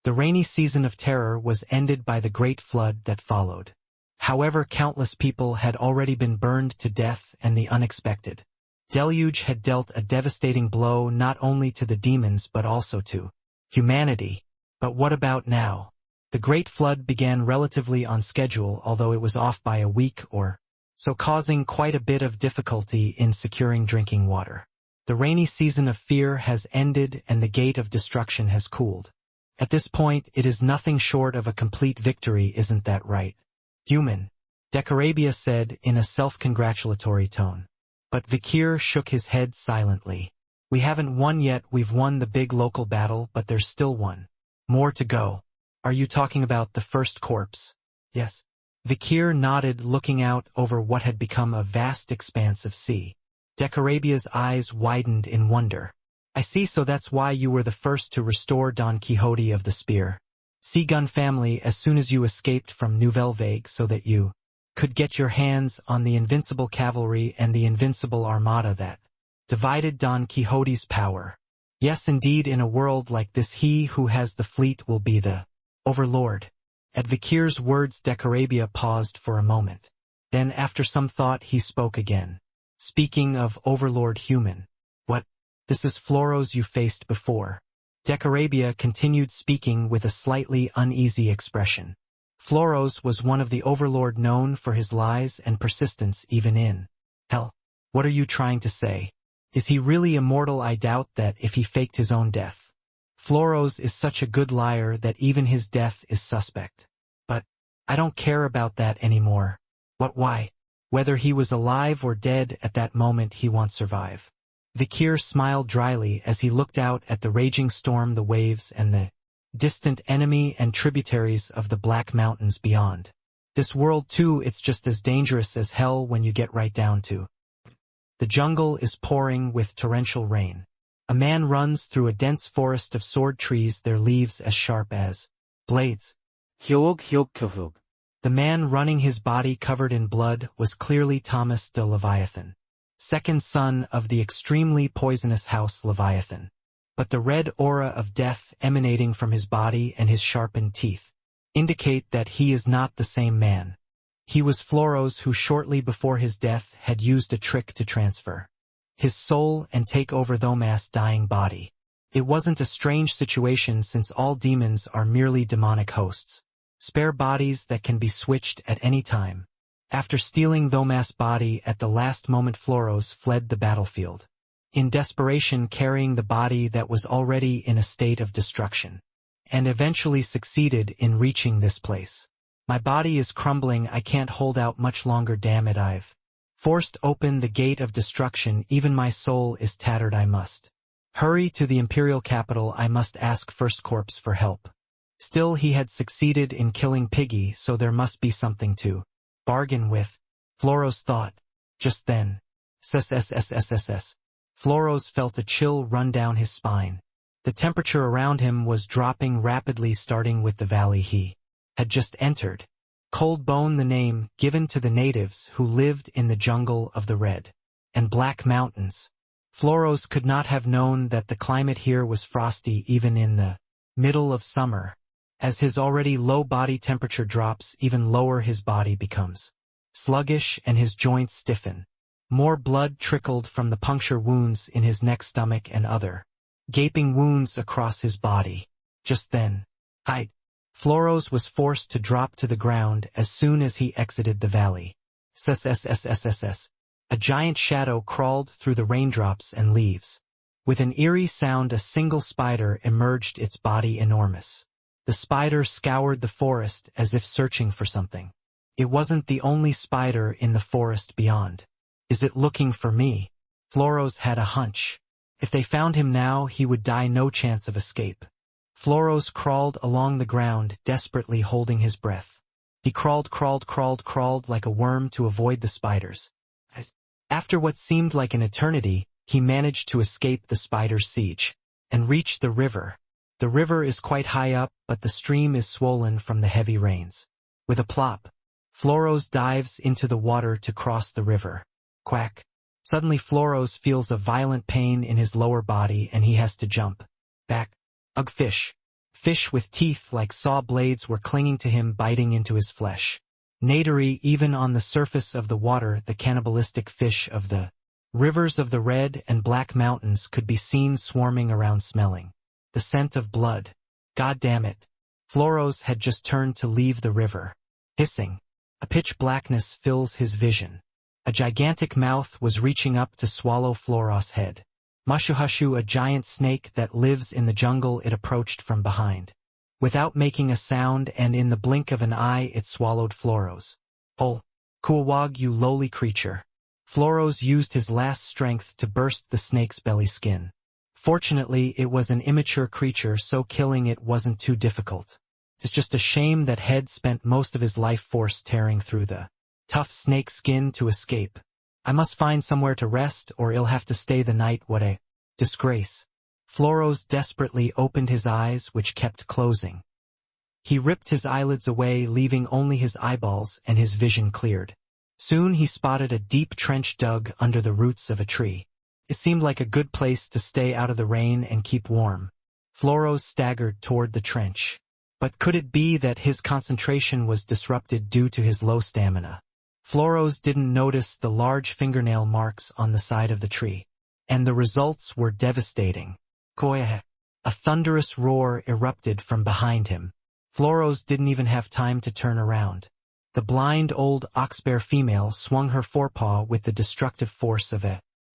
The rainy season of terror was ended by the great flood that followed. However, countless people had already been burned to death, and the unexpected deluge had dealt a devastating blow not only to the demons but also to humanity. But what about now? The Great Flood began relatively on schedule, although it was off by a week or so, causing quite a bit of difficulty in securing drinking water. The rainy season of fear has ended and the gate of destruction has cooled. At this point, it is nothing short of a complete victory, isn't that right? Human, Decarabia said in a self-congratulatory tone. But Vikir shook his head silently. We haven't won yet. We've won the big local battle, but there's still one more to go. Are you talking about the first corpse? Yes. Vikir nodded, looking out over what had become a vast expanse of sea. Decarabia's eyes widened in wonder. I see, so that's why you were the first to restore Don Quixote of the Spear. Seagun family, as soon as you escaped from Nouvelle Vague, so that you could get your hands on the invincible cavalry and the invincible armada that divided Don Quixote's power. Yes, indeed, in a world like this, he who has the fleet will be the overlord. At Vikir's words, Decarabia paused for a moment. Then, after some thought, he spoke again. Speaking of overlord human. What? This is Floros you faced before. Decarabia continued speaking with a slightly uneasy expression. Floros was one of the overlord known for his lies and persistence even in hell. What are you trying to say? Is he really immortal? I doubt that if he faked his own death. Floros is such a good liar that even his death is suspect. But I don't care about that anymore. What? Why? Whether he was alive or dead at that moment, he won't survive. Vikir smiled dryly as he looked out at the raging storm, the waves, and the distant enemy and tributaries of the Black Mountains beyond. This world too, it's just as dangerous as hell when you get right down to. The jungle is pouring with torrential rain. A man runs through a dense forest of sword trees, their leaves as sharp as blades. The man running, his body covered in blood, was clearly Thomas de Leviathan, second son of the extremely poisonous house Leviathan. But the red aura of death emanating from his body and his sharpened teeth indicate that he is not the same man. He was Floros, who shortly before his death had used a trick to transfer his soul and take over Thomas' dying body. It wasn't a strange situation, since all demons are merely demonic hosts, spare bodies that can be switched at any time. After stealing Thomas' body at the last moment, Floros fled the battlefield, in desperation carrying the body that was already in a state of destruction, and eventually succeeded in reaching this place. My body is crumbling, I can't hold out much longer, damn it, I've forced open the gate of destruction, even my soul is tattered, I must hurry to the imperial capital, I must ask First Corps for help. Still, he had succeeded in killing Piggy, so there must be something to bargain with, Floros thought. Just then. Sssssss. Floros felt a chill run down his spine. The temperature around him was dropping rapidly, starting with the valley he had just entered. Cold Bone, the name given to the natives who lived in the jungle of the Red and Black Mountains. Floros could not have known that the climate here was frosty even in the middle of summer. As his already low body temperature drops, even lower his body becomes sluggish and his joints stiffen. More blood trickled from the puncture wounds in his neck, stomach, and other gaping wounds across his body. Just then, Floros was forced to drop to the ground as soon as he exited the valley. Sssssss. A giant shadow crawled through the raindrops and leaves. With an eerie sound, a single spider emerged, its body enormous. The spider scoured the forest as if searching for something. It wasn't the only spider in the forest beyond. Is it looking for me? Floros had a hunch. If they found him now, he would die, no chance of escape. Floros crawled along the ground, desperately holding his breath. He crawled like a worm to avoid the spiders. After what seemed like an eternity, he managed to escape the spider's siege and reach the river. The river is quite high up, but the stream is swollen from the heavy rains. With a plop, Floros dives into the water to cross the river. Quack. Suddenly Floros feels a violent pain in his lower body and he has to jump back. Ugh, fish. Fish with teeth like saw blades were clinging to him, biting into his flesh. Nadery, even on the surface of the water, the cannibalistic fish of the rivers of the Red and Black Mountains could be seen swarming around, smelling the scent of blood. God damn it. Floros had just turned to leave the river. Hissing. A pitch blackness fills his vision. A gigantic mouth was reaching up to swallow Floros' head. Mushuhushu, a giant snake that lives in the jungle, it approached from behind. Without making a sound and in the blink of an eye, it swallowed Floros. Oh, Kuawag, you lowly creature. Floros used his last strength to burst the snake's belly skin. Fortunately, it was an immature creature, so killing it wasn't too difficult. It's just a shame that Head spent most of his life force tearing through the tough snake skin to escape. I must find somewhere to rest or he'll have to stay the night. What a disgrace. Floros desperately opened his eyes, which kept closing. He ripped his eyelids away, leaving only his eyeballs, and his vision cleared. Soon he spotted a deep trench dug under the roots of a tree. It seemed like a good place to stay out of the rain and keep warm. Floros staggered toward the trench. But could it be that his concentration was disrupted due to his low stamina? Floros didn't notice the large fingernail marks on the side of the tree. And the results were devastating. Koyah! A thunderous roar erupted from behind him. Floros didn't even have time to turn around. The blind old oxbear female swung her forepaw with the destructive force of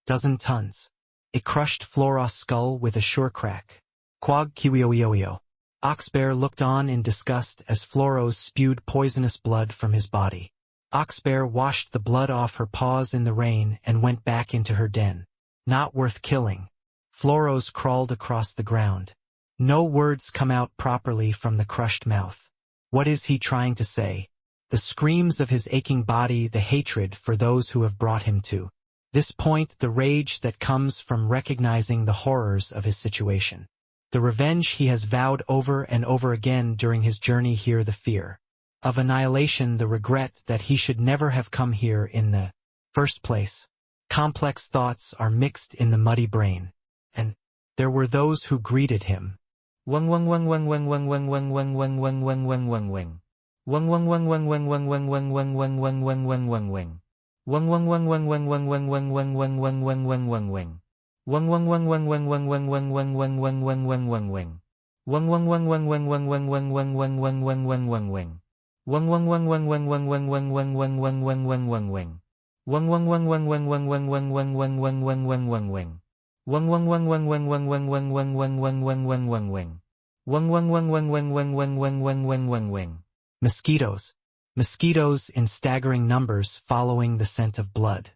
12 tons. It crushed Floros' skull with a sure crack. Quag kiwioioio. Oxbear looked on in disgust as Floros spewed poisonous blood from his body. Oxbear washed the blood off her paws in the rain and went back into her den. Not worth killing. Floros crawled across the ground. No words come out properly from the crushed mouth. What is he trying to say? The screams of his aching body, the hatred for those who have brought him to this point, the rage that comes from recognizing the horrors of his situation. The revenge he has vowed over and over again during his journey here, the fear of annihilation, the regret that he should never have come here in the first place. Complex thoughts are mixed in the muddy brain. And there were those who greeted him. Wang wang wang wang wang wang wang wang wang wang wang wang wang wang wang. Wang wang wang wang wang wang wang wang wang wang wang wang wang wang wang. Wang wang wang wang wang wang wang wang wang wang wang wang wang wang wang. Wang wang wang wang wang wang wang wang wang wang wang wang wang wang wang. Wang wang wang wang wang wang wang wang wang wang wang wang wang wang wang. Wang wang wang wang wang wang wang wang wang wang wang wang wang wang wang. Wang wang wang wang wang wang wang wang wang wang wang wang wang wang wang. Wang wang wang wang wang wang wang wang wang wang wang wang wang wang wang. Wang wang wang wang wang wang wang wang wang wang wang wang. Mosquitoes. Mosquitoes in staggering numbers following the scent of blood.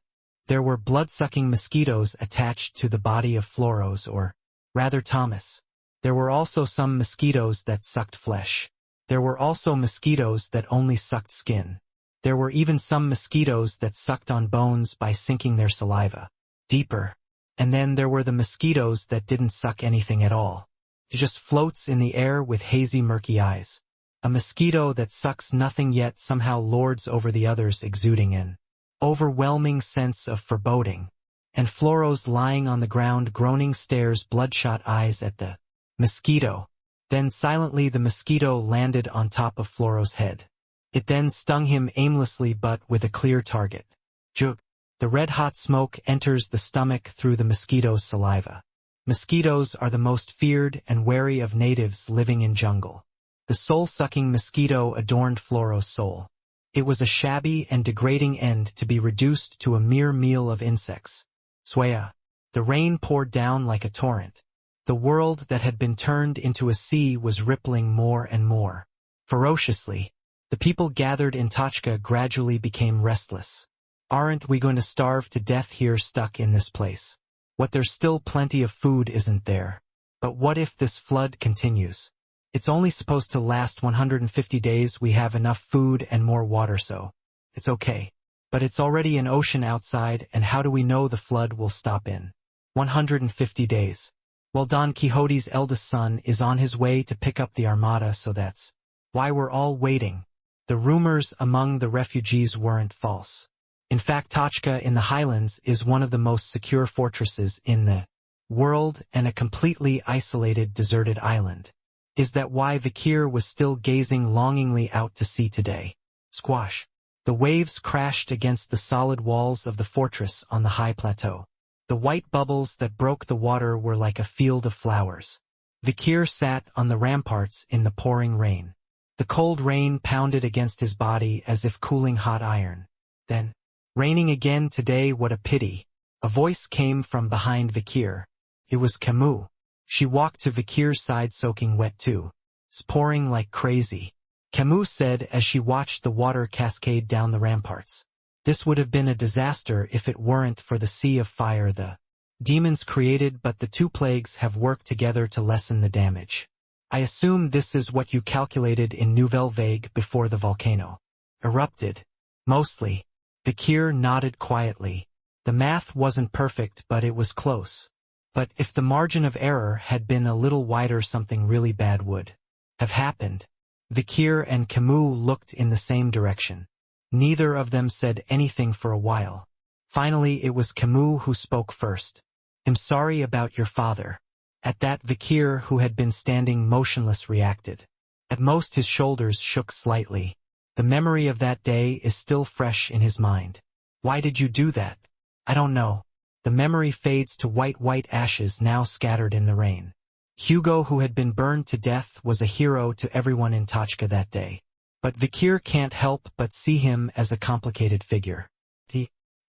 There were blood-sucking mosquitoes attached to the body of Floros, or rather Thomas. There were also some mosquitoes that sucked flesh. There were also mosquitoes that only sucked skin. There were even some mosquitoes that sucked on bones by sinking their saliva deeper. And then there were the mosquitoes that didn't suck anything at all. It just floats in the air with hazy murky eyes. A mosquito that sucks nothing yet somehow lords over the others, exuding an overwhelming sense of foreboding. And Floros lying on the ground groaning stares bloodshot eyes at the mosquito. Then silently the mosquito landed on top of Floros' head. It then stung him aimlessly but with a clear target. Jug. The red-hot smoke enters the stomach through the mosquito's saliva. Mosquitoes are the most feared and wary of natives living in jungle. The soul-sucking mosquito adorned Floros' soul. It was a shabby and degrading end to be reduced to a mere meal of insects. Swaya. The rain poured down like a torrent. The world that had been turned into a sea was rippling more and more. Ferociously, the people gathered in Tachka gradually became restless. Aren't we going to starve to death here stuck in this place? What, there's still plenty of food, isn't there? But what if this flood continues? It's only supposed to last 150 days. We have enough food and more water, so it's okay. But it's already an ocean outside, and how do we know the flood will stop in 150 days? Well, Don Quixote's eldest son is on his way to pick up the armada, so that's why we're all waiting. The rumors among the refugees weren't false. In fact, Tachka in the highlands is one of the most secure fortresses in the world and a completely isolated, deserted island. Is that why Vikir was still gazing longingly out to sea today? Squash. The waves crashed against the solid walls of the fortress on the high plateau. The white bubbles that broke the water were like a field of flowers. Vikir sat on the ramparts in the pouring rain. The cold rain pounded against his body as if cooling hot iron. Then, raining again today, what a pity. A voice came from behind Vikir. It was Camus. She walked to Vikir's side soaking wet too. It's pouring like crazy. Camus said as she watched the water cascade down the ramparts. This would have been a disaster if it weren't for the sea of fire the demons created, but the two plagues have worked together to lessen the damage. I assume this is what you calculated in Nouvelle Vague before the volcano erupted. Mostly. Vikir nodded quietly. The math wasn't perfect, but it was close. But if the margin of error had been a little wider, something really bad would have happened. Vikir and Camus looked in the same direction. Neither of them said anything for a while. Finally, it was Camus who spoke first. I'm sorry about your father. At that, Vikir, who had been standing motionless, reacted. At most his shoulders shook slightly. The memory of that day is still fresh in his mind. Why did you do that? I don't know. The memory fades to white ashes now scattered in the rain. Hugo, who had been burned to death, was a hero to everyone in Tachka that day. But Vikir can't help but see him as a complicated figure.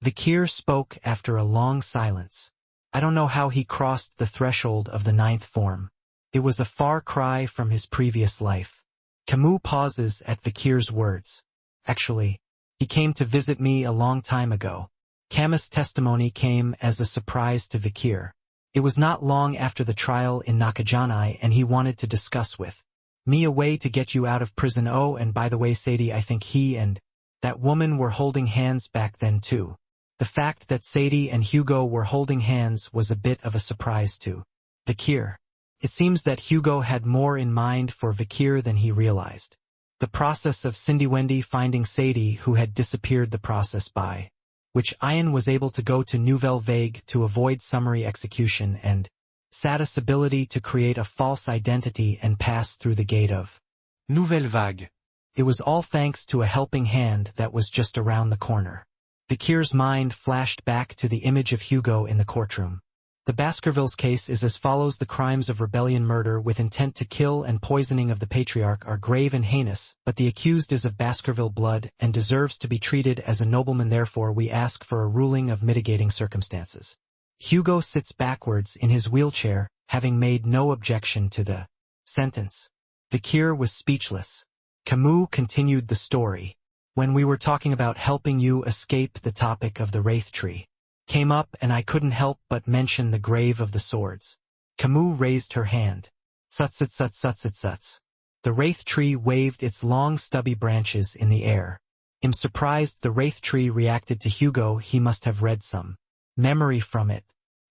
Vikir spoke after a long silence. I don't know how he crossed the threshold of the ninth form. It was a far cry from his previous life. Camus pauses at Vikir's words. Actually, he came to visit me a long time ago. Camus' testimony came as a surprise to Vikir. It was not long after the trial in Nakajanai, and he wanted to discuss with me a way to get you out of prison. Oh, and by the way, Sadie, I think he and that woman were holding hands back then too. The fact that Sadie and Hugo were holding hands was a bit of a surprise to Vikir. It seems that Hugo had more in mind for Vikir than he realized. The process of Cindy Wendy finding Sadie, who had disappeared, the process by which Ian was able to go to Nouvelle Vague to avoid summary execution, and Sada's ability to create a false identity and pass through the gate of Nouvelle Vague. It was all thanks to a helping hand that was just around the corner. Vikir's mind flashed back to the image of Hugo in the courtroom. The Baskerville's case is as follows: the crimes of rebellion, murder with intent to kill, and poisoning of the patriarch are grave and heinous, but the accused is of Baskerville blood and deserves to be treated as a nobleman. Therefore, we ask for a ruling of mitigating circumstances. Hugo sits backwards in his wheelchair, having made no objection to the sentence. Vikir was speechless. Camus continued the story. When we were talking about helping you escape, the topic of the Wraith Tree came up, and I couldn't help but mention the Grave of the Swords. Camus raised her hand. Suts. The Wraith Tree waved its long stubby branches in the air. I'm surprised the wraith tree reacted to Hugo. He must have read some memory from it.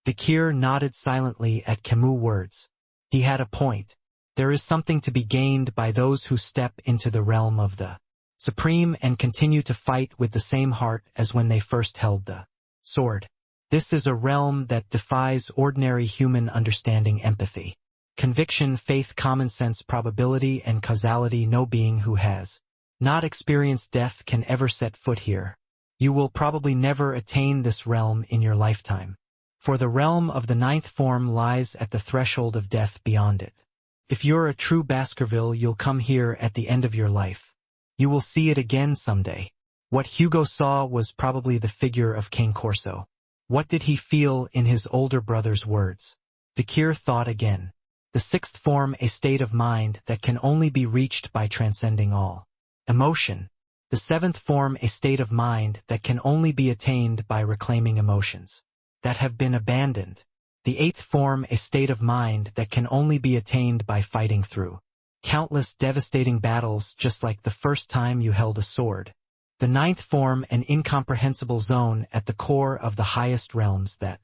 Vikir nodded silently at Camus' words. He had a point. There is something to be gained by those who step into the realm of the Supreme and continue to fight with the same heart as when they first held the sword. This is a realm that defies ordinary human understanding, empathy, conviction, faith, common sense, probability, and causality. No being who has not experienced death can ever set foot here. You will probably never attain this realm in your lifetime. For the realm of the ninth form lies at the threshold of death beyond it. If you're a true Baskerville, you'll come here at the end of your life. You will see it again someday. What Hugo saw was probably the figure of King Corso. What did he feel in his older brother's words? Vikir thought again. The sixth form, a state of mind that can only be reached by transcending all emotion. The seventh form, a state of mind that can only be attained by reclaiming emotions that have been abandoned. The eighth form, a state of mind that can only be attained by fighting through countless devastating battles, just like the first time you held a sword. The ninth form, an incomprehensible zone at the core of the highest realms that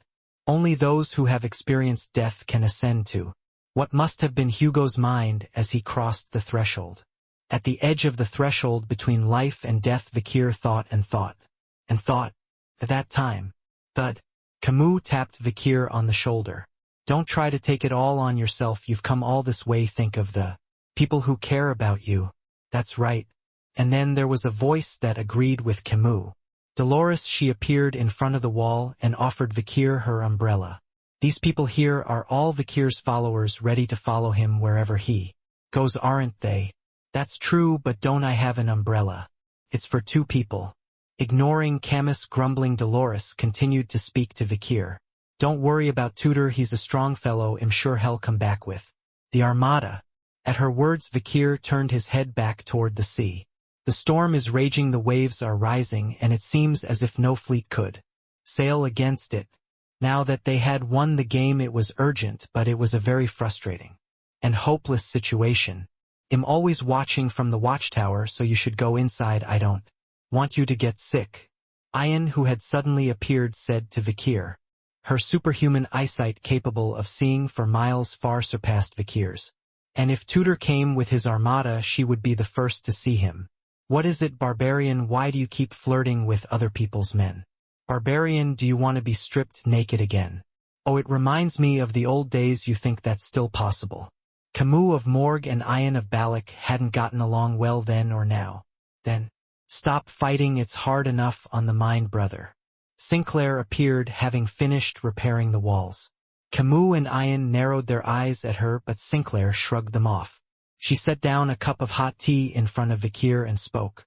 only those who have experienced death can ascend to. What must have been Hugo's mind as he crossed the threshold? At the edge of the threshold between life and death, Vikir thought and thought, and thought. At that time, thud. Camus tapped Vikir on the shoulder. Don't try to take it all on yourself. You've come all this way. Think of the people who care about you. That's right. And then there was a voice that agreed with Camus. Dolores, she appeared in front of the wall and offered Vikir her umbrella. These people here are all Vikir's followers, ready to follow him wherever he goes, aren't they? That's true, but don't I have an umbrella? It's for two people. Ignoring Camus' grumbling, Dolores continued to speak to Vikir. Don't worry about Tudor, he's a strong fellow, I'm sure he'll come back with the Armada. At her words, Vikir turned his head back toward the sea. The storm is raging, the waves are rising, and it seems as if no fleet could sail against it. Now that they had won the game, it was urgent, but it was a very frustrating and hopeless situation. I'm always watching from the watchtower, so you should go inside. I don't want you to get sick. Ayan, who had suddenly appeared, said to Vikir. Her superhuman eyesight, capable of seeing for miles, far surpassed Vikir's. And if Tudor came with his armada, she would be the first to see him. What is it, Barbarian? Why do you keep flirting with other people's men? Barbarian, do you want to be stripped naked again? Oh, it reminds me of the old days. You think that's still possible? Camus of Morgue and Ayan of Balak hadn't gotten along well then or now. Then, stop fighting, it's hard enough on the mind, brother. Sinclair appeared, having finished repairing the walls. Camus and Ayan narrowed their eyes at her, but Sinclair shrugged them off. She set down a cup of hot tea in front of Vikir and spoke.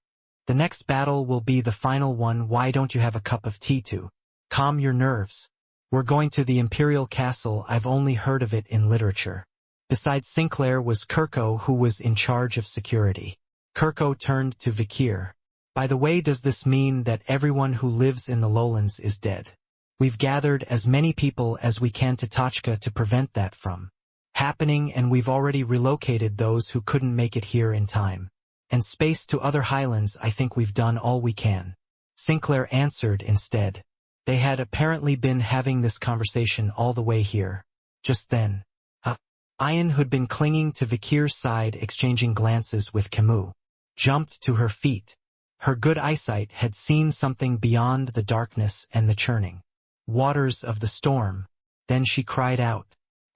The next battle will be the final one. Why don't you have a cup of tea to calm your nerves? We're going to the Imperial Castle. I've only heard of it in literature. Besides Sinclair was Kirko, who was in charge of security. Kirko turned to Vikir. By the way, does this mean that everyone who lives in the lowlands is dead? We've gathered as many people as we can to Tachka to prevent that from happening, and we've already relocated those who couldn't make it here in time. And space to other highlands. I think we've done all we can. Sinclair answered instead. They had apparently been having this conversation all the way here. Just then, Ayan, who'd been clinging to Vikir's side, exchanging glances with Camus, jumped to her feet. Her good eyesight had seen something beyond the darkness and the churning waters of the storm. Then she cried out,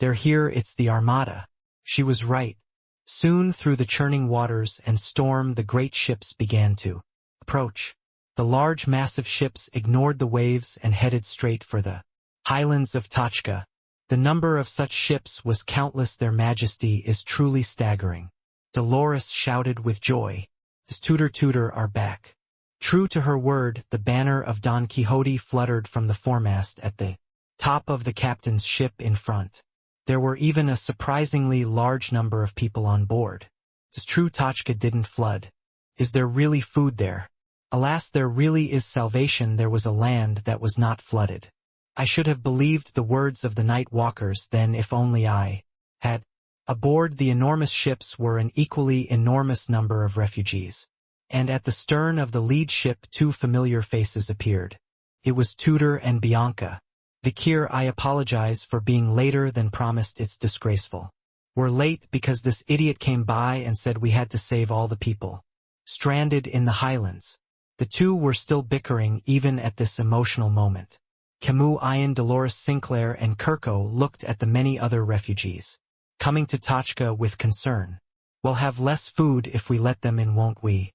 They're here, it's the Armada. She was right. Soon through the churning waters and storm the great ships began to approach. The large massive ships ignored the waves and headed straight for the highlands of Tachka. The number of such ships was countless. Their majesty is truly staggering. Dolores shouted with joy. Tudor are back. True to her word, the banner of Don Quixote fluttered from the foremast at the top of the captain's ship in front. There were even a surprisingly large number of people on board. It's true, Tachka didn't flood. Is there really food there? Alas, there really is salvation. There was a land that was not flooded. I should have believed the words of the night walkers then, if only I had. Aboard the enormous ships were an equally enormous number of refugees. and at the stern of the lead ship 2 familiar faces appeared. It was Tudor and Bianca. Vikir, I apologize for being later than promised, it's disgraceful. We're late because this idiot came by and said we had to save all the people stranded in the highlands. The two were still bickering even at this emotional moment. Camus, Ian, Dolores Sinclair and Kirko looked at the many other refugees coming to Tachka with concern. We'll have less food if we let them in, won't we?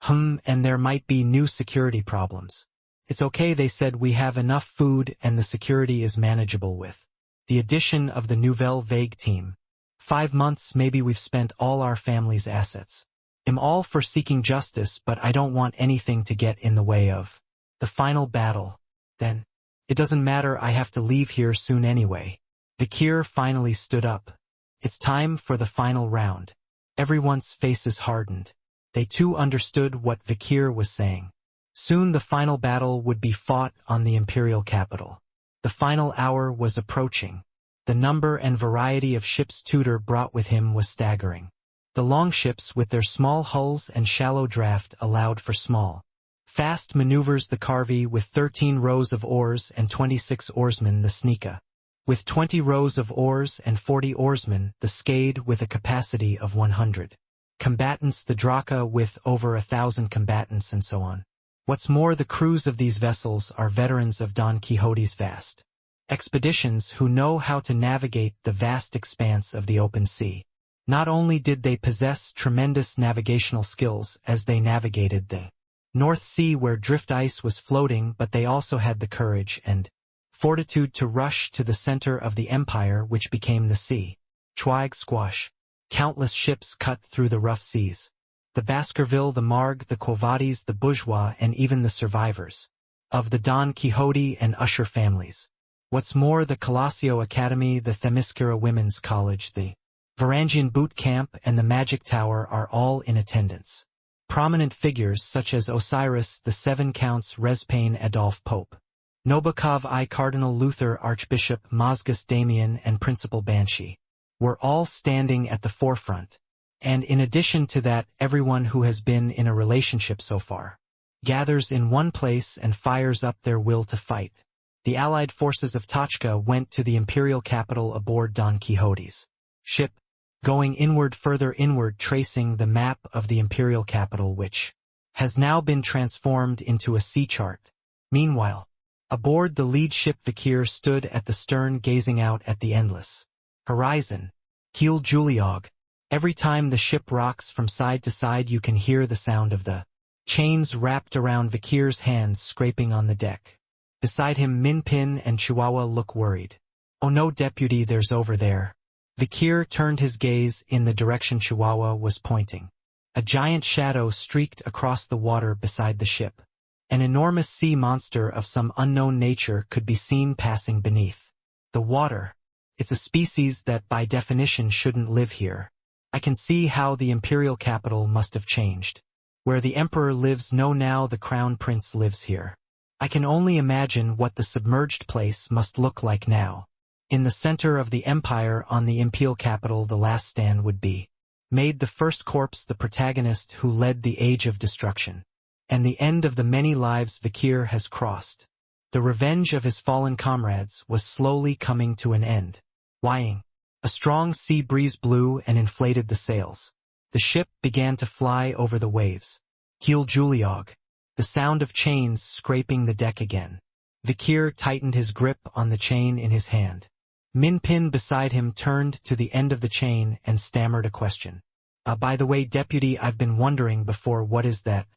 And there might be new security problems. It's okay, they said, we have enough food and the security is manageable with the addition of the Nouvelle Vague team. 5 months maybe we've spent all our family's assets. I'm all for seeking justice, but I don't want anything to get in the way of the final battle. Then, it doesn't matter, I have to leave here soon anyway. Vikir finally stood up. It's time for the final round. Everyone's faces hardened. They too understood what Vikir was saying. Soon the final battle would be fought on the imperial capital. The final hour was approaching. The number and variety of ships Tudor brought with him was staggering. The longships with their small hulls and shallow draft allowed for small, fast maneuvers. The Carvey with 13 rows of oars and 26 oarsmen. The Sneaka with 20 rows of oars and 40 oarsmen. The Skade with a capacity of 100 combatants. The Draka with over 1,000 combatants, and so on. What's more, the crews of these vessels are veterans of Don Quixote's vast expeditions who know how to navigate the vast expanse of the open sea. Not only did they possess tremendous navigational skills as they navigated the North Sea where drift ice was floating, but they also had the courage and fortitude to rush to the center of the empire which became the sea. Chwag squash. Countless ships cut through the rough seas. The Baskerville, the Marg, the Quavadis, the Bourgeois, and even the survivors of the Don Quixote and Usher families. What's more, the Colosio Academy, the Themyscira Women's College, the Varangian Boot Camp, and the Magic Tower are all in attendance. Prominent figures such as Osiris, the 7 Counts, Respain, Adolphe Pope, Nabokov I, Cardinal Luther, Archbishop Mozgus Damien, and Principal Banshee were all standing at the forefront. And in addition to that, everyone who has been in a relationship so far gathers in one place and fires up their will to fight. The allied forces of Tachka went to the imperial capital aboard Don Quixote's ship, going inward, further inward, tracing the map of the imperial capital, which has now been transformed into a sea chart. Meanwhile, aboard the lead ship, Vikir stood at the stern gazing out at the endless horizon. Keel Juliog. Every time the ship rocks from side to side, you can hear the sound of the chains wrapped around Vikir's hands scraping on the deck. Beside him, Minpin and Chihuahua look worried. Oh no, deputy, there's over there. Vikir turned his gaze in the direction Chihuahua was pointing. A giant shadow streaked across the water beside the ship. An enormous sea monster of some unknown nature could be seen passing beneath the water. It's a species that by definition shouldn't live here. I can see how the imperial capital must have changed. Where the emperor lives, no, now the crown prince lives here. I can only imagine what the submerged place must look like now. In the center of the empire, on the imperial capital, the last stand would be made, the first corpse, the protagonist who led the age of destruction, and the end of the many lives Vikir has crossed. The revenge of his fallen comrades was slowly coming to an end. Wying. A strong sea breeze blew and inflated the sails. The ship began to fly over the waves. Keel Juliog. The sound of chains scraping the deck again. Vikir tightened his grip on the chain in his hand. Minpin beside him turned to the end of the chain and stammered a question. By the way, deputy, I've been wondering before, what is that?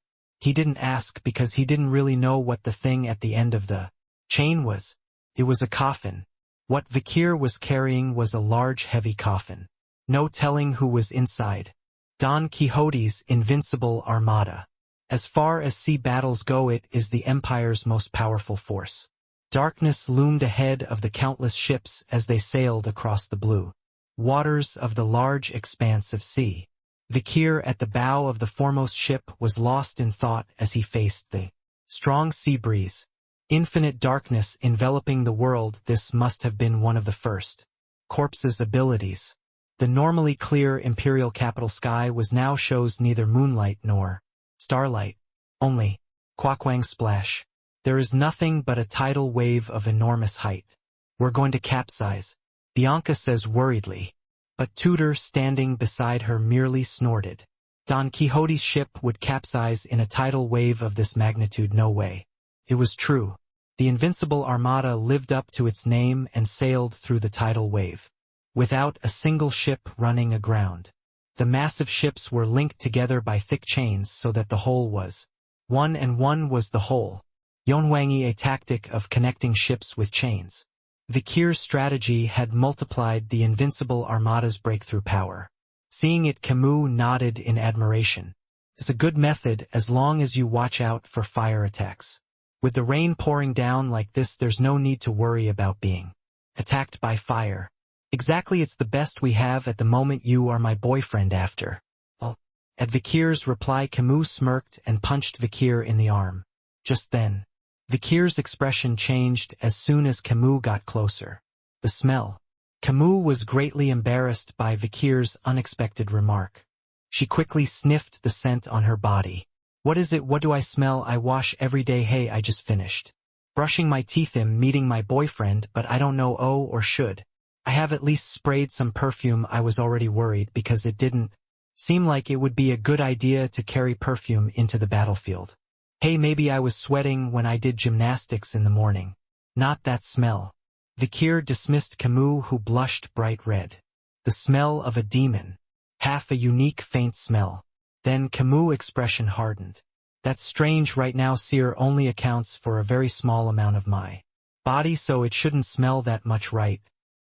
He didn't ask because he didn't really know what the thing at the end of the chain was. It was a coffin. What Vikir was carrying was a large, heavy coffin. No telling who was inside. Don Quixote's invincible armada. As far as sea battles go, it is the Empire's most powerful force. Darkness loomed ahead of the countless ships as they sailed across the blue waters of the large expanse of sea. Vikir at the bow of the foremost ship was lost in thought as he faced the strong sea breeze. Infinite darkness enveloping the world, this must have been one of the first corpse's abilities. The normally clear imperial capital sky was now shows neither moonlight nor Starlight. Only. Quaquang splash. There is nothing but a tidal wave of enormous height. We're going to capsize, Bianca says worriedly. But Tudor, standing beside her, merely snorted. Don Quixote's ship would capsize in a tidal wave of this magnitude? No way. It was true. The invincible armada lived up to its name and sailed through the tidal wave, without a single ship running aground. The massive ships were linked together by thick chains so that the whole was one, and one was the whole. Yonhuangi, a tactic of connecting ships with chains. Vikir's strategy had multiplied the invincible armada's breakthrough power. Seeing it, Camus nodded in admiration. It's a good method as long as you watch out for fire attacks. With the rain pouring down like this, there's no need to worry about being attacked by fire. Exactly, it's the best we have at the moment. You are my boyfriend after all. At Vikir's reply, Camus smirked and punched Vikir in the arm. Just then, Vikir's expression changed as soon as Camus got closer. The smell. Camus was greatly embarrassed by Vikir's unexpected remark. She quickly sniffed the scent on her body. What is it? What do I smell? I wash every day. Hey, I just finished brushing my teeth. I'm meeting my boyfriend, but I don't know or should I have at least sprayed some perfume? I was already worried because it didn't seem like it would be a good idea to carry perfume into the battlefield. Hey, maybe I was sweating when I did gymnastics in the morning. Not that smell. Vikir dismissed Camus, who blushed bright red. The smell of a demon. Half a unique faint smell. Then Camus' expression hardened. That's strange. Right now Seer only accounts for a very small amount of my body, so it shouldn't smell that much, right?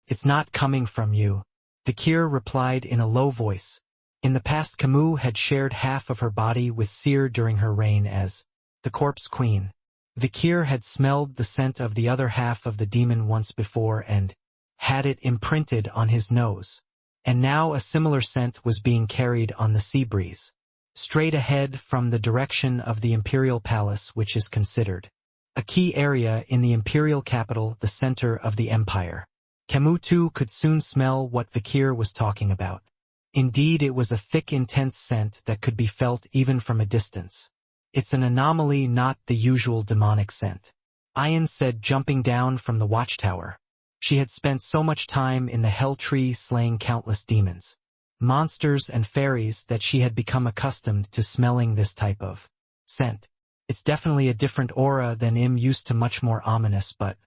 It's not coming from you, Vikir replied in a low voice. In the past, Camus had shared half of her body with Seer during her reign as the corpse queen. Vikir had smelled the scent of the other half of the demon once before and had it imprinted on his nose. And now a similar scent was being carried on the sea breeze, straight ahead from the direction of the imperial palace, which is considered a key area in the imperial capital, the center of the empire. Camus too could soon smell what Vikir was talking about. Indeed, it was a thick, intense scent that could be felt even from a distance. It's an anomaly, not the usual demonic scent, Ayan said, jumping down from the watchtower. She had spent so much time in the Hell Tree slaying countless demons, monsters and fairies, that she had become accustomed to smelling this type of scent. It's definitely a different aura than I'm used to, much more ominous, but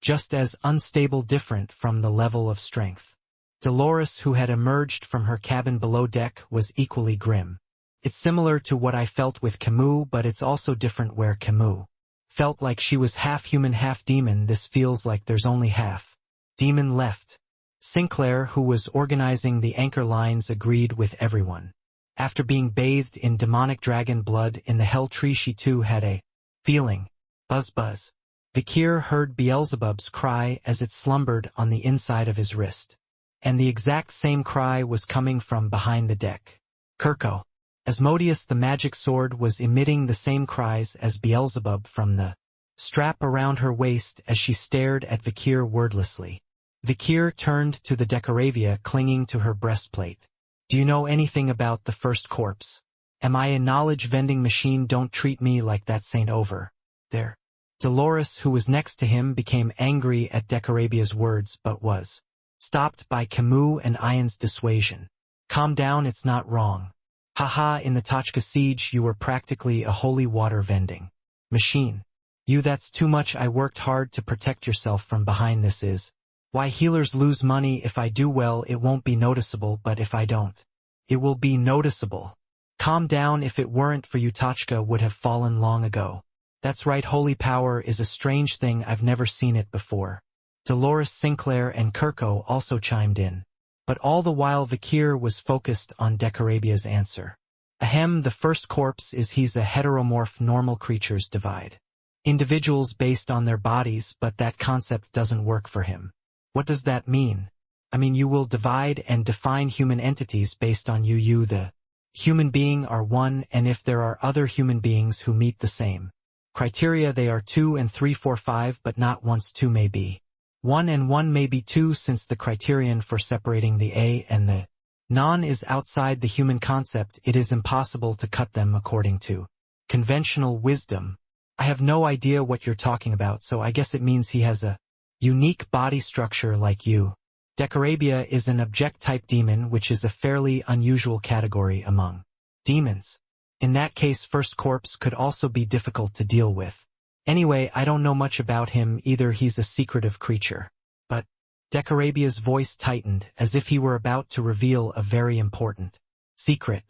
just as unstable, different from the level of strength. Dolores, who had emerged from her cabin below deck, was equally grim. It's similar to what I felt with Camus, but it's also different. Where Camus felt like she was half human, half demon, this feels like there's only half demon left. Sinclair, who was organizing the anchor lines, agreed with everyone. After being bathed in demonic dragon blood in the Hell Tree, she too had a feeling. Buzz buzz. Vikir heard Beelzebub's cry as it slumbered on the inside of his wrist. And the exact same cry was coming from behind the deck. Kirko. Asmodeus, the magic sword, was emitting the same cries as Beelzebub from the strap around her waist as she stared at Vikir wordlessly. Vikir turned to the Decoravia clinging to her breastplate. Do you know anything about the first corpse? Am I a knowledge vending machine? Don't treat me like that, Saint. Over there. Dolores, who was next to him, became angry at Decaravia's words but was stopped by Camus and Ayan's dissuasion. Calm down, it's not wrong. Haha, in the Tachka siege you were practically a holy water vending machine. That's too much. I worked hard to protect yourself from behind. This is why healers lose money. If I do well, it won't be noticeable, but if I don't, it will be noticeable. Calm down. If it weren't for you, Tachka would have fallen long ago. That's right, holy power is a strange thing. I've never seen it before. Dolores, Sinclair, and Kirko also chimed in. But all the while Vikir was focused on Decaravia's answer. Ahem, the first corpse is he's a heteromorph. Normal creatures divide individuals based on their bodies, but that concept doesn't work for him. What does that mean? I mean, you will divide and define human entities based on you, the human being, are one, and if there are other human beings who meet the same criteria, they are 2 and 3, 4, 5, but not once 2 may be 1 and 1 may be 2, since the criterion for separating the A and the non is outside the human concept. It is impossible to cut them according to Conventional wisdom. I have no idea what you're talking about, so I guess it means he has a unique body structure like you. Decarabia is an object-type demon, which is a fairly unusual category among demons. In that case, First Corpse could also be difficult to deal with. Anyway, I don't know much about him either. He's a secretive creature. But Decarabia's voice tightened, as if he were about to reveal a very important secret.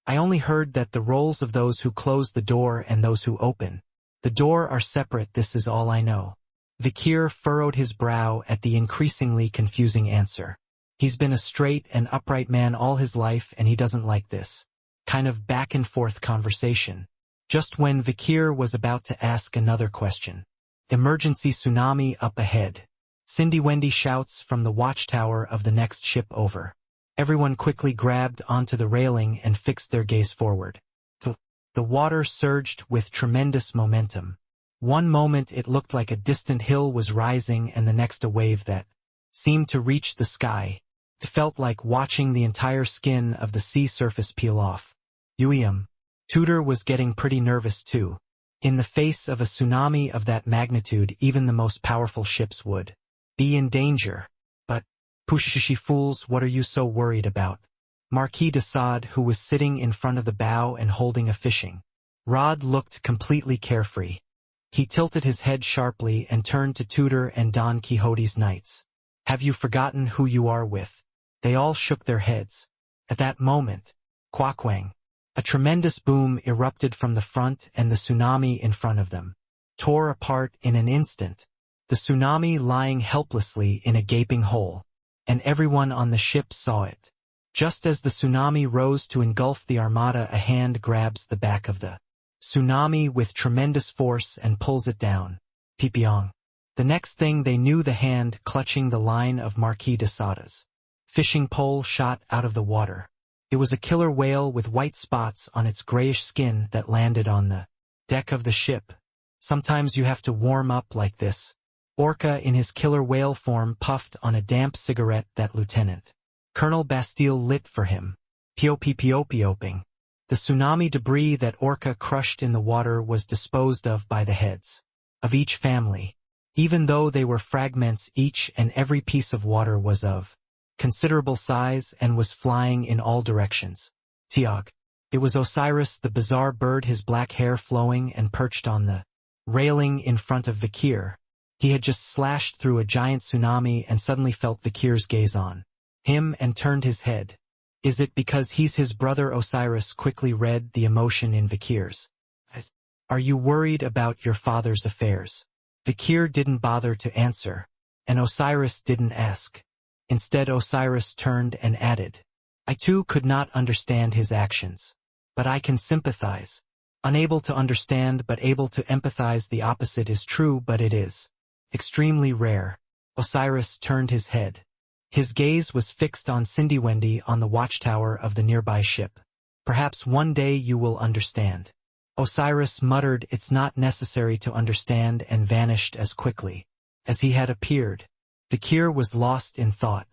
I only heard that the roles of those who close the door and those who open the door are separate. This is all I know. Vikir furrowed his brow at the increasingly confusing answer. He's been a straight and upright man all his life, and he doesn't like this kind of back-and-forth conversation. Just when Vikir was about to ask another question. Emergency tsunami up ahead. Cindy Wendy shouts from the watchtower of the next ship over. Everyone quickly grabbed onto the railing and fixed their gaze forward. The water surged with tremendous momentum. One moment it looked like a distant hill was rising, and the next a wave that seemed to reach the sky. It felt like watching the entire skin of the sea surface peel off. Tudor was getting pretty nervous too. In the face of a tsunami of that magnitude, even the most powerful ships would be in danger. But, pushishi fools, what are you so worried about? Marquis de Sade, who was sitting in front of the bow and holding a fishing rod, looked completely carefree. He tilted his head sharply and turned to Tudor and Don Quixote's knights. Have you forgotten who you are with? They all shook their heads. At that moment, quackwang, a tremendous boom erupted from the front, and the tsunami in front of them tore apart in an instant, the tsunami lying helplessly in a gaping hole, and everyone on the ship saw it. Just as the tsunami rose to engulf the armada, a hand grabs the back of the tsunami with tremendous force and pulls it down. Pipiong. The next thing they knew, the hand clutching the line of Marquis de Sade's fishing pole shot out of the water. It was a killer whale with white spots on its grayish skin that landed on the deck of the ship. Sometimes you have to warm up like this. Orca in his killer whale form puffed on a damp cigarette that Lieutenant Colonel Bastille lit for him. Pioping. The tsunami debris that Orca crushed in the water was disposed of by the heads of each family. Even though they were fragments, each and every piece of water was of considerable size and was flying in all directions. Tiog. It was Osiris, the bizarre bird, his black hair flowing and perched on the railing in front of Vikir. He had just slashed through a giant tsunami and suddenly felt Vikir's gaze on him and turned his head. Is it because he's his brother? Osiris quickly read the emotion in Vikir's. Are you worried about your father's affairs? Vikir didn't bother to answer, and Osiris didn't ask. Instead, Osiris turned and added, I too could not understand his actions. But I can sympathize. Unable to understand but able to empathize, the opposite is true, but it is extremely rare. Osiris turned his head. His gaze was fixed on Cindy Wendy on the watchtower of the nearby ship. Perhaps one day you will understand. Osiris muttered, it's not necessary to understand, and vanished as quickly as he had appeared. Vikir was lost in thought.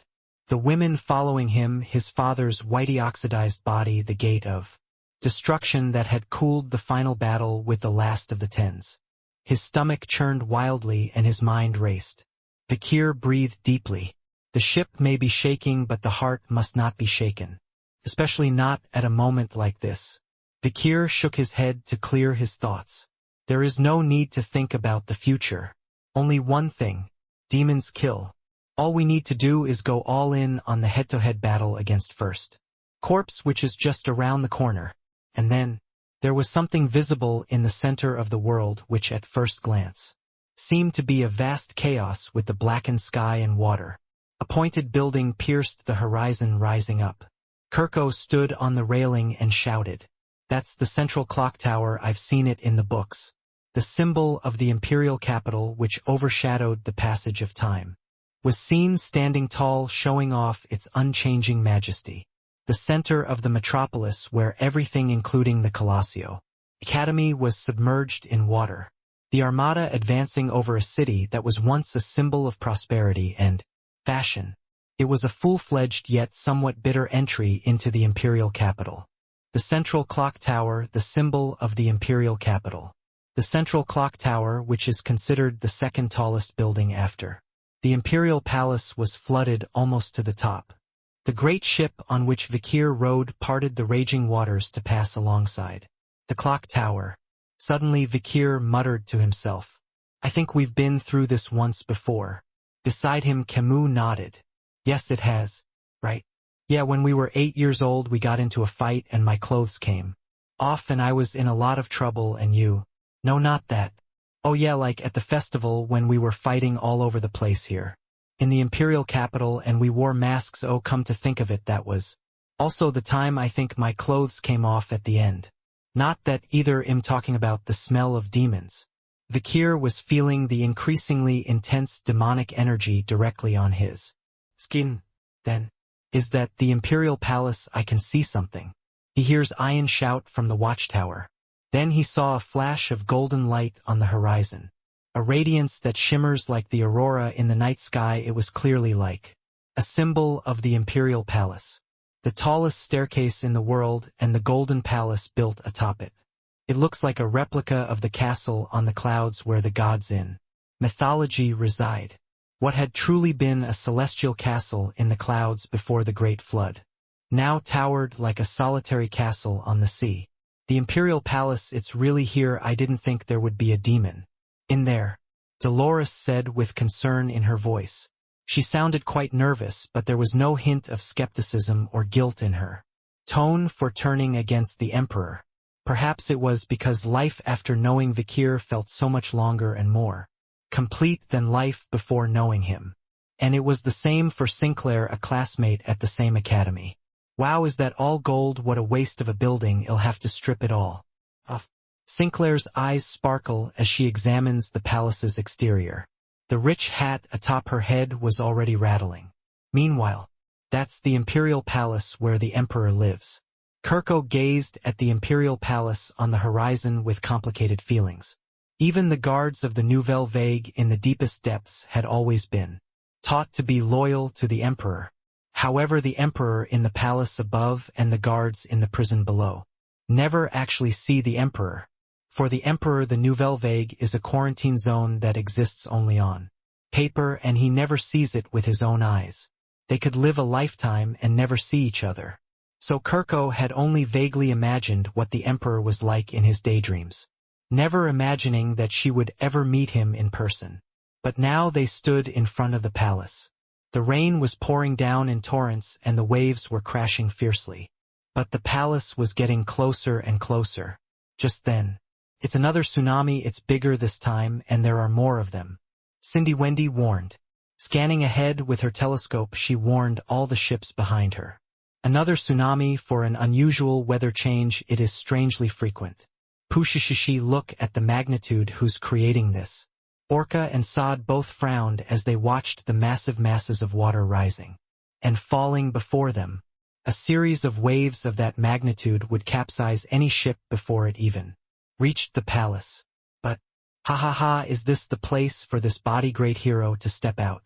The women following him, his father's whitey oxidized body, the gate of destruction that had cooled the final battle with the last of the Tens. His stomach churned wildly and his mind raced. Vikir breathed deeply. The ship may be shaking, but the heart must not be shaken. Especially not at a moment like this. Vikir shook his head to clear his thoughts. There is no need to think about the future. Only one thing. Demons kill. All we need to do is go all in on the head-to-head battle against First Corpse, which is just around the corner. And then, there was something visible in the center of the world which at first glance seemed to be a vast chaos with the blackened sky and water. A pointed building pierced the horizon rising up. Kirko stood on the railing and shouted, That's the central clock tower, I've seen it in the books. The symbol of the imperial capital, which overshadowed the passage of time, was seen standing tall, showing off its unchanging majesty. The center of the metropolis, where everything including the Colosseum Academy was submerged in water. The armada advancing over a city that was once a symbol of prosperity and fashion. It was a full-fledged yet somewhat bitter entry into the imperial capital. The central clock tower, the symbol of the imperial capital. The central clock tower, which is considered the second tallest building after the imperial palace, was flooded almost to the top. The great ship on which Vikir rode parted the raging waters to pass alongside the clock tower. Suddenly Vikir muttered to himself, "I think we've been through this once before." Beside him Camus nodded. "Yes, it has. Right. Yeah, when we were 8 years old we got into a fight and my clothes came off and I was in a lot of trouble and you—" "No, not that. Oh yeah, like at the festival when we were fighting all over the place here in the imperial capital and we wore masks. Oh, come to think of it, that was also the time I think my clothes came off at the end." Not that either I'm talking about the smell of demons. Vikir was feeling the increasingly intense demonic energy directly on his skin. Then, "Is that the imperial palace? I can see something." He hears Ian shout from the watchtower. Then he saw a flash of golden light on the horizon. A radiance that shimmers like the aurora in the night sky. It was clearly like a symbol of the imperial palace. The tallest staircase in the world and the golden palace built atop it. It looks like a replica of the castle on the clouds where the gods in mythology reside. What had truly been a celestial castle in the clouds before the great flood now towered like a solitary castle on the sea. The imperial palace, it's really here. I didn't think there would be a demon in there, Dolores said with concern in her voice. She sounded quite nervous, but there was no hint of skepticism or guilt in her tone for turning against the emperor. Perhaps it was because life after knowing Vikir felt so much longer and more complete than life before knowing him. And it was the same for Sinclair, a classmate at the same academy. "Wow, is that all gold? What a waste of a building. I'll have to strip it all off." Sinclair's eyes sparkle as she examines the palace's exterior. The rich hat atop her head was already rattling. Meanwhile, that's the imperial palace where the emperor lives. Kirko gazed at the imperial palace on the horizon with complicated feelings. Even the guards of the Nouvelle Vague in the deepest depths had always been taught to be loyal to the emperor. However, the emperor in the palace above and the guards in the prison below never actually see the emperor. For the emperor, the Nouvelle Vague is a quarantine zone that exists only on paper, and he never sees it with his own eyes. They could live a lifetime and never see each other. So Kirko had only vaguely imagined what the emperor was like in his daydreams, never imagining that she would ever meet him in person. But now they stood in front of the palace. The rain was pouring down in torrents and the waves were crashing fiercely. But the palace was getting closer and closer. Just then, "It's another tsunami. It's bigger this time, and there are more of them," Cindy Wendy warned. Scanning ahead with her telescope, she warned all the ships behind her. "Another tsunami. For an unusual weather change, it is strangely frequent. Pushishishi, look at the magnitude who's creating this." Orca and Sod both frowned as they watched the massive masses of water rising and falling before them. A series of waves of that magnitude would capsize any ship before it even reached the palace. But, is this the place for this body-great hero to step out?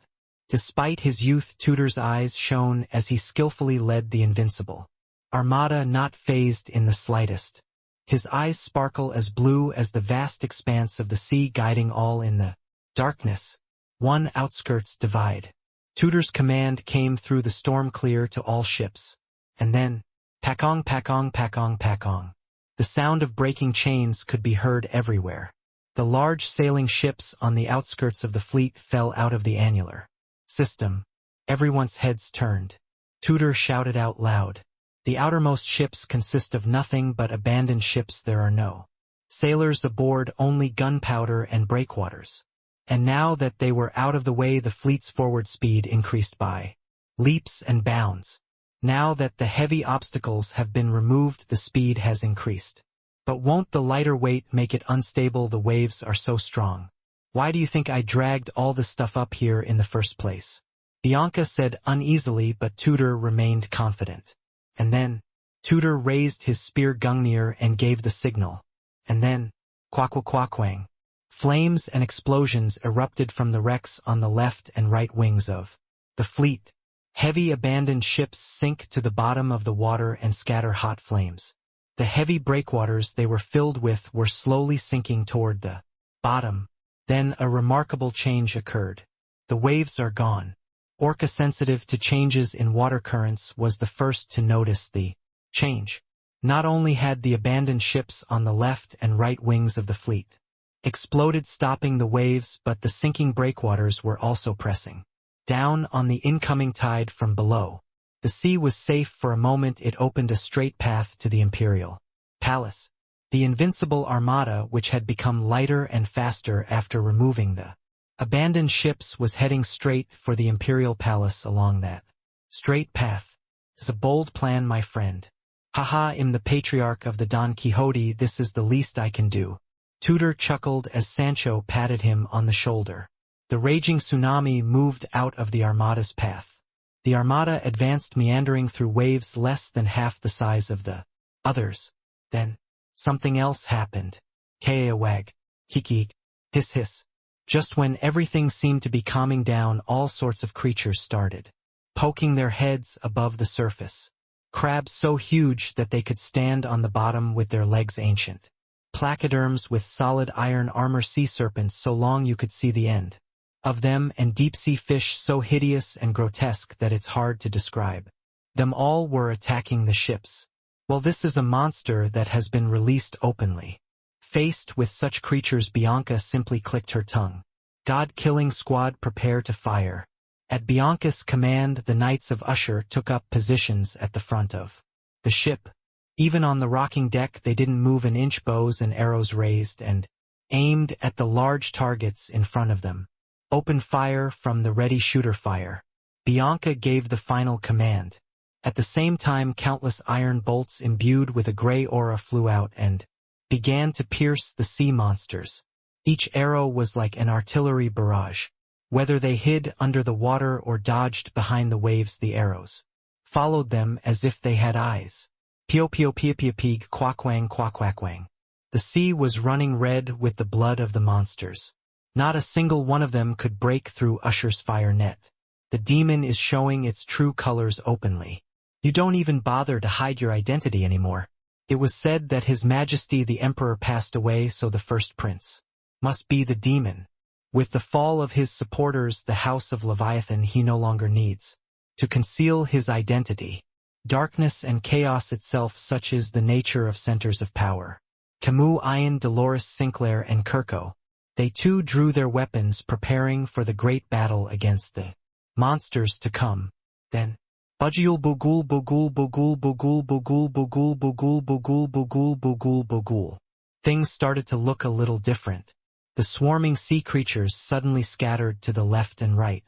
Despite his youth, Tudor's eyes shone as he skillfully led the invincible armada, not fazed in the slightest. His eyes sparkle as blue as the vast expanse of the sea, guiding all in the darkness. One outskirts divide. Tudor's command came through the storm clear to all ships. And then, pakong, pakong, pakong, pakong. The sound of breaking chains could be heard everywhere. The large sailing ships on the outskirts of the fleet fell out of the annular system. Everyone's heads turned. Tudor shouted out loud. "The outermost ships consist of nothing but abandoned ships. There are no sailors aboard, only gunpowder and breakwaters." And now that they were out of the way, the fleet's forward speed increased by leaps and bounds. Now that the heavy obstacles have been removed, the speed has increased. But won't the lighter weight make it unstable? The waves are so strong. "Why do you think I dragged all this stuff up here in the first place?" Bianca said uneasily, but Tudor remained confident. And then, Tudor raised his spear Gungnir and gave the signal. And then, quack-quack-quack-wang. Flames and explosions erupted from the wrecks on the left and right wings of the fleet. Heavy abandoned ships sink to the bottom of the water and scatter hot flames. The heavy breakwaters they were filled with were slowly sinking toward the bottom. Then a remarkable change occurred. The waves are gone. Orca, sensitive to changes in water currents, was the first to notice the change. Not only had the abandoned ships on the left and right wings of the fleet exploded, stopping the waves, but the sinking breakwaters were also pressing down on the incoming tide from below. The sea was safe for a moment. It opened a straight path to the Imperial Palace. The invincible armada, which had become lighter and faster after removing the abandoned ships, was heading straight for the Imperial Palace along that straight path. It's a bold plan, my friend. Haha, I'm the patriarch of the Don Quixote, this is the least I can do. Tutor chuckled as Sancho patted him on the shoulder. The raging tsunami moved out of the Armada's path. The Armada advanced, meandering through waves less than half the size of the others. Then, something else happened. Kaewag, hikik, hiss hiss. Just when everything seemed to be calming down, all sorts of creatures started poking their heads above the surface. Crabs so huge that they could stand on the bottom with their legs, ancient placoderms with solid iron armor, sea serpents so long you could see the end of them, and deep-sea fish so hideous and grotesque that it's hard to describe. Them all were attacking the ships. Well, this is a monster that has been released openly. Faced with such creatures, Bianca simply clicked her tongue. God-killing squad, prepare to fire. At Bianca's command, the Knights of Usher took up positions at the front of the ship. Even on the rocking deck they didn't move an inch, bows and arrows raised and aimed at the large targets in front of them. Open fire from the ready shooter fire. Bianca gave the final command. At the same time, countless iron bolts imbued with a gray aura flew out and began to pierce the sea monsters. Each arrow was like an artillery barrage. Whether they hid under the water or dodged behind the waves, the arrows followed them as if they had eyes. Pio pio pia pia pig, quackwang quackwackwang. The sea was running red with the blood of the monsters. Not a single one of them could break through Usher's fire net. The demon is showing its true colors openly. You don't even bother to hide your identity anymore. It was said that His Majesty the Emperor passed away, so the first prince must be the demon. With the fall of his supporters, the House of Leviathan, he no longer needs to conceal his identity. Darkness and chaos itself, such is the nature of centers of power. Camus, Ian, Dolores Sinclair, and Kirko. They too drew their weapons, preparing for the great battle against the monsters to come. Then, Bugul Bugul Bugul Bugul Bugul Bugul Bugul Bugul Bugul Bugul Bugul Bugul. Things started to look a little different. The swarming sea creatures suddenly scattered to the left and right.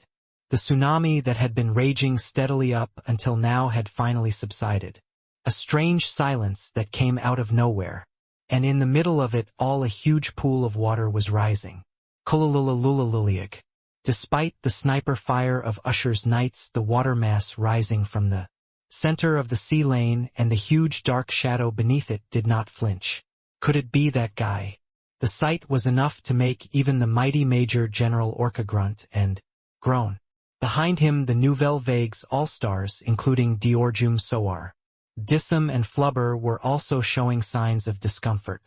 The tsunami that had been raging steadily up until now had finally subsided. A strange silence that came out of nowhere. And in the middle of it all, a huge pool of water was rising. Kululululululiag. Despite the sniper fire of Usher's knights, the water mass rising from the center of the sea lane and the huge dark shadow beneath it did not flinch. Could it be that guy? The sight was enough to make even the mighty Major General Orca grunt and groan. Behind him, the Nouvelle Vague's all-stars, including Diorjum Soar, Dissum and Flubber, were also showing signs of discomfort.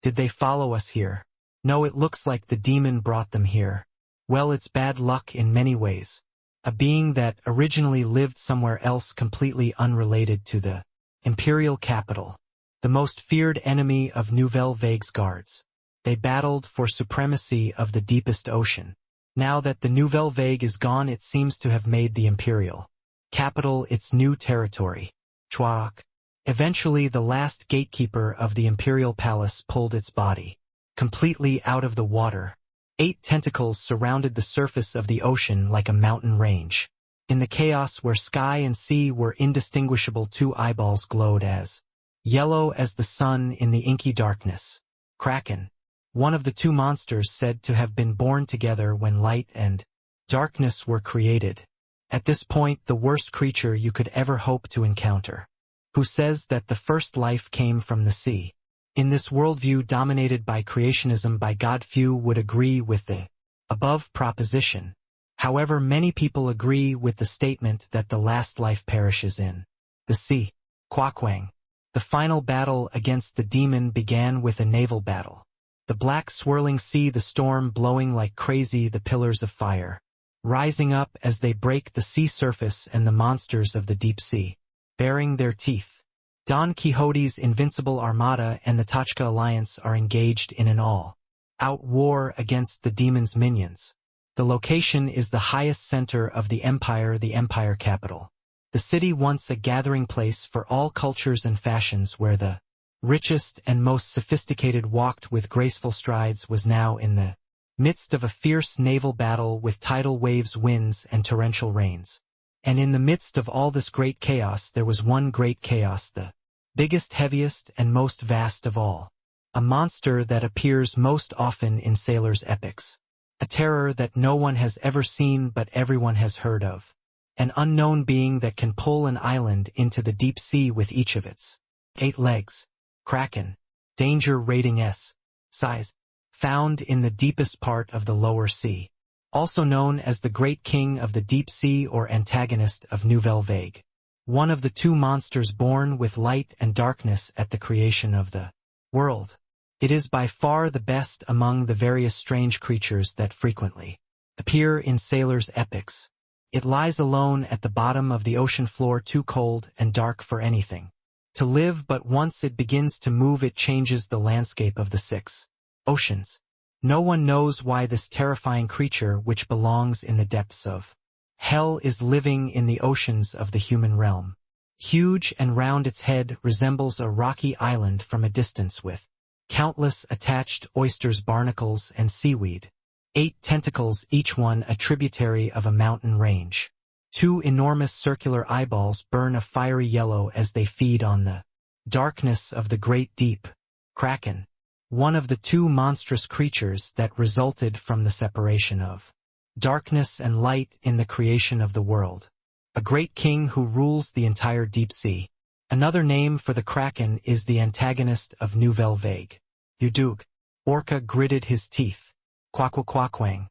Did they follow us here? No, it looks like the demon brought them here. Well, it's bad luck in many ways. A being that originally lived somewhere else, completely unrelated to the imperial capital. The most feared enemy of Nouvelle Vague's guards. They battled for supremacy of the deepest ocean. Now that the Nouvelle Vague is gone, it seems to have made the imperial capital its new territory. Chwak. Eventually, the last gatekeeper of the imperial palace pulled its body completely out of the water. 8 tentacles surrounded the surface of the ocean like a mountain range. In the chaos where sky and sea were indistinguishable, 2 eyeballs glowed as yellow as the sun in the inky darkness. Kraken. One of the 2 monsters said to have been born together when light and darkness were created. At this point, the worst creature you could ever hope to encounter. Who says that the first life came from the sea? In this worldview dominated by creationism by God, few would agree with the above proposition. However, many people agree with the statement that the last life perishes in the sea. Quackwang. The final battle against the demon began with a naval battle. The black swirling sea, the storm blowing like crazy, the pillars of fire rising up as they break the sea surface, and the monsters of the deep sea baring their teeth. Don Quixote's invincible armada and the Tachka alliance are engaged in an all-out war against the demon's minions. The location is the highest center of the empire capital. The city, once a gathering place for all cultures and fashions, where the richest and most sophisticated walked with graceful strides, was now in the midst of a fierce naval battle with tidal waves, winds, and torrential rains. And in the midst of all this great chaos there was one great chaos, the biggest, heaviest, and most vast of all. A monster that appears most often in sailors' epics. A terror that no one has ever seen but everyone has heard of. An unknown being that can pull an island into the deep sea with each of its 8 legs. Kraken. Danger rating S. Size. Found in the deepest part of the lower sea. Also known as the Great King of the Deep Sea or antagonist of Nouvelle Vague. One of the 2 monsters born with light and darkness at the creation of the world. It is by far the best among the various strange creatures that frequently appear in sailors' epics. It lies alone at the bottom of the ocean floor, too cold and dark for anything to live, but once it begins to move it changes the landscape of the 6 oceans. No one knows why this terrifying creature, which belongs in the depths of hell, is living in the oceans of the human realm. Huge and round, its head resembles a rocky island from a distance, with countless attached oysters, barnacles, and seaweed. 8 tentacles, each one a tributary of a mountain range. 2 enormous circular eyeballs burn a fiery yellow as they feed on the darkness of the great deep. Kraken. One of the 2 monstrous creatures that resulted from the separation of darkness and light in the creation of the world. A great king who rules the entire deep sea. Another name for the Kraken is the antagonist of Nouvelle Vague. Udug. Orca gritted his teeth. Quack-quack-quang.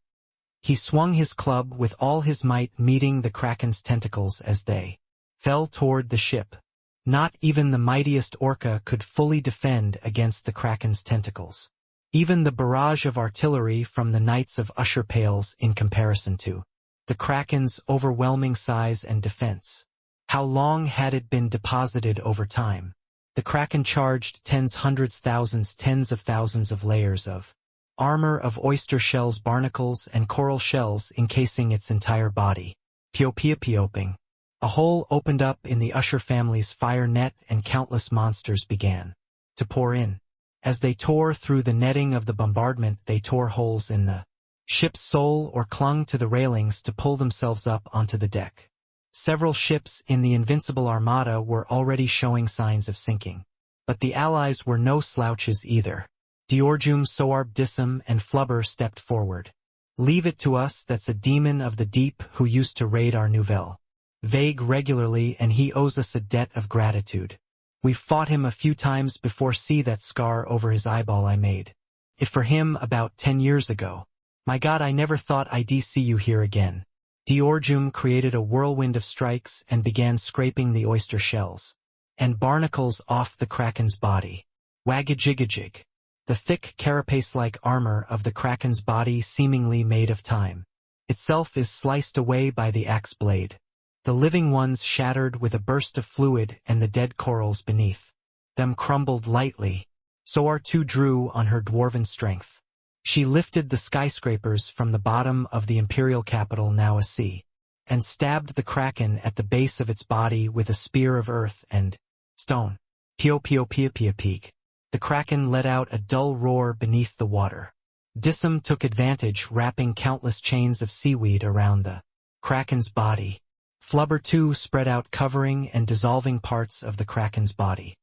He swung his club with all his might, meeting the Kraken's tentacles as they fell toward the ship. Not even the mightiest orca could fully defend against the Kraken's tentacles. Even the barrage of artillery from the Knights of Usher pales in comparison to the Kraken's overwhelming size and defense. How long had it been deposited over time? The Kraken charged tens, hundreds, thousands, tens of thousands of layers of armor of oyster shells, barnacles, and coral shells encasing its entire body. Pioping. A hole opened up in the Usher family's fire net, and countless monsters began to pour in. As they tore through the netting of the bombardment, they tore holes in the ship's soul or clung to the railings to pull themselves up onto the deck. Several ships in the Invincible Armada were already showing signs of sinking. But the Allies were no slouches either. Diorjum, Soarb, Dissum, and Flubber stepped forward. Leave it to us, that's a demon of the deep who used to raid our Nouvelle Vague regularly, and he owes us a debt of gratitude. We've fought him a few times before. See that scar over his eyeball I made it for him about 10 years ago. My God, I never thought I'd see you here again. Diorjum created a whirlwind of strikes and began scraping the oyster shells and barnacles off the Kraken's body. Wagajigajig. The thick carapace-like armor of the Kraken's body, seemingly made of time itself, is sliced away by the axe blade. The living ones shattered with a burst of fluid, and the dead corals beneath them crumbled lightly. Soar too drew on her dwarven strength. She lifted the skyscrapers from the bottom of the imperial capital, now a sea, and stabbed the Kraken at the base of its body with a spear of earth and stone. Peek. The Kraken let out a dull roar beneath the water. Dissum took advantage, wrapping countless chains of seaweed around the Kraken's body. Flubber too spread out, covering and dissolving parts of the Kraken's body.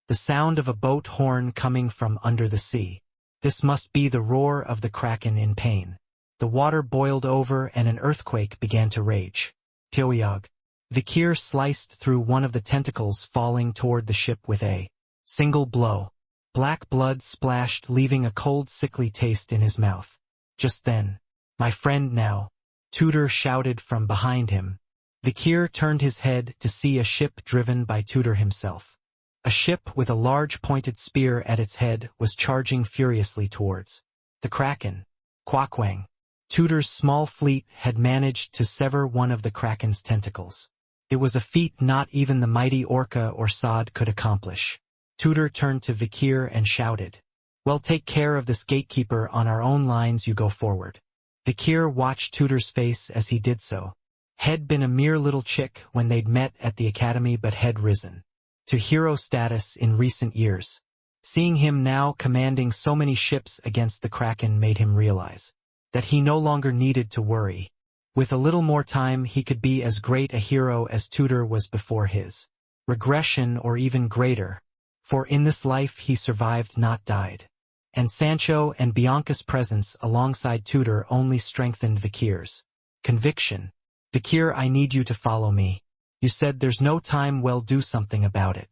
The sound of a boat horn coming from under the sea. This must be the roar of the Kraken in pain. The water boiled over and an earthquake began to rage. Pyoyog. Vikir sliced through one of the tentacles, falling toward the ship with a single blow. Black blood splashed, leaving a cold, sickly taste in his mouth. Just then, "My friend now," Tudor shouted from behind him. Vikir turned his head to see a ship driven by Tudor himself. A ship with a large pointed spear at its head was charging furiously towards the Kraken. Quakwang. Tudor's small fleet had managed to sever one of the Kraken's tentacles. It was a feat not even the mighty Orca or Sod could accomplish. Tudor turned to Vikir and shouted, "Well, take care of this gatekeeper on our own lines, you go forward." Vikir watched Tudor's face as he did so. Had been a mere little chick when they'd met at the academy, but had risen to hero status in recent years. Seeing him now commanding so many ships against the Kraken made him realize that he no longer needed to worry. With a little more time he could be as great a hero as Tudor was before his regression, or even greater. For in this life he survived, not died. And Sancho and Bianca's presence alongside Tudor only strengthened Vikir's conviction. "Vikir, I need you to follow me. You said there's no time, well, do something about it."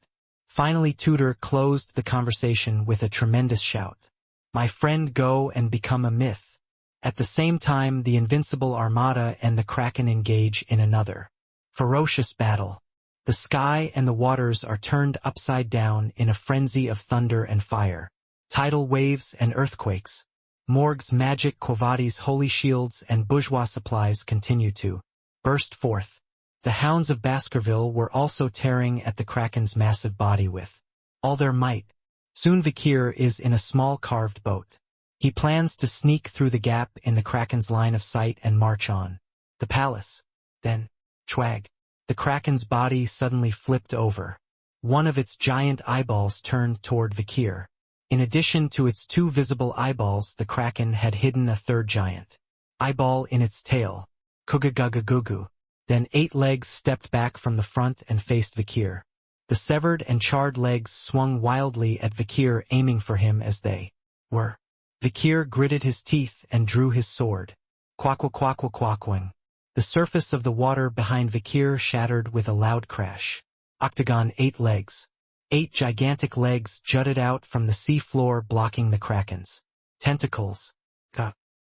Finally Tudor closed the conversation with a tremendous shout. "My friend, go and become a myth." At the same time the Invincible Armada and the Kraken engage in another ferocious battle. The sky and the waters are turned upside down in a frenzy of thunder and fire. Tidal waves and earthquakes. Morg's magic, Quo Vadis' holy shields, and bourgeois supplies continue to burst forth. The Hounds of Baskerville were also tearing at the Kraken's massive body with all their might. Soon Vikir is in a small carved boat. He plans to sneak through the gap in the Kraken's line of sight and march on the palace. Then, schwag. The Kraken's body suddenly flipped over. One of its giant eyeballs turned toward Vikir. In addition to its two visible eyeballs, the Kraken had hidden a third giant eyeball in its tail. Kugagagugu. Then 8 legs stepped back from the front and faced Vikir. The severed and charred legs swung wildly at Vikir, aiming for him as they were. Vikir gritted his teeth and drew his sword. Quaquaquaquaquaquang. The surface of the water behind Vikir shattered with a loud crash. Octagon. 8 legs. 8 gigantic legs jutted out from the sea floor, blocking the Kraken's tentacles.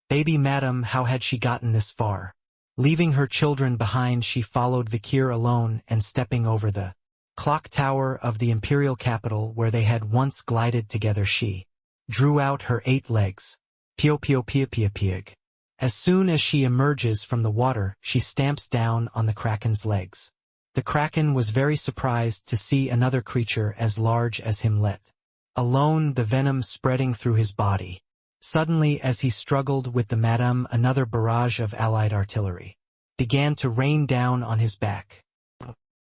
Baby madam, how had she gotten this far? Leaving her children behind, she followed Vikir alone, and stepping over the clock tower of the imperial capital where they had once glided together, she drew out her 8 legs. Pio pio pia pia piag. As soon as she emerges from the water, she stamps down on the Kraken's legs. The Kraken was very surprised to see another creature as large as him, let alone the venom spreading through his body. Suddenly, as he struggled with the madam, another barrage of allied artillery began to rain down on his back.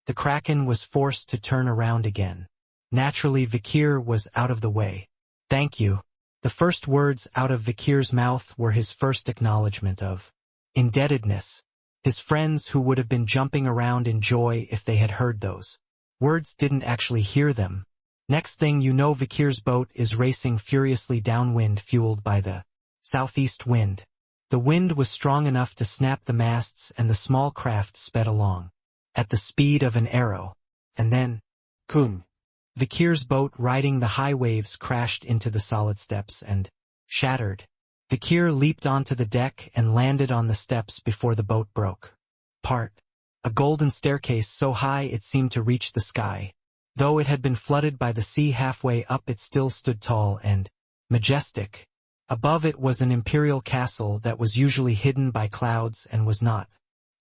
The Kraken was forced to turn around again. Naturally, Vikir was out of the way. "Thank you." The first words out of Vikir's mouth were his first acknowledgement of indebtedness. His friends, who would have been jumping around in joy if they had heard those words, didn't actually hear them. Next thing you know, Vikir's boat is racing furiously downwind, fueled by the southeast wind. The wind was strong enough to snap the masts, and the small craft sped along at the speed of an arrow. And then, kung! Vikir's boat, riding the high waves, crashed into the solid steps and shattered. Vikir leaped onto the deck and landed on the steps before the boat broke apart. A golden staircase so high it seemed to reach the sky. Though it had been flooded by the sea halfway up, it still stood tall and majestic. Above it was an imperial castle that was usually hidden by clouds and was not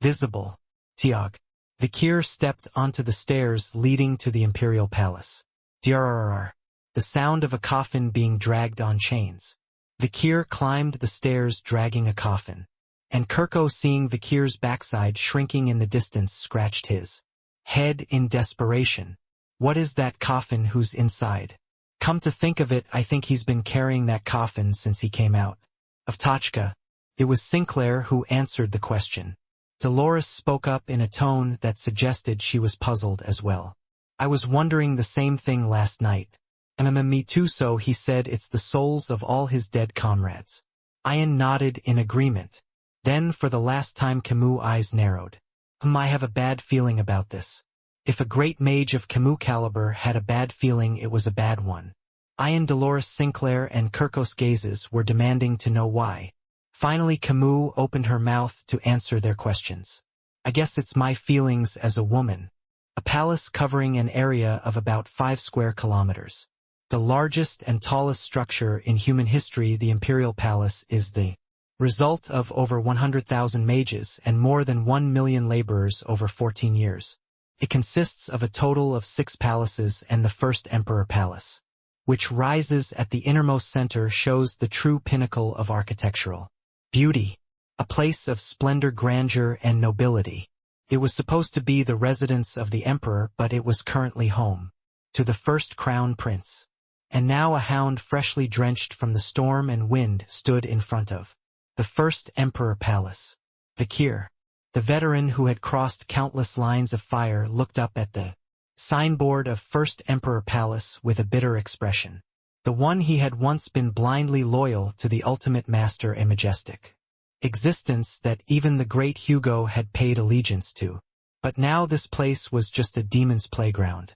visible. Tiag. Vikir stepped onto the stairs leading to the imperial palace. Drrrr. The sound of a coffin being dragged on chains. Vikir climbed the stairs dragging a coffin. And Kirko, seeing Vikir's backside shrinking in the distance, scratched his head in desperation. "What is that coffin? Who's inside?" "Come to think of it, I think he's been carrying that coffin since he came out of Tochka." It was Sinclair who answered the question. Dolores spoke up in a tone that suggested she was puzzled as well. "I was wondering the same thing last night." Me too, so he said it's the souls of all his dead comrades." Ian nodded in agreement. Then for the last time Camus' eyes narrowed. I have a bad feeling about this." If a great mage of Camus' caliber had a bad feeling, it was a bad one. Ian, Dolores, Sinclair, and Kirkos' gazes were demanding to know why. Finally Camus opened her mouth to answer their questions. "I guess it's my feelings as a woman. a palace covering an area of about 5 square kilometers. The largest and tallest structure in human history, the imperial palace, is the result of over 100,000 mages and more than 1 million laborers over 14 years. It consists of a total of 6 palaces, and the first Emperor Palace, which rises at the innermost center, shows the true pinnacle of architectural beauty, a place of splendor, grandeur, and nobility. It was supposed to be the residence of the emperor, but it was currently home to the first crown prince. And now a hound, freshly drenched from the storm and wind, stood in front of the first Emperor Palace. Vikir, the veteran who had crossed countless lines of fire, looked up at the signboard of First Emperor Palace with a bitter expression. The one he had once been blindly loyal to, the ultimate master, a majestic existence that even the great Hugo had paid allegiance to. But now this place was just a demon's playground.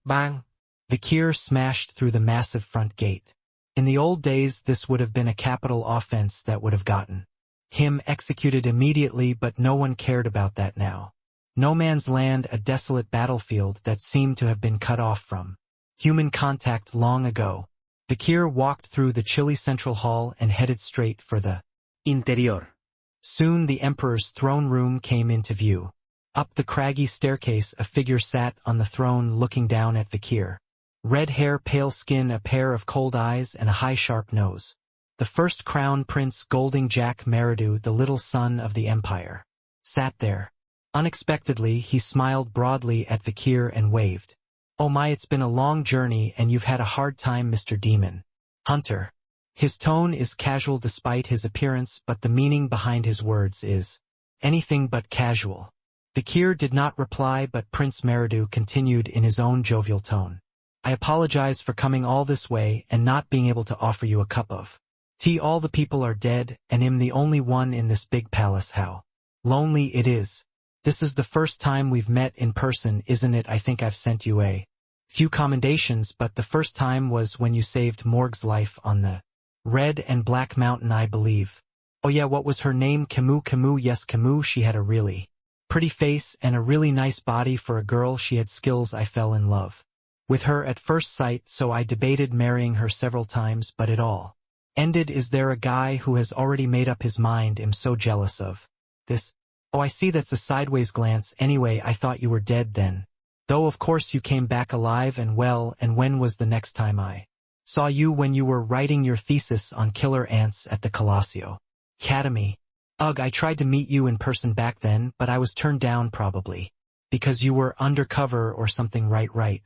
Bang! Vikir smashed through the massive front gate. In the old days, this would have been a capital offense that would have gotten him executed immediately, but no one cared about that now. No man's land, a desolate battlefield that seemed to have been cut off from human contact long ago. Vikir walked through the chilly central hall and headed straight for the interior. Soon the emperor's throne room came into view. Up the craggy staircase a figure sat on the throne, looking down at Vikir. Red hair, pale skin, a pair of cold eyes, and a high sharp nose. The first crown prince, Golding Jack Meridu, the little son of the empire, sat there. Unexpectedly, he smiled broadly at Vikir and waved. "Oh my, it's been a long journey and you've had a hard time, Mr. Demon Hunter." His tone is casual despite his appearance, but the meaning behind his words is anything but casual. Vikir did not reply, but Prince Meridu continued in his own jovial tone. "I apologize for coming all this way and not being able to offer you a cup of tea. All the people are dead, and I'm the only one in this big palace. How lonely it is. This is the first time we've met in person, isn't it? I think I've sent you a few commendations, but the first time was when you saved Morg's life on the Red and Black Mountain, I believe. Oh yeah, what was her name? Camus. Yes, Camus. She had a really pretty face and a really nice body for a girl. She had skills. I fell in love with her at first sight, so I debated marrying her several times, but it all ended. Is there a guy who has already made up his mind? I'm so jealous of this." "Oh, I see, that's a sideways glance. Anyway, I thought you were dead then. Though of course you came back alive and well. And when was the next time I saw you? When you were writing your thesis on killer ants at the Colosio Academy. Ugh, I tried to meet you in person back then, but I was turned down, probably because you were undercover or something. Right.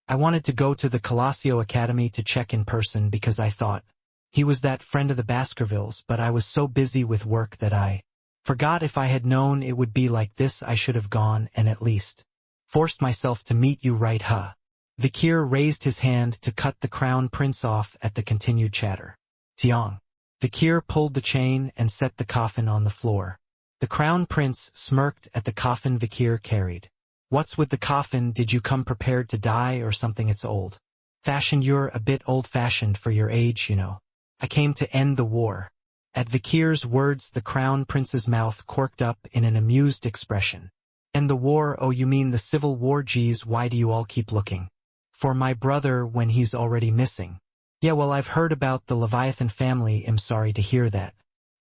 I wanted to go to the Colosio Academy to check in person because I thought he was that friend of the Baskervilles, but I was so busy with work that I forgot. If I had known it would be like this, I should have gone and at least forced myself to meet you, right, huh?" Vikir raised his hand to cut the crown prince off at the continued chatter. "Tiong." Vikir pulled the chain and set the coffin on the floor. The crown prince smirked at the coffin Vikir carried. "What's with the coffin? Did you come prepared to die or something? It's old-fashioned. You're a bit old-fashioned for your age, you know. I came to end the war." At Vikir's words, the crown prince's mouth corked up in an amused expression. "End the war? Oh, you mean the civil war? Geez, why do you all keep looking for my brother when he's already missing?" "Yeah, well, I've heard about the Leviathan family. I'm sorry to hear that.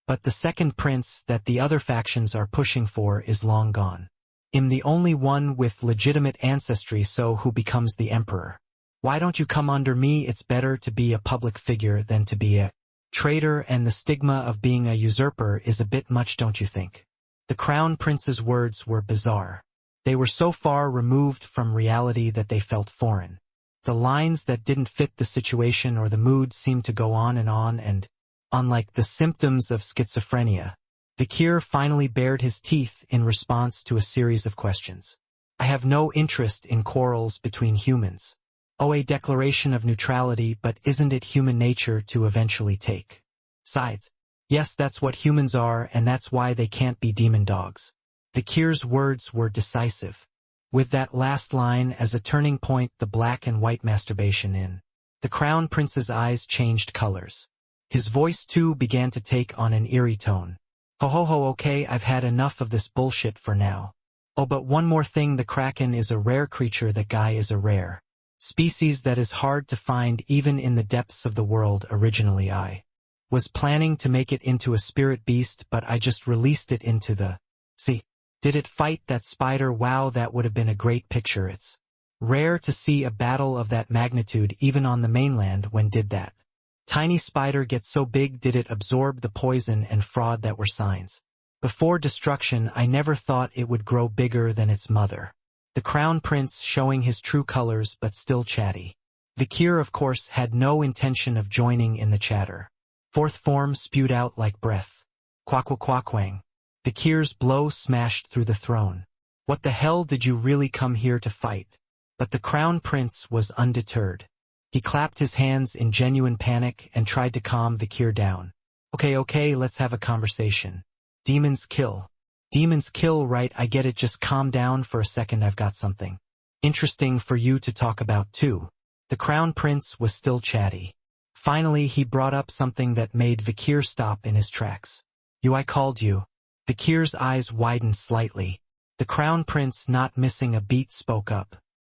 But the second prince that the other factions are pushing for is long gone. I'm the only one with legitimate ancestry, so who becomes the emperor? Why don't you come under me? It's better to be a public figure than to be a traitor, and the stigma of being a usurper is a bit much, don't you think?" The crown prince's words were bizarre. They were so far removed from reality that they felt foreign. The lines that didn't fit the situation or the mood seemed to go on, and unlike the symptoms of schizophrenia. Vikir finally bared his teeth in response to a series of questions. "I have no interest in quarrels between humans. Oh, a declaration of neutrality, but isn't it human nature to eventually take sides? Yes, that's what humans are, and that's why they can't be demon dogs." Vikir's words were decisive. With that last line as a turning point, the black and white masturbation in the crown prince's eyes changed colors. His voice too began to take on an eerie tone. "Ho, okay, I've had enough of this bullshit for now. Oh, but one more thing, the kraken is a rare creature, that guy is a rare species that is hard to find even in the depths of the world. Originally I was planning to make it into a spirit beast, but I just released it into the sea. Did it fight that spider? Wow, that would have been a great picture. It's rare to see a battle of that magnitude even on the mainland. When did that tiny spider get so big? Did it absorb the poison and fraud that were signs before destruction? I never thought it would grow bigger than its mother. The crown prince showing his true colors, but still chatty. Vikir, of course, had no intention of joining in the chatter. Fourth form spewed out like breath. Quack-quack-quack-wang. Vikir's blow smashed through the throne. What the hell, did you really come here to fight? But the crown prince was undeterred. He clapped his hands in genuine panic and tried to calm Vikir down. Okay, let's have a conversation. Demons kill. Demons kill, right? I get it, just calm down for a second, I've got something interesting for you to talk about too. The crown prince was still chatty. Finally he brought up something that made Vikir stop in his tracks. I called you. Vikir's eyes widened slightly. The crown prince, not missing a beat, spoke up.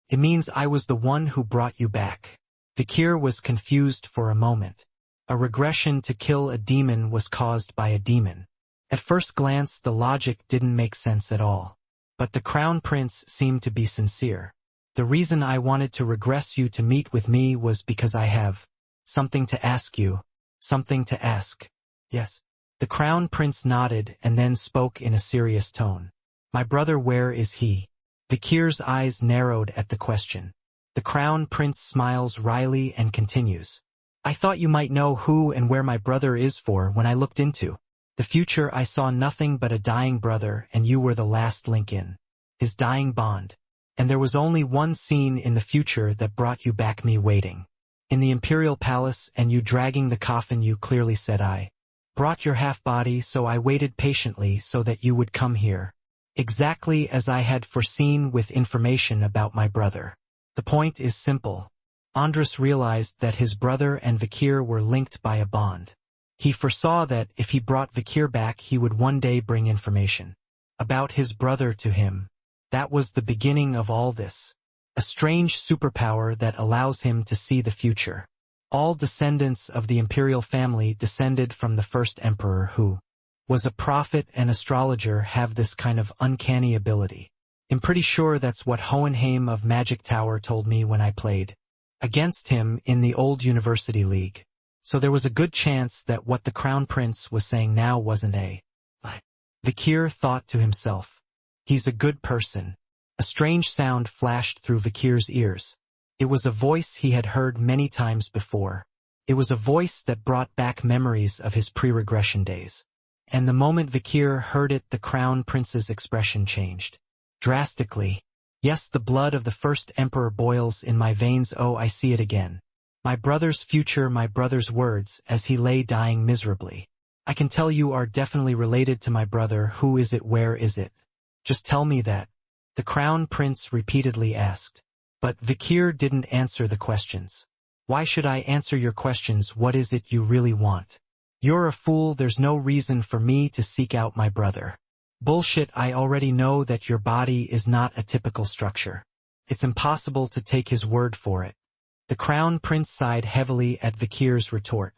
It means I was the one who brought you back. Vikir was confused for a moment. A regression to kill a demon was caused by a demon. At first glance the logic didn't make sense at all. But the crown prince seemed to be sincere. The reason I wanted to regress you to meet with me was because I have something to ask you. Something to ask. Yes. The crown prince nodded and then spoke in a serious tone. My brother, where is he? Vikir's eyes narrowed at the question. The crown prince smiles wryly and continues. I thought you might know who and where my brother is, for when I looked into the future I saw nothing but a dying brother, and you were the last link in his dying bond. And there was only one scene in the future that brought you back, me waiting in the imperial palace and you dragging the coffin. You clearly said I brought your half-body, so I waited patiently so that you would come here. Exactly as I had foreseen, with information about my brother. The point is simple. Andras realized that his brother and Vikir were linked by a bond. He foresaw that if he brought Vikir back he would one day bring information about his brother to him. That was the beginning of all this. A strange superpower that allows him to see the future. All descendants of the imperial family descended from the first emperor, who was a prophet and astrologer, have this kind of uncanny ability. I'm pretty sure that's what Hohenheim of Magic Tower told me when I played against him in the old university league. So there was a good chance that what the crown prince was saying now wasn't a lie. Vikir thought to himself. He's a good person. A strange sound flashed through Vikir's ears. It was a voice he had heard many times before. It was a voice that brought back memories of his pre-regression days. And the moment Vikir heard it, the crown prince's expression changed drastically. Yes, the blood of the first emperor boils in my veins. Oh, I see it again. My brother's future, my brother's words, as he lay dying miserably. I can tell you are definitely related to my brother. Who is it? Where is it? Just tell me that. The crown prince repeatedly asked. But Vikir didn't answer the questions. Why should I answer your questions? What is it you really want? You're a fool. There's no reason for me to seek out my brother. Bullshit. I already know that your body is not a typical structure. It's impossible to take his word for it. The crown prince sighed heavily at Vikir's retort.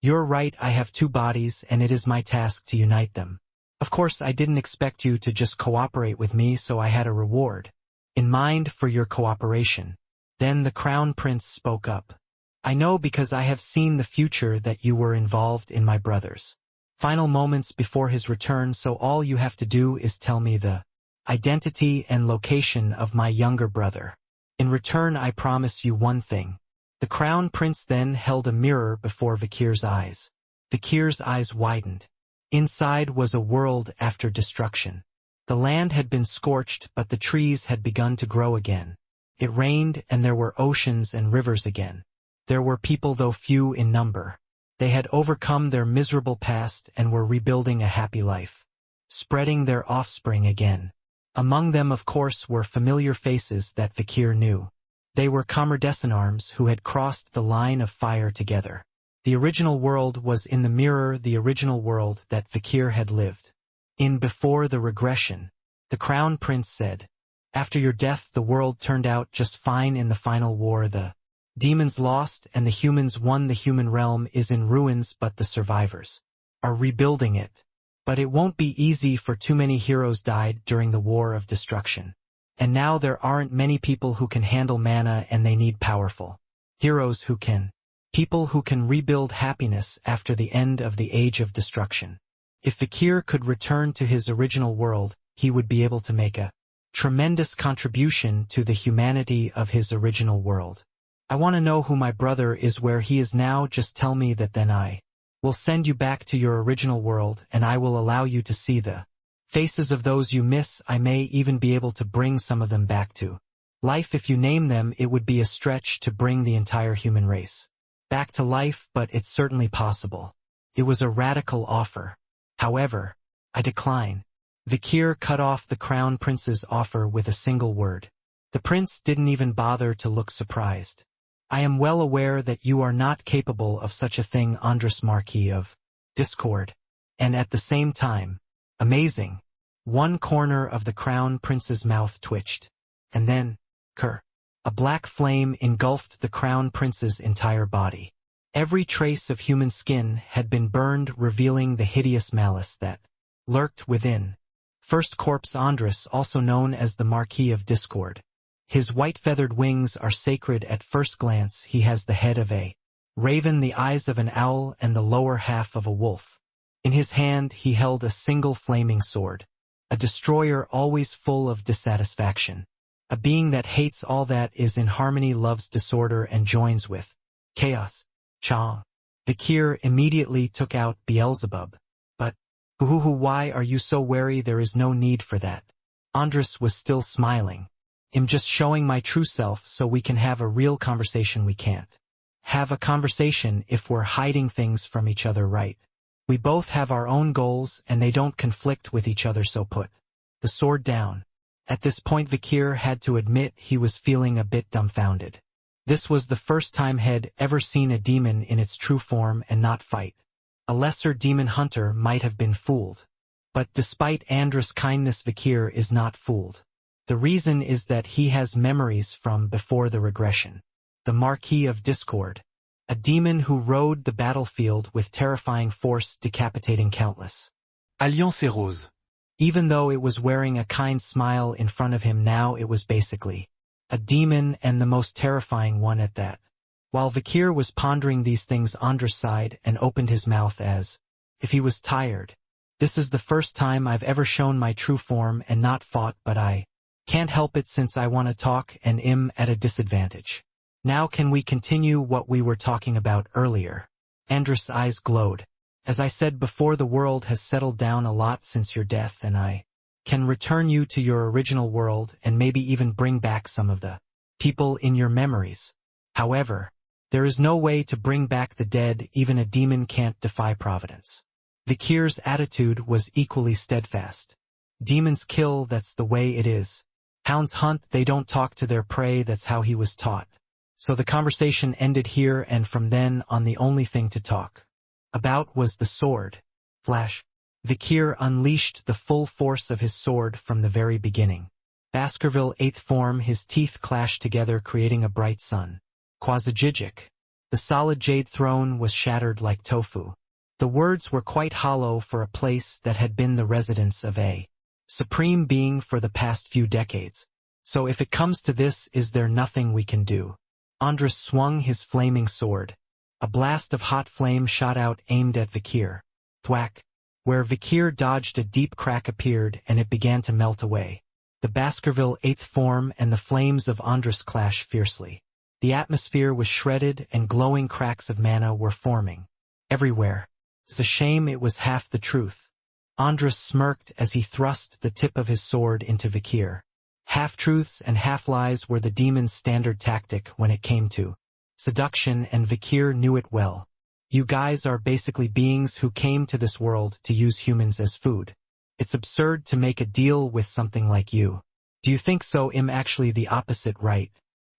You're right, I have two bodies and it is my task to unite them. Of course I didn't expect you to just cooperate with me, so I had a reward in mind for your cooperation. Then the crown prince spoke up. I know because I have seen the future that you were involved in my brother's final moments before his return, so all you have to do is tell me the identity and location of my younger brother. In return I promise you one thing. The crown prince then held a mirror before Vikir's eyes. Vikir's eyes widened. Inside was a world after destruction. The land had been scorched, but the trees had begun to grow again. It rained and there were oceans and rivers again. There were people, though few in number. They had overcome their miserable past and were rebuilding a happy life, spreading their offspring again. Among them, of course, were familiar faces that Vikir knew. They were comrades in arms who had crossed the line of fire together. The original world was in the mirror, the original world that Vikir had lived in before the regression. The Crown Prince said. After your death the world turned out just fine in the final war. The demons lost and the humans won. The human realm is in ruins, but the survivors are rebuilding it. But it won't be easy, for too many heroes died during the war of destruction. And now there aren't many people who can handle mana, and they need powerful heroes who can. People who can rebuild happiness after the end of the age of destruction. If Vakir could return to his original world, he would be able to make a tremendous contribution to the humanity of his original world. I want to know who my brother is, where he is now. Just tell me that, then I will send you back to your original world, and I will allow you to see the faces of those you miss. I may even be able to bring some of them back to life. If you name them, it would be a stretch to bring the entire human race back to life, but it's certainly possible. It was a radical offer. However, I decline. Vakir cut off the Crown Prince's offer with a single word. The prince didn't even bother to look surprised. I am well aware that you are not capable of such a thing, Andres, Marquis of Discord. And at the same time, amazing. One corner of the Crown Prince's mouth twitched. And then, a black flame engulfed the Crown Prince's entire body. Every trace of human skin had been burned, revealing the hideous malice that lurked within. First Corpse Andres, also known as the Marquis of Discord. His white-feathered wings are sacred. At first glance he has the head of a raven, the eyes of an owl, and the lower half of a wolf. In his hand he held a single flaming sword. A destroyer always full of dissatisfaction. A being that hates all that is in harmony, loves disorder, and joins with chaos. Cha. Vakir immediately took out Beelzebub. But, why are you so wary? There is no need for that. Andres was still smiling. I'm just showing my true self so we can have a real conversation. We can't have a conversation if we're hiding things from each other, right? We both have our own goals and they don't conflict with each other, so put the sword down. At this point Vakir had to admit he was feeling a bit dumbfounded. This was the first time he'd ever seen a demon in its true form and not fight. A lesser demon hunter might have been fooled. But despite Andres' kindness, Vakir is not fooled. The reason is that he has memories from before the regression. The Marquis of Discord. A demon who rode the battlefield with terrifying force, decapitating countless. Alliance et Rose. Even though it was wearing a kind smile in front of him now, it was basically a demon, and the most terrifying one at that. While Vakir was pondering these things, Andres sighed and opened his mouth as if he was tired. This is the first time I've ever shown my true form and not fought, but I can't help it since I want to talk and am at a disadvantage. Now can we continue what we were talking about earlier? Andres' eyes glowed. As I said before, the world has settled down a lot since your death, and I can return you to your original world and maybe even bring back some of the people in your memories. However, there is no way to bring back the dead. Even a demon can't defy providence. Vakir's attitude was equally steadfast. Demons kill, that's the way it is. Hounds hunt, they don't talk to their prey, that's how he was taught. So the conversation ended here, and from then on the only thing to talk about was the sword. Flash. Vakir unleashed the full force of his sword from the very beginning. Baskerville 8th form, his teeth clashed together, creating a bright sun. Quasigigic. The solid jade throne was shattered like tofu. The words were quite hollow for a place that had been the residence of a supreme being for the past few decades. So if it comes to this, is there nothing we can do? Andres swung his flaming sword. A blast of hot flame shot out, aimed at Vakir. Thwack. Where Vakir dodged, a deep crack appeared and it began to melt away. The Baskerville 8th form and the flames of Andres clashed fiercely. The atmosphere was shredded and glowing cracks of mana were forming everywhere. It's a shame it was half the truth. Andres smirked as he thrust the tip of his sword into Vakir. Half-truths and half-lies were the demon's standard tactic when it came to seduction, and Vakir knew it well. You guys are basically beings who came to this world to use humans as food. It's absurd to make a deal with something like you. Do you think so? I'm actually the opposite, right?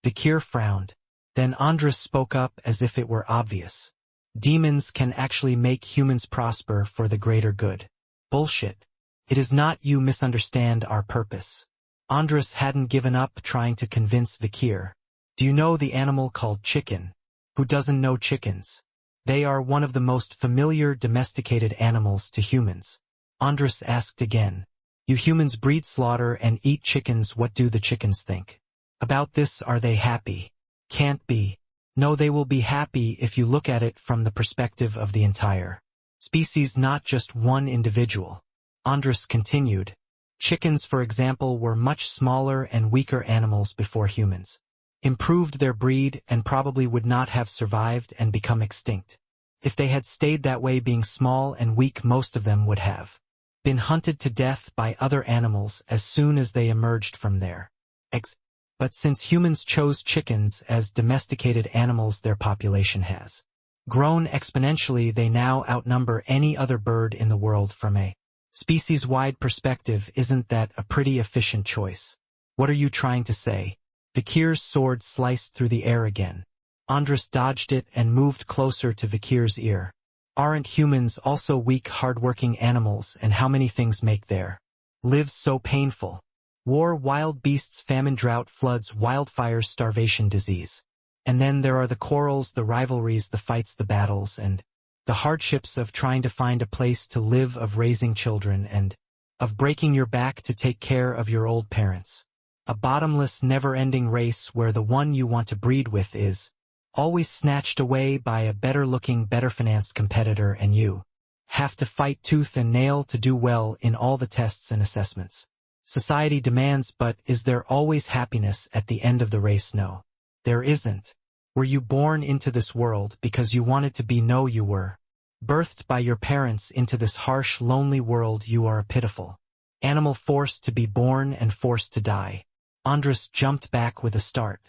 Vakir frowned. Then Andres spoke up as if it were obvious. Demons can actually make humans prosper for the greater good. Bullshit. It is not you misunderstand our purpose. Andras hadn't given up trying to convince Vikir. Do you know the animal called chicken? Who doesn't know chickens? They are one of the most familiar domesticated animals to humans. Andras asked again. You humans breed, slaughter, and eat chickens. What do the chickens think about this? Are they happy? Can't be. No, they will be happy if you look at it from the perspective of the entire species, not just one individual. Andras continued. Chickens, for example, were much smaller and weaker animals before humans improved their breed and probably would not have survived and become extinct. If they had stayed that way, being small and weak, most of them would have been hunted to death by other animals as soon as they emerged from their eggs. But since humans chose chickens as domesticated animals, their population has grown exponentially. They now outnumber any other bird in the world. From a species-wide perspective, isn't that a pretty efficient choice? What are you trying to say? Vikir's sword sliced through the air again. Andras dodged it and moved closer to Vikir's ear. Aren't humans also weak, hard-working animals, and how many things make their lives so painful? War, wild beasts, famine, drought, floods, wildfires, starvation, disease. And then there are the quarrels, the rivalries, the fights, the battles, and the hardships of trying to find a place to live, of raising children, and of breaking your back to take care of your old parents. A bottomless, never-ending race where the one you want to breed with is always snatched away by a better-looking, better-financed competitor, and you have to fight tooth and nail to do well in all the tests and assessments society demands. But is there always happiness at the end of the race? No, there isn't. Were you born into this world because you wanted to be? No, you were birthed by your parents into this harsh, lonely world. You are a pitiful animal, forced to be born and forced to die. Andras jumped back with a start.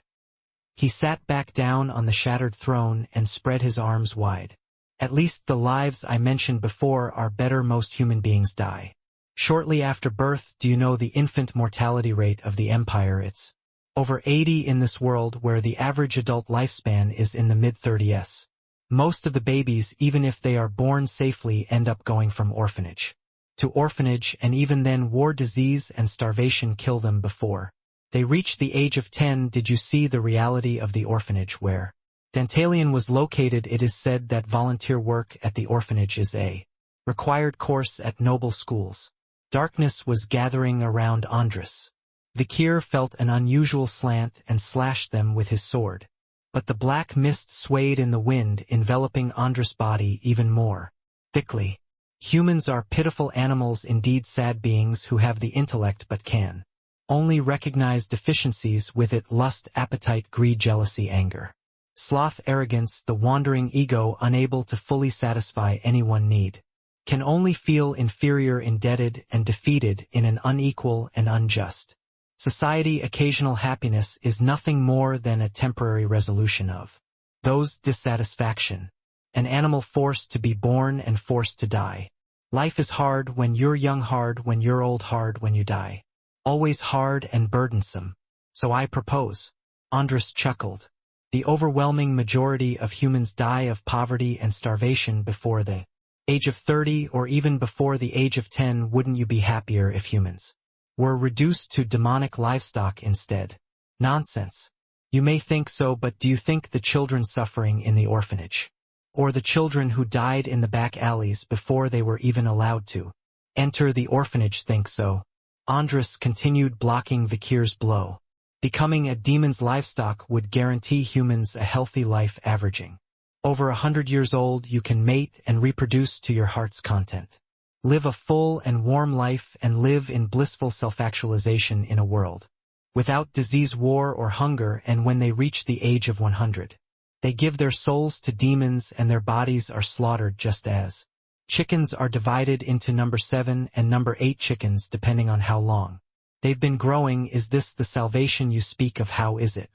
He sat back down on the shattered throne and spread his arms wide. At least the lives I mentioned before are better. Most human beings die shortly after birth. Do you know the infant mortality rate of the Empire? It's over 80 in this world, where the average adult lifespan is in the mid-30s. Most of the babies, even if they are born safely, end up going from orphanage to orphanage, and even then war, disease, and starvation kill them before they reach the age of 10. Did you see the reality of the orphanage where Dantalion was located? It is said that volunteer work at the orphanage is a required course at noble schools. Darkness was gathering around Andras. Vikir felt an unusual slant and slashed them with his sword. But the black mist swayed in the wind, enveloping Andras' body even more thickly. Humans are pitiful animals indeed, sad beings who have the intellect but can only recognize deficiencies with it: lust, appetite, greed, jealousy, anger, sloth, arrogance. The wandering ego, unable to fully satisfy any one need, can only feel inferior, indebted, and defeated in an unequal and unjust society. Occasional happiness is nothing more than a temporary resolution of those dissatisfaction. An animal forced to be born and forced to die. Life is hard when you're young, hard when you're old, hard when you die. Always hard and burdensome. So I propose. Andras chuckled. The overwhelming majority of humans die of poverty and starvation before the age of 30, or even before the age of 10. Wouldn't you be happier if humans were reduced to demonic livestock instead? Nonsense. You may think so, but do you think the children suffering in the orphanage, or the children who died in the back alleys before they were even allowed to enter the orphanage, think so? Andras continued, blocking Vikir's blow. Becoming a demon's livestock would guarantee humans a healthy life averaging over 100 years old. You can mate and reproduce to your heart's content. Live a full and warm life and live in blissful self-actualization in a world without disease, war, or hunger. And when they reach the age of 100, they give their souls to demons and their bodies are slaughtered, just as chickens are divided into number 7 and number 8 chickens depending on how long they've been growing. Is this the salvation you speak of? How is it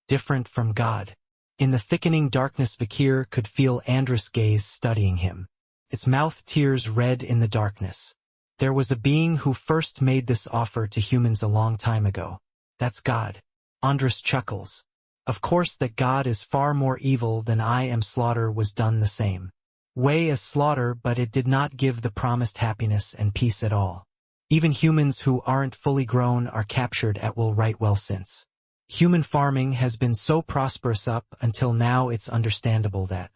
different from God? In the thickening darkness, Vikir could feel Andras' gaze studying him, its mouth tears red in the darkness. There was a being who first made this offer to humans a long time ago. That's God. Andras chuckles. Of course that God is far more evil than I am. Slaughter was done the same way as slaughter, but it did not give the promised happiness and peace at all. Even humans who aren't fully grown are captured at will right well since. Human farming has been so prosperous up until now it's understandable that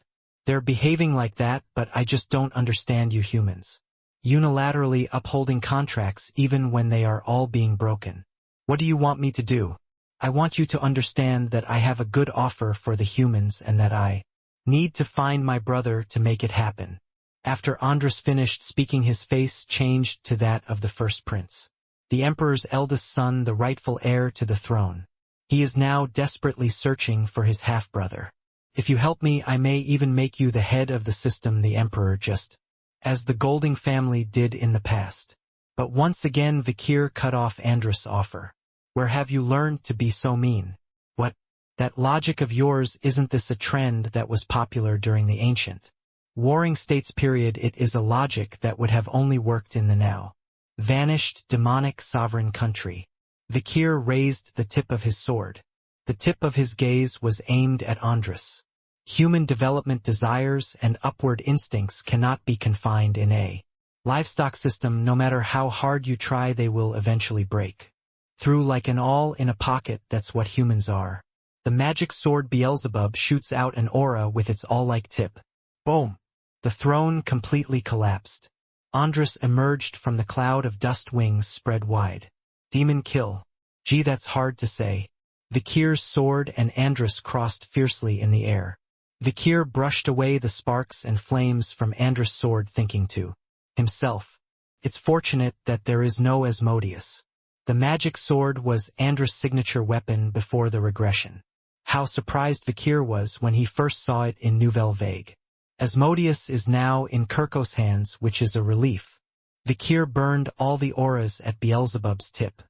they're behaving like that, but I just don't understand you humans. Unilaterally upholding contracts even when they are all being broken. What do you want me to do? I want you to understand that I have a good offer for the humans and that I need to find my brother to make it happen. After Andras finished speaking, his face changed to that of the first prince, the emperor's eldest son, the rightful heir to the throne. He is now desperately searching for his half-brother. If you help me, I may even make you the head of the system, the emperor, just as the Golding family did in the past. But once again Vikir cut off Andras' offer. Where have you learned to be so mean? What? That logic of yours, isn't this a trend that was popular during the ancient warring states period? It is a logic that would have only worked in the now vanished demonic sovereign country. Vikir raised the tip of his sword. The tip of his gaze was aimed at Andras. Human development desires and upward instincts cannot be confined in a livestock system. No matter how hard you try, they will eventually break through like an awl in a pocket. That's what humans are. The magic sword Beelzebub shoots out an aura with its awl-like tip. Boom! The throne completely collapsed. Andras emerged from the cloud of dust, wings spread wide. Demon kill. Gee, that's hard to say. Vikir's sword and Andras crossed fiercely in the air. Vikir brushed away the sparks and flames from Andras' sword, thinking to himself, it's fortunate that there is no Asmodeus. The magic sword was Andras' signature weapon before the regression. How surprised Vikir was when he first saw it in Nouvelle Vague. Asmodeus is now in Kirkos' hands, which is a relief. Vikir burned all the auras at Beelzebub's tip.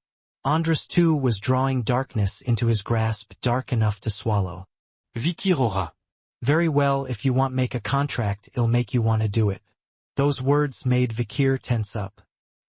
Andras too was drawing darkness into his grasp, dark enough to swallow. Vikir aura. Very well, if you want make a contract, it'll make you want to do it. Those words made Vikir tense up.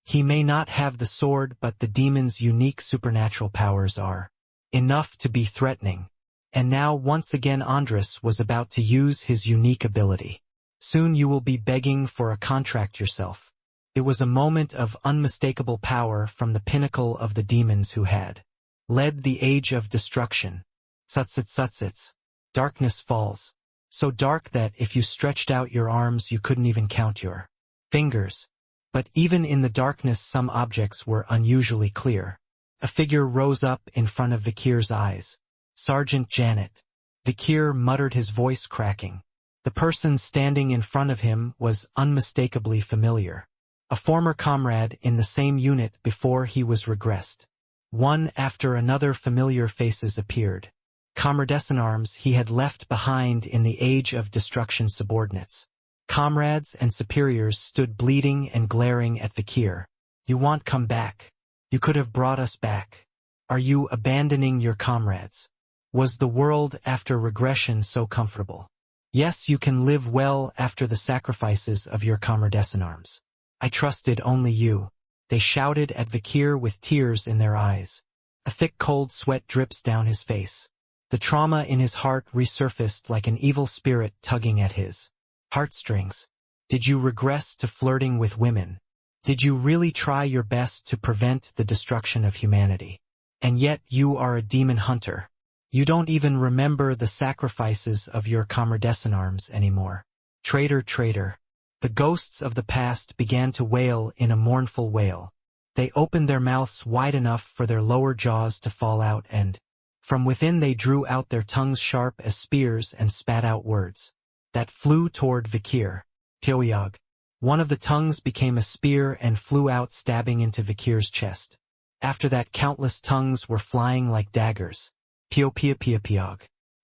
He may not have the sword, but the demon's unique supernatural powers are enough to be threatening. And now once again Andras was about to use his unique ability. Soon you will be begging for a contract yourself. It was a moment of unmistakable power from the pinnacle of the demons who had led the age of destruction. Tsutsits. Darkness falls. So dark that if you stretched out your arms you couldn't even count your fingers. But even in the darkness some objects were unusually clear. A figure rose up in front of Vikir's eyes. Sergeant Janet. Vikir muttered, his voice cracking. The person standing in front of him was unmistakably familiar. A former comrade in the same unit before he was regressed. One after another familiar faces appeared. Comrades in arms he had left behind in the age of destruction subordinates. Comrades and superiors stood bleeding and glaring at Vikir. You want come back? You could have brought us back. Are you abandoning your comrades? Was the world after regression so comfortable? Yes, you can live well after the sacrifices of your comrades in arms. I trusted only you. They shouted at Vikir with tears in their eyes. A thick cold sweat drips down his face. The trauma in his heart resurfaced like an evil spirit tugging at his heartstrings. Did you regress to flirting with women? Did you really try your best to prevent the destruction of humanity? And yet you are a demon hunter. You don't even remember the sacrifices of your comrades in arms anymore. Traitor, traitor. The ghosts of the past began to wail in a mournful wail. They opened their mouths wide enough for their lower jaws to fall out, and from within they drew out their tongues sharp as spears and spat out words that flew toward Vikir. Pyoyog. One of the tongues became a spear and flew out, stabbing into Vikir's chest. After that, countless tongues were flying like daggers. Pyo-pyo-pyo-pyog.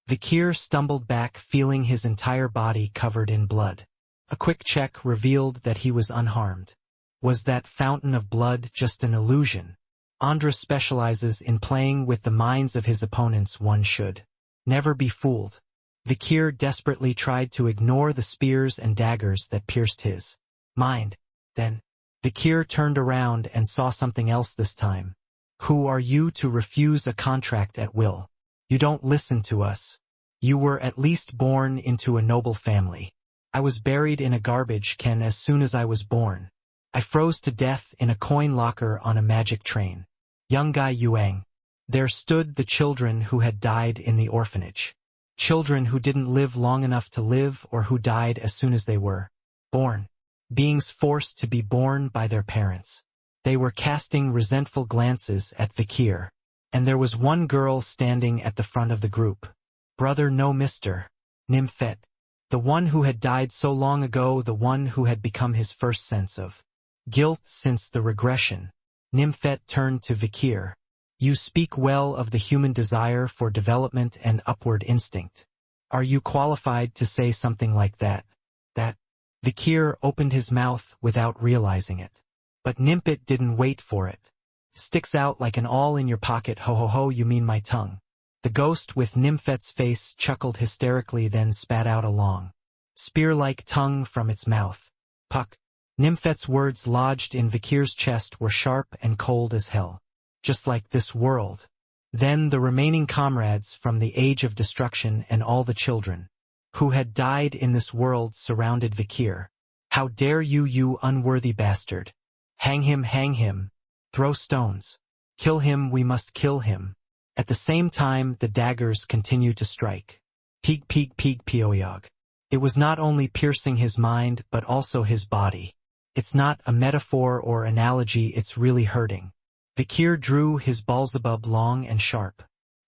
Vikir stumbled back, feeling his entire body covered in blood. A quick check revealed that he was unharmed. Was that fountain of blood just an illusion? Andras specializes in playing with the minds of his opponents. One should never be fooled. Vikir desperately tried to ignore the spears and daggers that pierced his mind. Then, Vikir turned around and saw something else this time. Who are you to refuse a contract at will? You don't listen to us. You were at least born into a noble family. I was buried in a garbage can as soon as I was born. I froze to death in a coin locker on a magic train. Young Guy Yuang. There stood the children who had died in the orphanage. Children who didn't live long enough to live or who died as soon as they were born. Beings forced to be born by their parents. They were casting resentful glances at Vikir. And there was one girl standing at the front of the group. Brother no Mr. Nymphet. The one who had died so long ago, the one who had become his first sense of guilt since the regression. Nymphet turned to Vikir. You speak well of the human desire for development and upward instinct. Are you qualified to say something like that? Vikir opened his mouth without realizing it. But Nymphet didn't wait for it. Sticks out like an awl in your pocket, ho ho ho, you mean my tongue. The ghost with Nymphet's face chuckled hysterically, then spat out a long, spear-like tongue from its mouth. Puck. Nymphet's words lodged in Vikir's chest were sharp and cold as hell. Just like this world. Then the remaining comrades from the age of destruction and all the children who had died in this world surrounded Vikir. How dare you, you unworthy bastard! Hang him, throw stones. Kill him, we must kill him. At the same time the daggers continued to strike. Peeg pioyog. It was not only piercing his mind but also his body. It's not a metaphor or analogy, it's really hurting. Vikir drew his Beelzebub long and sharp.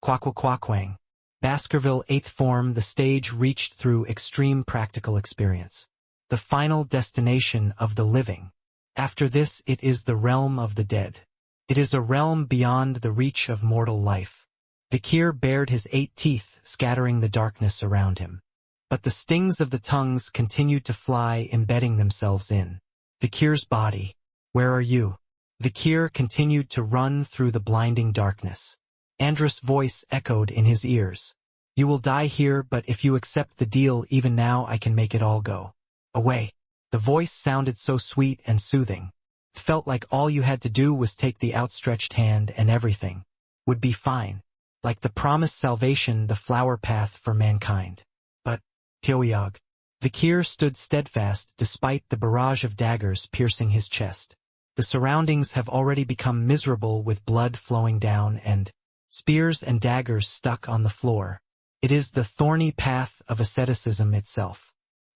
Quaquaquaquang. Baskerville 8th form. The stage reached through extreme practical experience. The final destination of the living. After this it is the realm of the dead. It is a realm beyond the reach of mortal life. Vikir bared his 8 teeth, scattering the darkness around him. But the stings of the tongues continued to fly, embedding themselves in Vikir's body. Where are you? Vikir continued to run through the blinding darkness. Andrus' voice echoed in his ears. You will die here, but if you accept the deal even now I can make it all go away. The voice sounded so sweet and soothing. It felt like all you had to do was take the outstretched hand and everything would be fine. Like the promised salvation, the flower path for mankind. But, Pyoyog. Vikir stood steadfast despite the barrage of daggers piercing his chest. The surroundings have already become miserable with blood flowing down and spears and daggers stuck on the floor. It is the thorny path of asceticism itself.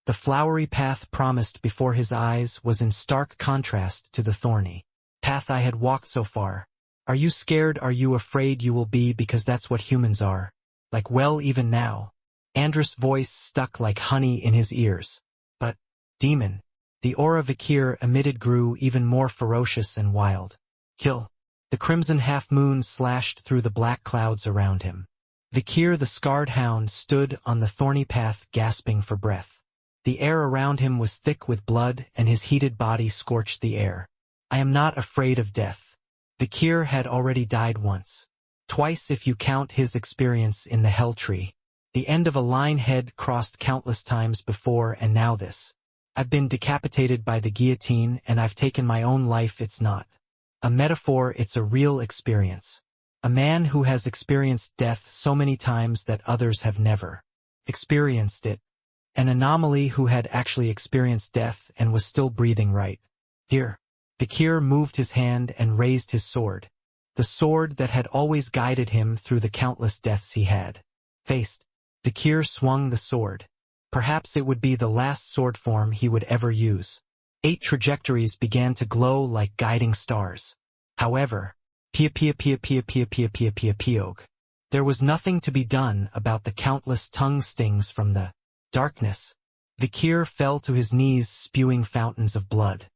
The flowery path promised before his eyes was in stark contrast to the thorny path I had walked so far. Are you scared? Are you afraid? You will be, because that's what humans are. Like, well, even now. Andrus' voice stuck like honey in his ears. But, demon. The aura Vikir emitted grew even more ferocious and wild. Kill. The crimson half-moon slashed through the black clouds around him. Vikir the scarred hound stood on the thorny path gasping for breath. The air around him was thick with blood and his heated body scorched the air. I am not afraid of death. Vikir had already died once. Twice if you count his experience in the Hell Tree. The end of a line head crossed countless times before, and now this. I've been decapitated by the guillotine and I've taken my own life. It's not a metaphor, it's a real experience. A man who has experienced death so many times that others have never experienced it. An anomaly who had actually experienced death and was still breathing right. Here. Vikir moved his hand and raised his sword. The sword that had always guided him through the countless deaths he had faced. Vikir swung the sword. Perhaps it would be the last sword form he would ever use. 8 trajectories began to glow like guiding stars. However, there was nothing to be done about the countless tongue stings from the darkness. Vikir fell to his knees, spewing fountains of blood.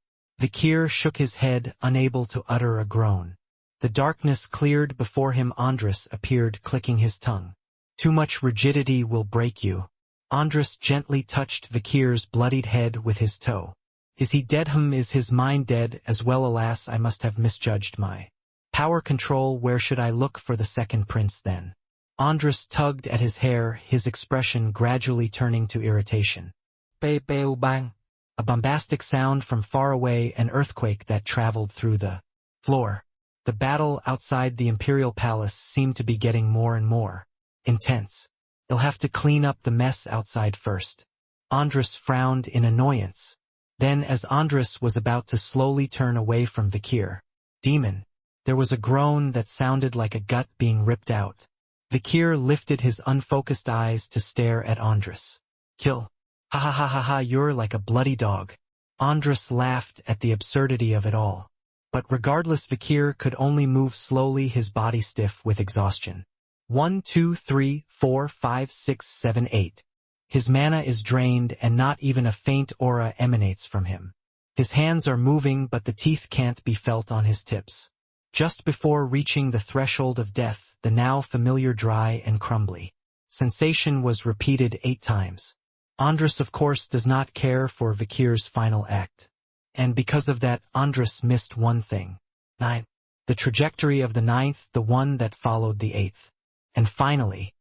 Vikir shook his head, unable to utter a groan. The darkness cleared before him. Andrus appeared, clicking his tongue. Too much rigidity will break you. Andrus gently touched Vikir's bloodied head with his toe. Is he dead? Is his mind dead as well? Alas, I must have misjudged my power control. Where should I look for the second prince then? Andrus tugged at his hair, his expression gradually turning to irritation. Bang. A bombastic sound from far away, an earthquake that traveled through the floor. The battle outside the imperial palace seemed to be getting more and more intense. They'll have to clean up the mess outside first. Andrus frowned in annoyance. Then as Andras was about to slowly turn away from Vikir, demon, there was a groan that sounded like a gut being ripped out. Vikir lifted his unfocused eyes to stare at Andras. Kill. Ha ha ha ha ha, you're like a bloody dog. Andras laughed at the absurdity of it all. But regardless, Vikir could only move slowly, his body stiff with exhaustion. 1, 2, 3, 4, 5, 6, 7, 8. His mana is drained and not even a faint aura emanates from him. His hands are moving but the teeth can't be felt on his tips. Just before reaching the threshold of death, the now familiar dry and crumbly sensation was repeated 8 times. Andras of course does not care for Vikir's final act. And because of that, Andras missed one thing. 9. The trajectory of the 9th, the one that followed the 8th. And finally,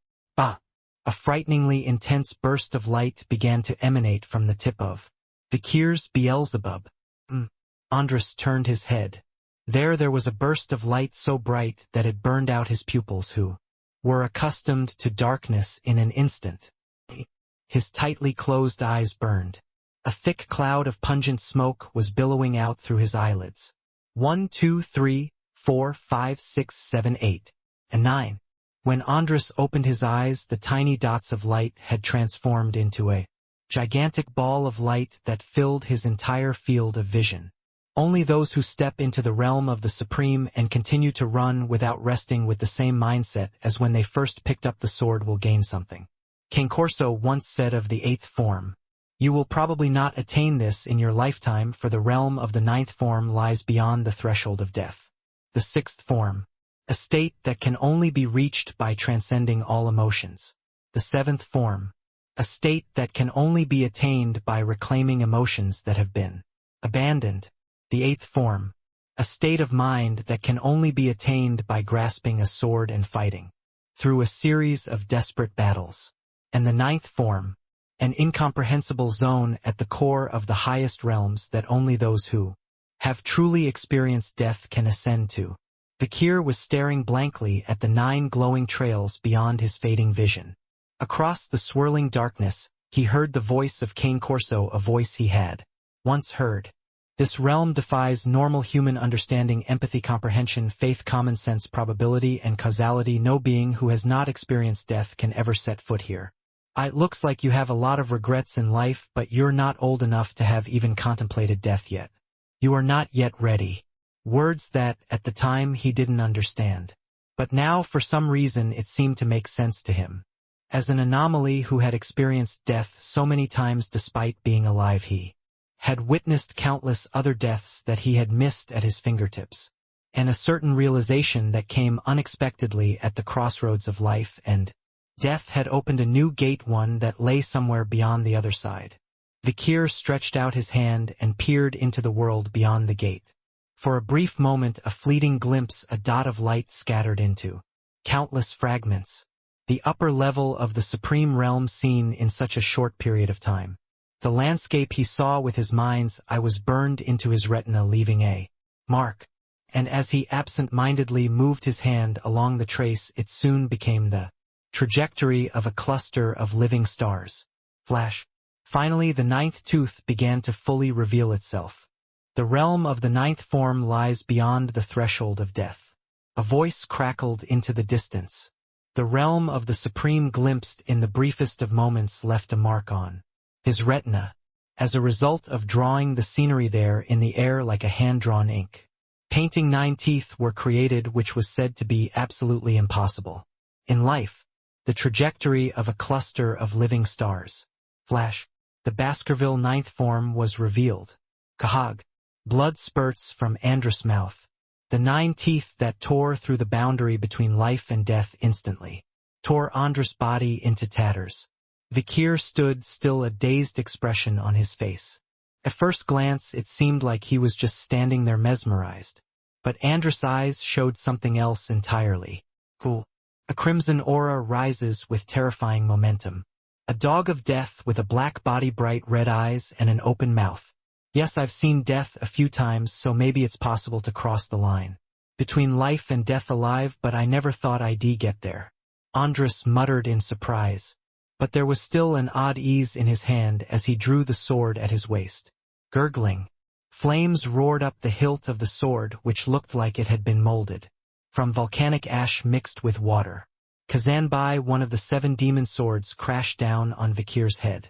a frighteningly intense burst of light began to emanate from the tip of Vikir's Beelzebub. Andras turned his head. There was a burst of light so bright that it burned out his pupils who were accustomed to darkness in an instant. His tightly closed eyes burned. A thick cloud of pungent smoke was billowing out through his eyelids. 1, 2, 3, 4, 5, 6, 7, 8, and 9. When Andras opened his eyes, the tiny dots of light had transformed into a gigantic ball of light that filled his entire field of vision. Only those who step into the realm of the Supreme and continue to run without resting with the same mindset as when they first picked up the sword will gain something. King Corso once said of the 8th form, "You will probably not attain this in your lifetime, for the realm of the 9th form lies beyond the threshold of death." The 6th form, a state that can only be reached by transcending all emotions. The 7th form, a state that can only be attained by reclaiming emotions that have been abandoned. The 8th form, a state of mind that can only be attained by grasping a sword and fighting through a series of desperate battles. And the 9th form, an incomprehensible zone at the core of the highest realms that only those who have truly experienced death can ascend to. Vikir was staring blankly at the 9 glowing trails beyond his fading vision. Across the swirling darkness, he heard the voice of King Corso, a voice he had once heard. This realm defies normal human understanding, empathy, comprehension, faith, common sense, probability, and causality. No being who has not experienced death can ever set foot here. It looks like you have a lot of regrets in life, but you're not old enough to have even contemplated death yet. You are not yet ready. Words that, at the time, he didn't understand. But now, for some reason, it seemed to make sense to him. As an anomaly who had experienced death so many times despite being alive, he had witnessed countless other deaths that he had missed at his fingertips. And a certain realization that came unexpectedly at the crossroads of life and death had opened a new gate, one that lay somewhere beyond the other side. Vikir stretched out his hand and peered into the world beyond the gate. For a brief moment, a fleeting glimpse, a dot of light scattered into countless fragments. The upper level of the supreme realm seen in such a short period of time. The landscape he saw with his mind's eye was burned into his retina, leaving a mark. And as he absent-mindedly moved his hand along the trace, it soon became the trajectory of a cluster of living stars. Flash. Finally, the 9th tooth began to fully reveal itself. The realm of the 9th form lies beyond the threshold of death. A voice crackled into the distance. The realm of the Supreme, glimpsed in the briefest of moments, left a mark on his retina, as a result of drawing the scenery there in the air like a hand-drawn ink. Painting 9 teeth were created, which was said to be absolutely impossible. In life, the trajectory of a cluster of living stars. Flash. The Baskerville 9th form was revealed. Kahag. Blood spurts from Andras' mouth. The 9 teeth that tore through the boundary between life and death instantly tore Andras' body into tatters. Vikir stood still, a dazed expression on his face. At first glance, it seemed like he was just standing there mesmerized. But Andras' eyes showed something else entirely. Cool. A crimson aura rises with terrifying momentum. A dog of death with a black body, bright red eyes, and an open mouth. Yes, I've seen death a few times, so maybe it's possible to cross the line between life and death alive, but I never thought I'd get there. Andras muttered in surprise. But there was still an odd ease in his hand as he drew the sword at his waist. Gurgling. Flames roared up the hilt of the sword which looked like it had been molded from volcanic ash mixed with water. Kazanbai, one of the 7 demon swords, crashed down on Vikir's head.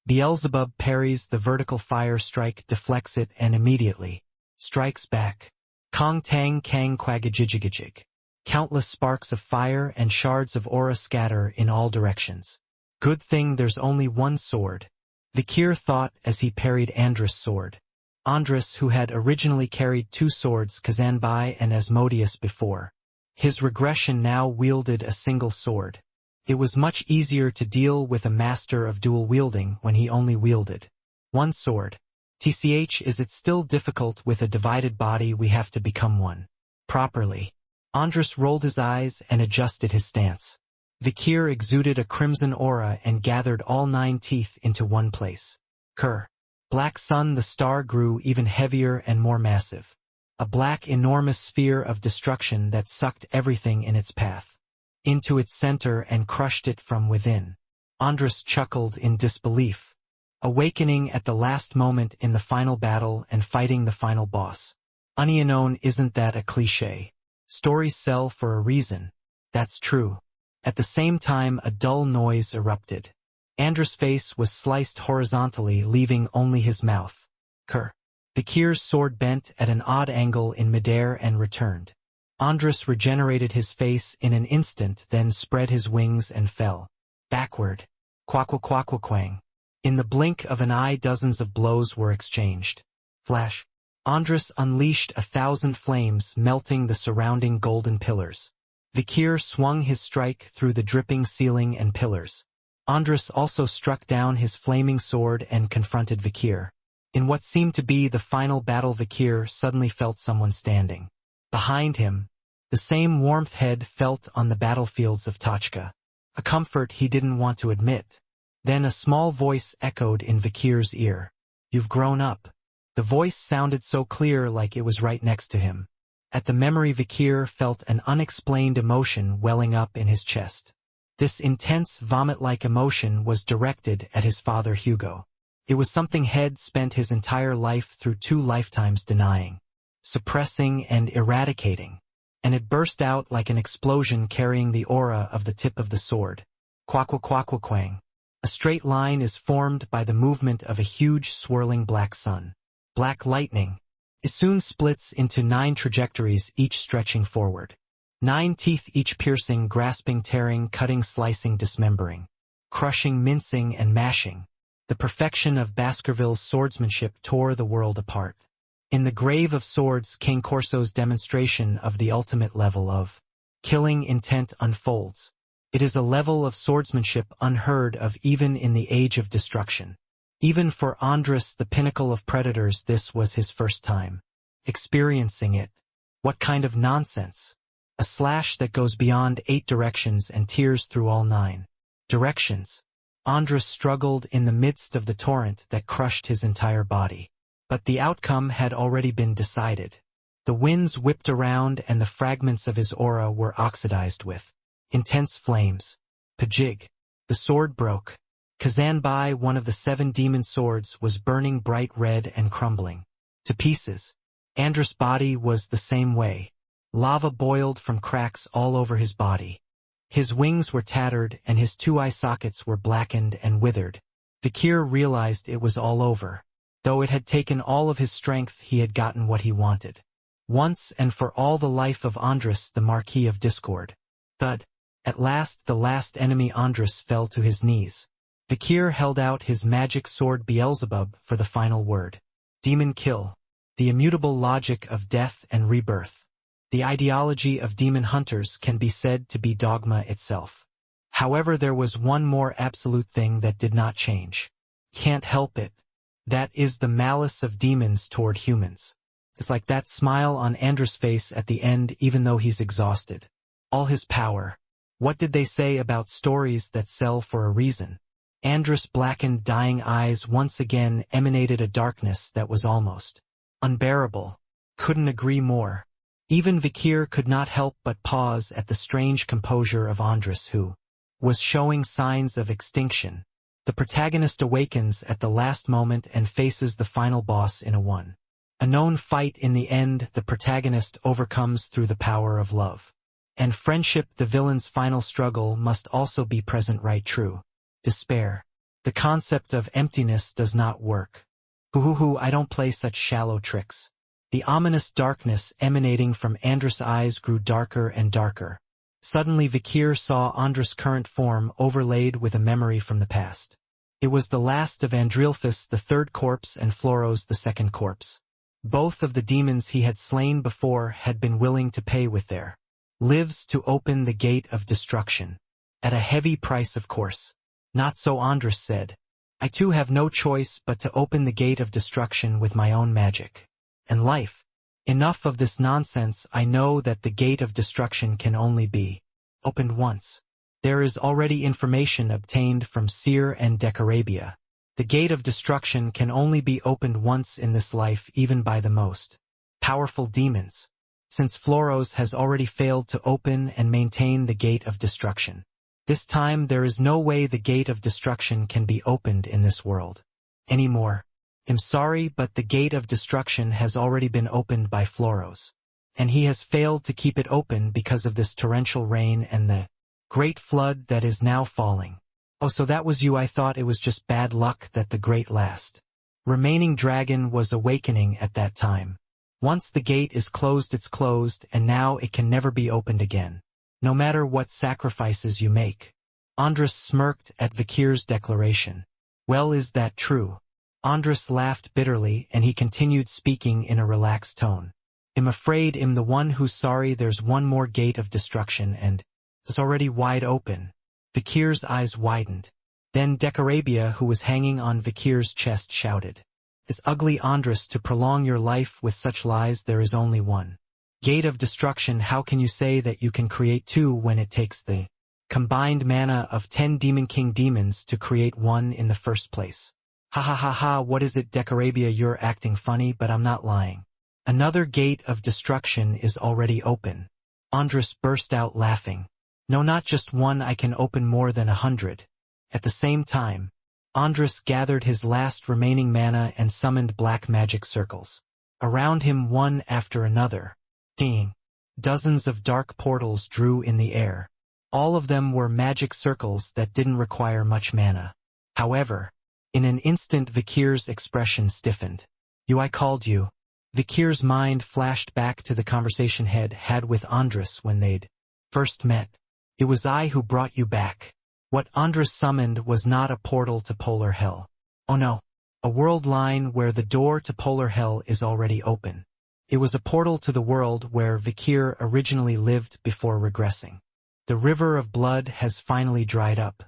Beelzebub parries the vertical fire strike, deflects it, and immediately strikes back. Kong tang kang quagajijigajig. Countless sparks of fire and shards of aura scatter in all directions. Good thing there's only one sword, Vikir thought as he parried Andrus' sword. Andrus, who had originally carried 2 swords, Kazanbai and Asmodeus, before his regression, now wielded a single sword. It was much easier to deal with a master of dual wielding when he only wielded one sword. TCH, is it still difficult with a divided body? We have to become one properly. Andrus rolled his eyes and adjusted his stance. Vikir exuded a crimson aura and gathered all 9 teeth into one place. Kerr. Black Sun, the star, grew even heavier and more massive. A black, enormous sphere of destruction that sucked everything in its path into its center and crushed it from within. Andrus chuckled in disbelief. Awakening at the last moment in the final battle and fighting the final boss. Unknown, isn't that a cliché? Stories sell for a reason. That's true. At the same time, a dull noise erupted. Andrus' face was sliced horizontally, leaving only his mouth. Kerr. Vikir's sword bent at an odd angle in midair and returned. Andrus regenerated his face in an instant, then spread his wings and fell backward. Quack-quack-quack-quang. In the blink of an eye, dozens of blows were exchanged. Flash. Andrus unleashed 1,000 flames, melting the surrounding golden pillars. Vikir swung his strike through the dripping ceiling and pillars. Andrus also struck down his flaming sword and confronted Vikir. In what seemed to be the final battle, Vikir suddenly felt someone standing behind him. The same warmth head felt on the battlefields of Tachka. A comfort he didn't want to admit. Then a small voice echoed in Vikir's ear. You've grown up. The voice sounded so clear, like it was right next to him. At the memory, Vikir felt an unexplained emotion welling up in his chest. This intense, vomit-like emotion was directed at his father Hugo. It was something Head spent his entire life through 2 lifetimes denying, suppressing, and eradicating. And it burst out like an explosion, carrying the aura of the tip of the sword. Quack-quack-quack-quang. A straight line is formed by the movement of a huge swirling black sun. Black lightning. It soon splits into 9 trajectories, each stretching forward. 9 teeth, each piercing, grasping, tearing, cutting, slicing, dismembering, crushing, mincing, and mashing. The perfection of Baskerville's swordsmanship tore the world apart. In the grave of swords, King Corso's demonstration of the ultimate level of killing intent unfolds. It is a level of swordsmanship unheard of even in the age of destruction. Even for Andrus, the pinnacle of predators, this was his first time experiencing it. What kind of nonsense? A slash that goes beyond 8 directions and tears through all 9 directions. Andrus struggled in the midst of the torrent that crushed his entire body. But the outcome had already been decided. The winds whipped around and the fragments of his aura were oxidized with intense flames. Pajig. The sword broke. Kazanbai, one of the 7 demon swords, was burning bright red and crumbling to pieces. Andrus' body was the same way. Lava boiled from cracks all over his body. His wings were tattered and his 2 eye sockets were blackened and withered. Vikir realized it was all over. Though it had taken all of his strength, he had gotten what he wanted. Once and for all, the life of Andrus, the Marquis of Discord. Thud. At last, the last enemy, Andrus, fell to his knees. Vikir held out his magic sword Beelzebub for the final word. Demon kill. The immutable logic of death and rebirth. The ideology of demon hunters can be said to be dogma itself. However, there was one more absolute thing that did not change. Can't help it. That is the malice of demons toward humans. It's like that smile on Andrus' face at the end, even though he's exhausted. All his power. What did they say about stories that sell for a reason? Andrus' blackened, dying eyes once again emanated a darkness that was almost unbearable. Couldn't agree more. Even Vikir could not help but pause at the strange composure of Andrus, who was showing signs of extinction. The protagonist awakens at the last moment and faces the final boss in a known fight. In the end, the protagonist overcomes through the power of love. And friendship. The villain's final struggle must also be present, right? True. Despair. The concept of emptiness does not work. Hoo, I don't play such shallow tricks. The ominous darkness emanating from Andrus' eyes grew darker and darker. Suddenly Vikir saw Andrus' current form overlaid with a memory from the past. It was the last of Andrilphus, the third corpse, and Floros, the second corpse. Both of the demons he had slain before had been willing to pay with their lives to open the gate of destruction. At a heavy price, of course. Not so, Andrus said. I too have no choice but to open the gate of destruction with my own magic. And life. Enough of this nonsense. I know that the gate of destruction can only be opened once. There is already information obtained from Seer and Decarabia. The gate of destruction can only be opened once in this life, even by the most powerful demons. Since Floros has already failed to open and maintain the gate of destruction, this time there is no way the gate of destruction can be opened in this world anymore. I'm sorry, but the gate of destruction has already been opened by Floros. And he has failed to keep it open because of this torrential rain and the great flood that is now falling. Oh, so that was you. I thought it was just bad luck that the great last remaining dragon was awakening at that time. Once the gate is closed, it's closed, and now it can never be opened again, no matter what sacrifices you make. Andrus smirked at Vikir's declaration. Well, is that true? Andrus laughed bitterly, and he continued speaking in a relaxed tone. I'm afraid I'm the one who's sorry. There's one more gate of destruction, and it's already wide open. Vikir's eyes widened. Then Decarabia, who was hanging on Vikir's chest, shouted, It's ugly, Andrus, to prolong your life with such lies. There is only one gate of destruction. How can you say that you can create two when it takes the combined mana of 10 Demon King demons to create one in the first place? Ha, what is it, Decarabia? You're acting funny, but I'm not lying. Another gate of destruction is already open. Andrus burst out laughing. No, not just one, I can open more than 100. At the same time, Andrus gathered his last remaining mana and summoned black magic circles around him, one after another. Ding! Dozens of dark portals drew in the air. All of them were magic circles that didn't require much mana. However, in an instant Vikir's expression stiffened. I called you. Vikir's mind flashed back to the conversation he'd had with Andrus when they'd first met. It was I who brought you back. What Andrus summoned was not a portal to polar hell. Oh no. A world line where the door to polar hell is already open. It was a portal to the world where Vikir originally lived before regressing. The river of blood has finally dried up.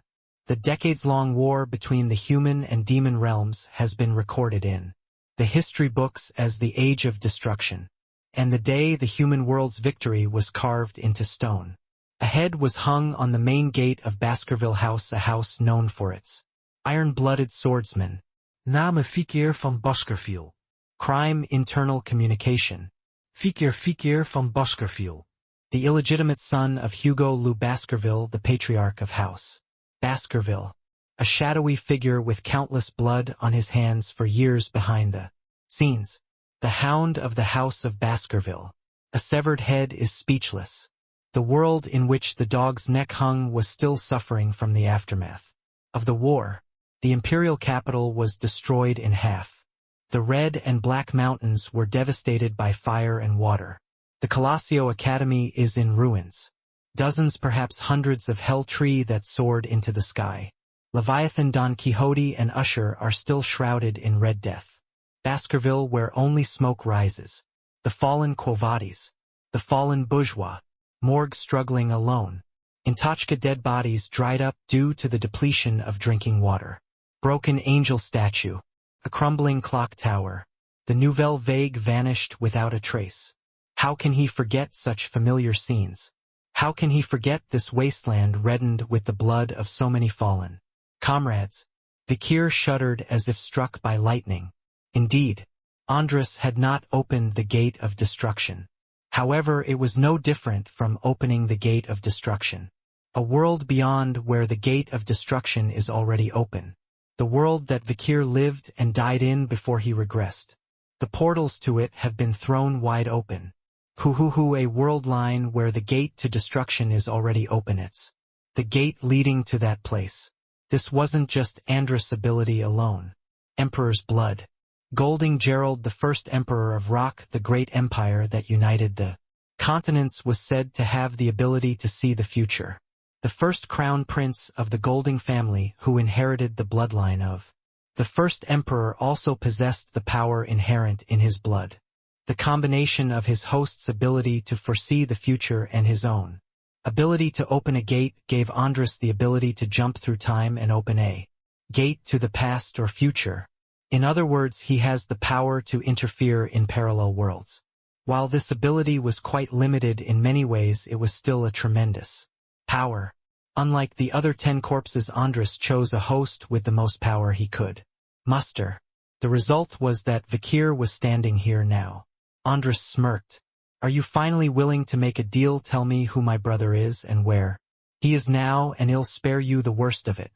The decades-long war between the human and demon realms has been recorded in the history books as the Age of Destruction. And the day the human world's victory was carved into stone. A head was hung on the main gate of Baskerville House, a house known for its iron-blooded swordsmen. Name Vikir van Baskerville. Crime, internal communication. Vikir van Baskerville. The illegitimate son of Hugo Lou Baskerville, the patriarch of House Baskerville. A shadowy figure with countless blood on his hands for years behind the scenes. The Hound of the House of Baskerville. A severed head is speechless. The world in which the dog's neck hung was still suffering from the aftermath of the war. The imperial capital was destroyed in half. The Red and Black Mountains were devastated by fire and water. The Colosio Academy is in ruins. Dozens, perhaps hundreds of hell tree that soared into the sky. Leviathan, Don Quixote, and Usher are still shrouded in red death. Baskerville, where only smoke rises. The fallen Quo Vadis. The fallen bourgeois. Morgue struggling alone. In Tochka, dead bodies dried up due to the depletion of drinking water. Broken angel statue. A crumbling clock tower. The Nouvelle Vague vanished without a trace. How can he forget such familiar scenes? How can he forget this wasteland reddened with the blood of so many fallen comrades? Vikir shuddered as if struck by lightning. Indeed, Andrus had not opened the gate of destruction. However, it was no different from opening the gate of destruction. A world beyond where the gate of destruction is already open. the world that Vikir lived and died in before he regressed. The portals to it have been thrown wide open. A world line where the gate to destruction is already open. It's the gate leading to that place. This wasn't just Andrus' ability alone. Emperor's blood. Golding Gerald, the first emperor of Rock, the great empire that united the continents, was said to have the ability to see the future. The first crown prince of the Golding family, who inherited the bloodline of the first emperor, also possessed the power inherent in his blood. The combination of his host's ability to foresee the future and his own ability to open a gate gave Andrus the ability to jump through time and open a gate to the past or future. In other words, he has the power to interfere in parallel worlds. While this ability was quite limited in many ways, it was still a tremendous power. Unlike the other 10 corpses, Andrus chose a host with the most power he could muster. The result was that Vikir was standing here now. Andrus smirked. Are you finally willing to make a deal? Tell me who my brother is and where he is now, and I'll spare you the worst of it.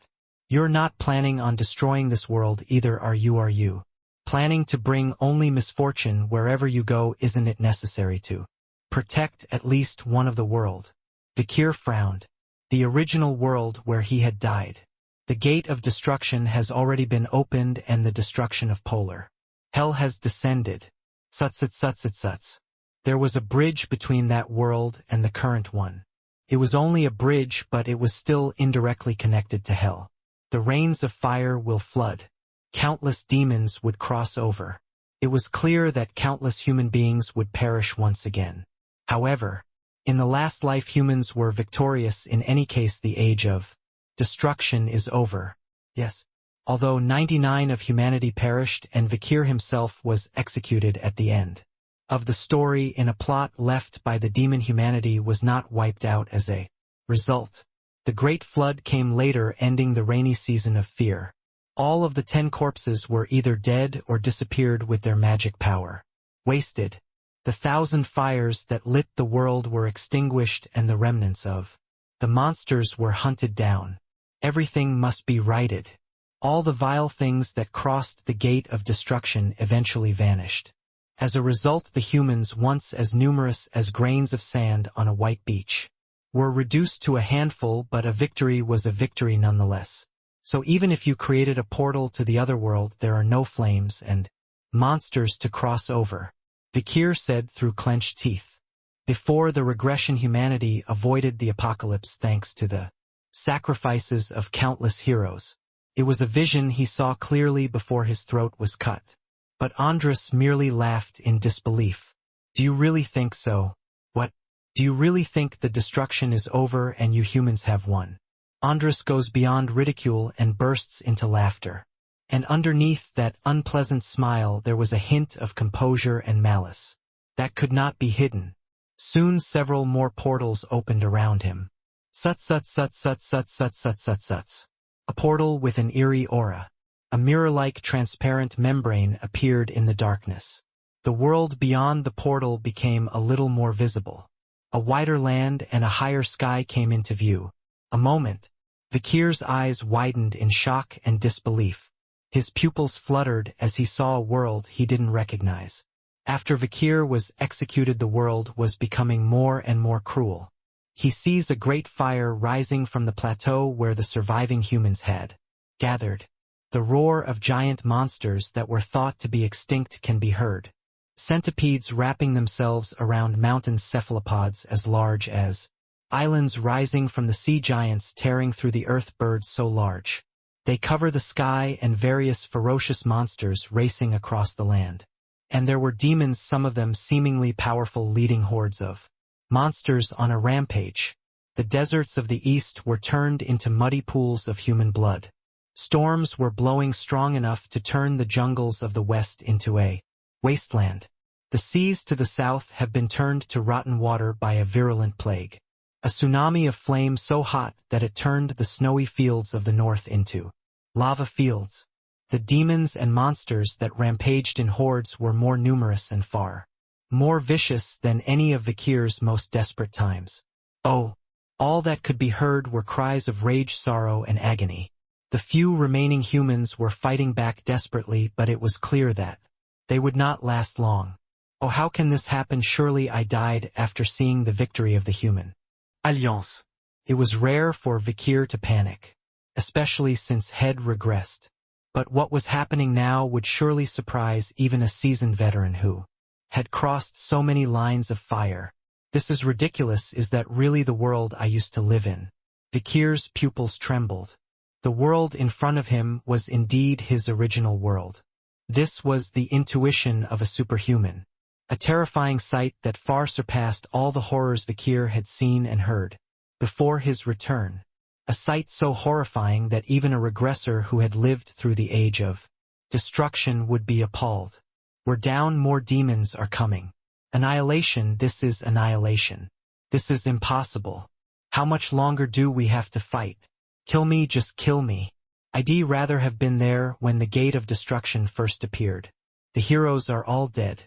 You're not planning on destroying this world either, are you? Are you planning to bring only misfortune wherever you go? Isn't it necessary to protect at least one of the world? Vikir frowned. The original world where he had died. The gate of destruction has already been opened and the destruction of polar hell has descended. Suts. There was a bridge between that world and the current one. It was only a bridge, but it was still indirectly connected to hell. The rains of fire will flood. Countless demons would cross over. It was clear that countless human beings would perish once again. However, in the last life, humans were victorious. In any case, the age of destruction is over. Yes. Although 99 of humanity perished and Vikir himself was executed at the end of the story in a plot left by the demon, humanity was not wiped out as a result. The Great Flood came later, ending the rainy season of fear. All of the 10 corpses were either dead or disappeared with their magic power. Wasted. The 1,000 fires that lit the world were extinguished and the remnants of the monsters were hunted down. Everything must be righted. All the vile things that crossed the gate of destruction eventually vanished. As a result, the humans, once as numerous as grains of sand on a white beach, were reduced to a handful, but a victory was a victory nonetheless. So even if you created a portal to the other world, there are no flames and monsters to cross over, Vikir said through clenched teeth. Before the regression, humanity avoided the apocalypse thanks to the sacrifices of countless heroes. It was a vision he saw clearly before his throat was cut. But Andrus merely laughed in disbelief. Do you really think so? What? Do you really think the destruction is over and you humans have won? Andrus goes beyond ridicule and bursts into laughter. And underneath that unpleasant smile there was a hint of composure and malice that could not be hidden. Soon several more portals opened around him. Suts. A portal with an eerie aura. A mirror-like transparent membrane appeared in the darkness. The world beyond the portal became a little more visible. A wider land and a higher sky came into view. A moment. Vikir's eyes widened in shock and disbelief. His pupils fluttered as he saw a world he didn't recognize. After Vikir was executed, the world was becoming more and more cruel. He sees a great fire rising from the plateau where the surviving humans had gathered. The roar of giant monsters that were thought to be extinct can be heard. Centipedes wrapping themselves around mountain cephalopods as large as islands rising from the sea, giants tearing through the earth, birds so large they cover the sky, and various ferocious monsters racing across the land. And there were demons, some of them seemingly powerful, leading hordes of monsters on a rampage. The deserts of the east were turned into muddy pools of human blood. Storms were blowing strong enough to turn the jungles of the west into a wasteland. The seas to the south have been turned to rotten water by a virulent plague. A tsunami of flame so hot that it turned the snowy fields of the north into lava fields. The demons and monsters that rampaged in hordes were more numerous and far more vicious than any of Vikir's most desperate times. Oh, all that could be heard were cries of rage, sorrow, and agony. The few remaining humans were fighting back desperately, but it was clear that they would not last long. Oh, how can this happen? Surely I died after seeing the victory of the human Alliance. It was rare for Vikir to panic, especially since Head regressed. But what was happening now would surely surprise even a seasoned veteran who had crossed so many lines of fire. This is ridiculous. Is that really the world I used to live in? Vikir's pupils trembled. The world in front of him was indeed his original world. This was the intuition of a superhuman. A terrifying sight that far surpassed all the horrors Vikir had seen and heard before his return. A sight so horrifying that even a regressor who had lived through the age of destruction would be appalled. We're down, more demons are coming. Annihilation, this is annihilation. This is impossible. How much longer do we have to fight? Kill me, just kill me. I'd rather have been there when the gate of destruction first appeared. The heroes are all dead.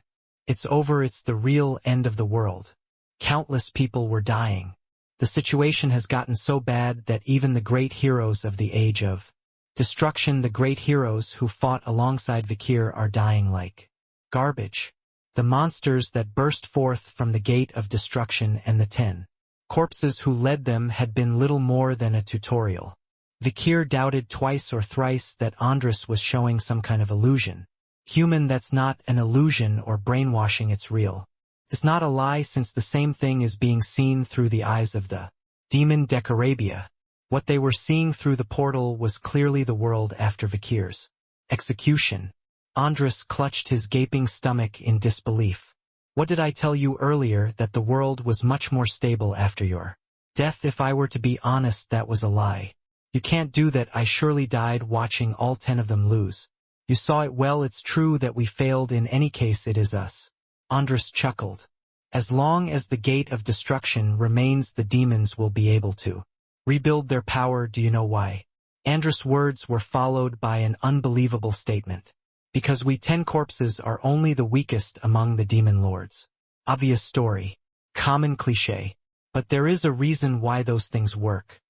It's over, it's the real end of the world. Countless people were dying. The situation has gotten so bad that even the great heroes of the age of destruction, the great heroes who fought alongside Vikir, are dying like garbage. The monsters that burst forth from the gate of destruction and the 10 corpses who led them had been little more than a tutorial. Vikir doubted twice or thrice that Andras was showing some kind of illusion. Human, that's not an illusion or brainwashing, it's real. It's not a lie, since the same thing is being seen through the eyes of the demon Decarabia. What they were seeing through the portal was clearly the world after Vikir's execution. Andras clutched his gaping stomach in disbelief. What did I tell you earlier, that the world was much more stable after your death? If I were to be honest, that was a lie. You can't do that. I surely died watching all 10 of them lose. You saw it. Well, it's true that we failed. In any case, it is us. Andras chuckled. As long as the gate of destruction remains, the demons will be able to rebuild their power. Do you know why? Andras' words were followed by an unbelievable statement. Because we 10 corpses are only the weakest among the demon lords. Obvious story. Common cliché. But there is a reason why those things work.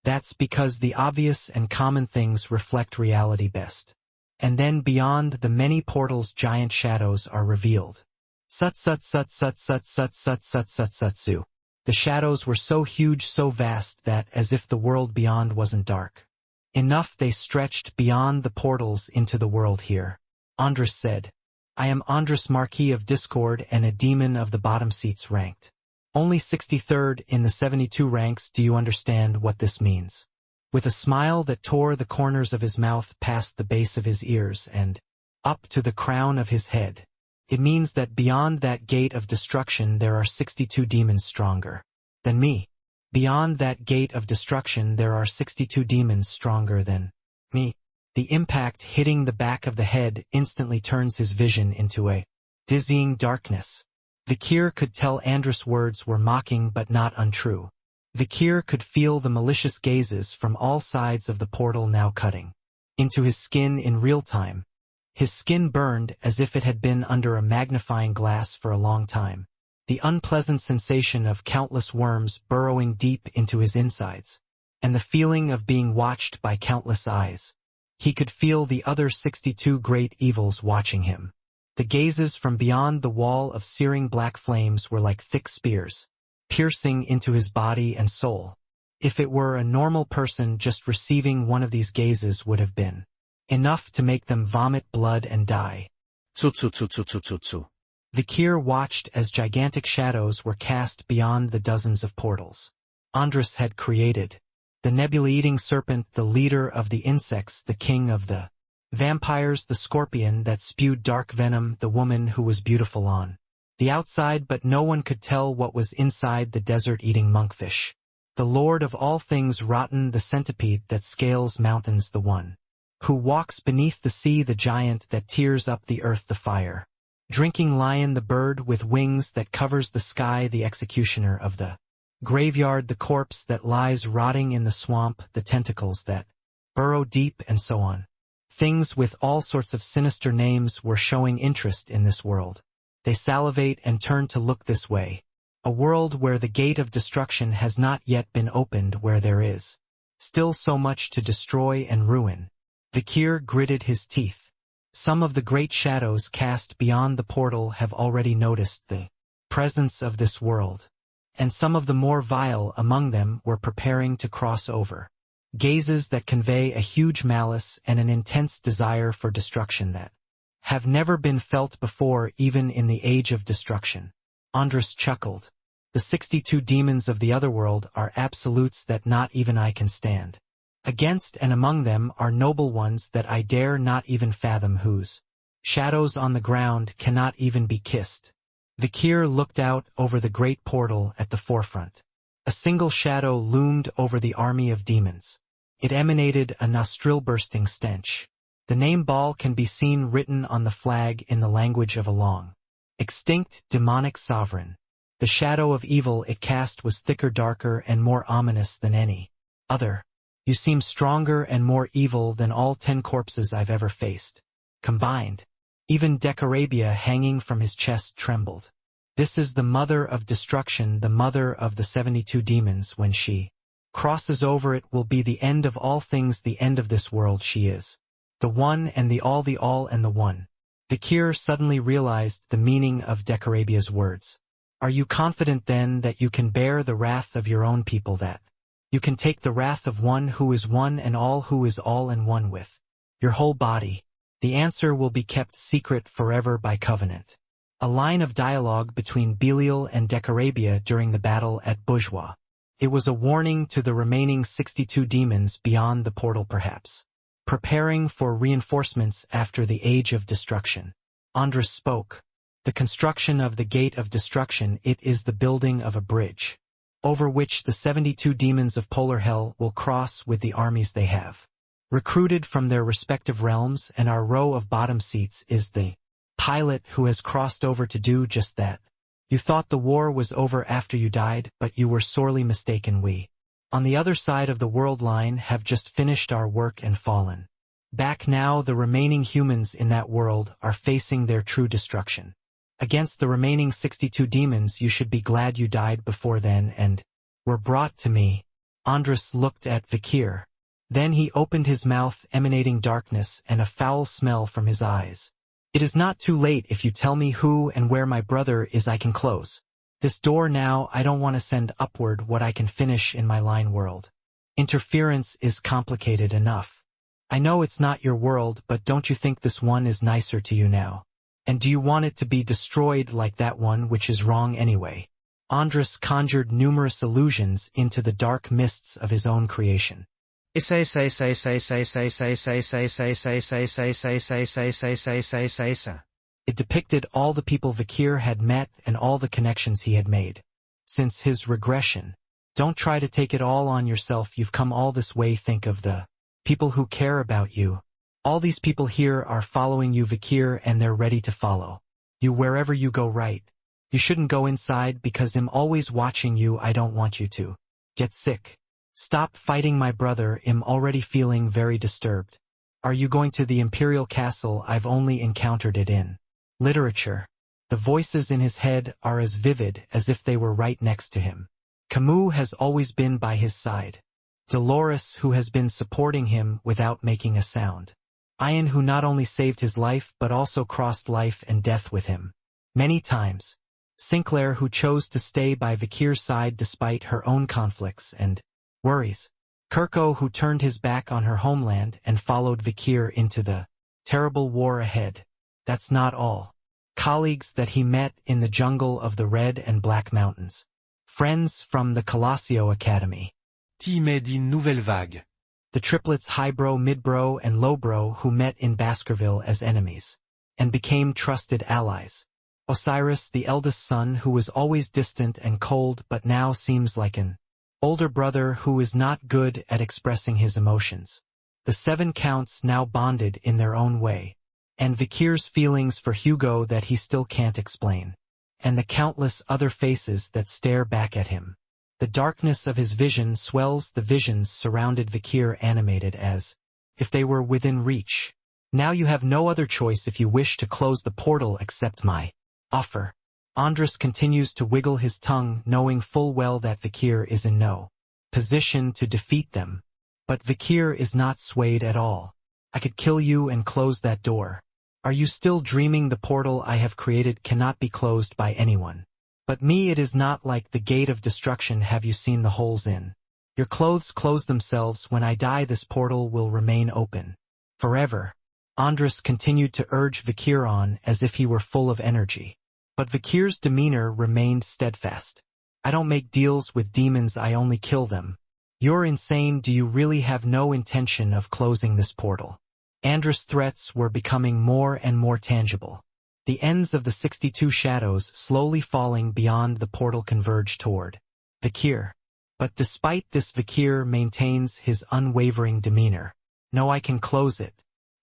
That's because the obvious and common things reflect reality best. And then beyond the many portals, giant shadows are revealed. Sut-sut-sut-sut-sut-sut-sut-sut-sut-sut-su. The shadows were so huge, so vast, that as if the world beyond wasn't dark enough, they stretched beyond the portals into the world here. Andras said, I am Andras, Marquis of Discord, and a demon of the bottom seats, ranked only 63rd in the 72 ranks. Do you understand what this means? With a smile that tore the corners of his mouth past the base of his ears and up to the crown of his head, it means that beyond that gate of destruction there are 62 demons stronger than me. Beyond that gate of destruction there are 62 demons stronger than me. The impact hitting the back of the head instantly turns his vision into a dizzying darkness. Vikir could tell Andras' words were mocking but not untrue. Vikir could feel the malicious gazes from all sides of the portal now cutting into his skin in real time. His skin burned as if it had been under a magnifying glass for a long time. The unpleasant sensation of countless worms burrowing deep into his insides, and the feeling of being watched by countless eyes. He could feel the other 62 great evils watching him. The gazes from beyond the wall of searing black flames were like thick spears, piercing into his body and soul. If it were a normal person, just receiving one of these gazes would have been enough to make them vomit blood and die. Vikir watched as gigantic shadows were cast beyond the dozens of portals Andras had created. The nebula-eating serpent, the leader of the insects, the king of the vampires, the scorpion that spewed dark venom, the woman who was beautiful on the outside but no one could tell what was inside, the desert-eating monkfish, the lord of all things rotten, the centipede that scales mountains, the one who walks beneath the sea, the giant that tears up the earth, the fire drinking lion, the bird with wings that covers the sky, the executioner of the graveyard, the corpse that lies rotting in the swamp, the tentacles that burrow deep, and so on. Things with all sorts of sinister names were showing interest in this world. They salivate and turn to look this way. A world where the gate of destruction has not yet been opened, where there is Still so much to destroy and ruin. Vikir gritted his teeth. Some of the great shadows cast beyond the portal have already noticed the presence of this world, and some of the more vile among them were preparing to cross over. Gazes that convey a huge malice and an intense desire for destruction that have never been felt before even in the age of destruction. Andras chuckled. The 62 demons of the otherworld are absolutes that not even I can stand. Against and among them are noble ones that I dare not even fathom, whose shadows on the ground cannot even be kissed. Vikir looked out over the great portal at the forefront. A single shadow loomed over the army of demons. It emanated a nostril-bursting stench. The name Baal can be seen written on the flag in the language of a long extinct demonic sovereign. The shadow of evil it cast was thicker, darker, and more ominous than any other. You seem stronger and more evil than all 10 corpses I've ever faced combined. Even Decarabia hanging from his chest trembled. This is the mother of destruction, the mother of the 72 demons. When she crosses over, it will be the end of all things, the end of this world. She is the one and the all and the one. Vikir suddenly realized the meaning of Decarabia's words. Are you confident then that you can bear the wrath of your own people, that you can take the wrath of one who is one and all, who is all and one with your whole body? The answer will be kept secret forever by covenant. A line of dialogue between Belial and Decarabia during the battle at Bourgeois. It was a warning to the remaining 62 demons beyond the portal, perhaps preparing for reinforcements after the age of destruction. Andras spoke. The construction of the gate of destruction, it is the building of a bridge, over which the 72 demons of polar hell will cross with the armies they have recruited from their respective realms, and our row of bottom seats is the pilot who has crossed over to do just that. You thought the war was over after you died, but you were sorely mistaken. We, on the other side of the world line, have just finished our work and fallen back. Now the remaining humans in that world are facing their true destruction. Against the remaining 62 demons, you should be glad you died before then and were brought to me. Andras looked at Vikir. Then he opened his mouth, emanating darkness and a foul smell from his eyes. It is not too late. If you tell me who and where my brother is, I can close this door now. I don't want to send upward what I can finish in my line world. Interference is complicated enough. I know it's not your world, but don't you think this one is nicer to you now? And do you want it to be destroyed like that one, which is wrong anyway? Andras conjured numerous illusions into the dark mists of his own creation. It depicted all the people Vikir had met and all the connections he had made since his regression. Don't try to take it all on yourself. You've come all this way. Think of the people who care about you. All these people here are following you, Vikir, and they're ready to follow you wherever you go, right? You shouldn't go inside because I'm always watching you. I don't want you to get sick. Stop fighting my brother. I'm already feeling very disturbed. Are you going to the Imperial Castle? I've only encountered it in literature. The voices in his head are as vivid as if they were right next to him. Camus has always been by his side. Dolores, who has been supporting him without making a sound. Ian, who not only saved his life but also crossed life and death with him many times. Sinclair, who chose to stay by Vikir's side despite her own conflicts and worries. Kirko, who turned his back on her homeland and followed Vikir into the terrible war ahead. That's not all. Colleagues that he met in the jungle of the Red and Black Mountains. Friends from the Colossio Academy. Team d'une nouvelle vague. The triplets Highbrow, Midbrow, and Lowbrow, who met in Baskerville as enemies and became trusted allies. Osiris, the eldest son, who was always distant and cold but now seems like an older brother who is not good at expressing his emotions. The 7 counts now bonded in their own way. And Vikir's feelings for Hugo that he still can't explain. And the countless other faces that stare back at him. The darkness of his vision swells. The visions surrounded Vikir, animated as if they were within reach. Now you have no other choice if you wish to close the portal except my offer. Andras continues to wiggle his tongue, knowing full well that Vikir is in no position to defeat them. But Vikir is not swayed at all. I could kill you and close that door. Are you still dreaming the portal I have created cannot be closed by anyone? But me it is not like the gate of destruction. Have you seen the holes in? Your clothes close themselves. When I die this portal will remain open. Forever. Andras continued to urge Vikir on as if he were full of energy. But Vikir's demeanor remained steadfast. I don't make deals with demons, I only kill them. You're insane. Do you really have no intention of closing this portal? Andras' threats were becoming more and more tangible. The ends of the 62 shadows slowly falling beyond the portal converged toward Vikir. But despite this, Vikir maintains his unwavering demeanor. No, I can close it.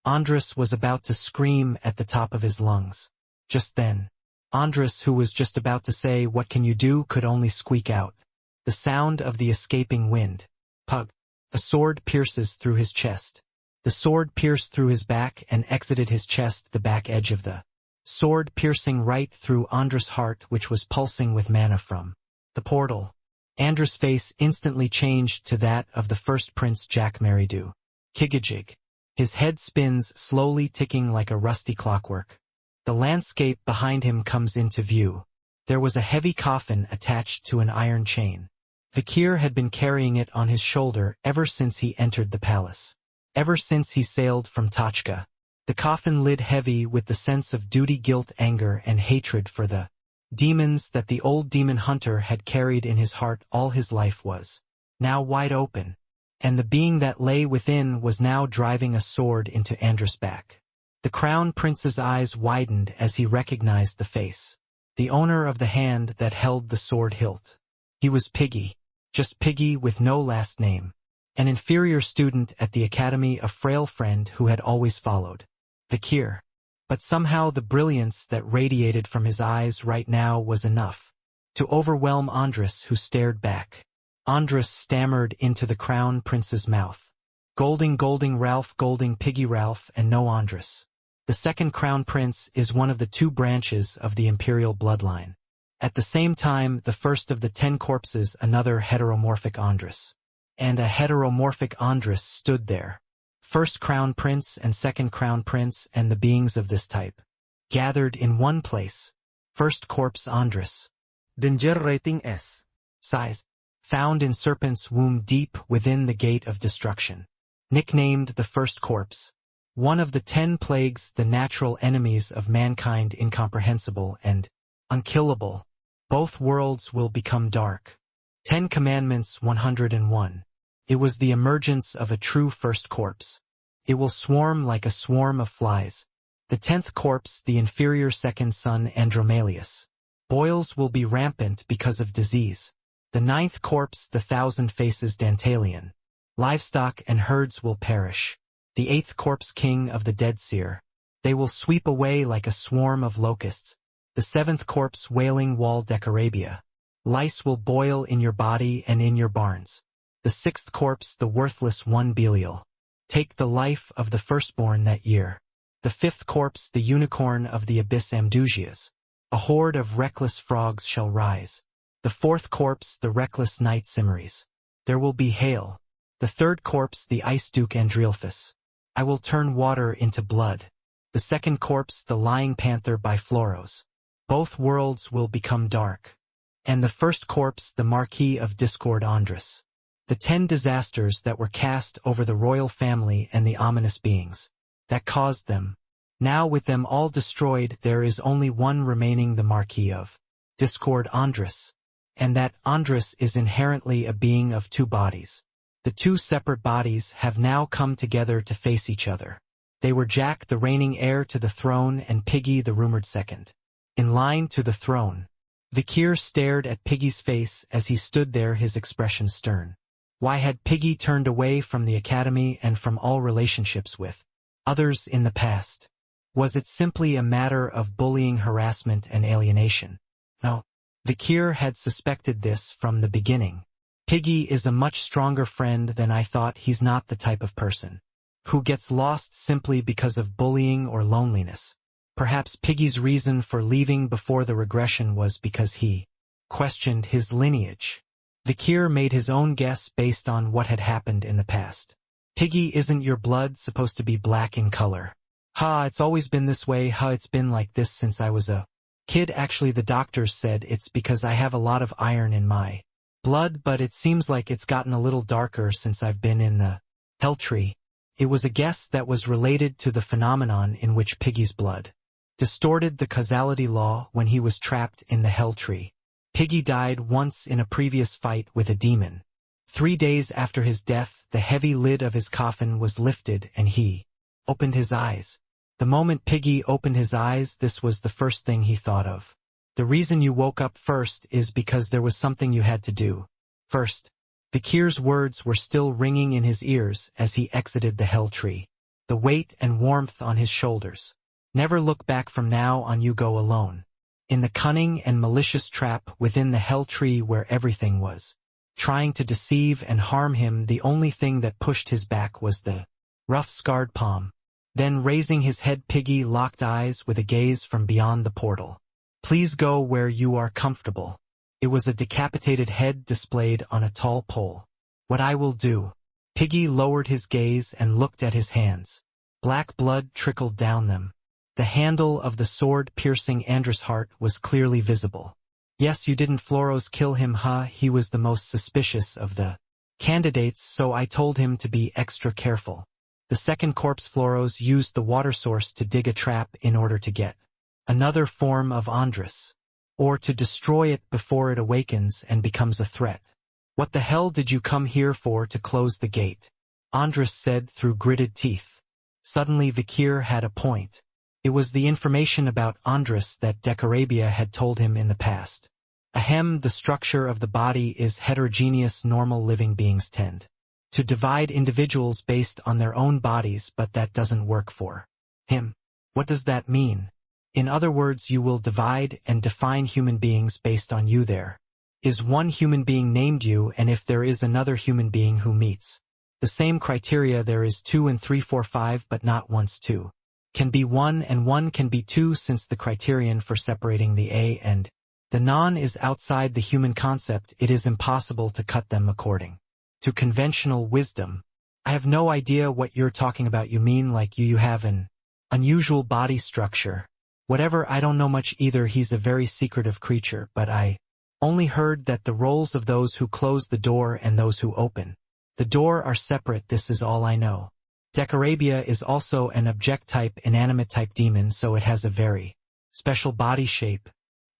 Andras was about to scream at the top of his lungs. Just then, Andras, who was just about to say, "What can you do?" could only squeak out the sound of the escaping wind. Pug. A sword pierces through his chest. The sword pierced through his back and exited his chest, the back edge of the sword piercing right through Andras' heart, which was pulsing with mana from the portal. Andras' face instantly changed to that of the first Prince Jack Meridu. Kigajig. His head spins, slowly ticking like a rusty clockwork. The landscape behind him comes into view. There was a heavy coffin attached to an iron chain. Vikir had been carrying it on his shoulder ever since he entered the palace. Ever since he sailed from Tachka. The coffin lid heavy with the sense of duty, guilt, anger, and hatred for the demons that the old demon hunter had carried in his heart all his life was now wide open, and the being that lay within was now driving a sword into Andras' back. The crown prince's eyes widened as he recognized the face. The owner of the hand that held the sword hilt. He was Piggy. Just Piggy with no last name. An inferior student at the academy, a frail friend who had always followed Vikir. But somehow the brilliance that radiated from his eyes right now was enough to overwhelm Andras, who stared back. Andras stammered into the crown prince's mouth. Golding Ralph, Golding Piggy Ralph, and no Andras. The second crown prince is one of the two branches of the imperial bloodline. At the same time, the first of the 10 corpses, another heteromorphic Andras. And a heteromorphic Andras stood there. First crown prince and second crown prince and the beings of this type. Gathered in one place. First corpse Andras. Danger rating S. Size. Found in serpent's womb deep within the gate of destruction. Nicknamed the first corpse. One of the 10 plagues, the natural enemies of mankind, incomprehensible and unkillable. Both worlds will become dark. 10 Commandments 101. It was the emergence of a true first corpse. It will swarm like a swarm of flies. The 10th corpse, the inferior second son Andromalius. Boils will be rampant because of disease. The 9th corpse, the 1,000 faces Dantalian. Livestock and herds will perish. The 8th corpse, king of the dead seer. They will sweep away like a swarm of locusts. The 7th corpse, wailing wall Decarabia. Lice will boil in your body and in your barns. The 6th corpse, the worthless one Belial. Take the life of the firstborn that year. The 5th corpse, the unicorn of the abyss Amdusias. A horde of reckless frogs shall rise. The 4th corpse, the reckless knight Cimeres. There will be hail. The 3rd corpse, the ice duke Andrealphus. I will turn water into blood. The 2nd corpse, the lying panther Bifloros. Both worlds will become dark. And the 1st corpse, the Marquis of Discord Andras. The 10 disasters that were cast over the royal family and the ominous beings that caused them. Now with them all destroyed, there is only one remaining, the Marquis of Discord Andras. And that Andras is inherently a being of 2 bodies. The 2 separate bodies have now come together to face each other. They were Jack, the reigning heir to the throne, and Piggy, the rumored second in line to the throne. Vikir stared at Piggy's face as he stood there, his expression stern. Why had Piggy turned away from the academy and from all relationships with others in the past? Was it simply a matter of bullying, harassment, and alienation? No. Vikir had suspected this from the beginning. Piggy is a much stronger friend than I thought. He's not the type of person who gets lost simply because of bullying or loneliness. Perhaps Piggy's reason for leaving before the regression was because he questioned his lineage. Vikir made his own guess based on what had happened in the past. Piggy, isn't your blood supposed to be black in color? Ha, it's always been this way, ha, it's been like this since I was a kid. Actually, the doctors said it's because I have a lot of iron in my blood, but it seems like it's gotten a little darker since I've been in the hell tree. It was a guess that was related to the phenomenon in which Piggy's blood distorted the causality law when he was trapped in the hell tree. Piggy died once in a previous fight with a demon. 3 days after his death, the heavy lid of his coffin was lifted and he opened his eyes. The moment Piggy opened his eyes, this was the first thing he thought of. The reason you woke up first is because there was something you had to do. First, Vikir's words were still ringing in his ears as he exited the hell tree. The weight and warmth on his shoulders. Never look back, from now on you go alone. In the cunning and malicious trap within the hell tree where everything was trying to deceive and harm him, the only thing that pushed his back was the rough scarred palm. Then raising his head, Piggy locked eyes with a gaze from beyond the portal. Please go where you are comfortable. It was a decapitated head displayed on a tall pole. What I will do. Piggy lowered his gaze and looked at his hands. Black blood trickled down them. The handle of the sword piercing Andrus' heart was clearly visible. Yes, you didn't Floros kill him, huh? He was the most suspicious of the candidates, so I told him to be extra careful. The second corpse, Floros used the water source to dig a trap in order to get another form of Andrus, or to destroy it before it awakens and becomes a threat. What the hell did you come here for to close the gate? Andrus said through gritted teeth. Suddenly Vikir had a point. It was the information about Andrus that Decarabia had told him in the past. Ahem, the structure of the body is heterogeneous. Normal living beings tend to divide individuals based on their own bodies, but that doesn't work for him. What does that mean? In other words, you will divide and define human beings based on you. There is one human being named you, and if there is another human being who meets the same criteria, there is 2 and 3, 4, 5, but not once 2 can be 1 and 1 can be 2, since the criterion for separating the A and the non is outside the human concept. It is impossible to cut them according to conventional wisdom. I have no idea what you're talking about. You mean like you have an unusual body structure? Whatever, I don't know much either. He's a very secretive creature, but I only heard that the roles of those who close the door and those who open the door are separate. This is all I know. Decarabia is also an object-type, inanimate-type demon, so it has a very special body shape.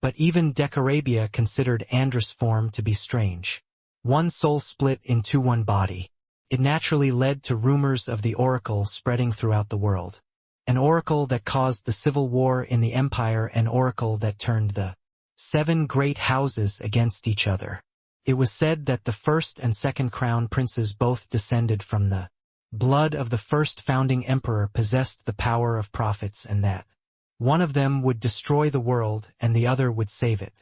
But even Decarabia considered Andrus' form to be strange. One soul split into one body. It naturally led to rumors of the oracle spreading throughout the world. An oracle that caused the civil war in the empire, an oracle that turned the 7 great houses against each other. It was said that the first and second crown princes both descended from the blood of the first founding emperor, possessed the power of prophets, and that one of them would destroy the world and the other would save it.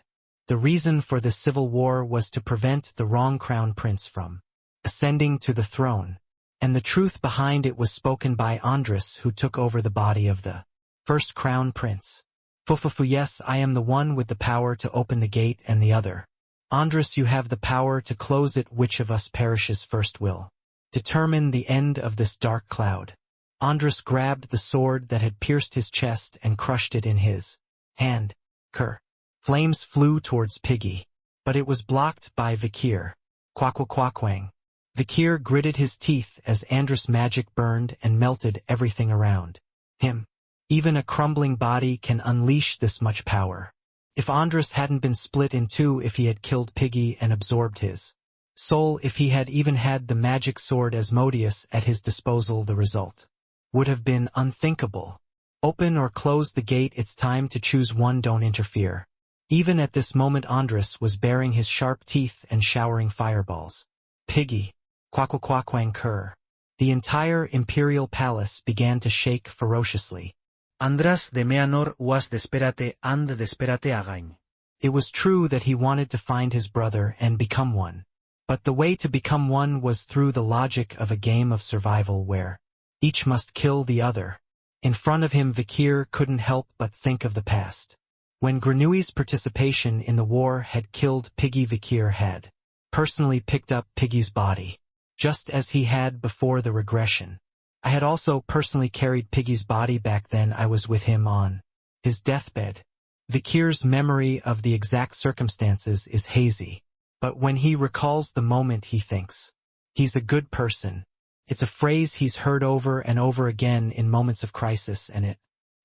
The reason for the civil war was to prevent the wrong crown prince from ascending to the throne, and the truth behind it was spoken by Andrus, who took over the body of the first crown prince. Fufufu, yes, I am the one with the power to open the gate, and the other. Andrus, you have the power to close it. Which of us perishes first will determine the end of this dark cloud. Andrus grabbed the sword that had pierced his chest and crushed it in his hand. Flames flew towards Piggy, but it was blocked by Vikir. Quack-quack-quang. Vikir gritted his teeth as Andrus' magic burned and melted everything around him. Even a crumbling body can unleash this much power. If Andrus hadn't been split in 2, if he had killed Piggy and absorbed his soul, if he had even had the magic sword Asmodeus at his disposal, the result would have been unthinkable. Open or close the gate, it's time to choose one, don't interfere. Even at this moment Andrus was baring his sharp teeth and showering fireballs. Piggy. Quack-quack-quang. The entire imperial palace began to shake ferociously. Andras de Meanor was desperate and desperate again. It was true that he wanted to find his brother and become one. But the way to become one was through the logic of a game of survival where each must kill the other. In front of him, Vikir couldn't help but think of the past. When Granui's participation in the war had killed Piggy, Vikir had personally picked up Piggy's body, just as he had before the regression. I had also personally carried Piggy's body back then I was with him on his deathbed. Vikir's memory of the exact circumstances is hazy, but when he recalls the moment he thinks, "He's a good person." It's a phrase he's heard over and over again in moments of crisis, and it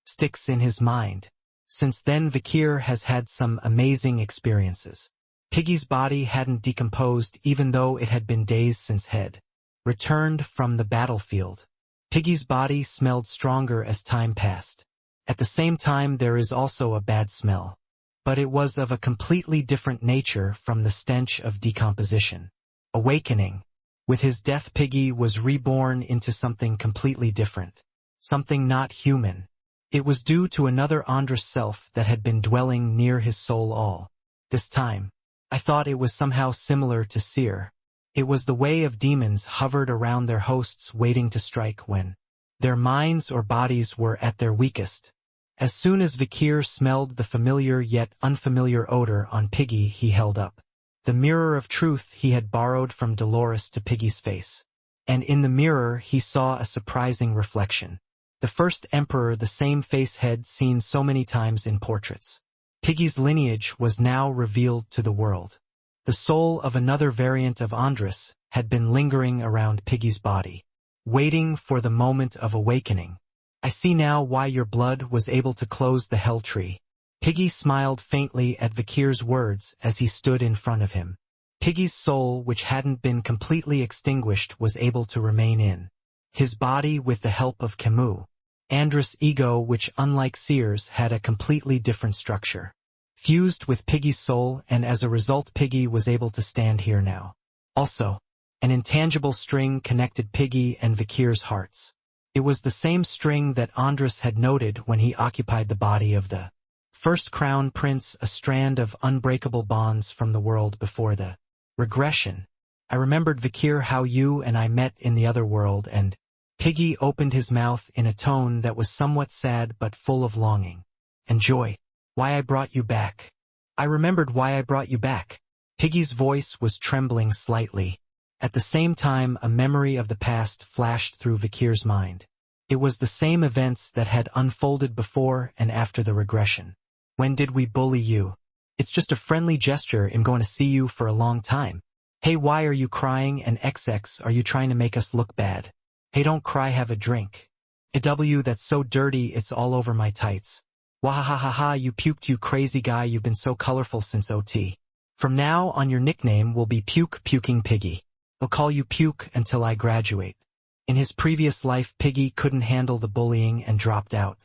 sticks in his mind. Since then Vikir has had some amazing experiences. Piggy's body hadn't decomposed even though it had been days since he'd returned from the battlefield. Piggy's body smelled stronger as time passed. At the same time there is also a bad smell, but it was of a completely different nature from the stench of decomposition. Awakening. With his death Piggy was reborn into something completely different, something not human. It was due to another Andras self that had been dwelling near his soul all this time. I thought it was somehow similar to Seer. It was the way of demons hovered around their hosts waiting to strike when their minds or bodies were at their weakest. As soon as Vikir smelled the familiar yet unfamiliar odor on Piggy, he held up the mirror of truth he had borrowed from Dolores to Piggy's face. And in the mirror he saw a surprising reflection. The first emperor, the same face he'd seen so many times in portraits. Piggy's lineage was now revealed to the world. The soul of another variant of Andras had been lingering around Piggy's body, waiting for the moment of awakening. "I see now why your blood was able to close the hell tree." Piggy smiled faintly at Vikir's words as he stood in front of him. Piggy's soul, which hadn't been completely extinguished, was able to remain in his body with the help of Camus. Andras' ego, which unlike Seer's had a completely different structure, fused with Piggy's soul, and as a result Piggy was able to stand here now. Also, an intangible string connected Piggy and Vikir's hearts. It was the same string that Andras had noted when he occupied the body of the first crown prince, a strand of unbreakable bonds from the world before the regression. "I remembered, Vikir, how you and I met in the other world," and Piggy opened his mouth in a tone that was somewhat sad but full of longing and joy. "Why I brought you back. I remembered why I brought you back." Piggy's voice was trembling slightly. At the same time, a memory of the past flashed through Vikir's mind. It was the same events that had unfolded before and after the regression. "When did we bully you?" "It's just a friendly gesture. I'm going to see you for a long time." "Hey, why are you crying? And XX, are you trying to make us look bad?" "Hey, don't cry, have a drink." "AW, that's so dirty, it's all over my tights." "Wahahaha, you puked, you crazy guy, you've been so colorful since OT. From now on your nickname will be Puking Piggy. I'll call you Puke until I graduate." In his previous life, Piggy couldn't handle the bullying and dropped out,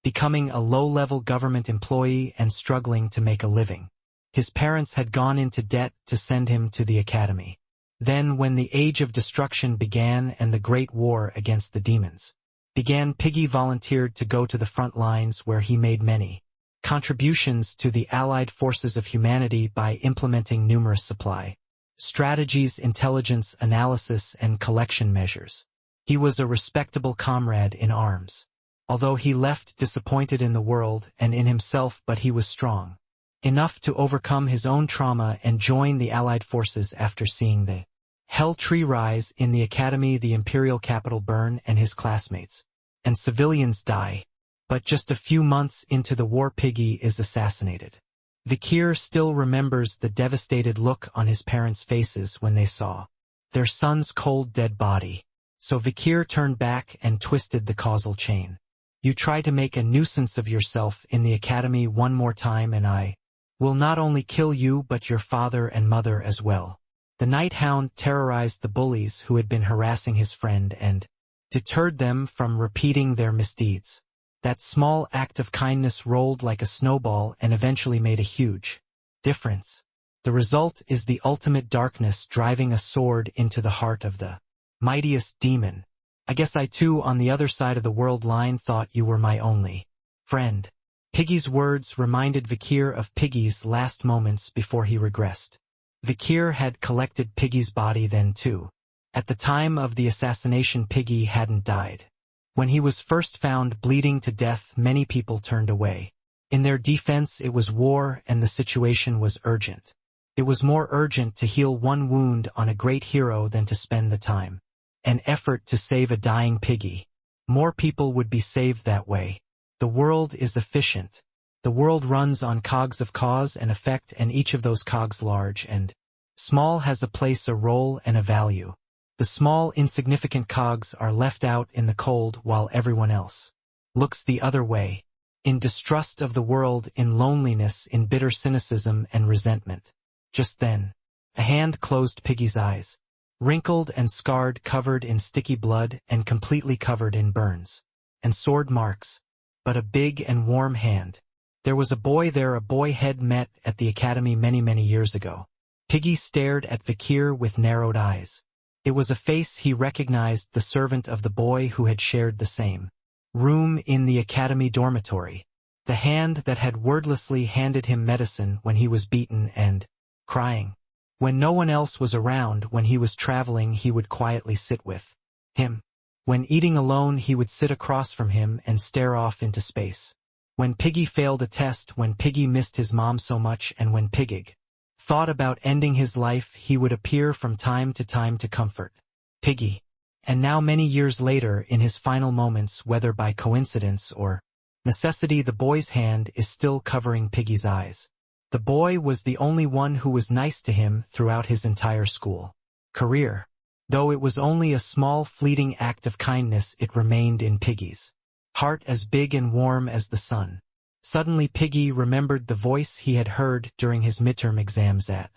becoming a low-level government employee and struggling to make a living. His parents had gone into debt to send him to the academy. Then, when the Age of Destruction began and the Great War against the demons began, Piggy volunteered to go to the front lines, where he made many contributions to the Allied forces of humanity by implementing numerous supply strategies, intelligence analysis, and collection measures. He was a respectable comrade in arms. Although he left disappointed in the world and in himself, but he was strong enough to overcome his own trauma and join the Allied forces after seeing the hell tree rise in the academy, the imperial capital burn, and his classmates and civilians die. But just a few months into the war, Piggy is assassinated. Vikir still remembers the devastated look on his parents' faces when they saw their son's cold dead body. So Vikir turned back and twisted the causal chain. "You try to make a nuisance of yourself in the academy one more time and I will not only kill you but your father and mother as well." The night Hound terrorized the bullies who had been harassing his friend and deterred them from repeating their misdeeds. That small act of kindness rolled like a snowball and eventually made a huge difference. The result is the ultimate darkness driving a sword into the heart of the mightiest demon. "I guess I too, on the other side of the world line, thought you were my only friend." Piggy's words reminded Vikir of Piggy's last moments before he regressed. Vikir had collected Piggy's body then too. At the time of the assassination, Piggy hadn't died. When he was first found bleeding to death, many people turned away. In their defense, it was war and the situation was urgent. It was more urgent to heal one wound on a great hero than to spend the time and effort to save a dying piggy. More people would be saved that way. The world is efficient. The world runs on cogs of cause and effect, and each of those cogs, large and small, has a place, a role, and a value. The small, insignificant cogs are left out in the cold while everyone else looks the other way, in distrust of the world, in loneliness, in bitter cynicism and resentment. Just then, a hand closed Piggy's eyes, wrinkled and scarred, covered in sticky blood and completely covered in burns and sword marks, but a big and warm hand. There was a boy there. A boy had met at the academy many years ago. Piggy stared at Vikir with narrowed eyes. It was a face he recognized, the servant of the boy who had shared the same room in the academy dormitory. The hand that had wordlessly handed him medicine when he was beaten and crying. When no one else was around, when he was traveling, he would quietly sit with him. When eating alone, he would sit across from him and stare off into space. When Piggy failed a test, when Piggy missed his mom so much, and when Piggy thought about ending his life, he would appear from time to comfort Piggy. And now, many years later, in his final moments, whether by coincidence or necessity, the boy's hand is still covering Piggy's eyes. The boy was the only one who was nice to him throughout his entire school career. Though it was only a small, fleeting act of kindness, it remained in Piggy's heart, as big and warm as the sun. Suddenly Piggy remembered the voice he had heard during his midterm exams at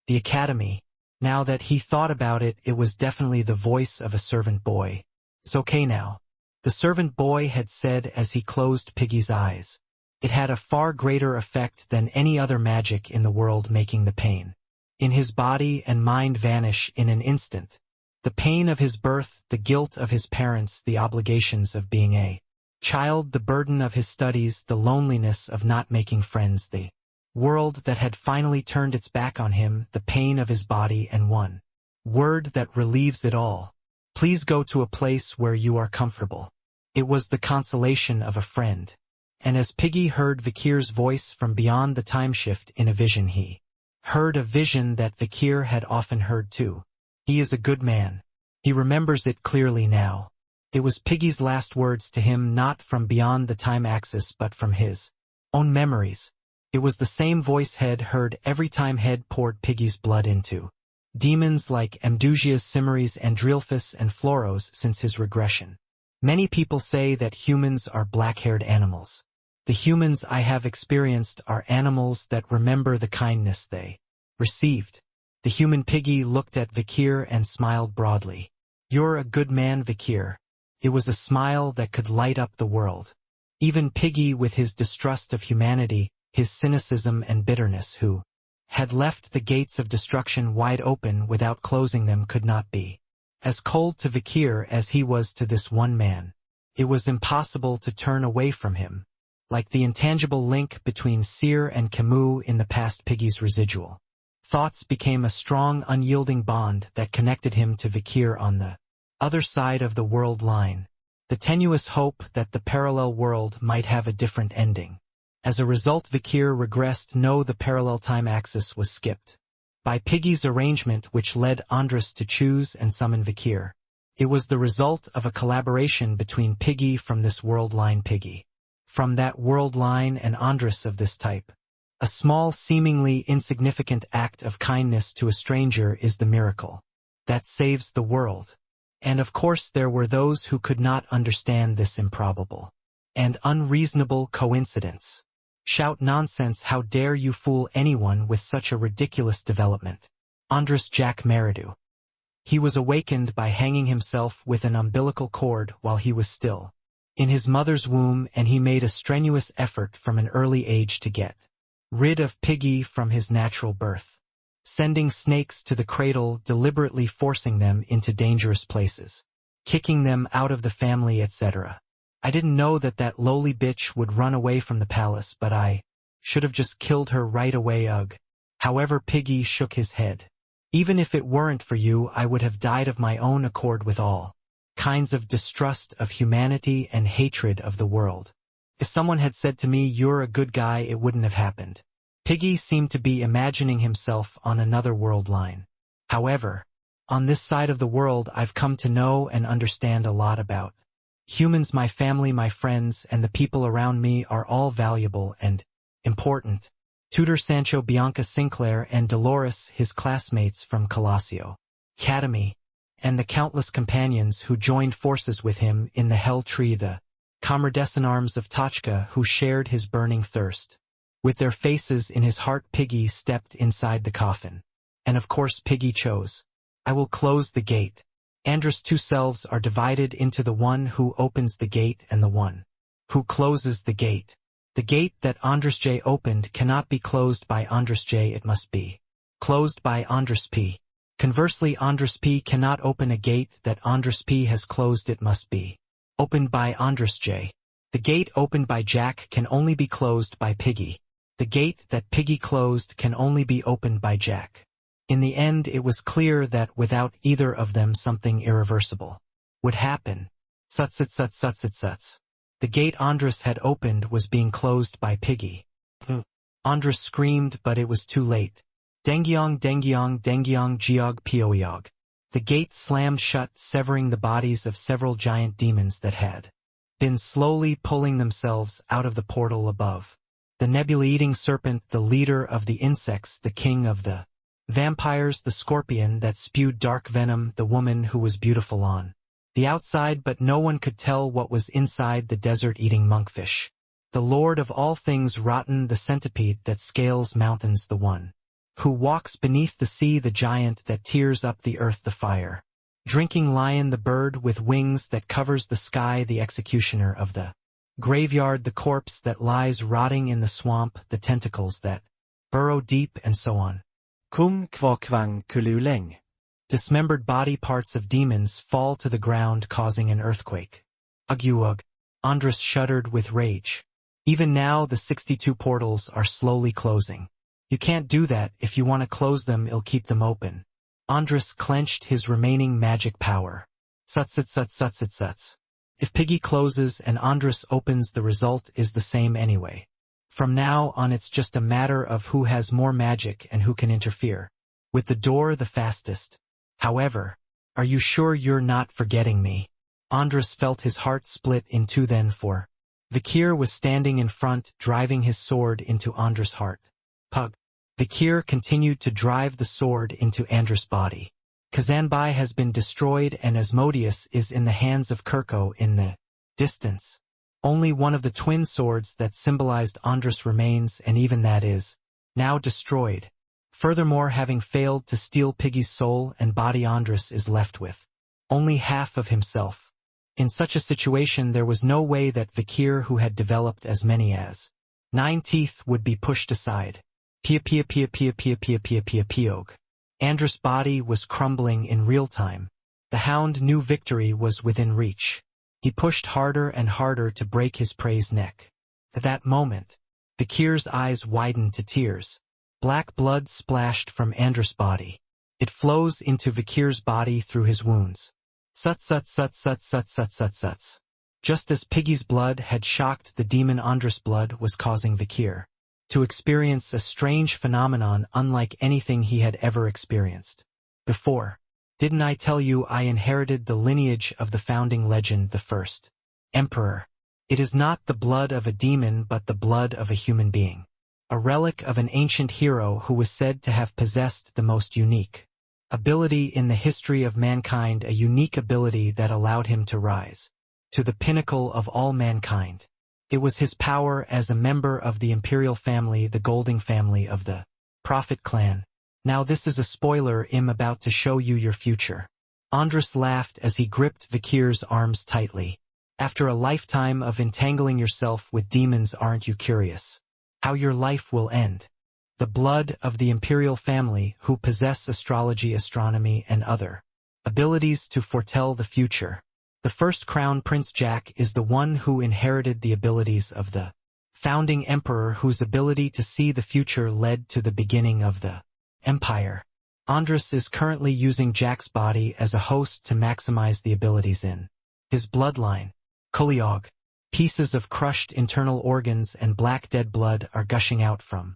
the academy. Now that he thought about it, it was definitely the voice of a servant boy. "It's okay now," the servant boy had said as he closed Piggy's eyes. It had a far greater effect than any other magic in the world, making the pain in his body and mind vanish in an instant. The pain of his birth, the guilt of his parents, the obligations of being a child, the burden of his studies, the loneliness of not making friends, the world that had finally turned its back on him, the pain of his body, and one word that relieves it all: "Please go to a place where you are comfortable." It was the consolation of a friend. And as Piggy heard Vikir's voice from beyond the time shift in a vision, he heard a vision that Vikir had often heard too. He is a good man. He remembers it clearly now. It was Piggy's last words to him, not from beyond the time axis but from his own memories. It was the same voice Head heard every time Head poured Piggy's blood into demons like Amdusias, Cimeres, Andrilphus, and Floros since his regression. Many people say that humans are black-haired animals. The humans I have experienced are animals that remember the kindness they received. The human Piggy looked at Vikir and smiled broadly. "You're a good man, Vikir." It was a smile that could light up the world. Even Piggy, with his distrust of humanity, his cynicism and bitterness, who had left the gates of destruction wide open without closing them, could not be as cold to Vikir as he was to this one man. It was impossible to turn away from him. Like the intangible link between Seer and Camus in the past, Piggy's residual thoughts became a strong, unyielding bond that connected him to Vikir on the other side of the world line. The tenuous hope that the parallel world might have a different ending. As a result, Vikir regressed. No, the parallel time axis was skipped by Piggy's arrangement, which led Andras to choose and summon Vikir. It was the result of a collaboration between Piggy from this world line, Piggy from that world line, and Andras of this type. A small, seemingly insignificant act of kindness to a stranger is the miracle that saves the world. And of course there were those who could not understand this improbable and unreasonable coincidence. Shout nonsense, how dare you fool anyone with such a ridiculous development. Andras Jack Meridu. He was awakened by hanging himself with an umbilical cord while he was still in his mother's womb, and he made a strenuous effort from an early age to get rid of Piggy from his natural birth, sending snakes to the cradle, deliberately forcing them into dangerous places, kicking them out of the family, etc. I didn't know that that lowly bitch would run away from the palace, but I should have just killed her right away, ugh. However, Piggy shook his head. Even if it weren't for you, I would have died of my own accord, with all kinds of distrust of humanity and hatred of the world. If someone had said to me, "You're a good guy," it wouldn't have happened. Piggy seemed to be imagining himself on another world line. However, on this side of the world I've come to know and understand a lot about. Humans, my family, my friends, and the people around me are all valuable and important. Tutor Sancho, Bianca Sinclair, and Dolores, his classmates from Colosio Academy, and the countless companions who joined forces with him in the Hell Tree, the comrades in arms of Tochka who shared his burning thirst. With their faces in his heart, Piggy stepped inside the coffin. And of course Piggy chose. I will close the gate. Andrus' two selves are divided into the one who opens the gate and the one who closes the gate. The gate that Andrus J opened cannot be closed by Andrus J, it must be closed by Andrus P. Conversely, Andrus P cannot open a gate that Andrus P has closed, it must be opened by Andrus J. The gate opened by Jack can only be closed by Piggy. The gate that Piggy closed can only be opened by Jack. In the end, it was clear that without either of them something irreversible would happen. Suts. The gate Andrus had opened was being closed by Piggy. Andrus screamed, but it was too late. Dengyong Geog Pioyog. The gate slammed shut, severing the bodies of several giant demons that had been slowly pulling themselves out of the portal above. The nebula-eating serpent, the leader of the insects, the king of the vampires, the scorpion that spewed dark venom, the woman who was beautiful on the outside but no one could tell what was inside, the desert-eating monkfish, the lord of all things rotten, the centipede that scales mountains, the one who walks beneath the sea, the giant that tears up the earth, the fire drinking lion, the bird with wings that covers the sky, the executioner of the graveyard, the corpse that lies rotting in the swamp, the tentacles that burrow deep, and so on. Kung kvakvang kululeng. Dismembered body parts of demons fall to the ground, causing an earthquake. Ugh. Andrus shuddered with rage. Even now the 62 portals are slowly closing. You can't do that. If you want to close them, it'll keep them open. Andrus clenched his remaining magic power. Suts. If Piggy closes and Andrus opens, the result is the same anyway. From now on it's just a matter of who has more magic and who can interfere with the door the fastest. However, are you sure you're not forgetting me? Andrus felt his heart split in two then, for Vikir was standing in front, driving his sword into Andrus' heart. Pug. Vikir continued to drive the sword into Andrus' body. Kazanbai has been destroyed and Asmodeus is in the hands of Kirko in the distance. Only one of the twin swords that symbolized Andrus remains, and even that is now destroyed. Furthermore, having failed to steal Piggy's soul and body, Andrus is left with only half of himself. In such a situation there was no way that Vikir, who had developed as many as 9 teeth, would be pushed aside. Piog. Andrus' body was crumbling in real time. The Hound knew victory was within reach. He pushed harder and harder to break his prey's neck. At that moment, Vikir's eyes widened to tears. Black blood splashed from Andrus' body. It flows into Vikir's body through his wounds. Suts. Just as Piggy's blood had shocked the demon, Andrus' blood was causing Vikir to experience a strange phenomenon unlike anything he had ever experienced before. Didn't I tell you I inherited the lineage of the founding legend, the first emperor? It is not the blood of a demon but the blood of a human being. A relic of an ancient hero who was said to have possessed the most unique ability in the history of mankind, a unique ability that allowed him to rise to the pinnacle of all mankind. It was his power as a member of the imperial family, the Golding family of the Prophet clan. Now this is a spoiler. I'm about to show you your future. Andrus laughed as he gripped Vikir's arms tightly. After a lifetime of entangling yourself with demons, aren't you curious how your life will end? The blood of the imperial family, who possess astrology, astronomy, and other abilities to foretell the future. The first crown Prince Jack is the one who inherited the abilities of the founding emperor, whose ability to see the future led to the beginning of the empire. Andrus is currently using Jack's body as a host to maximize the abilities in his bloodline. Kuliog. Pieces of crushed internal organs and black dead blood are gushing out from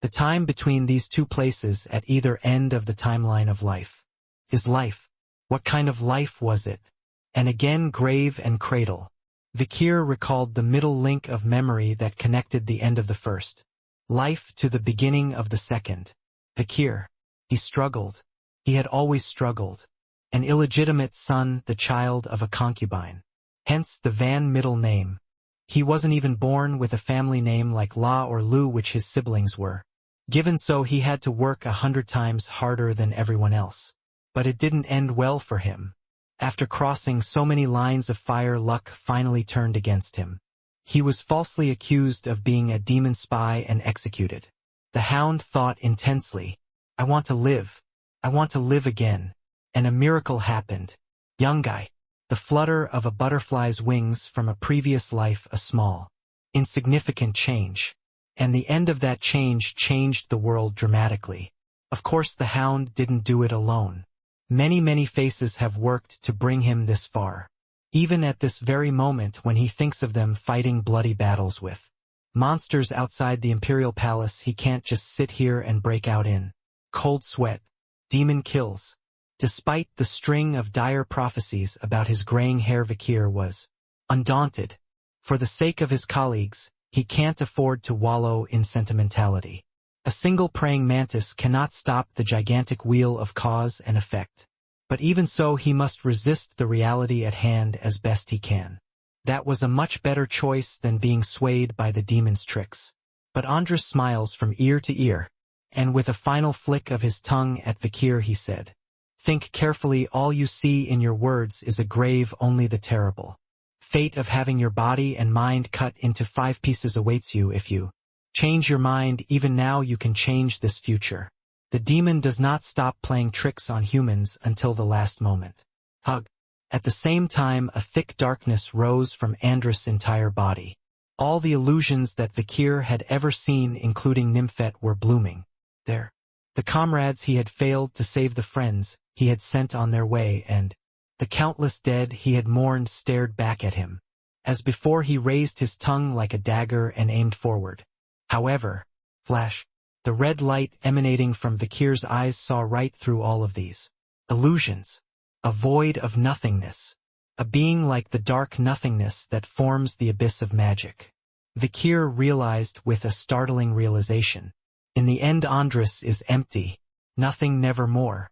The time between these two places at either end of the timeline of life. Is life? What kind of life was it? And again grave and cradle. Vikir recalled the middle link of memory that connected the end of the first life to the beginning of the second. Vikir. He struggled. He had always struggled. An illegitimate son, the child of a concubine. Hence the Van middle name. He wasn't even born with a family name like La or Lu which his siblings were. Given so he had to work 100 times harder than everyone else. But it didn't end well for him. After crossing so many lines of fire, luck finally turned against him. He was falsely accused of being a demon spy and executed. The Hound thought intensely, I want to live. I want to live again. And a miracle happened. Young guy. The flutter of a butterfly's wings from a previous life, a small, insignificant change. And the end of that change changed the world dramatically. Of course the Hound didn't do it alone. Many faces have worked to bring him this far. Even at this very moment when he thinks of them fighting bloody battles with monsters outside the Imperial Palace, he can't just sit here and break out in cold sweat. Demon kills. Despite the string of dire prophecies about his graying hair, Vikir was undaunted. For the sake of his colleagues, he can't afford to wallow in sentimentality. A single praying mantis cannot stop the gigantic wheel of cause and effect. But even so he must resist the reality at hand as best he can. That was a much better choice than being swayed by the demon's tricks. But Andras smiles from ear to ear, and with a final flick of his tongue at Vikir he said, think carefully, all you see in your words is a grave, only the terrible fate of having your body and mind cut into 5 pieces awaits you if you change your mind. Even now you can change this future. The demon does not stop playing tricks on humans until the last moment. Hug. At the same time a thick darkness rose from Andras' entire body. All the illusions that Vikir had ever seen, including Nymphet, were blooming there. The comrades he had failed to save, the friends he had sent on their way, and the countless dead he had mourned stared back at him. As before he raised his tongue like a dagger and aimed forward. However, flash. The red light emanating from Vikir's eyes saw right through all of these illusions. A void of nothingness. A being like the dark nothingness that forms the abyss of magic. Vikir realized with a startling realization. In the end Andras is empty. Nothing, never more.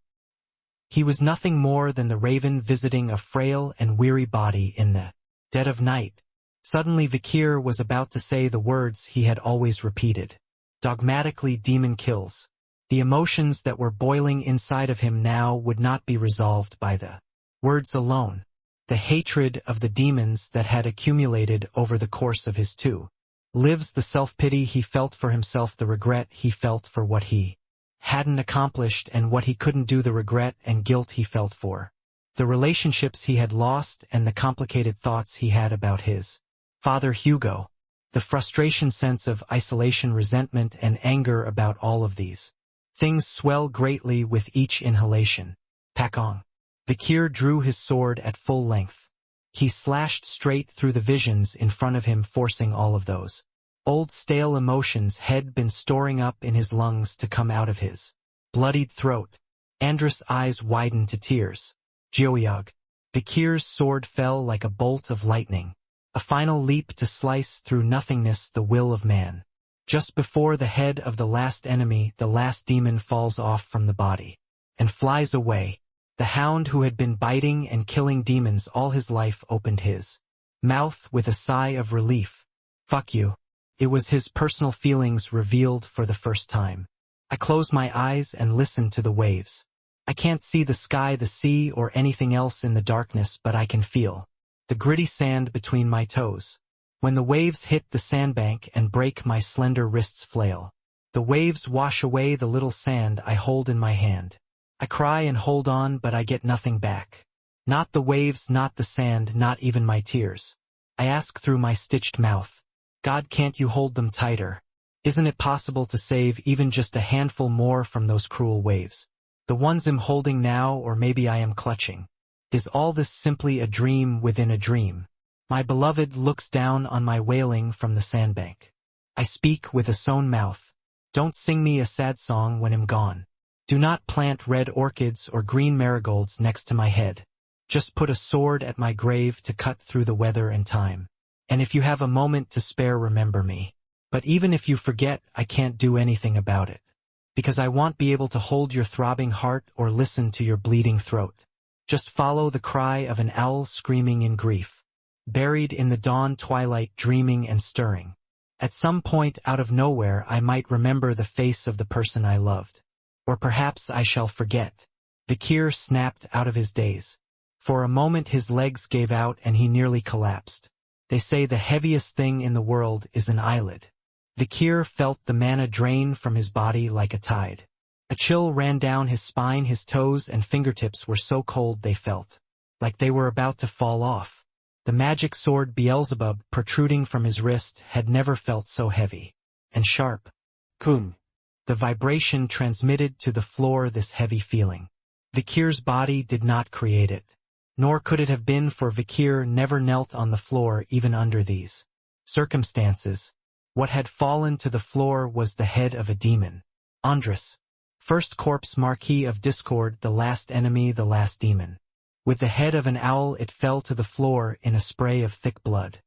He was nothing more than the raven visiting a frail and weary body in the dead of night. Suddenly Vikir was about to say the words he had always repeated. Dogmatically, demon kills. The emotions that were boiling inside of him now would not be resolved by the words alone. The hatred of the demons that had accumulated over the course of his lives, the self-pity he felt for himself, the regret he felt for what he hadn't accomplished and what he couldn't do, the regret and guilt he felt for the relationships he had lost and the complicated thoughts he had about his father Hugo. The frustration, sense of isolation, resentment, and anger about all of these things swell greatly with each inhalation. Pakong. Vikir drew his sword at full length. He slashed straight through the visions in front of him, forcing all of those old stale emotions had been storing up in his lungs to come out of his bloodied throat. Andras' eyes widened to tears. Geoyog. Vikir's sword fell like a bolt of lightning. A final leap to slice through nothingness, the will of man. Just before the head of the last enemy, the last demon falls off from the body and flies away. The Hound, who had been biting and killing demons all his life, opened his mouth with a sigh of relief. Fuck you. It was his personal feelings revealed for the first time. I close my eyes and listen to the waves. I can't see the sky, the sea, or anything else in the darkness, but I can feel the gritty sand between my toes. When the waves hit the sandbank and break, my slender wrists flail. The waves wash away the little sand I hold in my hand. I cry and hold on, but I get nothing back. Not the waves, not the sand, not even my tears. I ask through my stitched mouth, God, can't you hold them tighter? Isn't it possible to save even just a handful more from those cruel waves? The ones I'm holding now, or maybe I am clutching. Is all this simply a dream within a dream? My beloved looks down on my wailing from the sandbank. I speak with a sewn mouth. Don't sing me a sad song when I'm gone. Do not plant red orchids or green marigolds next to my head. Just put a sword at my grave to cut through the weather and time. And if you have a moment to spare, remember me. But even if you forget, I can't do anything about it. Because I won't be able to hold your throbbing heart or listen to your bleeding throat. Just follow the cry of an owl screaming in grief. Buried in the dawn twilight, dreaming and stirring. At some point out of nowhere I might remember the face of the person I loved. Or perhaps I shall forget. Vikir snapped out of his daze. For a moment his legs gave out and he nearly collapsed. They say the heaviest thing in the world is an eyelid. Vikir felt the mana drain from his body like a tide. A chill ran down his spine, his toes and fingertips were so cold they felt like they were about to fall off. The magic sword Beelzebub protruding from his wrist had never felt so heavy and sharp. Kung. The vibration transmitted to the floor this heavy feeling. Vikir's body did not create it. Nor could it have been, for Vikir never knelt on the floor even under these circumstances. What had fallen to the floor was the head of a demon. Andras. First corpse, Marquis of Discord, the last enemy, the last demon. With the head of an owl it fell to the floor in a spray of thick blood.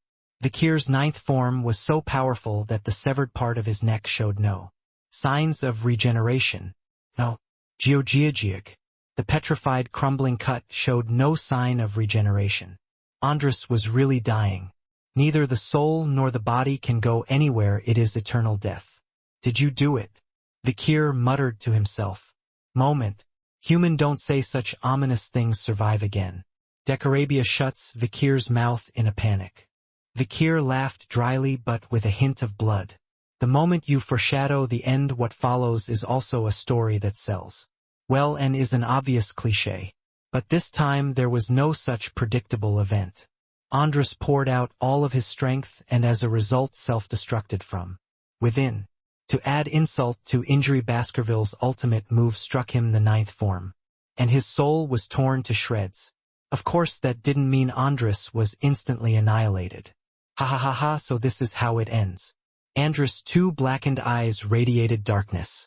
Vikir's ninth form was so powerful that the severed part of his neck showed no signs of regeneration. No. Geogiagic. The petrified, crumbling cut showed no sign of regeneration. Andras was really dying. Neither the soul nor the body can go anywhere, it is eternal death. Did you do it? Vikir muttered to himself. Moment. Human don't say such ominous things, survive again. Decorabia shuts Vikir's mouth in a panic. Vikir laughed dryly but with a hint of blood. The moment you foreshadow the end, what follows is also a story that sells well and is an obvious cliché. But this time there was no such predictable event. Andras poured out all of his strength and as a result self-destructed from within. To add insult to injury, Baskerville's ultimate move struck him, the ninth form. And his soul was torn to shreds. Of course that didn't mean Andras was instantly annihilated. Ha ha ha ha, so this is how it ends. Andras' two blackened eyes radiated darkness.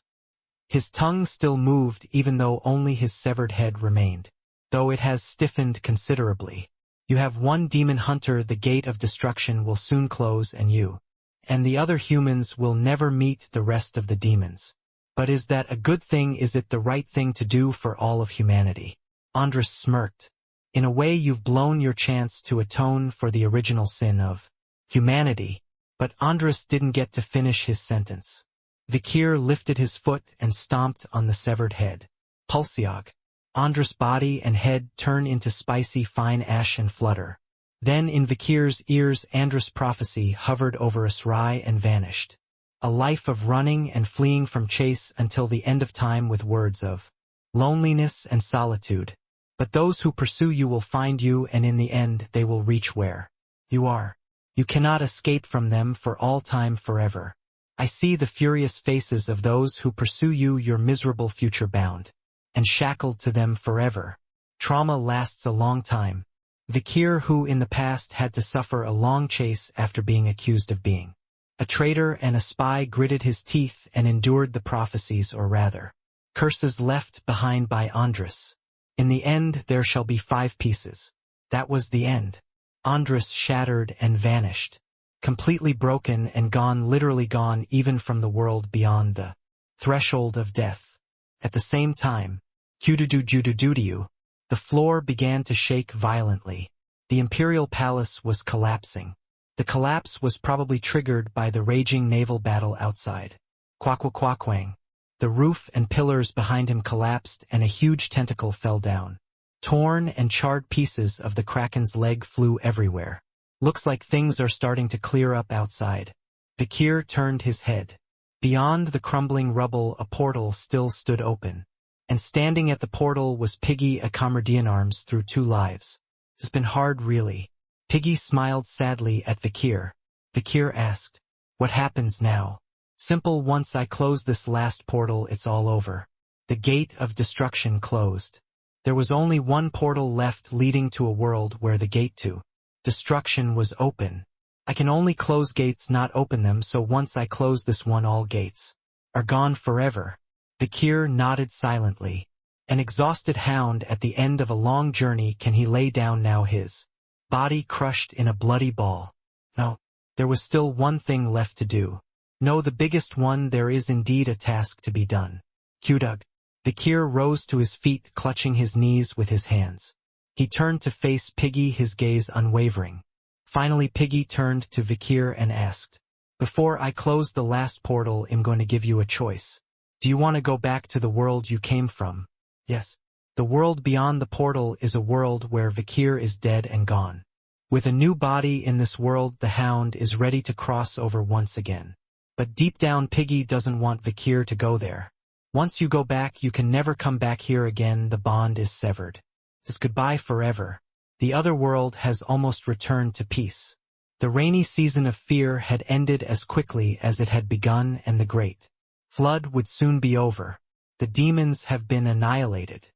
His tongue still moved even though only his severed head remained. Though it has stiffened considerably. You have one demon hunter, the gate of destruction will soon close and you and the other humans will never meet the rest of the demons. But is that a good thing? Is it the right thing to do for all of humanity? Andras smirked. In a way you've blown your chance to atone for the original sin of humanity. But Andras didn't get to finish his sentence. Vikir lifted his foot and stomped on the severed head. Pulsiog. Andras' body and head turn into spicy fine ash and flutter. Then in Vikir's ears Andras' prophecy hovered over Asrai and vanished. A life of running and fleeing from chase until the end of time with words of loneliness and solitude. But those who pursue you will find you, and in the end they will reach where you are. You cannot escape from them for all time, forever. I see the furious faces of those who pursue you, your miserable future bound and shackled to them forever. Trauma lasts a long time. Vikir, who in the past had to suffer a long chase after being accused of being a traitor and a spy, gritted his teeth and endured the prophecies, or rather, curses left behind by Andras. In the end there shall be 5 pieces. That was the end. Andras shattered and vanished. Completely broken and gone, literally gone even from the world beyond the threshold of death. At the same time, Jududu, the floor began to shake violently. The imperial palace was collapsing. The collapse was probably triggered by the raging naval battle outside. Quaquaquaquang. The roof and pillars behind him collapsed and a huge tentacle fell down. Torn and charred pieces of the kraken's leg flew everywhere. Looks like things are starting to clear up outside. Vikir turned his head. Beyond the crumbling rubble a portal still stood open. And standing at the portal was Piggy, a Comradianarms through 2 lives. It's been hard, really. Piggy smiled sadly at Vikir. Vikir asked, what happens now? Simple, once I close this last portal it's all over. The gate of destruction closed. There was only one portal left, leading to a world where the gate to destruction was open. I can only close gates, not open them, so once I close this one all gates are gone forever. Vakir nodded silently. An exhausted hound at the end of a long journey, can he lay down now, his body crushed in a bloody ball? No, there was still one thing left to do. No, the biggest one. There is indeed a task to be done. Kudug. Vakir rose to his feet, clutching his knees with his hands. He turned to face Piggy, his gaze unwavering. Finally Piggy turned to Vakir and asked, "Before I close the last portal, I'm going to give you a choice. Do you want to go back to the world you came from?" "Yes." "The world beyond the portal is a world where Vakir is dead and gone. With a new body in this world, the Hound is ready to cross over once again. But deep down Piggy doesn't want Vakir to go there. Once you go back, you can never come back here again. The bond is severed. It's goodbye forever. The other world has almost returned to peace. The rainy season of fear had ended as quickly as it had begun, and the great flood would soon be over. The demons have been annihilated.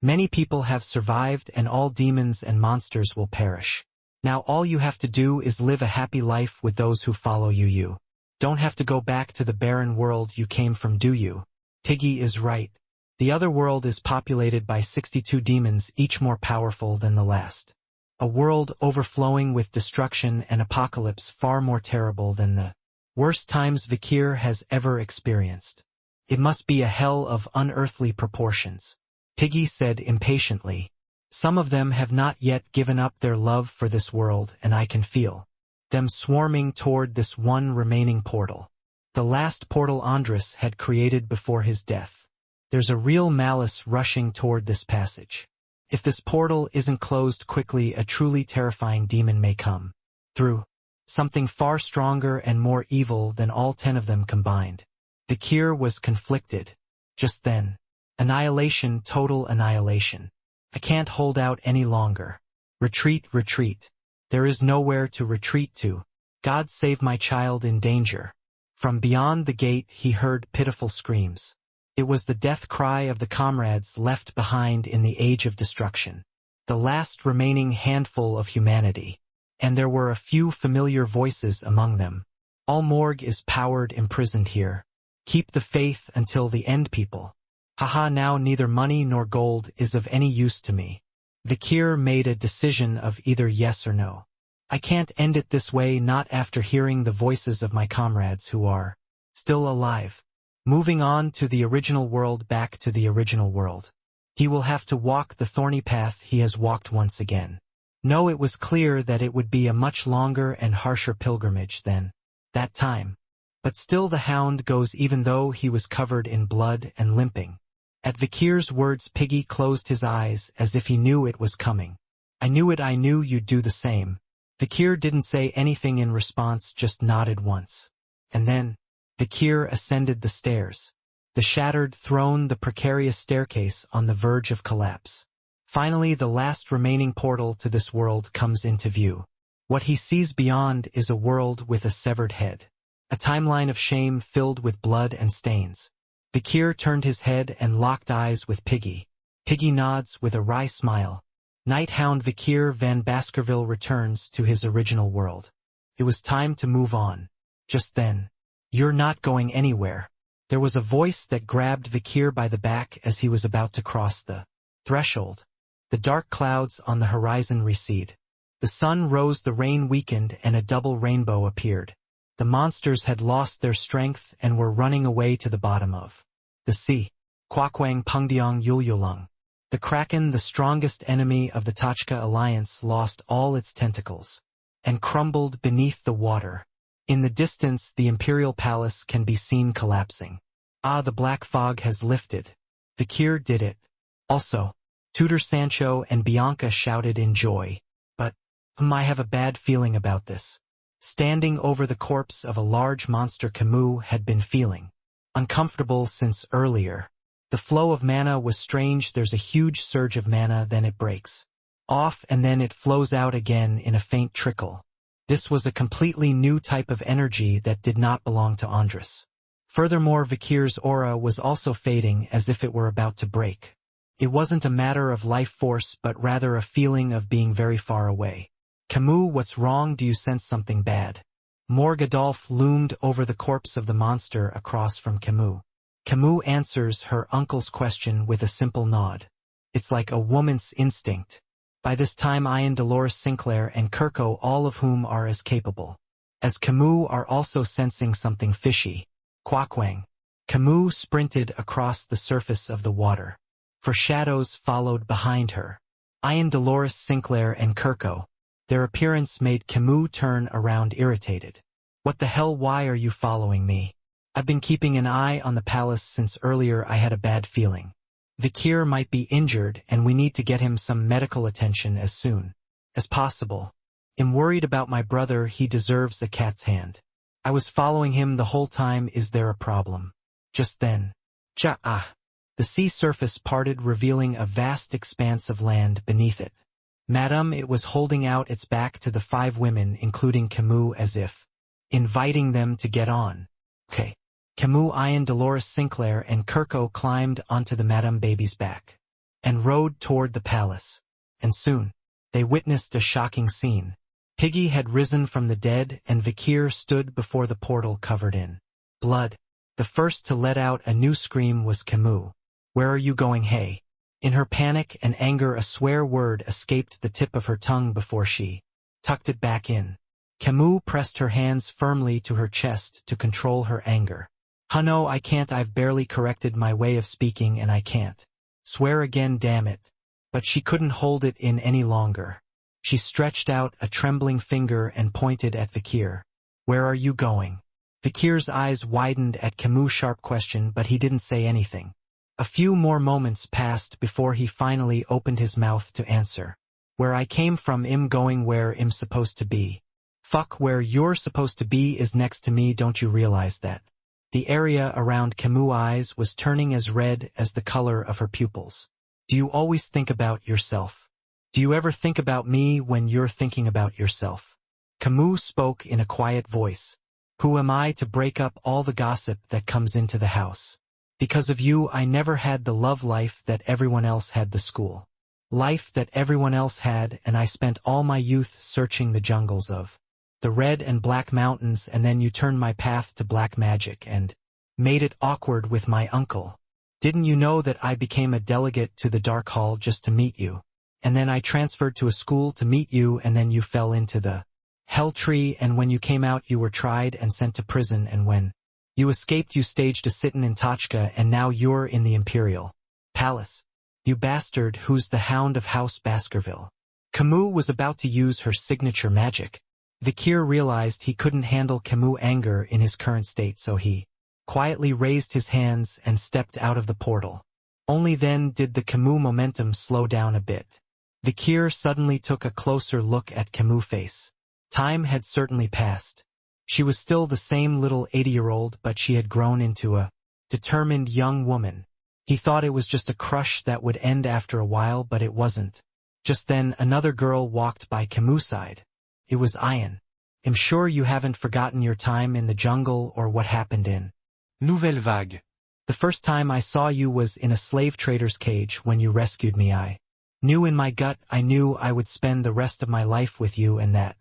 Many people have survived, and all demons and monsters will perish. Now all you have to do is live a happy life with those who follow you. You don't have to go back to the barren world you came from, do you?" Piggy is right. The other world is populated by 62 demons, each more powerful than the last. A world overflowing with destruction and apocalypse, far more terrible than the worst times Vakir has ever experienced. It must be a hell of unearthly proportions. Piggy said impatiently. Some of them have not yet given up their love for this world, and I can feel them swarming toward this one remaining portal. The last portal Andres had created before his death. There's a real malice rushing toward this passage. If this portal isn't closed quickly, a truly terrifying demon may come through. Something far stronger and more evil than all 10 of them combined. Vakir was conflicted. Just then. Annihilation, total annihilation. I can't hold out any longer. Retreat, retreat. There is nowhere to retreat to. God save my child in danger. From beyond the gate he heard pitiful screams. It was the death cry of the comrades left behind in the age of destruction. The last remaining handful of humanity. And there were a few familiar voices among them. All Morgue is powered, imprisoned here. Keep the faith until the end, people. Haha, now neither money nor gold is of any use to me. Vakir made a decision of either yes or no. I can't end it this way, not after hearing the voices of my comrades who are still alive. Moving on to the original world, back to the original world. He will have to walk the thorny path he has walked once again. No, it was clear that it would be a much longer and harsher pilgrimage than that time. But still the Hound goes, even though he was covered in blood and limping. At Vakir's words, Piggy closed his eyes as if he knew it was coming. I knew it, I knew you'd do the same. Vakir didn't say anything in response, just nodded once. And then, Vakir ascended the stairs. The shattered throne, the precarious staircase on the verge of collapse. Finally, the last remaining portal to this world comes into view. What he sees beyond is a world with a severed head. A timeline of shame filled with blood and stains. Vakir turned his head and locked eyes with Piggy. Piggy nods with a wry smile. Night Hound Vakir van Baskerville returns to his original world. It was time to move on. Just then, "You're not going anywhere." There was a voice that grabbed Vakir by the back as he was about to cross the threshold. The dark clouds on the horizon recede. The sun rose, the rain weakened, and a double rainbow appeared. The monsters had lost their strength and were running away to the bottom of the sea. Kwakwang Pungdiong Yulyulung. The Kraken, the strongest enemy of the Tachka alliance, lost all its tentacles and crumbled beneath the water. In the distance, the imperial palace can be seen collapsing. Ah, the black fog has lifted. Vakir did it. Also, Tutor Sancho and Bianca shouted in joy. But, I have a bad feeling about this. Standing over the corpse of a large monster, Camus had been feeling uncomfortable since earlier. The flow of mana was strange. There's a huge surge of mana, then it breaks off, and then it flows out again in a faint trickle. This was a completely new type of energy that did not belong to Andres. Furthermore, Vakir's aura was also fading, as if it were about to break. It wasn't a matter of life force, but rather a feeling of being very far away. Camus, what's wrong? Do you sense something bad? Morgadolph loomed over the corpse of the monster across from Camus. Camus answers her uncle's question with a simple nod. It's like a woman's instinct. By this time Ian, Dolores Sinclair, and Kirko, all of whom are as capable as Camus, are also sensing something fishy. Quaquang. Camus sprinted across the surface of the water. For shadows followed behind her. Ian, Dolores Sinclair, and Kirko. Their appearance made Camus turn around irritated. What the hell, why are you following me? I've been keeping an eye on the palace since earlier. I had a bad feeling. Vikir might be injured and we need to get him some medical attention as soon as possible. I'm worried about my brother, he deserves a cat's hand. I was following him the whole time, is there a problem? Just then. The sea surface parted, revealing a vast expanse of land beneath it. Madame, it was holding out its back to the 5 women, including Camus, as if inviting them to get on. Okay. Camus, Ian, Dolores Sinclair, and Kirko climbed onto the Madame Baby's back and rode toward the palace. And soon, they witnessed a shocking scene. Piggy had risen from the dead and Vikir stood before the portal covered in blood. The first to let out a new scream was Camus. Where are you going, hey? In her panic and anger, a swear word escaped the tip of her tongue before she tucked it back in. Camus pressed her hands firmly to her chest to control her anger. No, I can't, I've barely corrected my way of speaking and I can't swear again, damn it. But she couldn't hold it in any longer. She stretched out a trembling finger and pointed at Vikir. Where are you going? Vikir's eyes widened at Camus' sharp question, but he didn't say anything. A few more moments passed before he finally opened his mouth to answer. Where I came from, I'm going where I'm supposed to be. Fuck, where you're supposed to be is next to me, don't you realize that? The area around Camus' eyes was turning as red as the color of her pupils. Do you always think about yourself? Do you ever think about me when you're thinking about yourself? Camus spoke in a quiet voice. Who am I to break up all the gossip that comes into the house? Because of you, I never had the love life that everyone else had, the school life that everyone else had, and I spent all my youth searching the jungles of the red and black mountains, and then you turned my path to black magic and made it awkward with my uncle. Didn't you know that I became a delegate to the Dark Hall just to meet you? And then I transferred to a school to meet you, and then you fell into the Hell Tree, and when you came out you were tried and sent to prison, and when you escaped you staged a sit-in in Tochka, and now you're in the Imperial Palace. You bastard, who's the Hound of House Baskerville? Camus was about to use her signature magic. Vikir realized he couldn't handle Camus' anger in his current state, so he quietly raised his hands and stepped out of the portal. Only then did the Camus momentum slow down a bit. Vikir suddenly took a closer look at Camus' face. Time had certainly passed. She was still the same little 80-year-old, but she had grown into a determined young woman. He thought it was just a crush that would end after a while, but it wasn't. Just then, another girl walked by Camus' side. It was Ian. I'm sure you haven't forgotten your time in the jungle or what happened in Nouvelle Vague. The first time I saw you was in a slave trader's cage when you rescued me. I knew in my gut, I knew I would spend the rest of my life with you, and that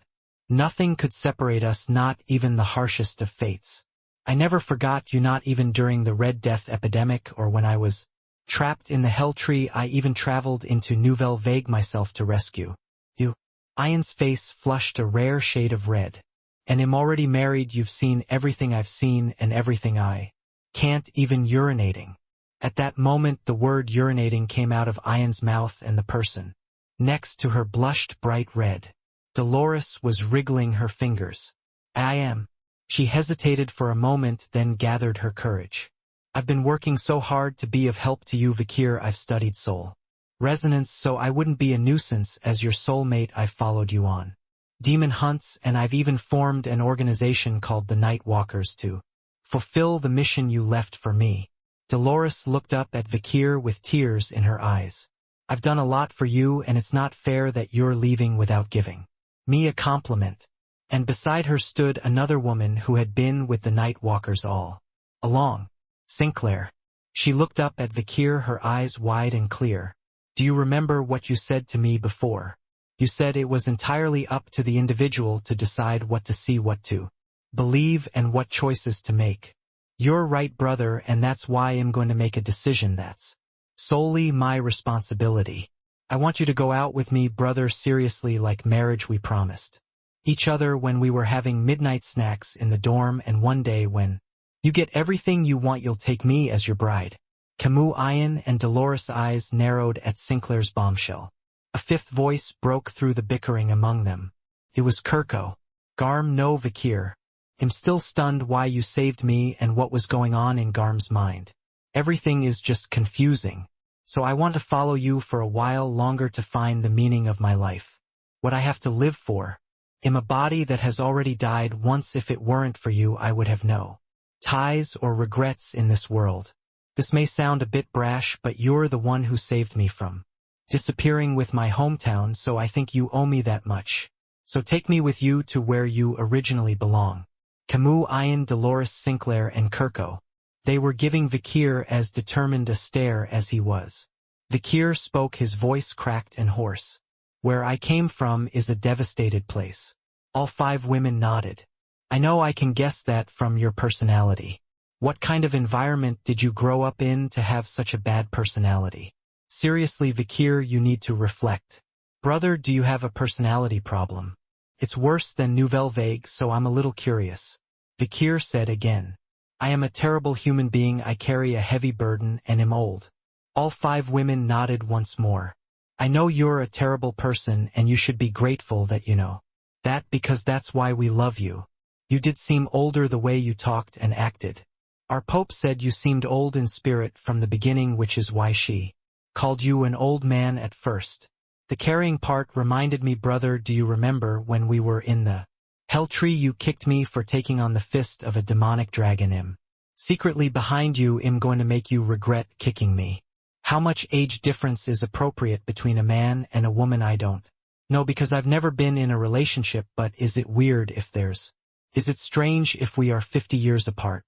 nothing could separate us, not even the harshest of fates. I never forgot you, not even during the Red Death epidemic or when I was trapped in the Hell Tree. I even traveled into Nouvelle Vague myself to rescue you. Ian's face flushed a rare shade of red. And I'm already married. You've seen everything I've seen and everything I can't, even urinating. At that moment the word urinating came out of Ian's mouth, and the person next to her blushed bright red. Dolores was wriggling her fingers. I am. She hesitated for a moment, then gathered her courage. I've been working so hard to be of help to you, Vikir. I've studied soul resonance so I wouldn't be a nuisance as your soulmate. I've followed you on demon hunts, and I've even formed an organization called the Night Walkers to fulfill the mission you left for me. Dolores looked up at Vikir with tears in her eyes. I've done a lot for you, and it's not fair that you're leaving without giving me a compliment. And beside her stood another woman who had been with the Night Walkers all along. Sinclair. She looked up at Vikir, her eyes wide and clear. Do you remember what you said to me before? You said it was entirely up to the individual to decide what to see, what to believe, and what choices to make. You're right, brother, and that's why I'm going to make a decision that's solely my responsibility. I want you to go out with me, brother, seriously, like marriage we promised each other when we were having midnight snacks in the dorm, and one day when you get everything you want, you'll take me as your bride. Camus' Ian and Dolores' eyes narrowed at Sinclair's bombshell. A fifth voice broke through the bickering among them. It was Kirko. Garm no Vakir. I'm still stunned why you saved me and what was going on in Garm's mind. Everything is just confusing. So I want to follow you for a while longer to find the meaning of my life. What I have to live for. I'm a body that has already died once. If it weren't for you, I would have no ties or regrets in this world. This may sound a bit brash, but you're the one who saved me from disappearing with my hometown, so I think you owe me that much. So take me with you to where you originally belong. Camus, Ian, Dolores, Sinclair, and Kirko. They were giving Vakir as determined a stare as he was. Vakir spoke, his voice cracked and hoarse. Where I came from is a devastated place. All 5 women nodded. I know, I can guess that from your personality. What kind of environment did you grow up in to have such a bad personality? Seriously, Vakir, you need to reflect. Brother, do you have a personality problem? It's worse than Nouvelle Vague, so I'm a little curious. Vakir said again. I am a terrible human being. I carry a heavy burden and am old. All 5 women nodded once more. I know you're a terrible person, and you should be grateful that you know that, because that's why we love you. You did seem older the way you talked and acted. Our Pope said you seemed old in spirit from the beginning, which is why she called you an old man at first. The carrying part reminded me, brother, do you remember when we were in the hell tree you kicked me for taking on the fist of a demonic dragon? Secretly behind you, I'm going to make you regret kicking me. How much age difference is appropriate between a man and a woman? I don't know, because I've never been in a relationship, but is it weird if there's? Is it strange if we are 50 years apart?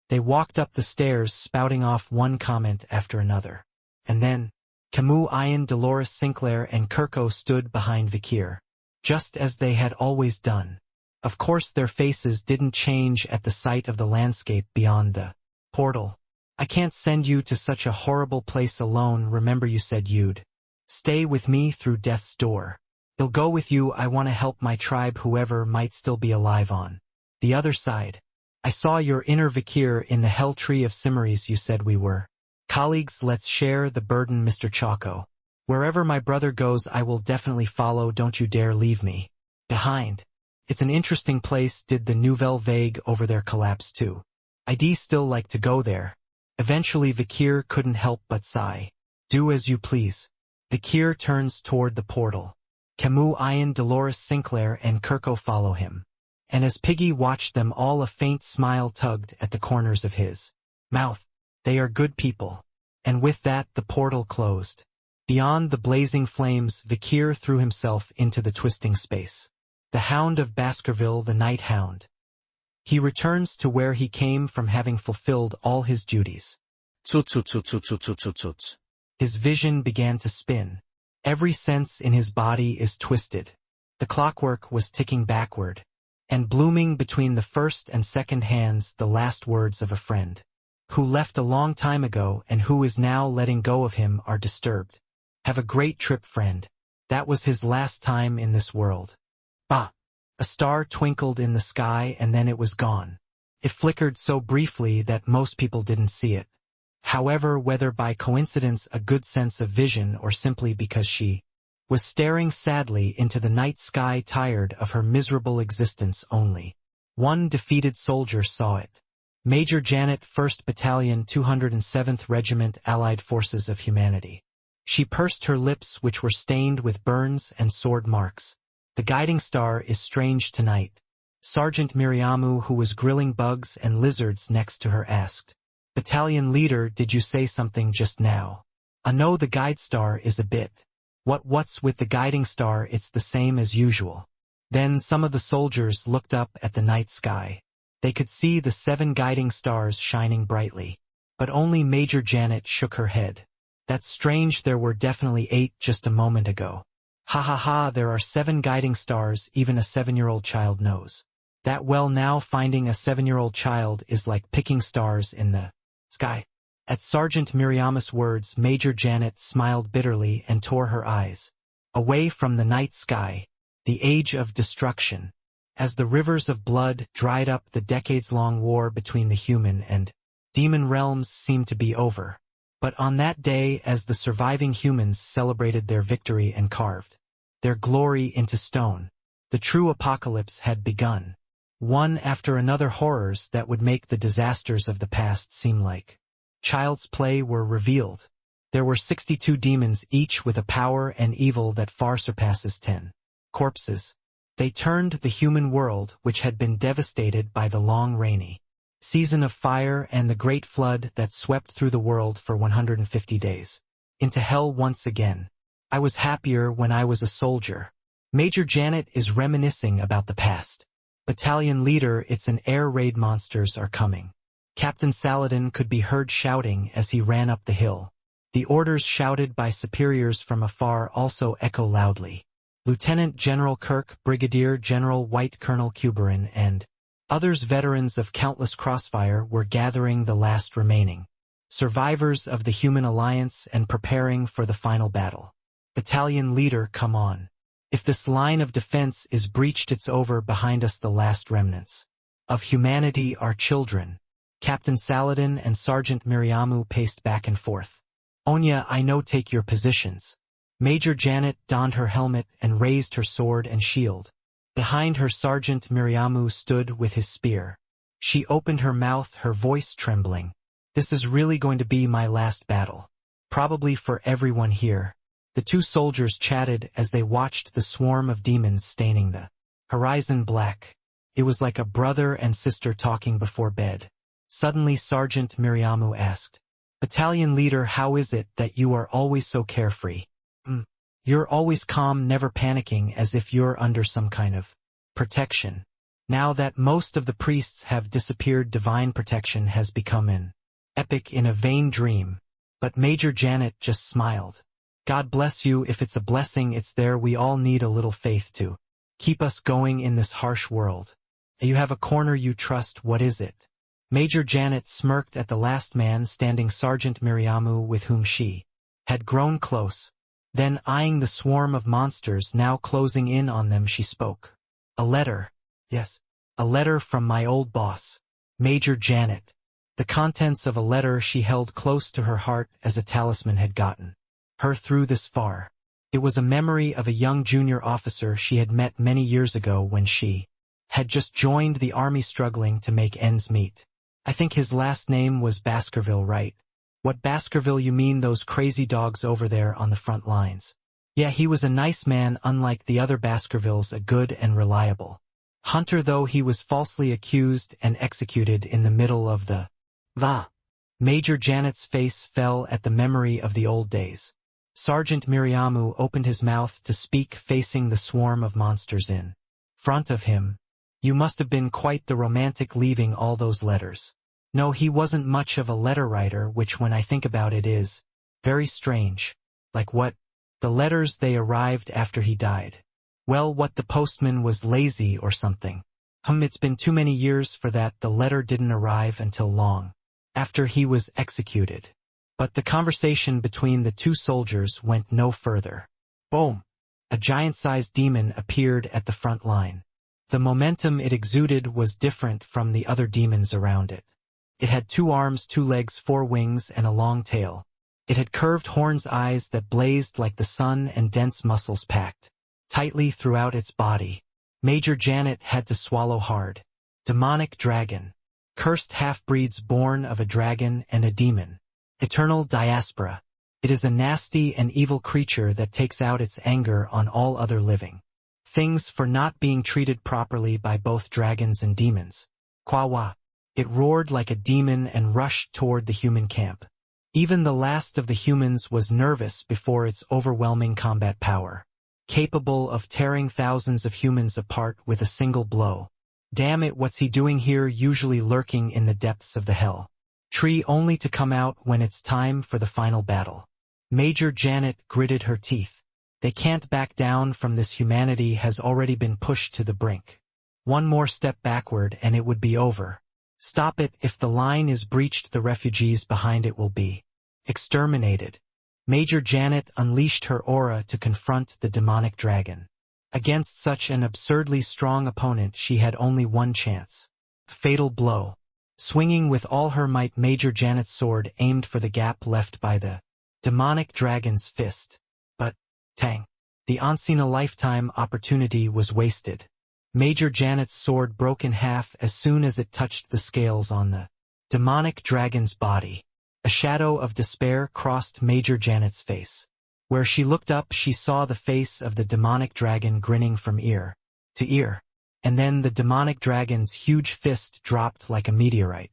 They walked up the stairs, spouting off one comment after another. And then, Camus, Ian, Dolores, Sinclair, and Kirko stood behind Vakir, just as they had always done. Of course their faces didn't change at the sight of the landscape beyond the portal. I can't send you to such a horrible place alone. Remember you said you'd stay with me through death's door. I'll go with you. I want to help my tribe, whoever might still be alive on the other side. I saw your inner Vakir in the hell tree of Cimmeri's. You said we were colleagues. Let's share the burden, Mr. Chaco. Wherever my brother goes, I will definitely follow. Don't you dare leave me behind. It's an interesting place. Did the Nouvelle Vague over there collapse too? I'd still like to go there. Eventually Vakir couldn't help but sigh. Do as you please. Vakir turns toward the portal. Camus, Ian, Dolores, Sinclair, and Kirko follow him. And as Piggy watched them all, a faint smile tugged at the corners of his mouth. They are good people. And with that the portal closed. Beyond the blazing flames, Vakir threw himself into the twisting space. The Hound of Baskerville, the Night Hound. He returns to where he came from, having fulfilled all his duties. His vision began to spin. Every sense in his body is twisted. The clockwork was ticking backward, and blooming between the first and second hands the last words of a friend who left a long time ago and who is now letting go of him are disturbed. Have a great trip, friend. That was his last time in this world. Bah! A star twinkled in the sky and then it was gone. It flickered so briefly that most people didn't see it. However, whether by coincidence, a good sense of vision, or simply because she was staring sadly into the night sky, tired of her miserable existence, only one defeated soldier saw it. Major Janet, 1st Battalion, 207th Regiment, Allied Forces of Humanity. She pursed her lips, which were stained with burns and sword marks. The guiding star is strange tonight. Sergeant Miriamu, who was grilling bugs and lizards next to her, asked. Battalion leader, did you say something just now? No, the guide star is a bit. What's with the guiding star? It's the same as usual. Then some of the soldiers looked up at the night sky. They could see the 7 guiding stars shining brightly. But only Major Janet shook her head. That's strange, there were definitely 8 just a moment ago. Ha ha ha, there are 7 guiding stars, even a 7-year-old child knows That well now finding a 7-year-old child is like picking stars in the sky. At Sergeant Miriam's words, Major Janet smiled bitterly and tore her eyes away from the night sky, the age of destruction. As the rivers of blood dried up, the decades-long war between the human and demon realms seemed to be over. But on that day, as the surviving humans celebrated their victory and carved their glory into stone, the true apocalypse had begun. One after another, horrors that would make the disasters of the past seem like child's play were revealed. There were 62 demons, each with a power and evil that far surpasses 10 corpses. They turned the human world, which had been devastated by the long rainy season of fire and the great flood that swept through the world for 150 days, into hell once again. I was happier when I was a soldier. Major Janet is reminiscing about the past. Battalion leader, it's an air raid, monsters are coming. Captain Saladin could be heard shouting as he ran up the hill. The orders shouted by superiors from afar also echo loudly. Lieutenant General Kirk, Brigadier General White, Colonel Kuberin, and others, veterans of countless crossfire, were gathering the last remaining survivors of the human alliance and preparing for the final battle. Battalion leader, come on. If this line of defense is breached, it's over. Behind us the last remnants of humanity are children. Captain Saladin and Sergeant Miriamu paced back and forth. Onya, I know, take your positions. Major Janet donned her helmet and raised her sword and shield. Behind her, Sergeant Miriamu stood with his spear. She opened her mouth, her voice trembling. This is really going to be my last battle. Probably for everyone here. The two soldiers chatted as they watched the swarm of demons staining the horizon black. It was like a brother and sister talking before bed. Suddenly Sergeant Miriamu asked, Battalion leader, how is it that you are always so carefree? You're always calm, never panicking, as if you're under some kind of protection. Now that most of the priests have disappeared, divine protection has become an epic in a vain dream. But Major Janet just smiled. God bless you. If it's a blessing, it's there. We all need a little faith to keep us going in this harsh world. You have a corner you trust. What is it? Major Janet smirked at the last man standing, Sergeant Miriamu, with whom she had grown close. Then, eyeing the swarm of monsters now closing in on them, she spoke. A letter. Yes, a letter from my old boss, Major Janet. The contents of a letter she held close to her heart as a talisman had gotten her through this far. It was a memory of a young junior officer she had met many years ago when she had just joined the army, struggling to make ends meet. I think his last name was Baskerville, right? What Baskerville? You mean those crazy dogs over there on the front lines? Yeah, he was a nice man, unlike the other Baskervilles, a good and reliable hunter, though he was falsely accused and executed in the middle of the Major Janet's face fell at the memory of the old days. Sergeant Miriamu opened his mouth to speak, facing the swarm of monsters in front of him. You must have been quite the romantic, leaving all those letters. No, he wasn't much of a letter writer, which when I think about it is very strange. Like what? The letters, they arrived after he died. Well, what, the postman was lazy or something? It's been too many years for that. The letter didn't arrive until long after he was executed. But the conversation between the two soldiers went no further. Boom! A giant-sized demon appeared at the front line. The momentum it exuded was different from the other demons around it. It had 2 arms, 2 legs, 4 wings, and a long tail. It had curved horns, eyes that blazed like the sun, and dense muscles packed tightly throughout its body. Major Janet had to swallow hard. Demonic dragon. Cursed half-breeds born of a dragon and a demon. Eternal diaspora. It is a nasty and evil creature that takes out its anger on all other living things for not being treated properly by both dragons and demons. Kwawa. It roared like a demon and rushed toward the human camp. Even the last of the humans was nervous before its overwhelming combat power, capable of tearing thousands of humans apart with a single blow. Damn it, what's he doing here, usually lurking in the depths of the hell tree, only to come out when it's time for the final battle? Major Janet gritted her teeth. They can't back down from this. Humanity has already been pushed to the brink. One more step backward and it would be over. Stop it. If the line is breached, the refugees behind it will be exterminated. Major Janet unleashed her aura to confront the demonic dragon. Against such an absurdly strong opponent, she had only one chance. Fatal blow. Swinging with all her might, Major Janet's sword aimed for the gap left by the demonic dragon's fist. But, tang. The once-in-a-lifetime opportunity was wasted. Major Janet's sword broke in half as soon as it touched the scales on the demonic dragon's body. A shadow of despair crossed Major Janet's face. Where she looked up, she saw the face of the demonic dragon grinning from ear to ear. And then the demonic dragon's huge fist dropped like a meteorite.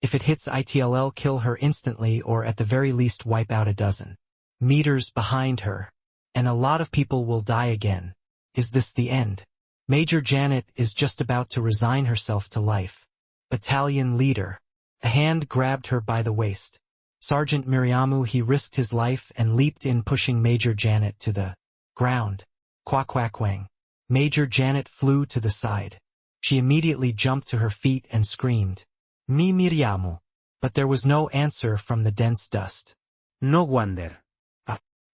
If it hits, it'll kill her instantly, or at the very least wipe out a dozen meters behind her. And a lot of people will die again. Is this the end? Major Janet is just about to resign herself to life. Battalion leader. A hand grabbed her by the waist. Sergeant Miriamu. He risked his life and leaped in, pushing Major Janet to the ground. Quack-quack-wang. Major Janet flew to the side. She immediately jumped to her feet and screamed, "Mi Miriamu!" But there was no answer from the dense dust. No wonder.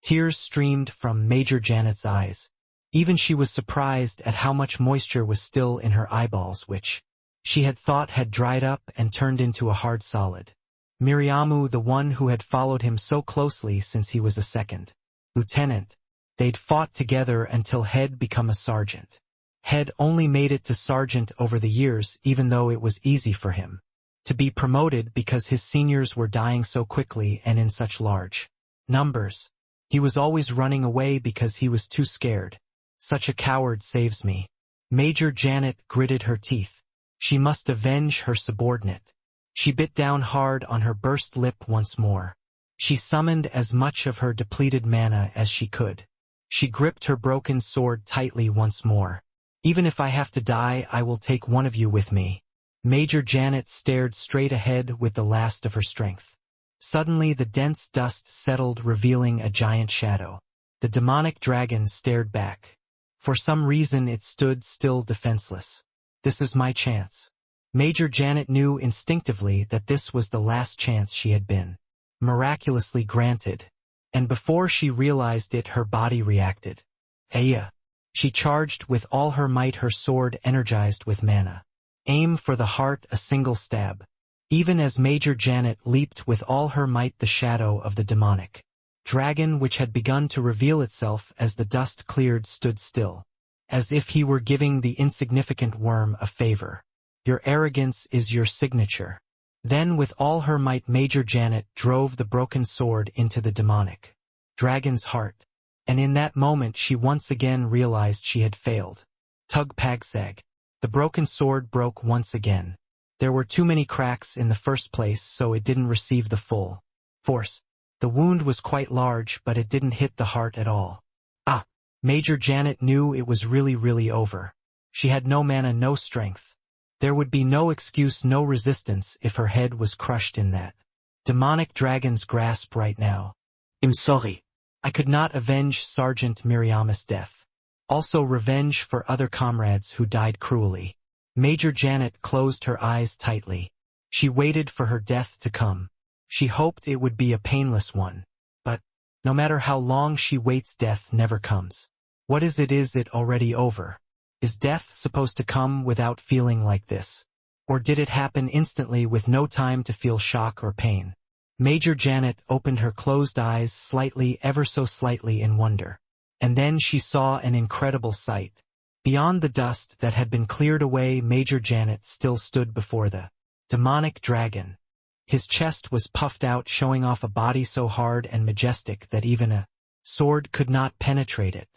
Tears streamed from Major Janet's eyes. Even she was surprised at how much moisture was still in her eyeballs, which she had thought had dried up and turned into a hard solid. Miriamu, the one who had followed him so closely since he was a second lieutenant. They'd fought together until Head become a sergeant. Head only made it to sergeant over the years, even though it was easy for him to be promoted because his seniors were dying so quickly and in such large numbers. He was always running away because he was too scared. Such a coward saves me. Major Janet gritted her teeth. She must avenge her subordinate. She bit down hard on her burst lip once more. She summoned as much of her depleted mana as she could. She gripped her broken sword tightly once more. Even if I have to die, I will take one of you with me. Major Janet stared straight ahead with the last of her strength. Suddenly the dense dust settled, revealing a giant shadow. The demonic dragon stared back. For some reason it stood still, defenseless. This is my chance. Major Janet knew instinctively that this was the last chance she had been miraculously granted. And before she realized it, her body reacted. Aya. She charged with all her might, her sword energized with mana. Aim for the heart, a single stab. Even as Major Janet leaped with all her might, the shadow of the demonic dragon, which had begun to reveal itself as the dust cleared, stood still, as if he were giving the insignificant worm a favor. Your arrogance is your signature. Then with all her might, Major Janet drove the broken sword into the demonic dragon's heart. And in that moment she once again realized she had failed. Tug pagsag. The broken sword broke once again. There were too many cracks in the first place, so it didn't receive the full force. The wound was quite large, but it didn't hit the heart at all. Major Janet knew it was really over. She had no mana, no strength. There would be no excuse, no resistance if her head was crushed in that demonic dragon's grasp right now. I'm sorry. I could not avenge Sergeant Miriam's death. Also revenge for other comrades who died cruelly. Major Janet closed her eyes tightly. She waited for her death to come. She hoped it would be a painless one. But, no matter how long she waits, death never comes. What is it already over? Is death supposed to come without feeling like this? Or did it happen instantly with no time to feel shock or pain? Major Janet opened her closed eyes slightly, ever so slightly, in wonder. And then she saw an incredible sight. Beyond the dust that had been cleared away, Major Janet still stood before the demonic dragon. His chest was puffed out, showing off a body so hard and majestic that even a sword could not penetrate it.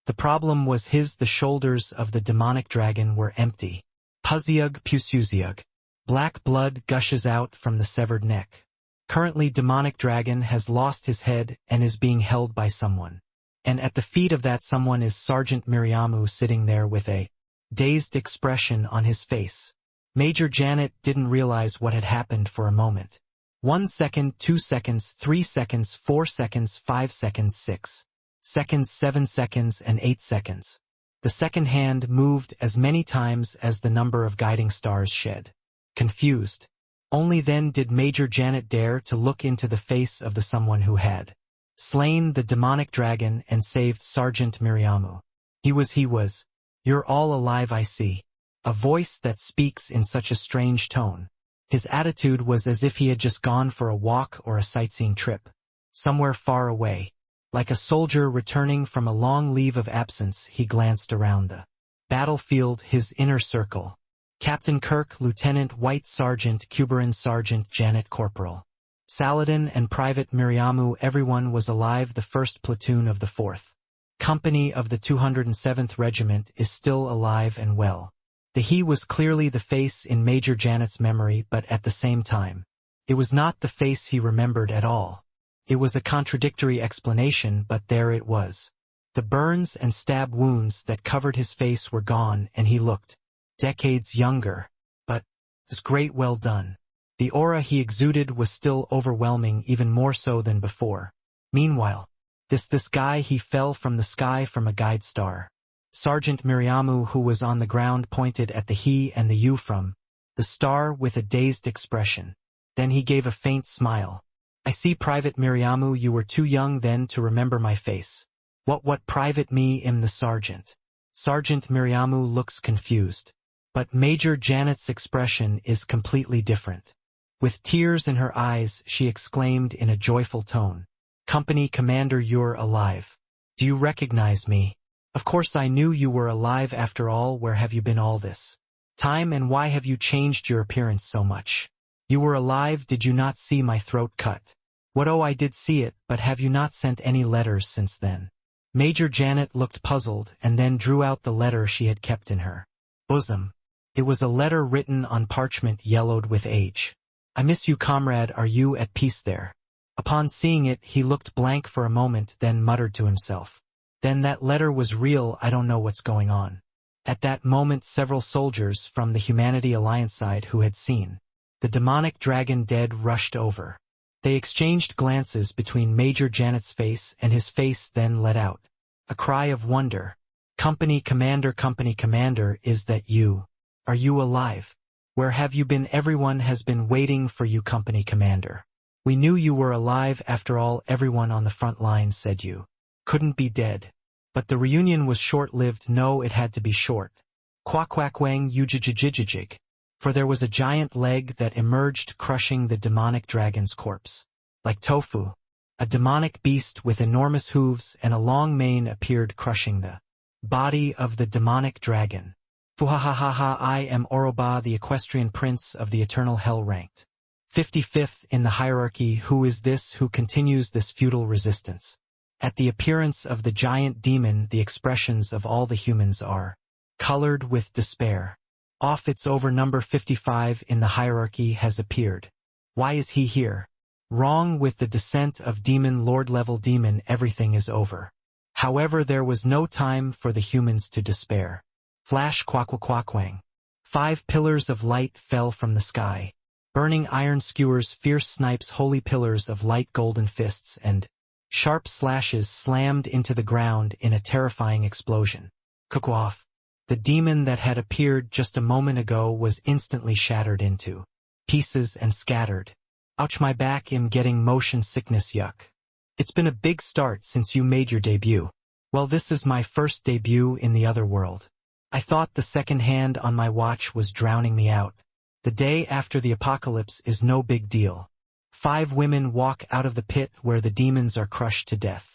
The problem was the shoulders of the demonic dragon were empty. Puzyug pusuzyug. Black blood gushes out from the severed neck. Currently, demonic dragon has lost his head and is being held by someone. And at the feet of that someone is Sergeant Miriamu, sitting there with a dazed expression on his face. Major Janet didn't realize what had happened for a moment. 1 second, 2 seconds, 3 seconds, 4 seconds, 5 seconds, 6 seconds, 7 seconds, and 8 seconds. The second hand moved as many times as the number of guiding stars shed. Confused. Only then did Major Janet dare to look into the face of the someone who had slain the demonic dragon and saved Sergeant Miriamu. He was. You're all alive, I see. A voice that speaks in such a strange tone. His attitude was as if he had just gone for a walk or a sightseeing trip. Somewhere far away. Like a soldier returning from a long leave of absence, he glanced around the battlefield, his inner circle. Captain Kirk, Lieutenant White, Sergeant Kuberin, Sergeant Janet, Corporal Saladin, and Private Miriamu. Everyone was alive. The 1st Platoon of the 4th Company of the 207th Regiment is still alive and well. The he was clearly the face in Major Janet's memory, but at the same time, it was not the face he remembered at all. It was a contradictory explanation, but there it was. The burns and stab wounds that covered his face were gone, and he looked decades younger. But it was great, well done. The aura he exuded was still overwhelming, even more so than before. Meanwhile, this guy, he fell from the sky from a guide star. Sergeant Miriamu, who was on the ground, pointed at the he and the you from the star with a dazed expression. Then he gave a faint smile. I see, Private Miriamu, you were too young then to remember my face. What Private me im the sergeant? Sergeant Miriamu looks confused. But Major Janet's expression is completely different. With tears in her eyes, she exclaimed in a joyful tone, Company Commander, you're alive. Do you recognize me? Of course I knew you were alive after all. Where have you been all this time, and why have you changed your appearance so much? You were alive, did you not see my throat cut? What? Oh, I did see it, but have you not sent any letters since then? Major Janet looked puzzled and then drew out the letter she had kept in her bosom. It was a letter written on parchment yellowed with age. I miss you, comrade, are you at peace there? Upon seeing it, he looked blank for a moment, then muttered to himself. Then that letter was real, I don't know what's going on. At that moment several soldiers from the Humanity Alliance side who had seen the demonic dragon dead rushed over. They exchanged glances between Major Janet's face and his face, then let out a cry of wonder. Company Commander, is that you? Are you alive? Where have you been? Everyone has been waiting for you, Company Commander. We knew you were alive after all. Everyone on the front lines said you couldn't be dead. But the reunion was short-lived. No, it had to be short. Quack-quack-wang, ujijijijijig. For there was a giant leg that emerged, crushing the demonic dragon's corpse. Like tofu, a demonic beast with enormous hooves and a long mane appeared, crushing the body of the demonic dragon. Fuhahahaha, I am Oroba, the equestrian prince of the eternal hell, ranked 55th in the hierarchy. Who is this who continues this futile resistance? At the appearance of the giant demon, the expressions of all the humans are colored with despair. Off, it's over. Number 55 in the hierarchy has appeared. Why is he here? Wrong with the descent of demon lord level demon, everything is over. However, there was no time for the humans to despair. Flash, quack-quack-quang. 5 pillars of light fell from the sky. Burning iron skewers, fierce snipes, holy pillars of light, golden fists, and sharp slashes slammed into the ground in a terrifying explosion. Cook-off. The demon that had appeared just a moment ago was instantly shattered into pieces and scattered. Ouch, my back, I'm getting motion sickness, yuck. It's been a big start since you made your debut. Well, this is my first debut in the other world. I thought the second hand on my watch was drowning me out. The day after the apocalypse is no big deal. 5 women walk out of the pit where the demons are crushed to death.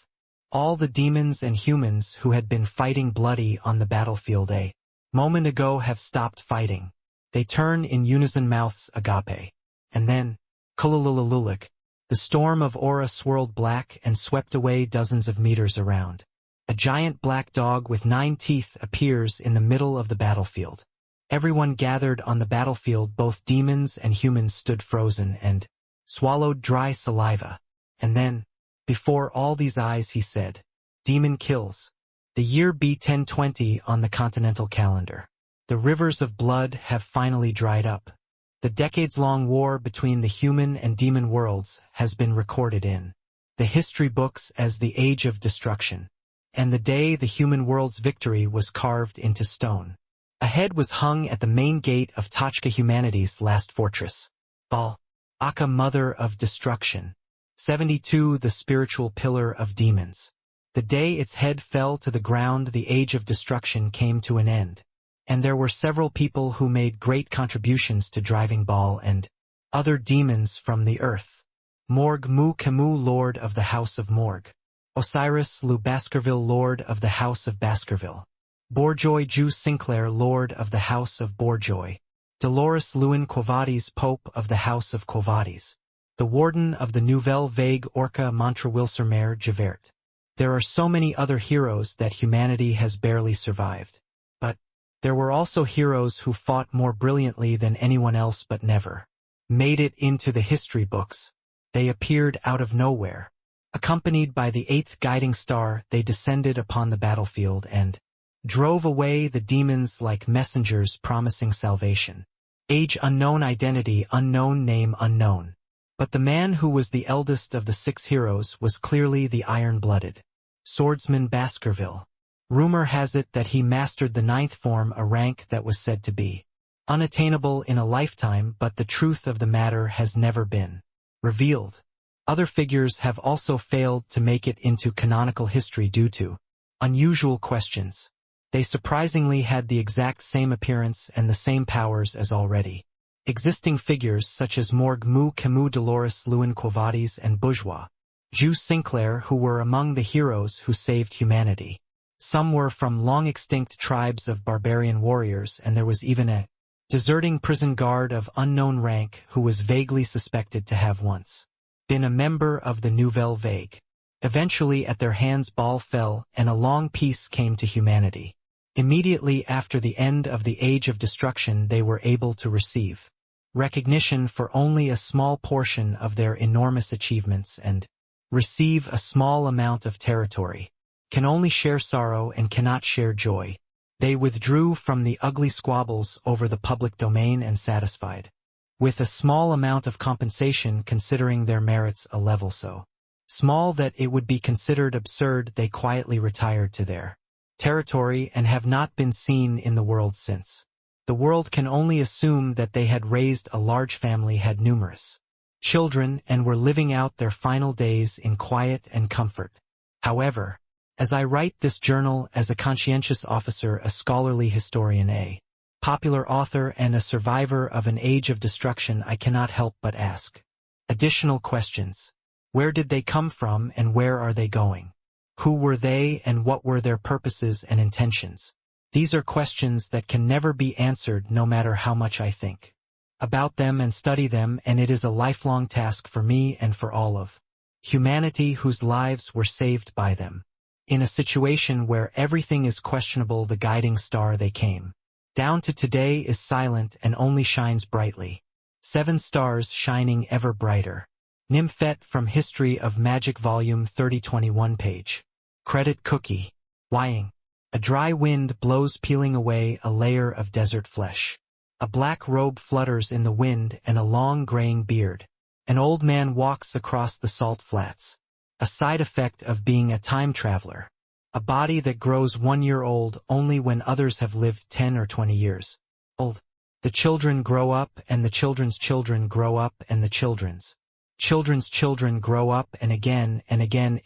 All the demons and humans who had been fighting bloody on the battlefield a moment ago have stopped fighting. They turn in unison, mouths agape. And then, kululululik, the storm of aura swirled black and swept away dozens of meters around. A giant black dog with 9 teeth appears in the middle of the battlefield. Everyone gathered on the battlefield, both demons and humans, stood frozen and swallowed dry saliva. And then, before all these eyes, he said, Demon kills. The year be 1020 on the continental calendar. The rivers of blood have finally dried up. The decades-long war between the human and demon worlds has been recorded in the history books as the Age of Destruction. and the day the human world's victory was carved into stone. A head was hung at the main gate of Tachka humanity's last fortress. Bal, Aka mother of destruction. 72 the spiritual pillar of demons. The day its head fell to the ground the age of destruction came to an end. And there were several people who made great contributions to driving Baal and other demons from the earth. Morg Mu Camus Lord of the House of Morg. Osiris Lu Baskerville Lord of the House of Baskerville. Borjoy Ju Sinclair Lord of the House of Borjoy. Dolores Lewin Quavades Pope of the House of Quavades. The Warden of the Nouvelle Vague Orca Montrewilsermare Javert. There are so many other heroes that humanity has barely survived. But there were also heroes who fought more brilliantly than anyone else but never made it into the history books. They appeared out of nowhere. Accompanied by the 8th guiding star, they descended upon the battlefield and drove away the demons like messengers promising salvation. Age unknown, identity unknown, name unknown. But the man who was the eldest of the 6 heroes was clearly the iron-blooded swordsman Baskerville. Rumor has it that he mastered the 9th form, a rank that was said to be unattainable in a lifetime, but the truth of the matter has never been revealed. Other figures have also failed to make it into canonical history due to unusual questions. They surprisingly had the exact same appearance and the same powers as already existing figures such as Morg Mu Camus, Dolores Lewin Quavades, and Bourgeois Ju Sinclair, who were among the heroes who saved humanity. Some were from long-extinct tribes of barbarian warriors, and there was even a deserting prison guard of unknown rank who was vaguely suspected to have once been a member of the Nouvelle Vague. Eventually at their hands Baal fell, and a long peace came to humanity. Immediately after the end of the Age of Destruction they were able to receive recognition for only a small portion of their enormous achievements and receive a small amount of territory. Can only share sorrow and cannot share joy. They withdrew from the ugly squabbles over the public domain and satisfied with a small amount of compensation, considering their merits a level so small that it would be considered absurd, they quietly retired to their territory and have not been seen in the world since. The world can only assume that they had raised a large family, had numerous children, and were living out their final days in quiet and comfort. However, as I write this journal as a conscientious officer, a scholarly historian, a popular author, and a survivor of an age of destruction, I cannot help but ask additional questions. Where did they come from and where are they going? Who were they and what were their purposes and intentions? These are questions that can never be answered no matter how much I think about them and study them, and it is a lifelong task for me and for all of humanity whose lives were saved by them. In a situation where everything is questionable, the guiding star they came down to today is silent and only shines brightly. 7 stars shining ever brighter. Nymphet from History of Magic Volume 3021 page. Credit Cookie. Wying. A dry wind blows, peeling away a layer of desert flesh. A black robe flutters in the wind and a long graying beard. An old man walks across the salt flats. A side effect of being a time traveler. A body that grows 1 year old only when others have lived 10 or 20 years old. The children grow up and the children's children grow up and the children's children grow up, and again,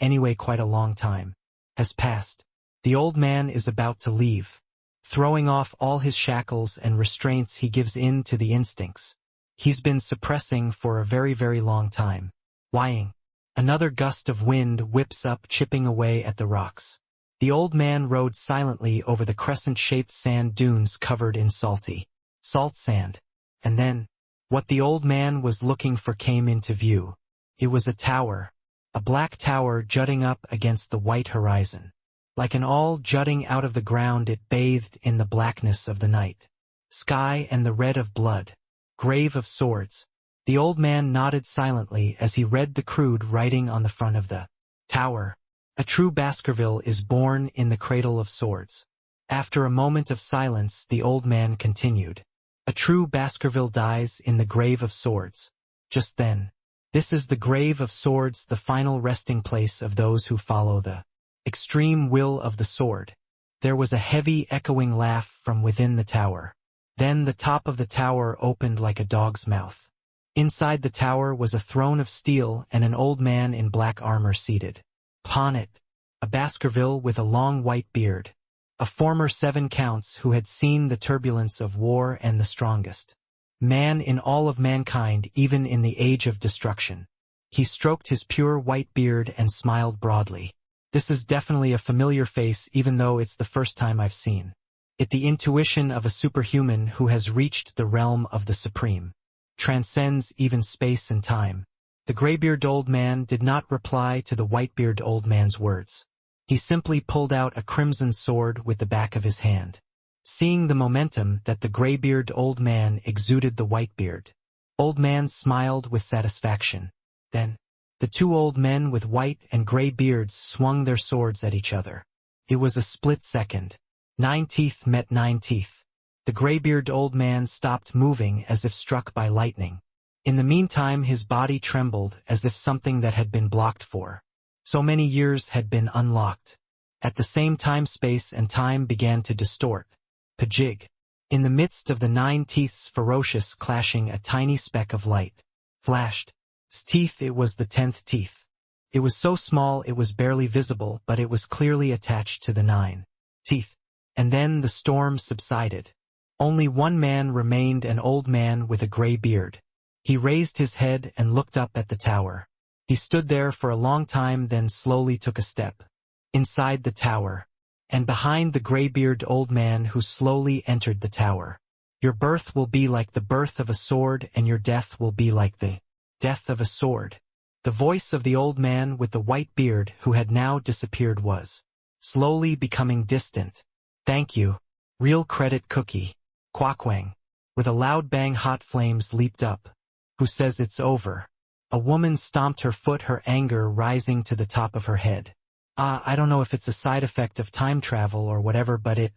anyway quite a long time has passed. The old man is about to leave. Throwing off all his shackles and restraints, he gives in to the instincts he's been suppressing for a very, very long time. Wying. Another gust of wind whips up, chipping away at the rocks. The old man rode silently over the crescent-shaped sand dunes covered in salty salt sand. And then, what the old man was looking for came into view. It was a tower. A black tower jutting up against the white horizon. Like an awl jutting out of the ground, it bathed in the blackness of the night sky and the red of blood. Grave of swords. The old man nodded silently as he read the crude writing on the front of the tower. A true Baskerville is born in the cradle of swords. After a moment of silence, the old man continued. A true Baskerville dies in the grave of swords. Just then. This is the grave of swords, the final resting place of those who follow the Extreme will of the sword. There was a heavy echoing laugh from within the tower. Then the top of the tower opened like a dog's mouth. Inside the tower was a throne of steel and an old man in black armor seated. Upon it, a Baskerville with a long white beard. A former 7 counts who had seen the turbulence of war and the strongest man in all of mankind, even in the age of destruction. He stroked his pure white beard and smiled broadly. This is definitely a familiar face, even though it's the first time I've seen it. The intuition of a superhuman who has reached the realm of the supreme. Transcends even space and time. The graybeard old man did not reply to the whitebeard old man's words. He simply pulled out a crimson sword with the back of his hand. Seeing the momentum that the graybeard old man exuded, the whitebeard old man smiled with satisfaction. Then, the 2 old men with white and gray beards swung their swords at each other. It was a split second. 9 teeth met 9 teeth. The graybeard old man stopped moving as if struck by lightning. In the meantime his body trembled as if something that had been blocked for so many years had been unlocked. At the same time space and time began to distort. Pajig. In the midst of the 9 teeth's ferocious clashing, a tiny speck of light flashed. Teeth. It was the 10th teeth. It was so small it was barely visible, but it was clearly attached to the 9 teeth. And then the storm subsided. Only one man remained, an old man with a gray beard. He raised his head and looked up at the tower. He stood there for a long time, then slowly took a step inside the tower, and behind the graybeard old man, who slowly entered the tower. Your birth will be like the birth of a sword, and your death will be like the death of a sword. The voice of the old man with the white beard, who had now disappeared, was slowly becoming distant. Thank you. Real credit cookie. Quackwang. With a loud bang, hot flames leaped up. Who says it's over? A woman stomped her foot, her anger rising to the top of her head. I don't know if it's a side effect of time travel or whatever, but it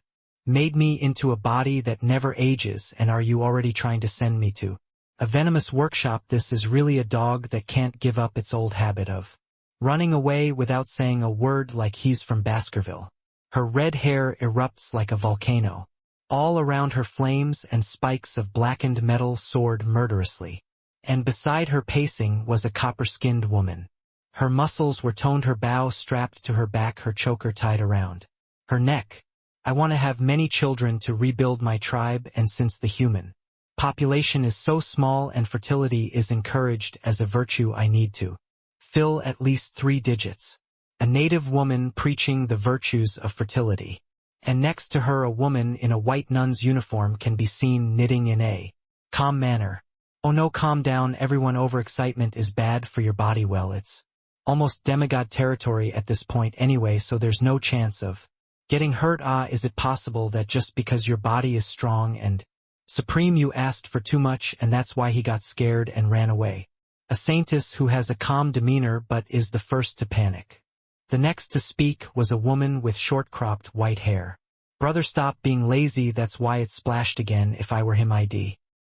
made me into a body that never ages. And are you already trying to send me to a venomous workshop? This is really a dog that can't give up its old habit of running away without saying a word, like he's from Baskerville. Her red hair erupts like a volcano. All around her flames and spikes of blackened metal soared murderously. And beside her pacing was a copper-skinned woman. Her muscles were toned, her bow strapped to her back, her choker tied around her neck. I want to have many children to rebuild my tribe, and since the human population is so small and fertility is encouraged as a virtue, I need to fill at least 3 digits. A native woman preaching the virtues of fertility. And next to her a woman in a white nun's uniform can be seen knitting in a calm manner. Oh no, calm down everyone, overexcitement is bad for your body. Well, it's almost demigod territory at this point anyway, so there's no chance of getting hurt. Is it possible that just because your body is strong and supreme you asked for too much, and that's why he got scared and ran away? A saintess who has a calm demeanor but is the first to panic. The next to speak was a woman with short-cropped white hair. Brother, stop being lazy, that's why it splashed again. If I were him I'd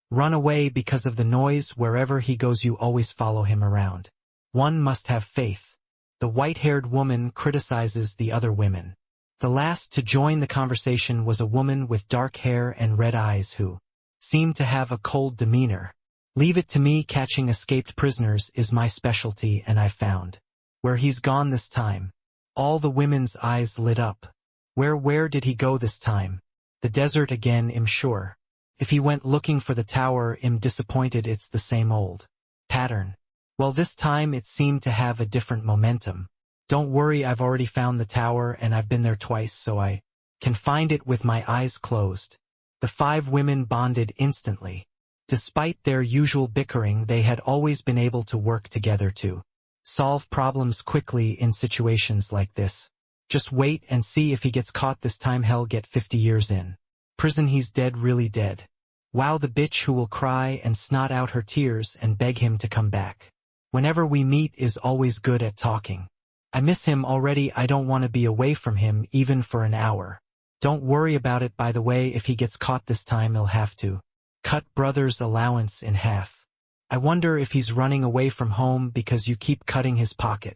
run away because of the noise. Wherever he goes you always follow him around. One must have faith. The white-haired woman criticizes the other women. The last to join the conversation was a woman with dark hair and red eyes who seemed to have a cold demeanor. Leave it to me, catching escaped prisoners is my specialty, and I've found where he's gone this time. All the women's eyes lit up. Where did he go this time? The desert again, I'm sure. If he went looking for the tower, I'm disappointed, it's the same old pattern. Well, this time it seemed to have a different momentum. Don't worry, I've already found the tower and I've been there twice, so I can find it with my eyes closed. The 5 women bonded instantly. Despite their usual bickering, they had always been able to work together to solve problems quickly in situations like this. Just wait and see if he gets caught this time. Hell, get 50 years in prison, he's dead, really dead. Wow, the bitch who will cry and snot out her tears and beg him to come back whenever we meet is always good at talking. I miss him already, I don't want to be away from him even for an hour. Don't worry about it, by the way, if he gets caught this time he'll have to cut brother's allowance in half. I wonder if he's running away from home because you keep cutting his pocket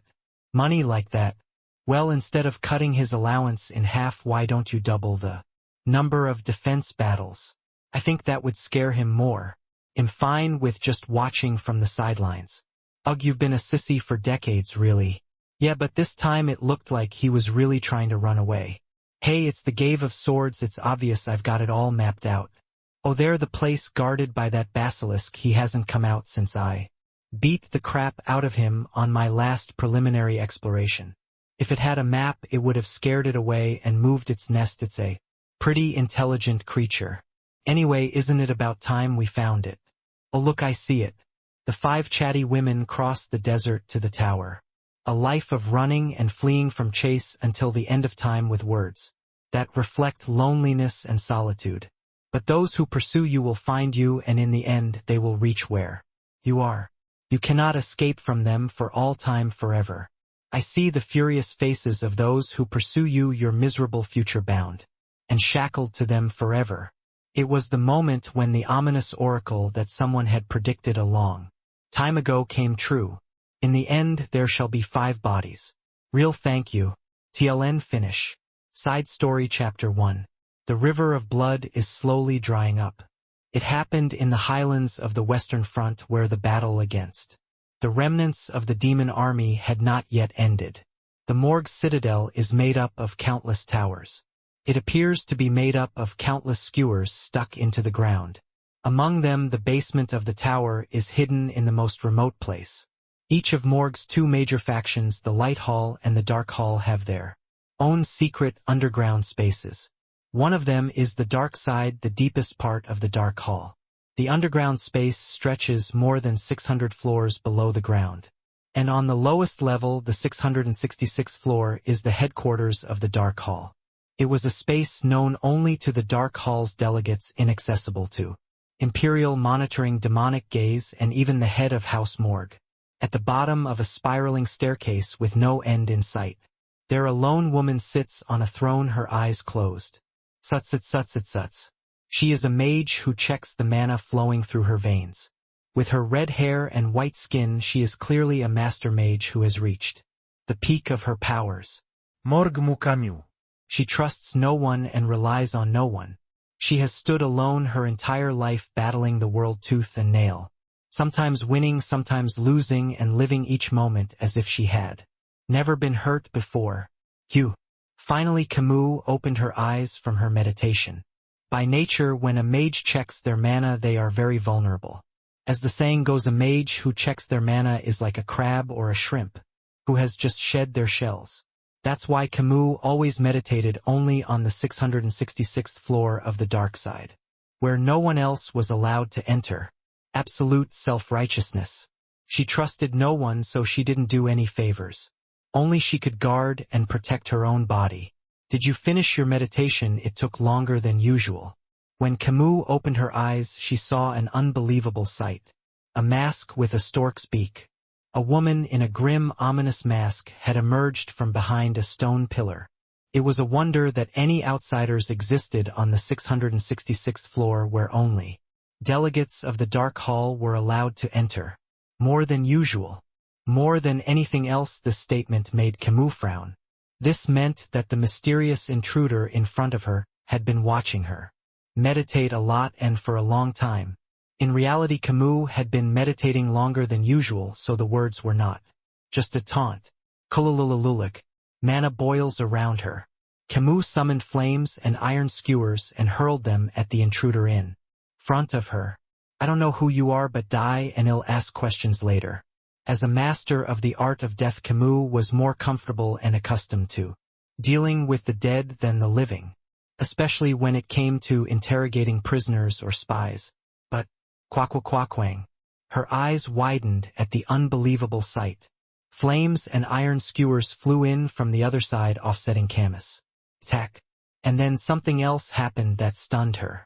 money like that. Well, instead of cutting his allowance in half, why don't you double the number of defense battles? I think that would scare him more. I'm fine with just watching from the sidelines. Ugh, you've been a sissy for decades, really. Yeah, but this time it looked like he was really trying to run away. Hey, it's the Cave of Swords, it's obvious I've got it all mapped out. Oh, there, the place guarded by that basilisk. He hasn't come out since I beat the crap out of him on my last preliminary exploration. If it had a map, it would have scared it away and moved its nest. It's a pretty intelligent creature. Anyway, isn't it about time we found it? Oh, look, I see it. The 5 chatty women cross the desert to the tower. A life of running and fleeing from chase until the end of time with words that reflect loneliness and solitude. But those who pursue you will find you, and in the end they will reach where you are. You cannot escape from them for all time forever. I see the furious faces of those who pursue you, your miserable future bound and shackled to them forever. It was the moment when the ominous oracle that someone had predicted a long time ago came true. In the end there shall be 5 bodies. Real thank you. TLN finish. Side story chapter 1. The river of blood is slowly drying up. It happened in the highlands of the Western Front, where the battle against the remnants of the demon army had not yet ended. The Morgue citadel is made up of countless towers. It appears to be made up of countless skewers stuck into the ground. Among them, the basement of the tower is hidden in the most remote place. Each of Morgue's 2 major factions, the Light Hall and the Dark Hall, have their own secret underground spaces. One of them is the dark side, the deepest part of the Dark Hall. The underground space stretches more than 600 floors below the ground. And on the lowest level, the 666th floor, is the headquarters of the Dark Hall. It was a space known only to the Dark Hall's delegates, inaccessible to Imperial monitoring, demonic gaze, and even the head of House Morgue. At the bottom of a spiraling staircase with no end in sight, there a lone woman sits on a throne, her eyes closed. Suts. She is a mage who checks the mana flowing through her veins. With her red hair and white skin, she is clearly a master mage who has reached the peak of her powers. Morgue Mukamu. She trusts no one and relies on no one. She has stood alone her entire life, battling the world tooth and nail, sometimes winning, sometimes losing, and living each moment as if she had never been hurt before. Finally, Camus opened her eyes from her meditation. By nature, when a mage checks their mana, they are very vulnerable. As the saying goes, a mage who checks their mana is like a crab or a shrimp who has just shed their shells. That's why Camus always meditated only on the 666th floor of the dark side, where no one else was allowed to enter. Absolute self-righteousness. She trusted no one, so she didn't do any favors. Only she could guard and protect her own body. Did you finish your meditation? It took longer than usual. When Camus opened her eyes, she saw an unbelievable sight. A mask with a stork's beak. A woman in a grim, ominous mask had emerged from behind a stone pillar. It was a wonder that any outsiders existed on the 666th floor, where only delegates of the Dark Hall were allowed to enter. More than usual. More than anything else, this statement made Camus frown. This meant that the mysterious intruder in front of her had been watching her meditate a lot and for a long time. In reality, Camus had been meditating longer than usual, so the words were not just a taunt. Kulululululik. Mana boils around her. Camus summoned flames and iron skewers and hurled them at the intruder in front of her. I don't know who you are, but die and I'll ask questions later. As a master of the art of death, Camus was more comfortable and accustomed to dealing with the dead than the living, especially when it came to interrogating prisoners or spies. But, quack-quack-quang. Her eyes widened at the unbelievable sight. Flames and iron skewers flew in from the other side, offsetting Camus' attack. And then something else happened that stunned her.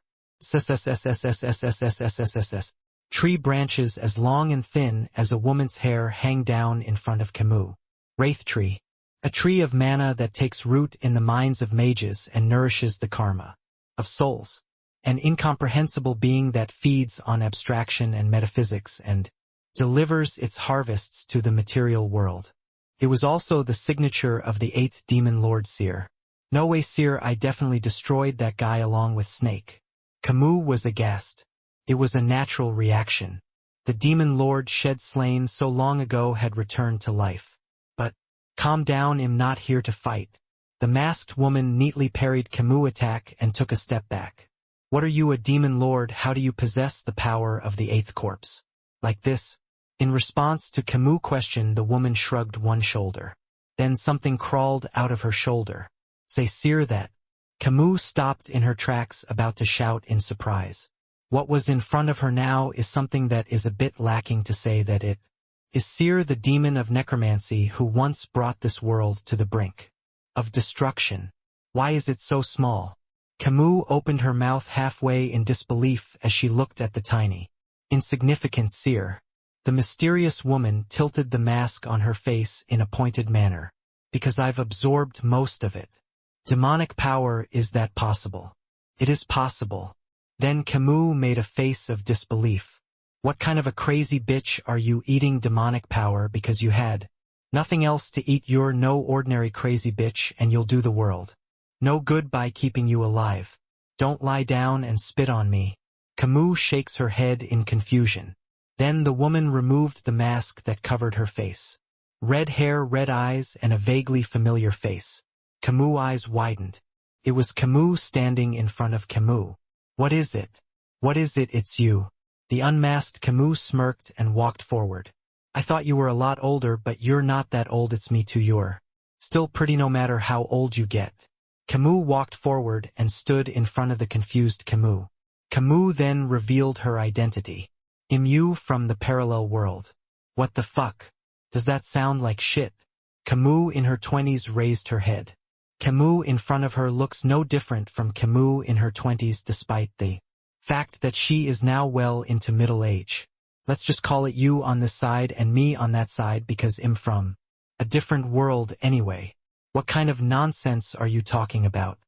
Tree branches as long and thin as a woman's hair hang down in front of Camus. Wraith tree. A tree of mana that takes root in the minds of mages and nourishes the karma of souls. An incomprehensible being that feeds on abstraction and metaphysics and delivers its harvests to the material world. It was also the signature of the 8th Demon Lord Seer. No way, Seer, I definitely destroyed that guy along with Snake. Camus was aghast. It was a natural reaction. The Demon Lord shed slain so long ago had returned to life. But, calm down, I'm not here to fight. The masked woman neatly parried Camus' attack and took a step back. What are you, a Demon Lord? How do you possess the power of the 8th corpse? Like this? In response to Camus' question, the woman shrugged one shoulder. Then something crawled out of her shoulder. Say, Seer, that. Camus stopped in her tracks, about to shout in surprise. What was in front of her now is something that is a bit lacking to say that it is Seer, the demon of necromancy who once brought this world to the brink of destruction. Why is it so small? Camus opened her mouth halfway in disbelief as she looked at the tiny, insignificant Seer. The mysterious woman tilted the mask on her face in a pointed manner. Because I've absorbed most of it. Demonic power, is that possible? It is possible. Then Camus made a face of disbelief. What kind of a crazy bitch are you, eating demonic power because you had nothing else to eat? You're no ordinary crazy bitch, and you'll do the world no good by keeping you alive. Don't lie down and spit on me. Camus shakes her head in confusion. Then the woman removed the mask that covered her face. Red hair, red eyes, and a vaguely familiar face. Camus' eyes widened. It was Camus standing in front of Camus. What is it? What is it? It's you. The unmasked Camus smirked and walked forward. I thought you were a lot older, but you're not that old. It's me too. You're still pretty no matter how old you get. Camus walked forward and stood in front of the confused Camus. Camus then revealed her identity. You from the parallel world. What the fuck? Does that sound like shit? Camus in her 20s raised her head. Camus in front of her looks no different from Camus in her 20s, despite the fact that she is now well into middle age. Let's just call it you on this side and me on that side, because I'm from a different world anyway. What kind of nonsense are you talking about?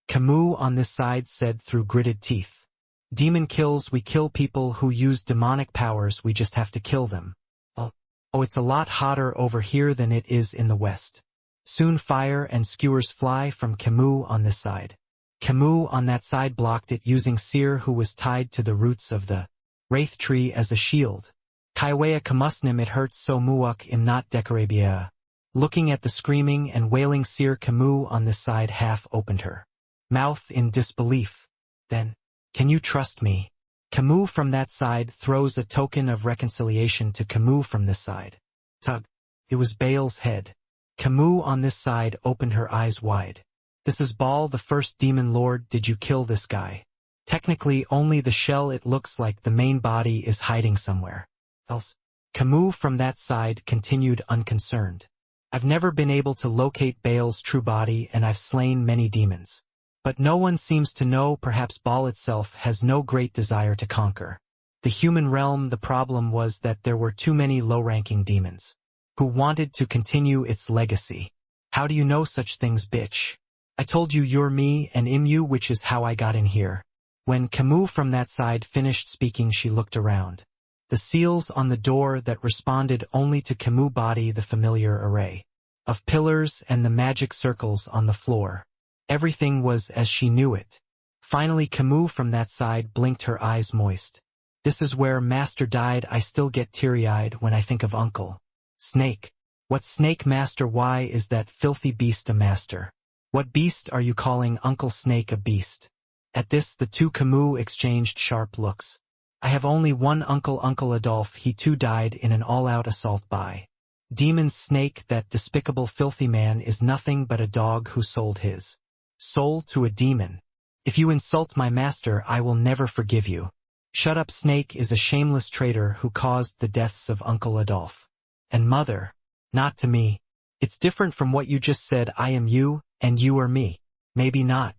Camus on this side said through gritted teeth. Demon kills, we kill people who use demonic powers, we just have to kill them. Oh, it's a lot hotter over here than it is in the West. Soon fire and skewers fly from Camus on this side. Camus on that side blocked it, using Seer, who was tied to the roots of the wraith tree, as a shield. Kaiwea kamusnim, it hurts so muak im not decorabia. Looking at the screaming and wailing Seer, Camus on this side half opened her mouth in disbelief. Then, can you trust me? Camus from that side throws a token of reconciliation to Camus from this side. Tug. It was Baal's head. Camus on this side opened her eyes wide. This is Baal, the first demon lord. Did you kill this guy? Technically only the shell. It looks like the main body is hiding somewhere else. Camus from that side continued unconcerned. I've never been able to locate Baal's true body, and I've slain many demons. But no one seems to know. Perhaps Baal itself has no great desire to conquer the human realm. The problem was that there were too many low-ranking demons who wanted to continue its legacy. How do you know such things, bitch? I told you you're me and I'm you, which is how I got in here. When Camus from that side finished speaking, she looked around. The seals on the door that responded only to Camus' body, the familiar array of pillars, and the magic circles on the floor. Everything was as she knew it. Finally Camus from that side blinked, her eyes moist. This is where Master died. I still get teary-eyed when I think of Uncle Snake. What Snake, Master? Why is that filthy beast a master? What beast are you calling Uncle Snake a beast? At this the two Camus exchanged sharp looks. I have only one uncle, Uncle Adolphe. He too died in an all-out assault by demons. Snake, that despicable filthy man, is nothing but a dog who sold his soul to a demon. If you insult my master, I will never forgive you. Shut up. Snake is a shameless traitor who caused the deaths of Uncle Adolphe and Mother. Not to me. It's different from what you just said. I am you, and you are me. Maybe not.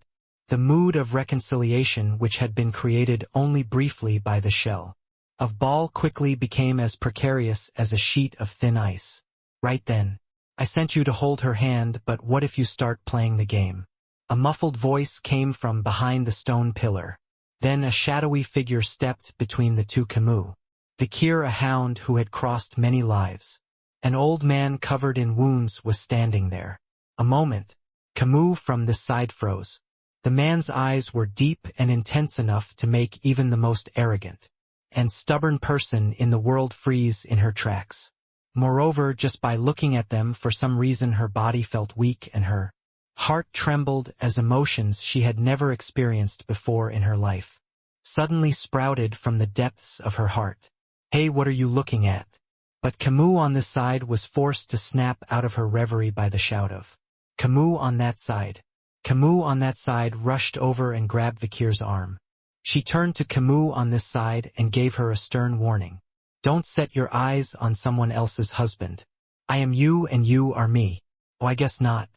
The mood of reconciliation, which had been created only briefly by the shell of Baal, quickly became as precarious as a sheet of thin ice. Right then, I sent you to hold her hand, but what if you start playing the game? A muffled voice came from behind the stone pillar. Then a shadowy figure stepped between the two Camus. Vikir, a hound who had crossed many lives An old man covered in wounds was standing there. A moment, Camus from this side froze. The man's eyes were deep and intense enough to make even the most arrogant and stubborn person in the world freeze in her tracks. Moreover, just by looking at them, for some reason her body felt weak and her heart trembled as emotions she had never experienced before in her life suddenly sprouted from the depths of her heart. "Hey, what are you looking at?" But Camus on this side was forced to snap out of her reverie by the shout of "Camus on that side." Camus on that side rushed over and grabbed Vikir's arm. She turned to Camus on this side and gave her a stern warning. "Don't set your eyes on someone else's husband. I am you and you are me." "Oh, I guess not."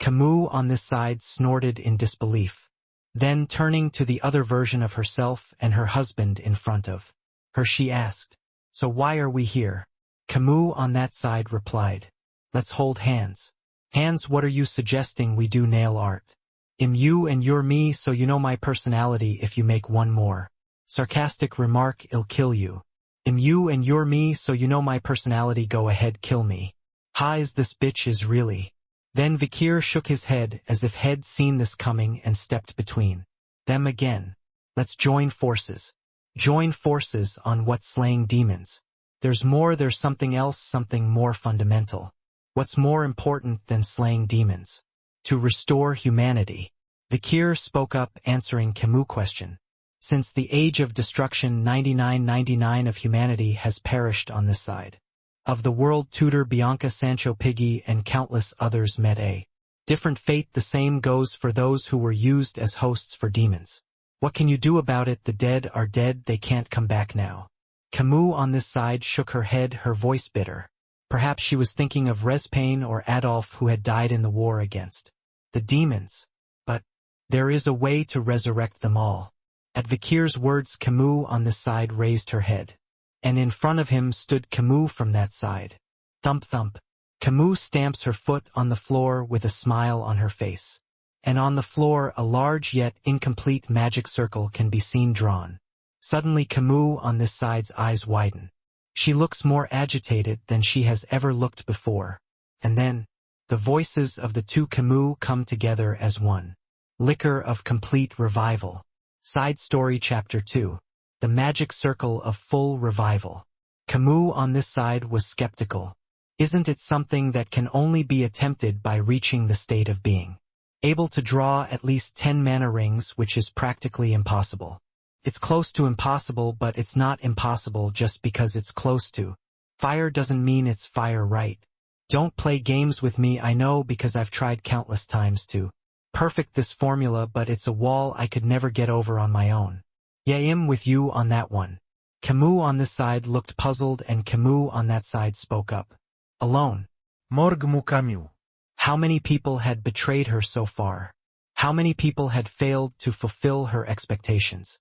Camus on this side snorted in disbelief. Then turning to the other version of herself and her husband in front of her, she asked, "So why are we here?" Camus on that side replied, "Let's hold hands." "Hands? What are you suggesting we do? Nail art? I'm you and you're me, so you know my personality. If you make one more sarcastic remark, I'll kill you." "I'm you and you're me, so you know my personality. Go ahead, kill me." "Ha, is this bitch is really?" Then Vikir shook his head as if he'd seen this coming and stepped between them again. "Let's join forces." "Join forces on what? Slaying demons?" "There's more, there's something else, something more fundamental." "What's more important than slaying demons?" "To restore humanity." Vikir spoke up, answering Camus' question. "Since the age of destruction, 99.99 of humanity has perished on this side of the world. Tudor, Bianca, Sancho, Piggy, and countless others met a different fate. The same goes for those who were used as hosts for demons. What can you do about it? The dead are dead, they can't come back now." Camus on this side shook her head, her voice bitter. Perhaps she was thinking of Respain or Adolf, who had died in the war against the demons. "But there is a way to resurrect them all." At Vikir's words, Camus on this side raised her head. And in front of him stood Camus from that side. Thump thump. Camus stamps her foot on the floor with a smile on her face. And on the floor a large yet incomplete magic circle can be seen drawn. Suddenly Camus on this side's eyes widen. She looks more agitated than she has ever looked before. And then, the voices of the two Camus come together as one. Liquor of complete revival. Side story chapter 2. The magic circle of full revival. Camus on this side was skeptical. Isn't it something that can only be attempted by reaching the state of being able to draw at least 10 mana rings, which is practically impossible? It's close to impossible, but it's not impossible just because it's close to. Fire doesn't mean it's fire, right? Don't play games with me, I know, because I've tried countless times to perfect this formula, but it's a wall I could never get over on my own. Yeah, I'm with you on that one. Camus on this side looked puzzled, and Camus on that side spoke up. Alone. Morgue Camus. How many people had betrayed her so far? How many people had failed to fulfill her expectations?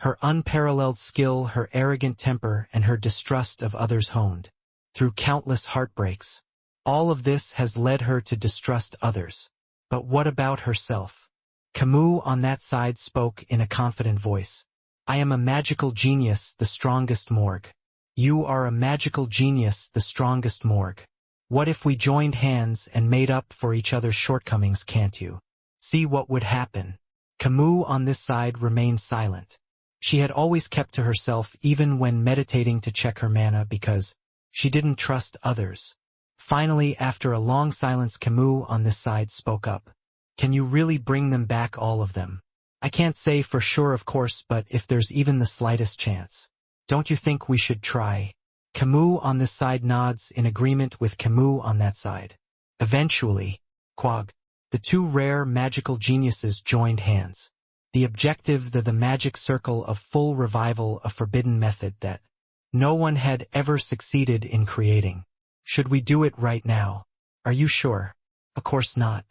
Her unparalleled skill, her arrogant temper, and her distrust of others honed through countless heartbreaks. All of this has led her to distrust others. But what about herself? Camus on that side spoke in a confident voice. I am a magical genius, the strongest morgue. You are a magical genius, the strongest morgue. What if we joined hands and made up for each other's shortcomings? Can't you see what would happen? Camus on this side remained silent. She had always kept to herself, even when meditating to check her mana, because she didn't trust others. Finally, after a long silence, Camus on this side spoke up. Can you really bring them back, all of them? I can't say for sure, of course, but if there's even the slightest chance, don't you think we should try? Camus on this side nods in agreement with Camus on that side. Eventually, Quag, the two rare magical geniuses joined hands. The objective, the magic circle of full revival, a forbidden method that no one had ever succeeded in creating. Should we do it right now? Are you sure? Of course not.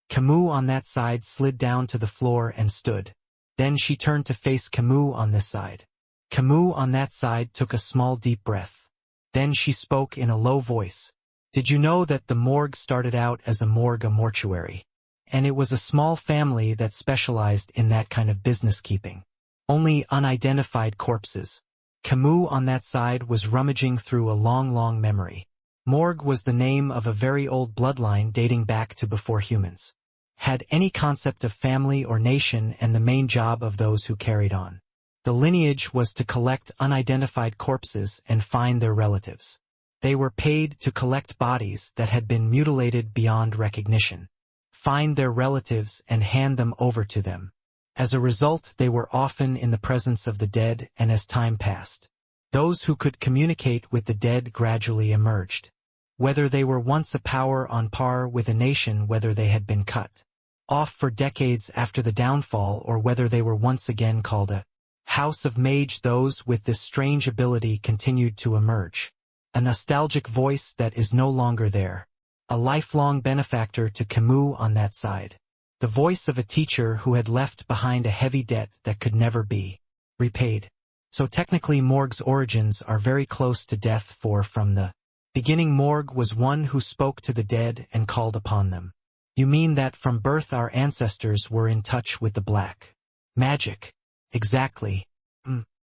Camus on that side slid down to the floor and stood. Then she turned to face Camus on this side. Camus on that side took a small deep breath. Then she spoke in a low voice. Did you know that the morgue started out as a morgue, a mortuary? And it was a small family that specialized in that kind of business, keeping only unidentified corpses. Camus on that side was rummaging through a long memory. Morg was the name of a very old bloodline dating back to before humans. Had any concept of family or nation and the main job of those who carried on. The lineage was to collect unidentified corpses and find their relatives. They were paid to collect bodies that had been mutilated beyond recognition, find their relatives and hand them over to them. As a result, they were often in the presence of the dead, and as time passed, those who could communicate with the dead gradually emerged. Whether they were once a power on par with a nation, whether they had been cut off for decades after the downfall, or whether they were once again called a house of mage, those with this strange ability continued to emerge. A nostalgic voice that is no longer there. A lifelong benefactor to Camus on that side. The voice of a teacher who had left behind a heavy debt that could never be repaid. So technically Morg's origins are very close to death, for from the beginning Morg was one who spoke to the dead and called upon them. You mean that from birth our ancestors were in touch with the black magic? Exactly.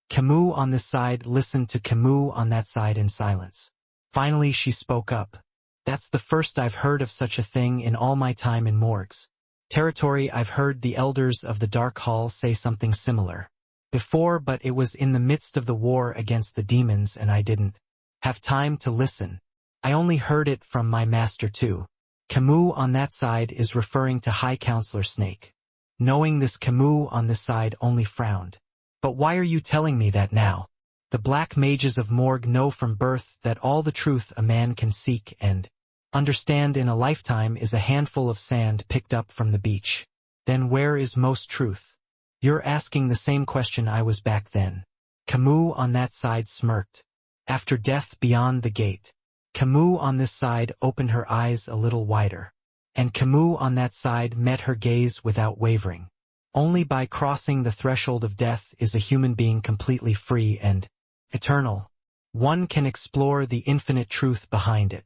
Camus on this side listened to Camus on that side in silence. Finally she spoke up. That's the first I've heard of such a thing in all my time in Morg's territory. I've heard the elders of the Dark Hall say something similar before, but it was in the midst of the war against the demons and I didn't have time to listen. I only heard it from my master too. Camus on that side is referring to High Counselor Snake. Knowing this, Camus on this side only frowned. But why are you telling me that now? The black mages of Morg know from birth that all the truth a man can seek and understand in a lifetime is a handful of sand picked up from the beach. Then where is most truth? You're asking the same question I was back then. Camus on that side smirked. After death beyond the gate. Camus on this side opened her eyes a little wider. And Camus on that side met her gaze without wavering. Only by crossing the threshold of death is a human being completely free and eternal. One can explore the infinite truth behind it.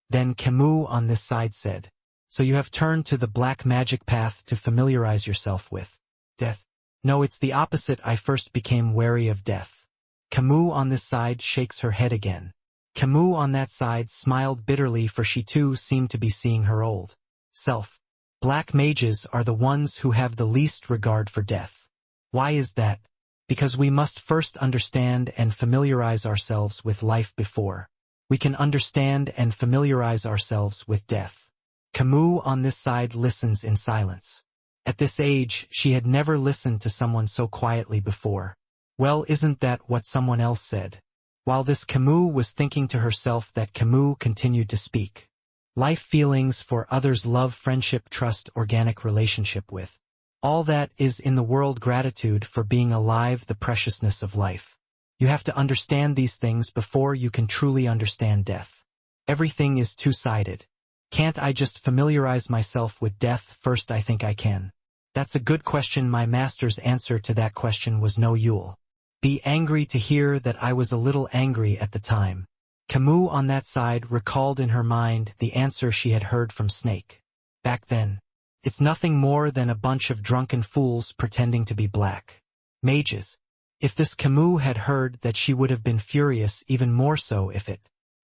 Then Camus on this side said, so you have turned to the black magic path to familiarize yourself with death. No, it's the opposite. I first became wary of death. Camus on this side shakes her head again. Camus on that side smiled bitterly, for she too seemed to be seeing her old self. Black mages are the ones who have the least regard for death. Why is that? Because we must first understand and familiarize ourselves with life before we can understand and familiarize ourselves with death. Camus on this side listens in silence. At this age, she had never listened to someone so quietly before. Well, isn't that what someone else said? While this Camus was thinking to herself, that Camus continued to speak. Life, feelings for others, love, friendship, trust, organic relationship with all that is in the world, gratitude for being alive, the preciousness of life. You have to understand these things before you can truly understand death. Everything is two-sided. Can't I just familiarize myself with death first? I think I can. That's a good question. My master's answer to that question was no. You'll be angry to hear that I was a little angry at the time. Camus on that side recalled in her mind the answer she had heard from Snake. Back then. It's nothing more than a bunch of drunken fools pretending to be black mages. If this Camus had heard that, she would have been furious, even more so if it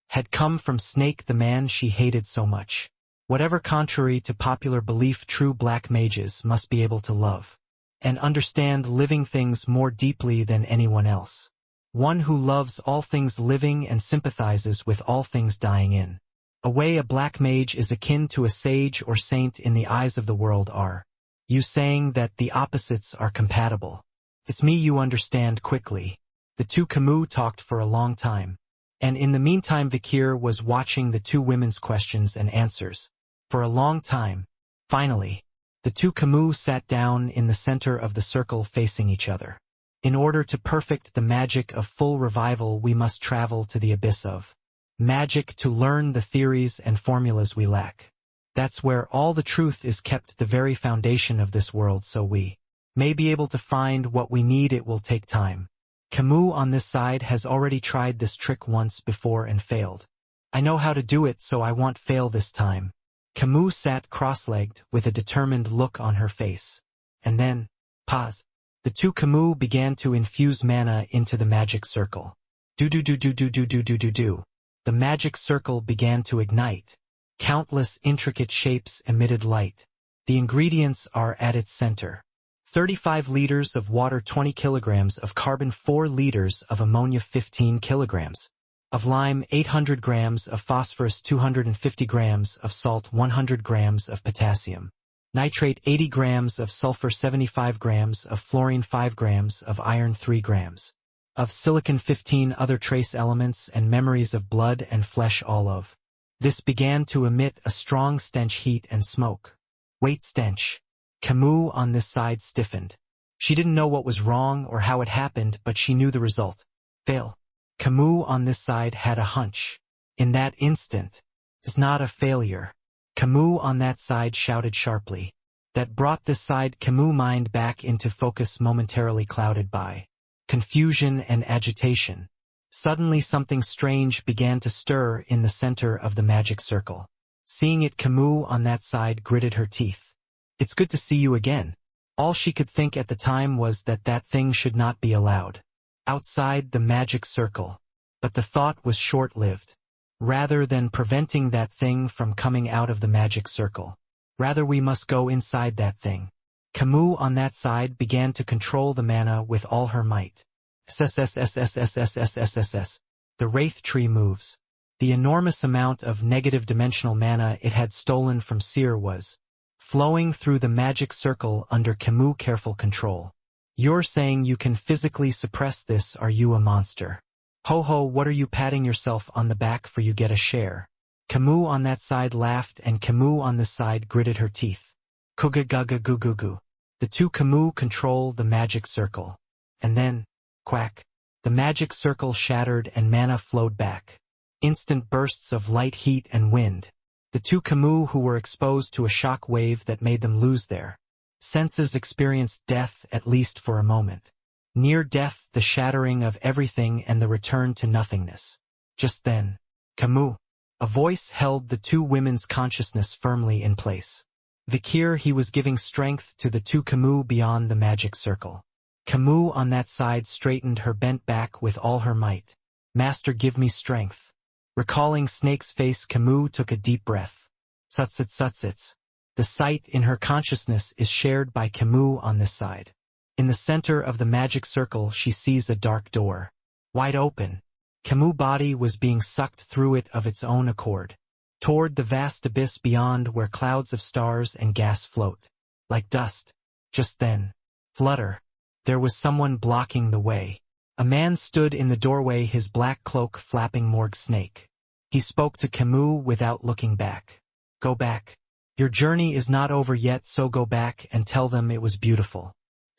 had come from Snake, the man she hated so much. Whatever, contrary to popular belief, true black mages must be able to love and understand living things more deeply than anyone else. One who loves all things living and sympathizes with all things dying. In a way, a black mage is akin to a sage or saint in the eyes of the world. Are you saying that the opposites are compatible? It's me, you understand quickly. The two Camus talked for a long time. And in the meantime, Vikir was watching the two women's questions and answers. For a long time. Finally, the two Camus sat down in the center of the circle facing each other. In order to perfect the magic of full revival, we must travel to the abyss of magic to learn the theories and formulas we lack. That's where all the truth is kept, the very foundation of this world, so we may be able to find what we need. It will take time. Camus on this side has already tried this trick once before and failed. I know how to do it, so I won't fail this time. Camus sat cross-legged with a determined look on her face. And then, pause. The two Camus began to infuse mana into the magic circle. Do-do-do-do-do-do-do-do-do-do. The magic circle began to ignite. Countless intricate shapes emitted light. The ingredients are at its center. 35 liters of water, 20 kilograms of carbon, 4 liters of ammonia, 15 kilograms of lime, 800 grams of phosphorus, 250 grams of salt, 100 grams of potassium nitrate, 80 grams of sulfur, 75 grams of fluorine, 5 grams of iron, 3 grams of silicon, 15 other trace elements, and memories of blood and flesh, all of this began to emit a strong stench, heat and smoke. Wait, stench. Camus on this side stiffened. She didn't know what was wrong or how it happened, but she knew the result. Fail. Camus on this side had a hunch. In that instant, it's not a failure. Camus on that side shouted sharply. That brought this side Camus' mind back into focus, momentarily clouded by confusion and agitation. Suddenly something strange began to stir in the center of the magic circle. Seeing it, Camus on that side gritted her teeth. It's good to see you again. All she could think at the time was that that thing should not be allowed outside the magic circle. But the thought was short-lived. Rather than preventing that thing from coming out of the magic circle, rather we must go inside that thing. Camus on that side began to control the mana with all her might. SSSSSSSSSSS. The wraith tree moves. The enormous amount of negative dimensional mana it had stolen from Seer was flowing through the magic circle under Camus' careful control. You're saying you can physically suppress this? Are you a monster? Ho ho, what are you patting yourself on the back for? You get a share. Camus on that side laughed, and Camus on this side gritted her teeth. Kuga gaga goo goo goo. The two Camus control the magic circle. And then, quack, the magic circle shattered and mana flowed back. Instant bursts of light, heat and wind. The two Camus who were exposed to a shock wave that made them lose their senses experienced death, at least for a moment. Near death, the shattering of everything and the return to nothingness. Just then, Camus, a voice held the two women's consciousness firmly in place. Vikir, he was giving strength to the two Camus beyond the magic circle. Camus on that side straightened her bent back with all her might. Master, give me strength. Recalling Snake's face, Camus took a deep breath. Sutsits. The sight in her consciousness is shared by Camus on this side. In the center of the magic circle she sees a dark door. Wide open. Camus' body was being sucked through it of its own accord. Toward the vast abyss beyond, where clouds of stars and gas float. Like dust. Just then. Flutter. There was someone blocking the way. A man stood in the doorway, his black cloak flapping. Morgue Snake. He spoke to Camus without looking back. Go back. Your journey is not over yet, so go back and tell them it was beautiful.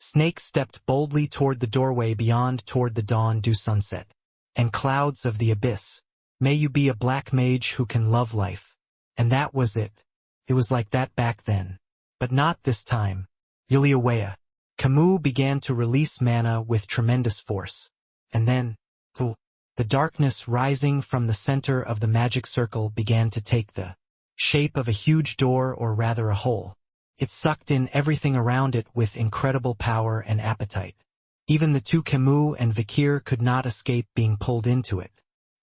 Snake stepped boldly toward the doorway beyond, toward the dawn, dew, sunset, and clouds of the abyss. May you be a black mage who can love life. And that was it. It was like that back then. But not this time. Yuliawea. Camus began to release mana with tremendous force. And then, the darkness rising from the center of the magic circle began to take the shape of a huge door, or rather a hole. It sucked in everything around it with incredible power and appetite. Even the two Camus and Vikir could not escape being pulled into it.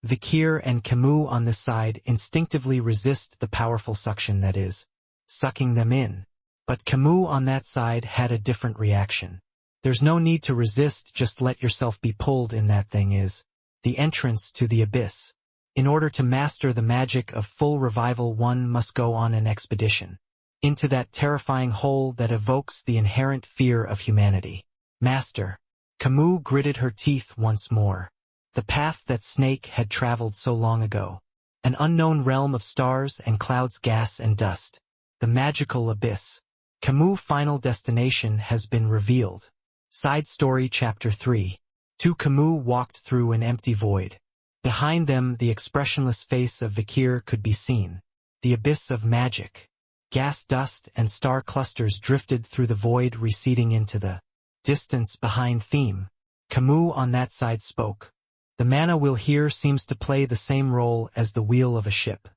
Vikir and Camus on this side instinctively resist the powerful suction that is sucking them in. But Camus on that side had a different reaction. There's no need to resist, just let yourself be pulled in. That thing is the entrance to the abyss. In order to master the magic of full revival, one must go on an expedition into that terrifying hole that evokes the inherent fear of humanity. Master. Camus gritted her teeth once more. The path that Snake had traveled so long ago. An unknown realm of stars and clouds, gas and dust. The magical abyss. Camus' final destination has been revealed. Side story chapter 3. Two Camus walked through an empty void. Behind them, the expressionless face of Vikir could be seen. The abyss of magic. Gas, dust, and star clusters drifted through the void, receding into the distance behind theme. Camus on that side spoke. The mana wheel here seems to play the same role as the wheel of a ship.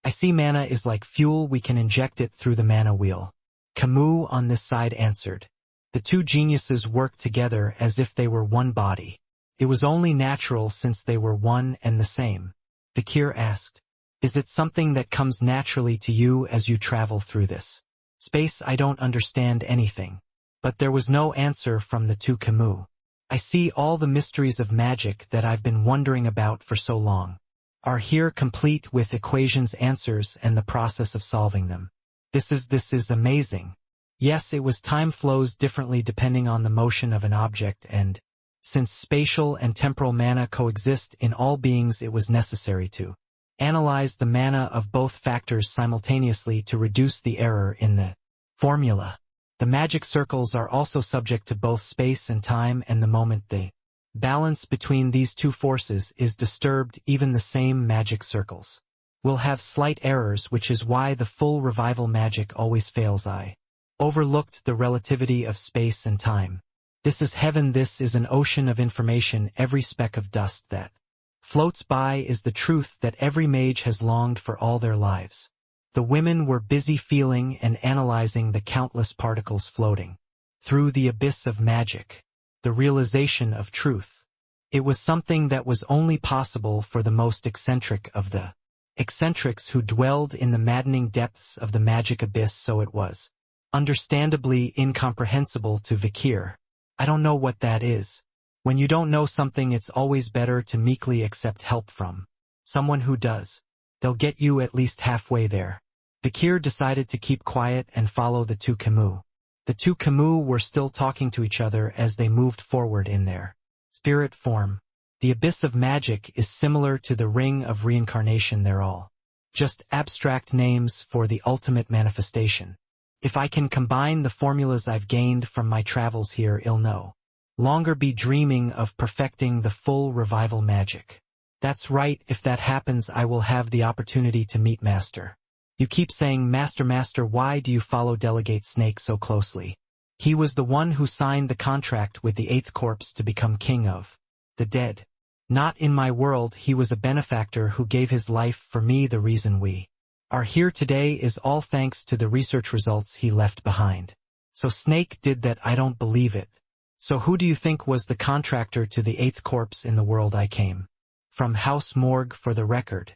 I see mana is like fuel, we can inject it through the mana wheel. Camus on this side answered. The two geniuses worked together as if they were one body. It was only natural since they were one and the same. Vakir asked. Is it something that comes naturally to you as you travel through this space? I don't understand anything. But there was no answer from the two Camus. I see all the mysteries of magic that I've been wondering about for so long are here, complete with equations, answers, and the process of solving them. This is amazing. Yes, it was time flows differently depending on the motion of an object, and since spatial and temporal mana coexist in all beings, it was necessary to analyze the mana of both factors simultaneously to reduce the error in the formula. The magic circles are also subject to both space and time, and the moment the balance between these two forces is disturbed, even the same magic circles will have slight errors, which is why the full revival magic always fails. I overlooked the relativity of space and time. This is heaven. This is an ocean of information. Every speck of dust that floats by is the truth that every mage has longed for all their lives. The women were busy feeling and analyzing the countless particles floating through the abyss of magic. The realization of truth. It was something that was only possible for the most eccentric of the eccentrics who dwelled in the maddening depths of the magic abyss, so it was understandably incomprehensible to Vakir. I don't know what that is. When you don't know something, it's always better to meekly accept help from someone who does. They'll get you at least halfway there. Vakir decided to keep quiet and follow the two Camus. The two Camus were still talking to each other as they moved forward in their spirit form. The abyss of magic is similar to the ring of reincarnation. They're all just abstract names for the ultimate manifestation. If I can combine the formulas I've gained from my travels here, I'll no longer be dreaming of perfecting the full revival magic. That's right, if that happens, I will have the opportunity to meet Master. You keep saying Master, Master, why do you follow Delegate Snake so closely? He was the one who signed the contract with the Eighth Corpse to become king of the dead. Not in my world. He was a benefactor who gave his life for me. The reason we are here today is all thanks to the research results he left behind. So Snake did that? I don't believe it. So who do you think was the contractor to the Eighth Corpse in the world I came from? House Morgue, for the record.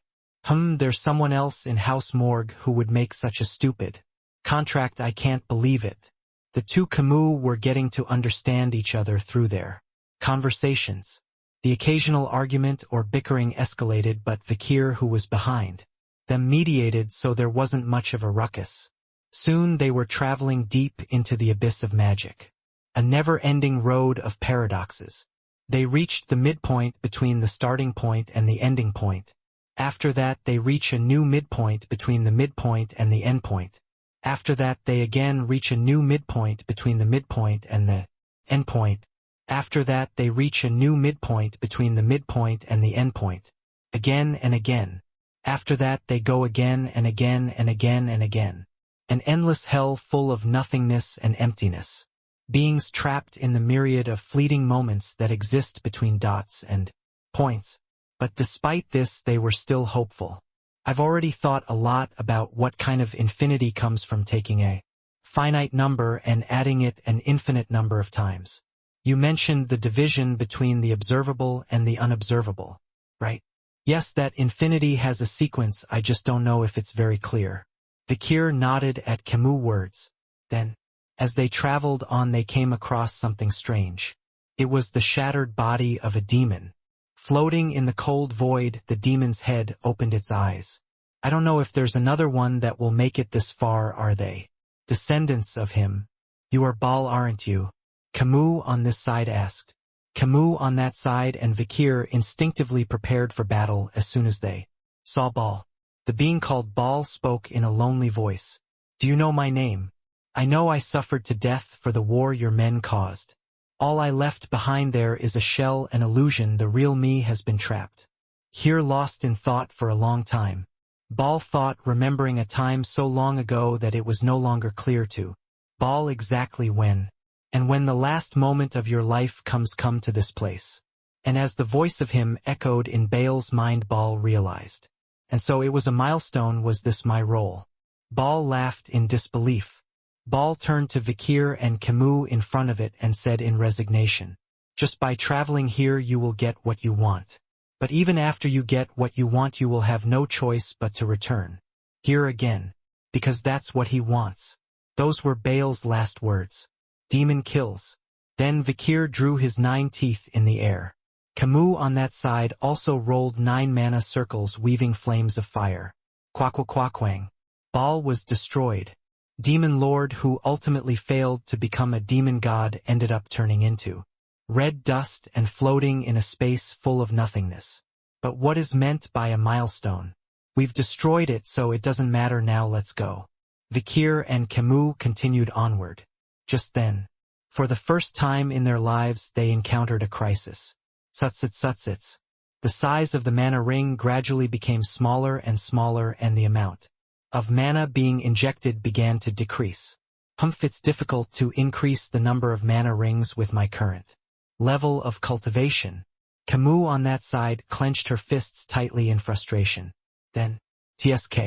There's someone else in House Morgue who would make such a stupid contract. I can't believe it. The two Camus were getting to understand each other through their conversations. The occasional argument or bickering escalated, but Vakir, who was behind them, mediated, so there wasn't much of a ruckus. Soon they were traveling deep into the abyss of magic, a never-ending road of paradoxes. They reached the midpoint between the starting point and the ending point. After that, they reach a new midpoint between the midpoint and the endpoint. After that, they again reach a new midpoint between the midpoint and the endpoint. After that, they reach a new midpoint between the midpoint and the endpoint. Again and again. After that, they go again and again and again and again. An endless hell full of nothingness and emptiness. Beings trapped in the myriad of fleeting moments that exist between dots and points. But despite this, they were still hopeful. I've already thought a lot about what kind of infinity comes from taking a finite number and adding it an infinite number of times. You mentioned the division between the observable and the unobservable, right? Yes, that infinity has a sequence. I just don't know if it's very clear. Vakir nodded at Camus' words. Then, as they traveled on, they came across something strange. It was the shattered body of a demon. Floating in the cold void, the demon's head opened its eyes. I don't know if there's another one that will make it this far. Are they descendants of him? You are Baal, aren't you? Camus on this side asked. Camus on that side, and Vakir instinctively prepared for battle as soon as they saw Baal. The being called Baal spoke in a lonely voice. Do you know my name? I know I suffered to death for the war your men caused. All I left behind there is a shell, an illusion. The real me has been trapped here, lost in thought for a long time. Baal thought, remembering a time so long ago that it was no longer clear to Baal exactly when. And when the last moment of your life comes, come to this place. And as the voice of him echoed in Baal's mind, Baal realized. And so it was a milestone. Was this my role? Baal laughed in disbelief. Baal turned to Vakir and Camus in front of it and said in resignation, just by traveling here you will get what you want. But even after you get what you want, you will have no choice but to return. Here again. Because that's what he wants. Those were Baal's last words. Demon kills. Then Vikir drew his 9 teeth in the air. Camus on that side also rolled 9 mana circles weaving flames of fire. Quaquaquaquang. Baal was destroyed. Demon Lord who ultimately failed to become a demon god ended up turning into red dust and floating in a space full of nothingness. But what is meant by a milestone? We've destroyed it, so it doesn't matter now, let's go. Vikir and Camus continued onward. Just then, for the first time in their lives, they encountered a crisis. Tsutsits. The size of the mana ring gradually became smaller and smaller, and the amount of mana being injected began to decrease. It's difficult to increase the number of mana rings with my current level of cultivation. Camus on that side clenched her fists tightly in frustration. Then, TSK.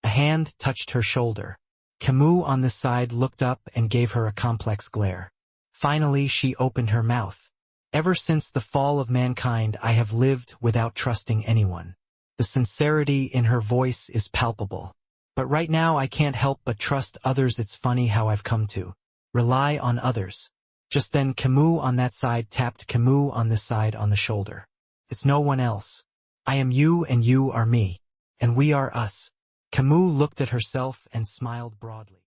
A hand touched her shoulder. Camus on this side looked up and gave her a complex glare. Finally she opened her mouth. Ever since the fall of mankind I have lived without trusting anyone. The sincerity in her voice is palpable. But right now I can't help but trust others. It's funny how I've come to rely on others. Just then Camus on that side tapped Camus on this side on the shoulder. It's no one else. I am you and you are me. And we are us. Camus looked at herself and smiled broadly.